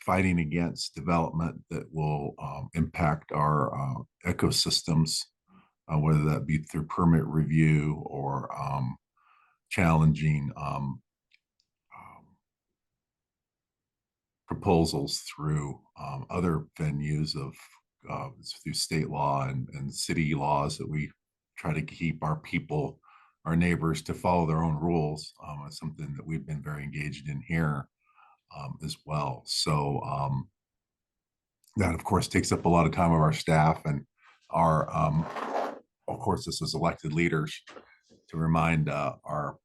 J: fighting against development that will impact our ecosystems, whether that be through permit review or challenging proposals through other venues of through state law and city laws that we try to keep our people, our neighbors, to follow their own rules. It's something that we've been very engaged in here as well. So that, of course, takes up a lot of time of our staff and our, of course, this is elected leaders to remind our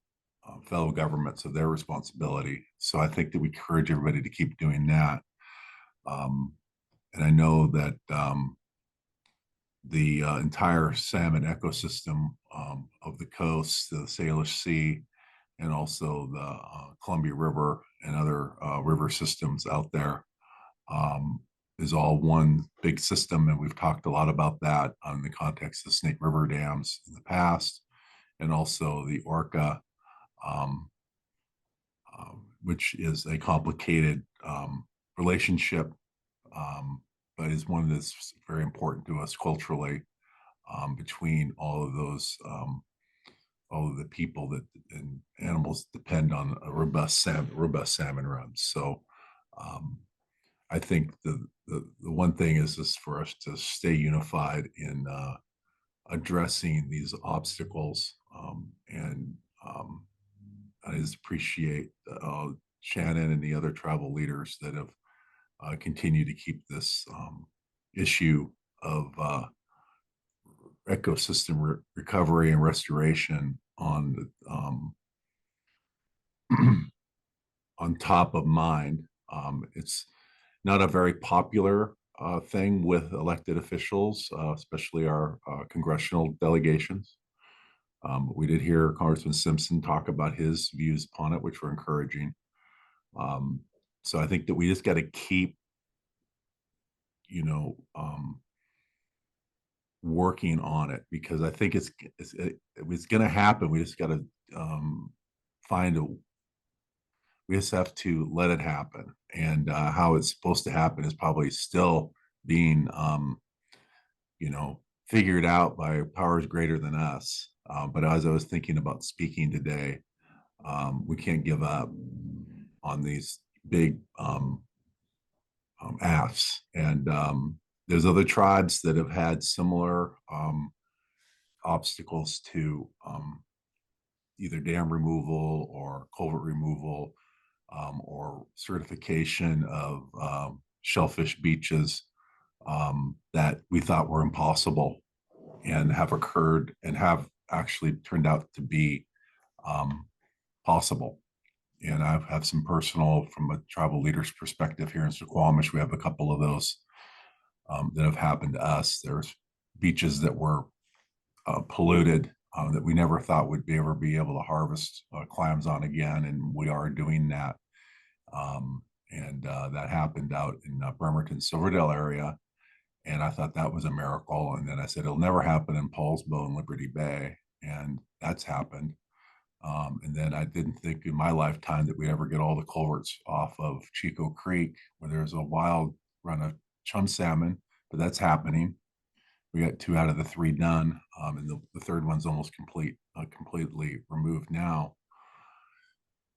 J: fellow governments of their responsibility. So I think that we encourage everybody to keep doing that. And I know that the entire salmon ecosystem of the coast, the Salish Sea, and also the Columbia River and other river systems out there is all one big system. And we've talked a lot about that in the context of Snake River dams in the past, and also the Orca, which is a complicated relationship, but is one that's very important to us culturally, between all of those, all of the people that and animals depend on a robust salmon runs. So I think the one thing is for us to stay unified in addressing these obstacles, and I just appreciate Shannon and the other tribal leaders that have continued to keep this issue of ecosystem recovery and restoration on on top of mind. It's not a very popular thing with elected officials, especially our congressional delegations. We did hear Congressman Simpson talk about his views on it, which were encouraging. So I think that we just got to keep you know, working on it, because I think it's going to happen. We just got to find a. We just have to let it happen, and how it's supposed to happen is probably still being, you know, figured out by powers greater than us. But as I was thinking about speaking today, we can't give up on these big asks. And there's other tribes that have had similar obstacles to either dam removal or culvert removal, or certification of shellfish beaches, that we thought were impossible and have occurred and have actually turned out to be possible. And I have some personal, from a tribal leader's perspective here in Suquamish, we have a couple of those that have happened to us. There's beaches that were polluted, that we never thought would ever be able to harvest clams on again, and we are doing that. And that happened out in Bremerton, Silverdale area, and I thought that was a miracle. And then I said it'll never happen in Paulsbo and Liberty Bay, and that's happened. And then I didn't think in my lifetime that we'd ever get all the culverts off of Chico Creek, where there's a wild run of chum salmon, but that's happening. We got 2 out of the 3 done, and the third one's almost completely removed now.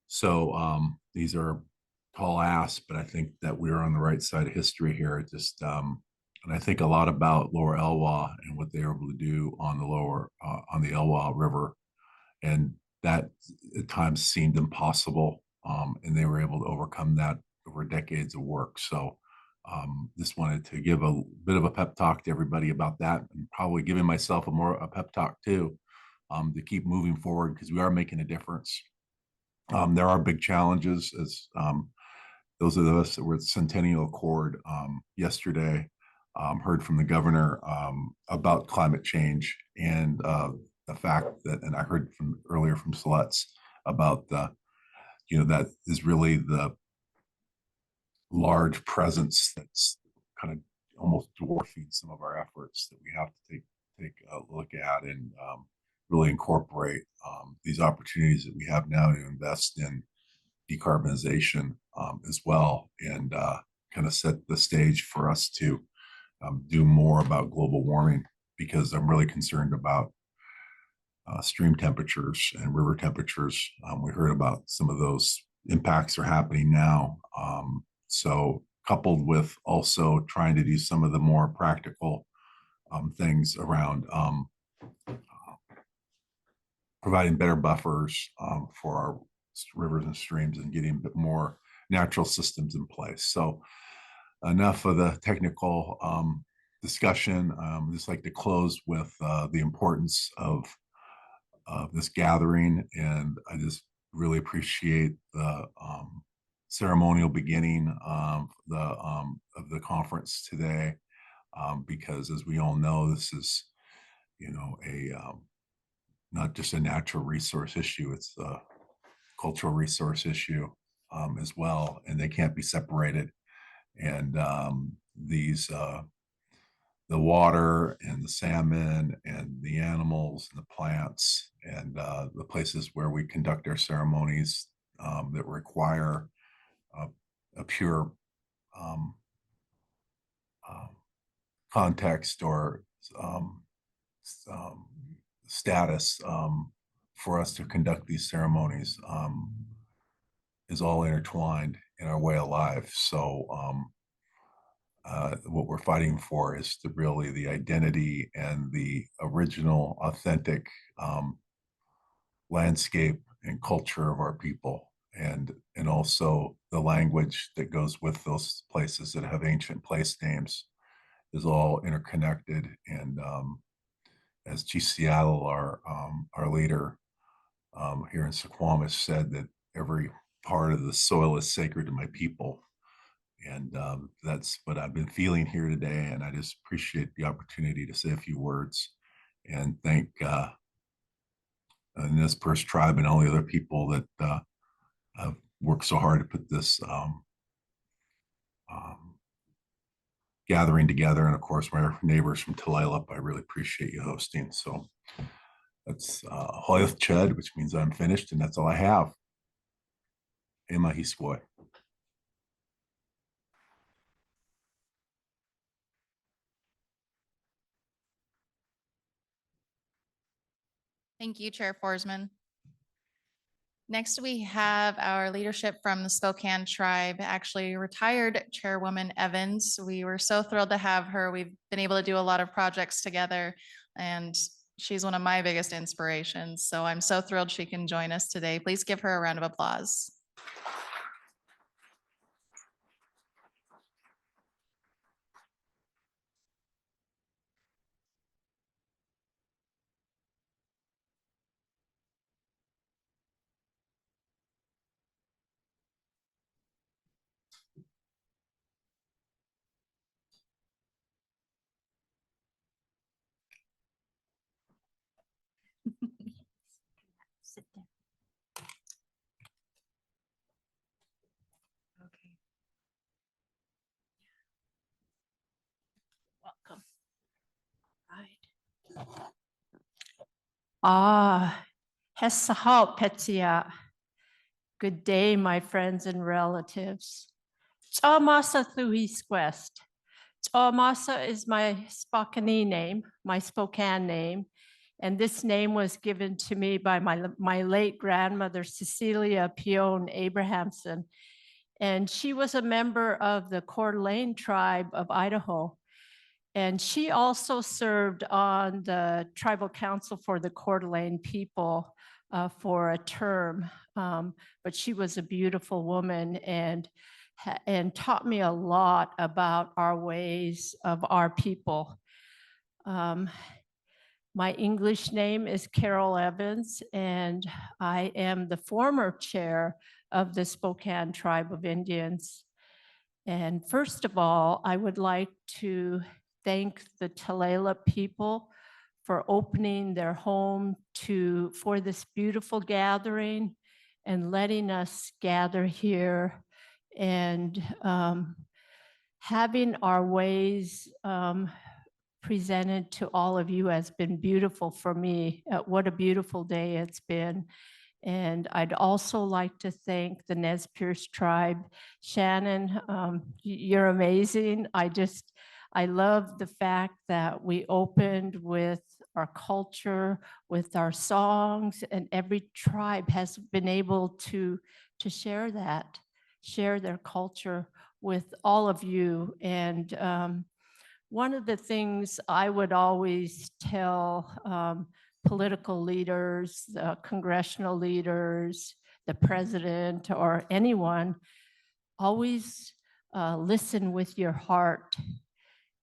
J: So these are tall asks, but I think that we're on the right side of history here. It just, and I think a lot about Lower Elwha and what they were able to do on the on the Elwha River, and that at times seemed impossible, and they were able to overcome that over decades of work. So just wanted to give a bit of a pep talk to everybody about that, and probably giving myself a pep talk too, to keep moving forward, because we are making a difference. There are big challenges, as those of us that were at Centennial Accord yesterday heard from the governor about climate change, and the fact that, and I heard from earlier from Siletz about the, you know, that is really the large presence that's kind of almost dwarfing some of our efforts, that we have to take a look at, and really incorporate these opportunities that we have now to invest in decarbonization as well, and kind of set the stage for us to do more about global warming, because I'm really concerned about stream temperatures and river temperatures. We heard about some of those impacts are happening now. So coupled with also trying to do some of the more practical things around providing better buffers for our rivers and streams, and getting a bit more natural systems in place. So enough of the technical discussion. I'd just like to close with the importance of this gathering, and I just really appreciate the ceremonial beginning of the conference today, because as we all know, this is, you know, a not just a natural resource issue, it's a cultural resource issue as well, and they can't be separated. And the water and the salmon and the animals and the plants, and the places where we conduct our ceremonies that require a pure um, context or status for us to conduct these ceremonies is all intertwined in our way of life. So what we're fighting for is really the identity and the original, authentic landscape and culture of our people, and also the language that goes with those places that have ancient place names is all interconnected. And as Chief Seattle, our leader here in Suquamish, said that every part of the soil is sacred to my people. And that's what I've been feeling here today. And I just appreciate the opportunity to say a few words, and thank Nez Perce tribe and all the other people that have worked so hard to put this gathering together. And of course, my neighbors from Tulalip, I really appreciate you hosting. So that's Hoyth Chud, which means I'm finished, and that's all I have. Ema Hiswoy.
Z: Thank you, Chair Forsman. Next, we have our leadership from the Spokane tribe, actually retired Chairwoman Evans. We were so thrilled to have her. We've been able to do a lot of projects together, and she's one of my biggest inspirations. So I'm so thrilled she can join us today. Please give her a round of applause.
B: Sit down. Okay. Welcome. Right. Hessahal Petsia. Good day, my friends and relatives. T'amasa Thuis Quest. T'amasa is my Spokane name, my Spokane name, and this name was given to me by my late grandmother, Cecilia Pion Abrahamson, and she was a member of the Coeur d'Alene tribe of Idaho. And she also served on the tribal council for the Coeur d'Alene people for a term. But she was a beautiful woman and taught me a lot about our ways of our people. My English name is Carol Evans, and I am the former chair of the Spokane Tribe of Indians. And first of all, I would like to thank the Tulalip people for opening their home for this beautiful gathering and letting us gather here and having our ways presented to all of you has been beautiful for me. What a beautiful day it's been. And I'd also like to thank the Nez Perce tribe. Shannon, you're amazing. I love the fact that we opened with our culture, with our songs, and every tribe has been able to share that, share their culture with all of you. And one of the things I would always tell political leaders, congressional leaders, the president, or anyone, always listen with your heart.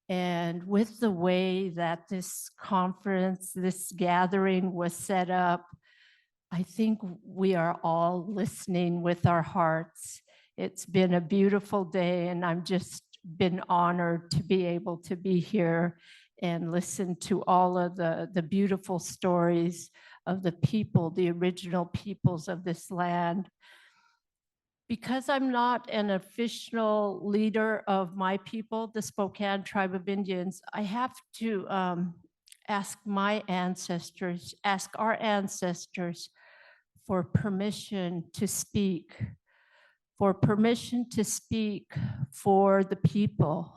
B: And with the way that this conference, this gathering was set up, I think we are all listening with our hearts. It's been a beautiful day, and I'm just been honored to be able to be here and listen to all of the beautiful stories of the people, the original peoples of this land. Because I'm not an official leader of my people, the Spokane Tribe of Indians, I have to ask our ancestors for permission to speak, for the people.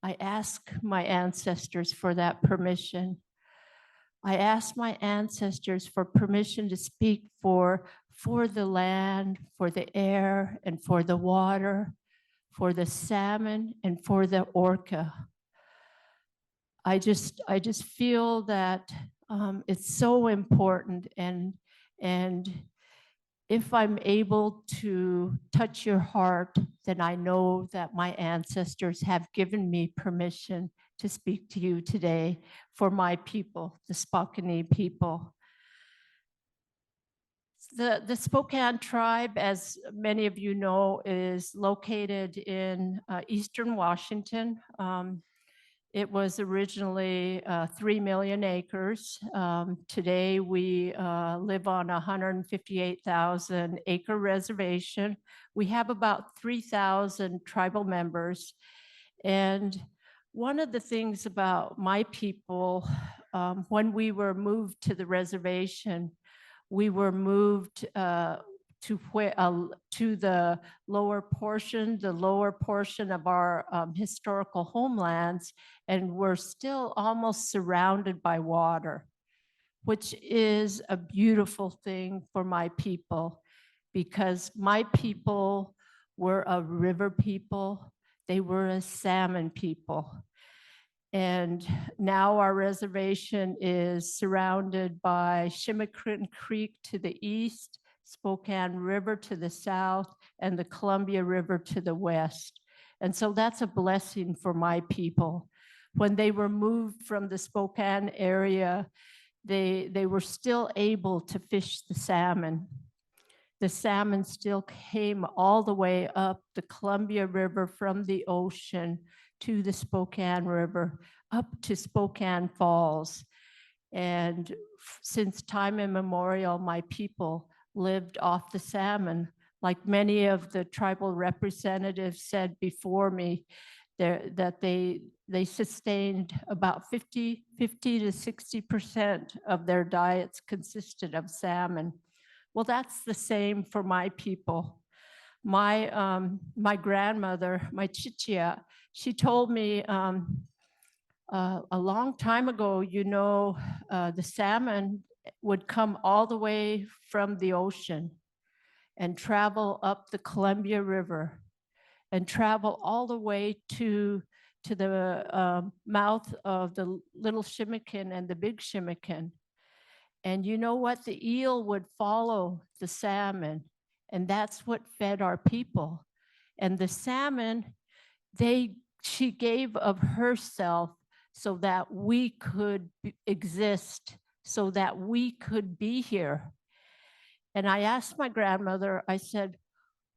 B: I ask my ancestors for that permission. I ask my ancestors for permission to speak for the land, for the air, and for the water, for the salmon, and for the orca. I just feel that it's so important, and if I'm able to touch your heart, then I know that my ancestors have given me permission to speak to you today for my people, the Spokane people. The Spokane tribe, as many of you know, is located in eastern Washington. It was originally 3 million acres. Today we live on a 158,000 acre reservation. We have about 3,000 tribal members. And One of the things about my people, when we were moved to the reservation, we were moved to the lower portion of our historical homelands, and we're still almost surrounded by water, which is a beautiful thing for my people, because my people were a river people, they were a salmon people. And now our reservation is surrounded by Shimmickran Creek to the east, Spokane River to the south, and the Columbia River to the west. And so that's a blessing for my people. When they were moved from the Spokane area, they were still able to fish the salmon. The salmon still came all the way up the Columbia River from the ocean to the Spokane River, up to Spokane Falls. And since time immemorial, my people lived off the salmon. Like many of the tribal representatives said before me, that they sustained about 50 to 60% of their diets consisted of salmon. Well, that's the same for my people. My grandmother, my chichia, she told me a long time ago, the salmon would come all the way from the ocean and travel up the Columbia River and travel all the way to the mouth of the Little Shimmikin and the Big Shimmikin. And you know what? The eel would follow the salmon, and that's what fed our people. And the salmon, she gave of herself so that we could exist, so that we could be here. And I asked my grandmother, I said,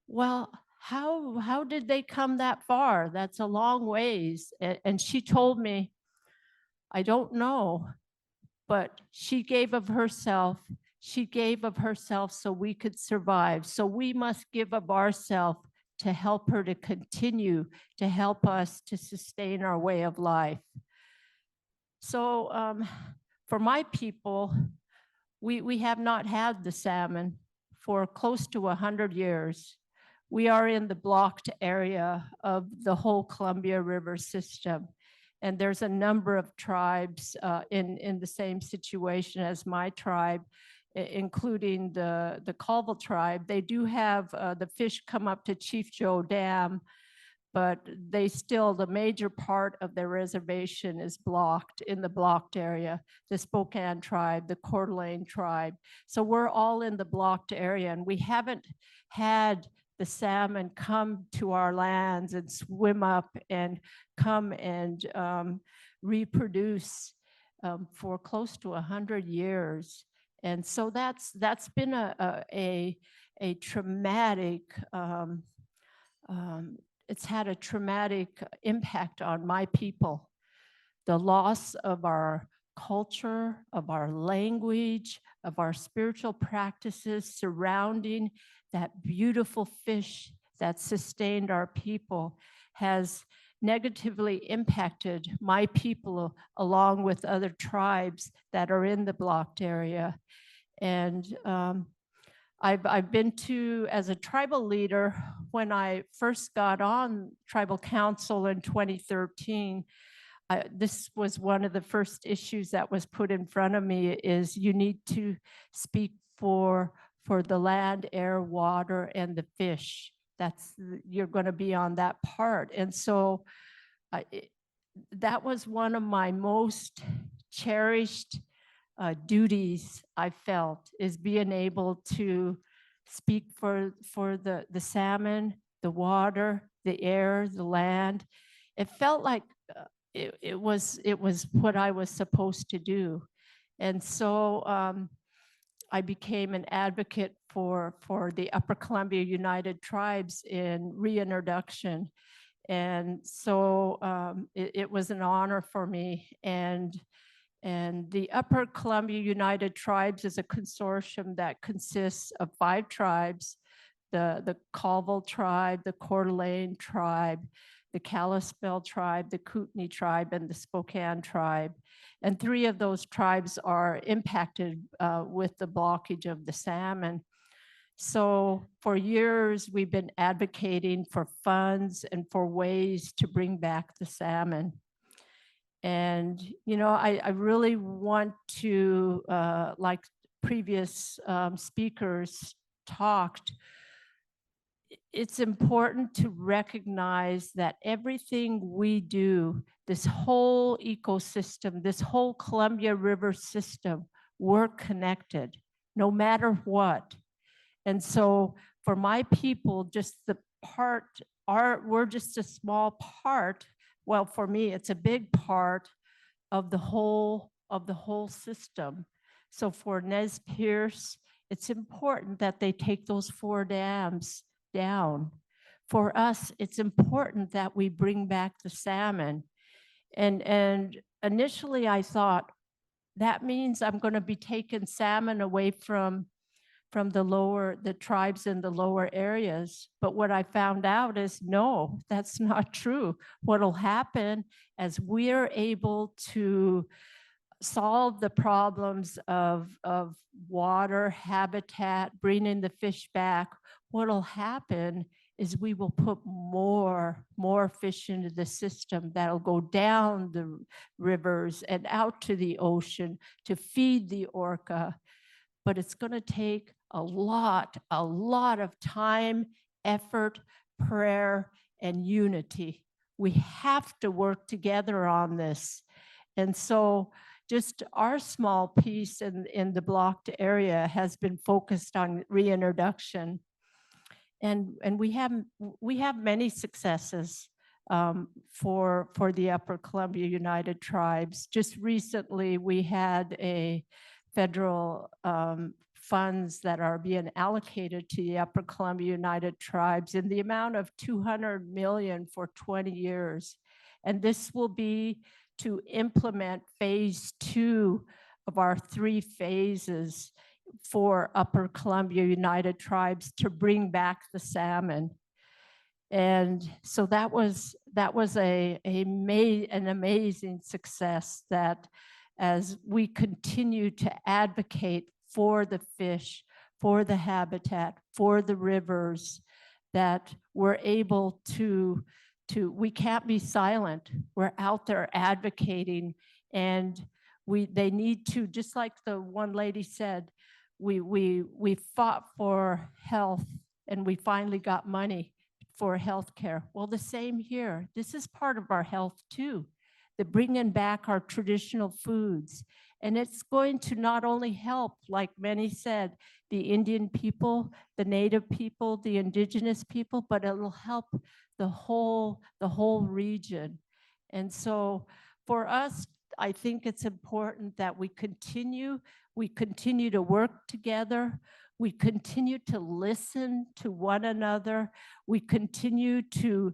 B: well, how did they come that far? That's a long ways. And she told me, I don't know, but she gave of herself. She gave of herself so we could survive. So we must give of ourselves to help her to continue, to help us to sustain our way of life. So for my people, we have not had the salmon for close to 100 years. We are in the blocked area of the whole Columbia River system. And there's a number of tribes in the same situation as my tribe, including the Colville tribe. They do have the fish come up to Chief Joe Dam, but the major part of their reservation is blocked in the blocked area, the Spokane tribe, the Coeur d'Alene tribe. So we're all in the blocked area, and we haven't had the salmon come to our lands and swim up and come and reproduce for close to 100 years. And so that's been a traumatic, it's had a traumatic impact on my people. The loss of our culture, of our language, of our spiritual practices surrounding that beautiful fish that sustained our people has negatively impacted my people along with other tribes that are in the blocked area. And I've been to, as a tribal leader, when I first got on tribal council in 2013, this was one of the first issues that was put in front of me, is you need to speak for the land, air, water, and the fish. You're going to be on that part. And so that was one of my most cherished duties I felt, is being able to speak for the salmon, the water, the air, the land. It felt like it was what I was supposed to do. And so I became an advocate for the Upper Columbia United Tribes in reintroduction. And so it was an honor for me. And the Upper Columbia United Tribes is a consortium that consists of 5 tribes, the Colville tribe, the Coeur d'Alene tribe, the Kalispel tribe, the Kootenai tribe, and the Spokane tribe. And 3 of those tribes are impacted with the blockage of the salmon. So for years, we've been advocating for funds and for ways to bring back the salmon. And, you know, I really want to, like previous speakers talked, it's important to recognize that everything we do, this whole ecosystem, this whole Columbia River system, we're connected no matter what. And so for my people, just the part, we're just a small part. Well, for me, it's a big part of the whole system. So for Nez Perce, it's important that they take those 4 dams down. For us, it's important that we bring back the salmon. And initially I thought, that means I'm going to be taking salmon away from the tribes in the lower areas. But what I found out is, no, that's not true. What'll happen as we're able to solve the problems of water, habitat, bringing the fish back, what'll happen is we will put more fish into the system that'll go down the rivers and out to the ocean to feed the orca. But it's going to take a lot of time, effort, prayer, and unity. We have to work together on this. And so just our small piece in the blocked area has been focused on reintroduction. And we have many successes for the Upper Columbia United Tribes. Just recently, we had a federal funds that are being allocated to the Upper Columbia United Tribes in the amount of $200 million for 20 years. And this will be to implement phase 2 of our 3 phases for Upper Columbia United Tribes to bring back the salmon. And so that was an amazing success, that as we continue to advocate for the fish, for the habitat, for the rivers, that we're able to we can't be silent. We're out there advocating, and they need to, just like the one lady said, we fought for health and we finally got money for health care. Well, the same here. This is part of our health too, the bringing back our traditional foods. And it's going to not only help, like many said, the Indian people, the Native people, the Indigenous people, but it will help the whole region. And so for us, I think it's important that we continue to work together. We continue to listen to one another. We continue to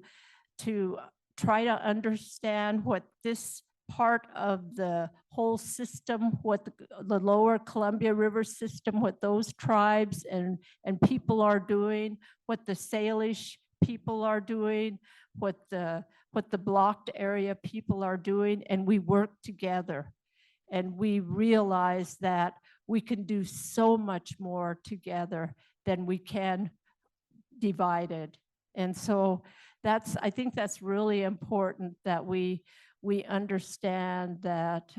B: try to understand what this part of the whole system, what the lower Columbia River system, what those tribes and people are doing, what the Salish people are doing, what the blocked area people are doing, and we work together. And we realize that we can do so much more together than we can divided. And so I think that's really important, that we understand that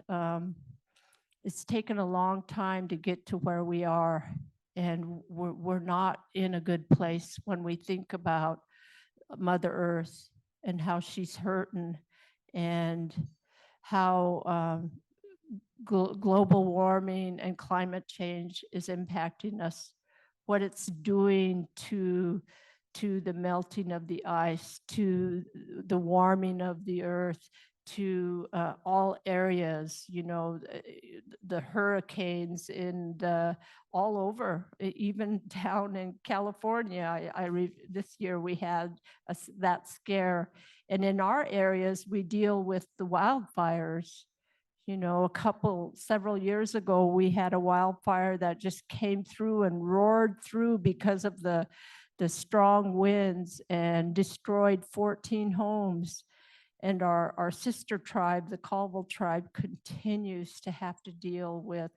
B: it's taken a long time to get to where we are, and we're not in a good place when we think about Mother Earth and how she's hurting, and how global warming and climate change is impacting us, what it's doing to the melting of the ice, to the warming of the earth, to all areas, you know, the hurricanes all over, even down in California. This year we had that scare. And in our areas, we deal with the wildfires. You know, several years ago, we had a wildfire that just came through and roared through because of the the strong winds and destroyed 14 homes. And our sister tribe, the Colville tribe, continues to have to deal with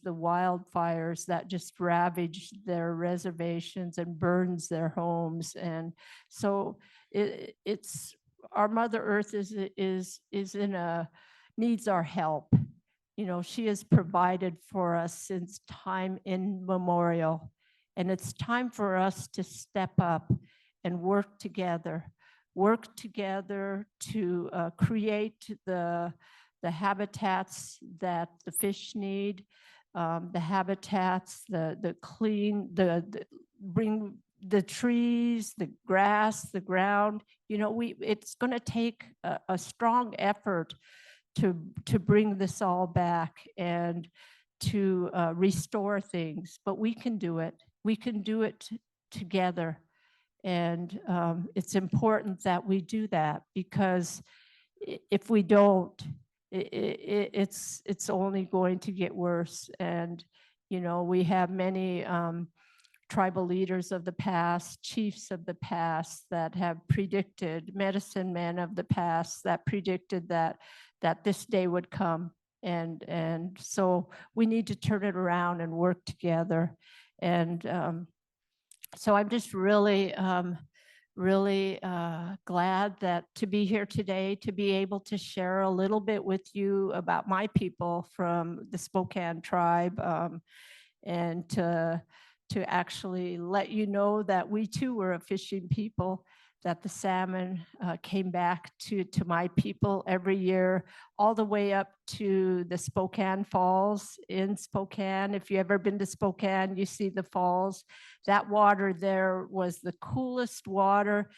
B: the wildfires that just ravage their reservations and burns their homes. And so it's our Mother Earth is needs our help. You know, she has provided for us since time immemorial, and it's time for us to step up and work together to create the habitats that the fish need, the habitats, the clean, bring the trees, the grass, the ground. You know, it's going to take a strong effort to bring this all back and to restore things, but we can do it. We can do it together. And it's important that we do that, because if we don't, it's only going to get worse. And, you know, we have many tribal leaders of the past, chiefs of the past that have predicted, medicine men of the past that predicted that this day would come. And so we need to turn it around and work together. And so I'm just really glad that to be here today, to be able to share a little bit with you about my people from the Spokane tribe, and to actually let you know that we too were a fishing people, that the salmon came back to my people every year, all the way up to the Spokane Falls in Spokane. If you ever been to Spokane, you see the falls. That water there was the coolest water.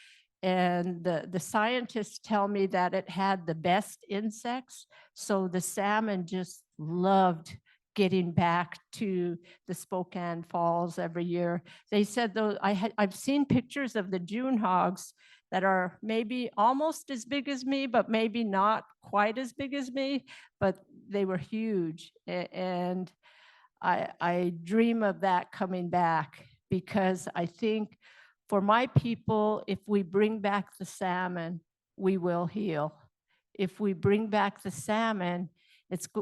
B: And the scientists tell me that it had the best insects. So the salmon just loved getting back to the Spokane Falls every year. They said, though, I've seen pictures of the June hogs that are maybe almost as big as me, but maybe not quite as big as me, but they were huge. And I dream of that coming back, because I think for my people, if we bring back the salmon, we will heal. If we bring back the salmon,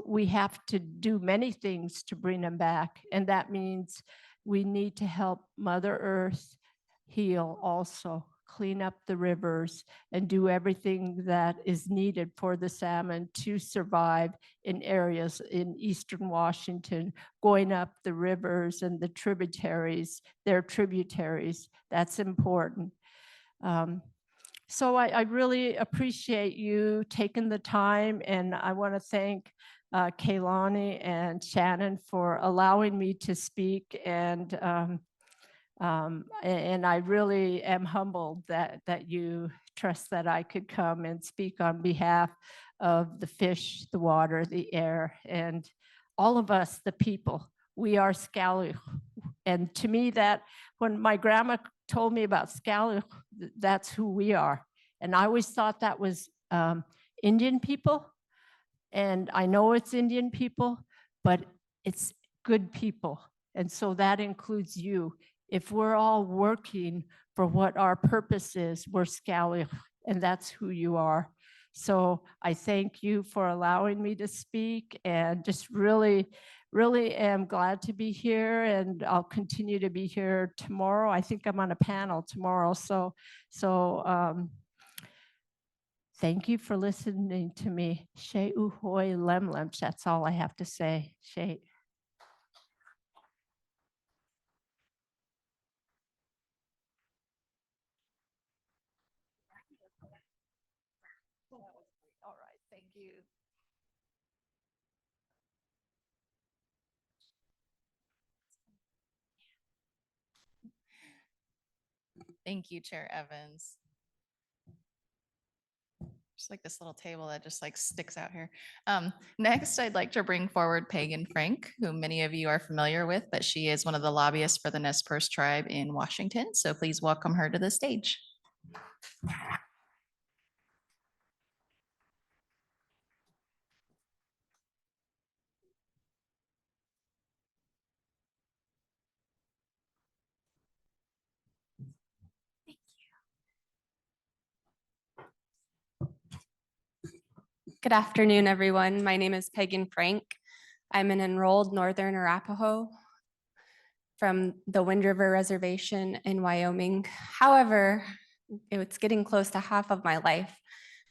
B: we have to do many things to bring them back. And that means we need to help Mother Earth heal also, clean up the rivers and do everything that is needed for the salmon to survive in areas in Eastern Washington, going up the rivers and the tributaries, their tributaries. That's important. So I really appreciate you taking the time, and I want to thank Kaylani and Shannon for allowing me to speak, and I really am humbled that you trust that I could come and speak on behalf of the fish, the water, the air, and all of us, the people. We are Skaluch. And to me, that when my grandma told me about Skaluch, that's who we are. And I always thought that was Indian people. And I know it's Indian people, but it's good people. And so that includes you. If we're all working for what our purpose is, we're Skaluch, and that's who you are. So I thank you for allowing me to speak, and just really am glad to be here, and I'll continue to be here tomorrow. I think I'm on a panel tomorrow. So thank you for listening to me. She uhoy lemlem. That's all I have to say. She. All right, thank you.
Z: Thank you, Chair Evans. Just like this little table that just like sticks out here. Next, I'd like to bring forward Pagan Frank, who many of you are familiar with, but she is one of the lobbyists for the Nez Perce tribe in Washington. So please welcome her to the stage.
T: Good afternoon, everyone. My name is Pagan Frank. I'm an enrolled Northern Arapaho from the Wind River Reservation in Wyoming. However, it's getting close to half of my life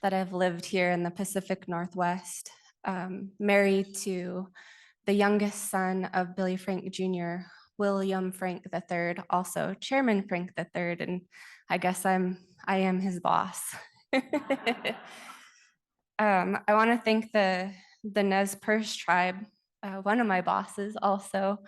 T: that I've lived here in the Pacific Northwest, married to the youngest son of Billy Frank Jr., William Frank III, also Chairman Frank III, and I guess I am his boss. I want to thank the Nez Perce tribe, one of my bosses also,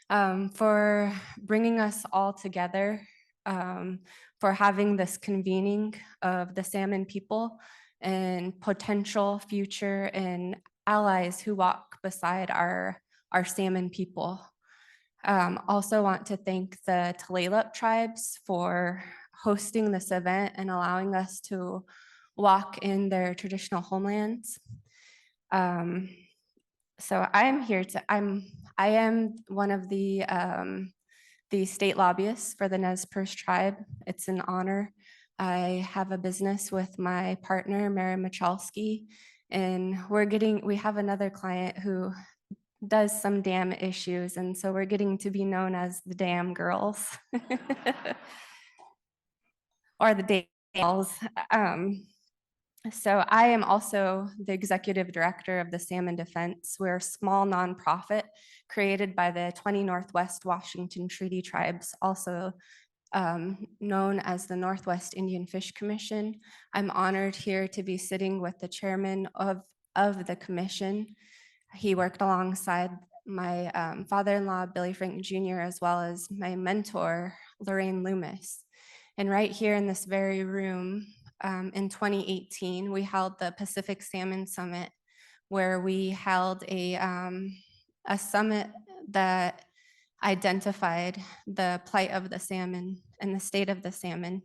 T: for bringing us all together, for having this convening of the salmon people and potential future and allies who walk beside our salmon people. Also want to thank the Tulalip tribes for hosting this event and allowing us to walk in their traditional homelands. So I am one of the state lobbyists for the Nez Perce tribe. It's an honor. I have a business with my partner, Mary Michalski, and we have another client who does some dam issues, and so we're getting to be known as the Dam Girls or the Dam Girls. So I am also the executive director of the Salmon Defense. We're a small nonprofit created by the 20 Northwest Washington Treaty Tribes, also known as the Northwest Indian Fish Commission. I'm honored here to be sitting with the chairman of the commission. He worked alongside my father-in-law, Billy Frank Jr., as well as my mentor, Lorraine Loomis. And right here in this very room, in 2018, we held the Pacific Salmon Summit, where we held a summit that identified the plight of the salmon and the state of the salmon.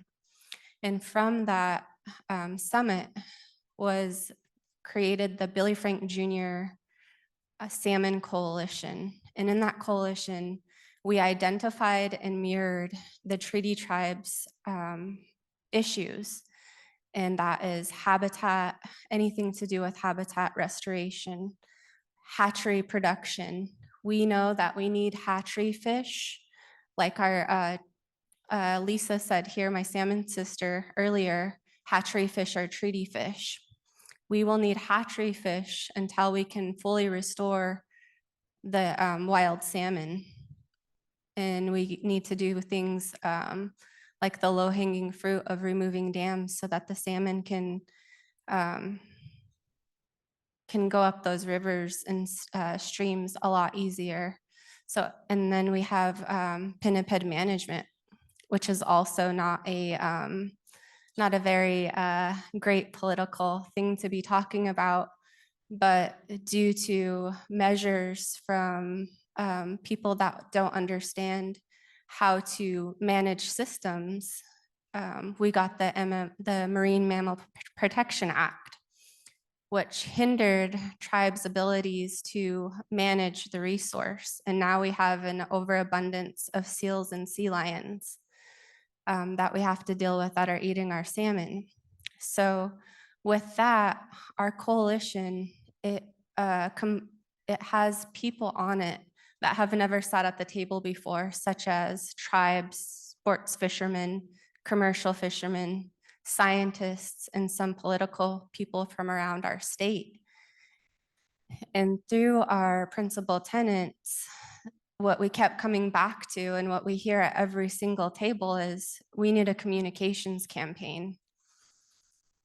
T: And from that summit was created the Billy Frank Jr. Salmon Coalition. And in that coalition, we identified and mirrored the treaty tribes' issues. And that is habitat, anything to do with habitat restoration, hatchery production. We know that we need hatchery fish, like our Lisa said here, my salmon sister earlier, hatchery fish are treaty fish. We will need hatchery fish until we can fully restore the wild salmon. And we need to do things like the low-hanging fruit of removing dams so that the salmon can go up those rivers and streams a lot easier. So, and then we have pinniped management, which is also not a very great political thing to be talking about, but due to measures from people that don't understand how to manage systems, we got the Marine Mammal Protection Act, which hindered tribes' abilities to manage the resource. And now we have an overabundance of seals and sea lions that we have to deal with that are eating our salmon. So with that, our coalition, it has people on it that have never sat at the table before, such as tribes, sports fishermen, commercial fishermen, scientists, and some political people from around our state. And through our principal tenants, what we kept coming back to and what we hear at every single table is we need a communications campaign.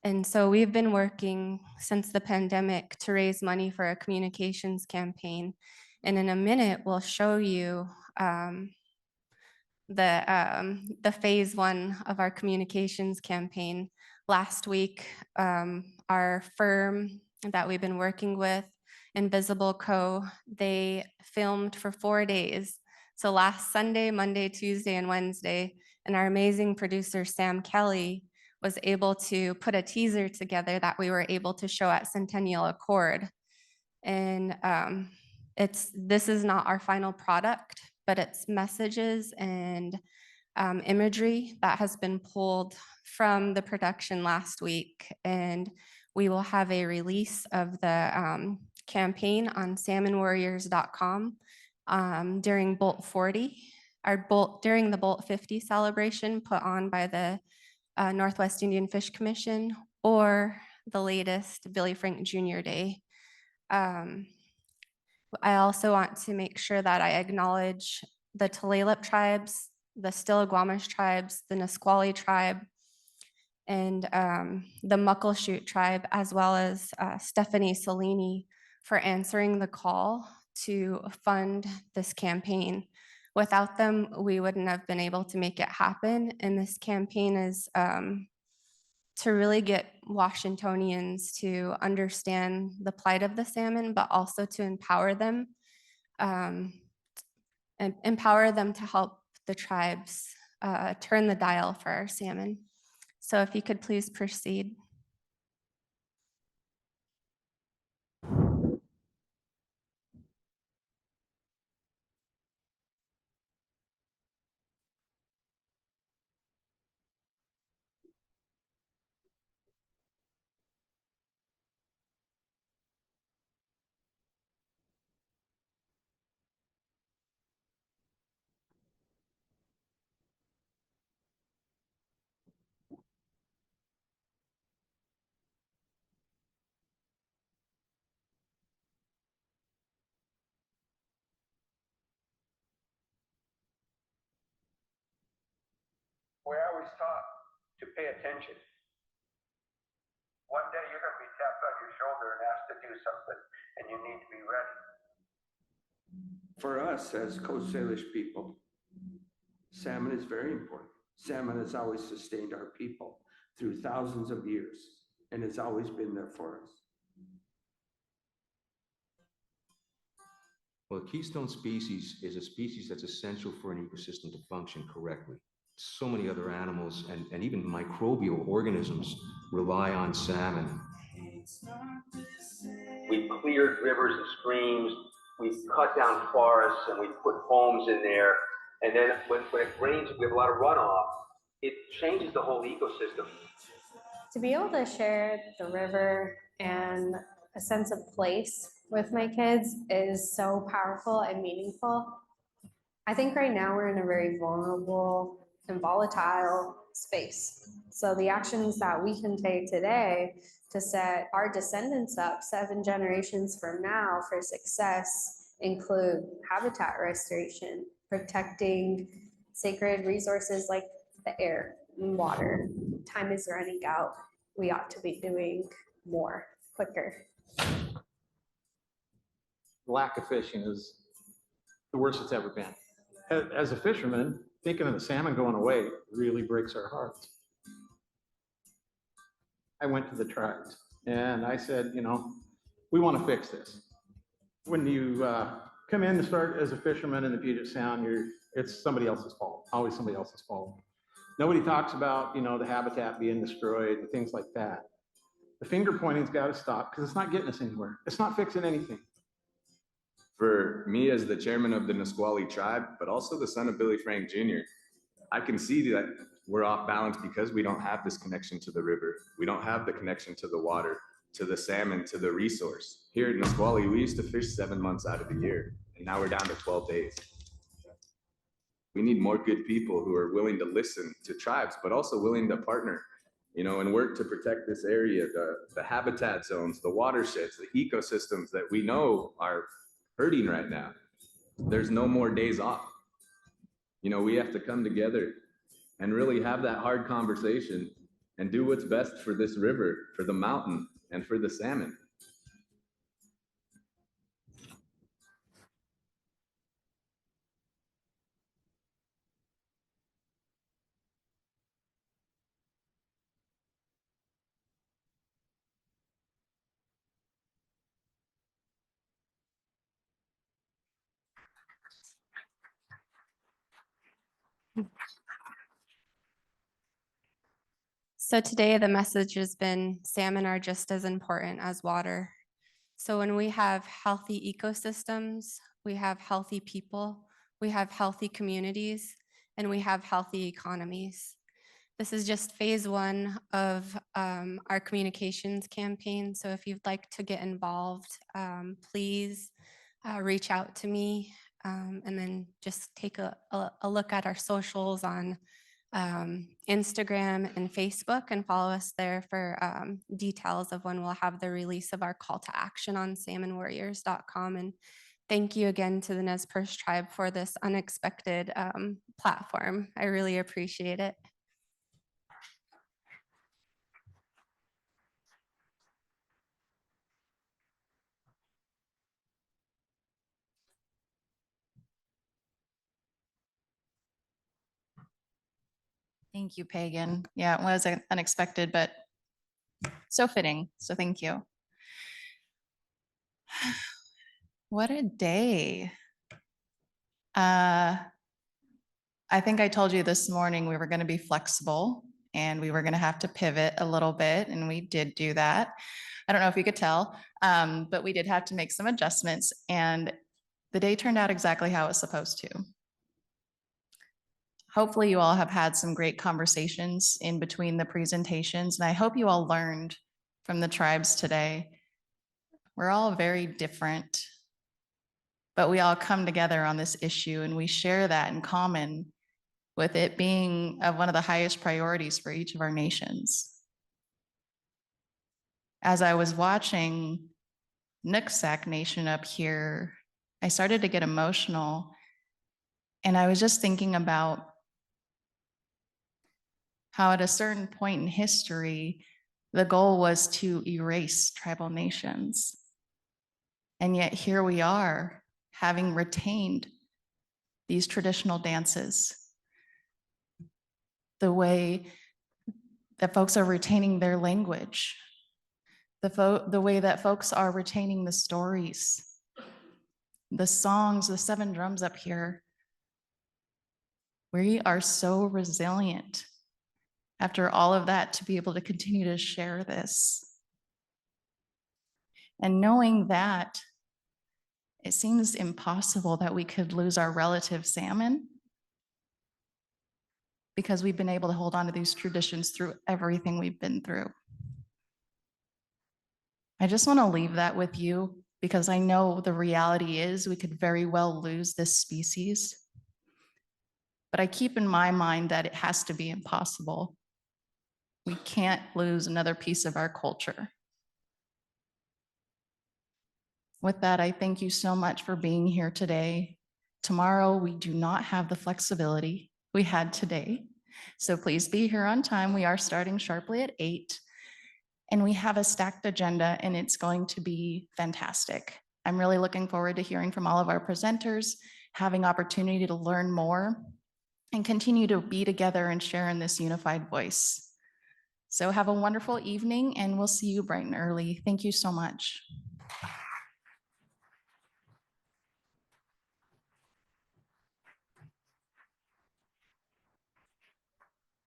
T: And so we've been working since the pandemic to raise money for a communications campaign. And in a minute, we'll show you the phase one of our communications campaign. Last week, our firm that we've been working with, Invisible Co., they filmed for 4 days. So last Sunday, Monday, Tuesday, and Wednesday, and our amazing producer, Sam Kelly, was able to put a teaser together that we were able to show at Centennial Accord. And this is not our final product, but it's messages and imagery that has been pulled from the production last week. And We will have a release of the campaign on salmonwarriors.com during Bolt 40, during the Bolt 50 celebration put on by the Northwest Indian Fish Commission, or the latest Billy Frank Jr. Day. I also want to make sure that I acknowledge the Tulalip tribes, the Stillaguamish tribes, the Nisqually tribe, and the Muckleshoot tribe, as well as Stephanie Cellini for answering the call to fund this campaign. Without them, we wouldn't have been able to make it happen. And this campaign is to really get Washingtonians to understand the plight of the salmon, but also to empower them and empower them to help the tribes turn the dial for our salmon. So if you could please proceed.
C: We're always taught to pay attention. One day you're going to be tapped on your shoulder and asked to do something, and you need to be ready. For us as Coast Salish people, salmon is very important. Salmon has always sustained our people through thousands of years, and has always been there for us.
U: Well, a keystone species is a species that's essential for an ecosystem to function correctly. So many other animals and even microbial organisms rely on salmon.
C: We've cleared rivers and streams, we've cut down forests, and we've put homes in there. And then when it rains, we have a lot of runoff. It changes the whole ecosystem.
V: To be able to share the river and a sense of place with my kids is so powerful and meaningful. I think right now we're in a very vulnerable and volatile space. So the actions that we can take today to set our descendants up 7 generations from now for success include habitat restoration, protecting sacred resources like the air and water. Time is running out. We ought to be doing more quicker.
W: Lack of fishing is the worst it's ever been. As a fisherman, thinking of the salmon going away really breaks our hearts. I went to the tribes and I said, you know, we want to fix this. When you come in to start as a fisherman in the Puget Sound, it's somebody else's fault, always somebody else's fault. Nobody talks about, you know, the habitat being destroyed and things like that. The finger pointing's got to stop because it's not getting us anywhere. It's not fixing anything.
X: For me as the chairman of the Nisqually tribe, but also the son of Billy Frank Jr., I can see that we're off balance because we don't have this connection to the river. We don't have the connection to the water, to the salmon, to the resource. Here in Nisqually, we used to fish 7 months out of the year, and now we're down to 12 days. We need more good people who are willing to listen to tribes, but also willing to partner, you know, and work to protect this area, the habitat zones, the watersheds, the ecosystems that we know are hurting right now. There's no more days off. You know, we have to come together and really have that hard conversation and do what's best for this river, for the mountain, and for the salmon.
T: So today the message has been salmon are just as important as water. So when we have healthy ecosystems, we have healthy people, we have healthy communities, and we have healthy economies. This is just phase one of our communications campaign. So if you'd like to get involved, please reach out to me, and then just take a look at our socials on Instagram and Facebook and follow us there for details of when we'll have the release of our call to action on salmonwarriors.com. And thank you again to the Nez Perce tribe for this unexpected platform. I really appreciate it.
Z: Thank you, Pagan. Yeah, it was unexpected, but so fitting. So thank you. What a day. I think I told you this morning we were going to be flexible and we were going to have to pivot a little bit, and we did do that. I don't know if you could tell, but we did have to make some adjustments, and the day turned out exactly how it was supposed to. Hopefully you all have had some great conversations in between the presentations, and I hope you all learned from the tribes today. We're all very different, but we all come together on this issue, and we share that in common with it being of one of the highest priorities for each of our nations. As I was watching Nooksack Nation up here, I started to get emotional, and I was just thinking about how at a certain point in history, the goal was to erase tribal nations. And yet here we are, having retained these traditional dances, the way that folks are retaining their language, the way that folks are retaining the stories, the songs, the 7 drums up here. We are so resilient after all of that to be able to continue to share this. And knowing that, it seems impossible that we could lose our relative salmon because we've been able to hold on to these traditions through everything we've been through. I just want to leave that with you because I know the reality is we could very well lose this species. But I keep in my mind that it has to be impossible. We can't lose another piece of our culture. With that, I thank you so much for being here today. Tomorrow, we do not have the flexibility we had today. So please be here on time. We are starting sharply at 8. And we have a stacked agenda, and it's going to be fantastic. I'm really looking forward to hearing from all of our presenters, having opportunity to learn more, and continue to be together and share in this unified voice. So have a wonderful evening, and we'll see you bright and early. Thank you so much.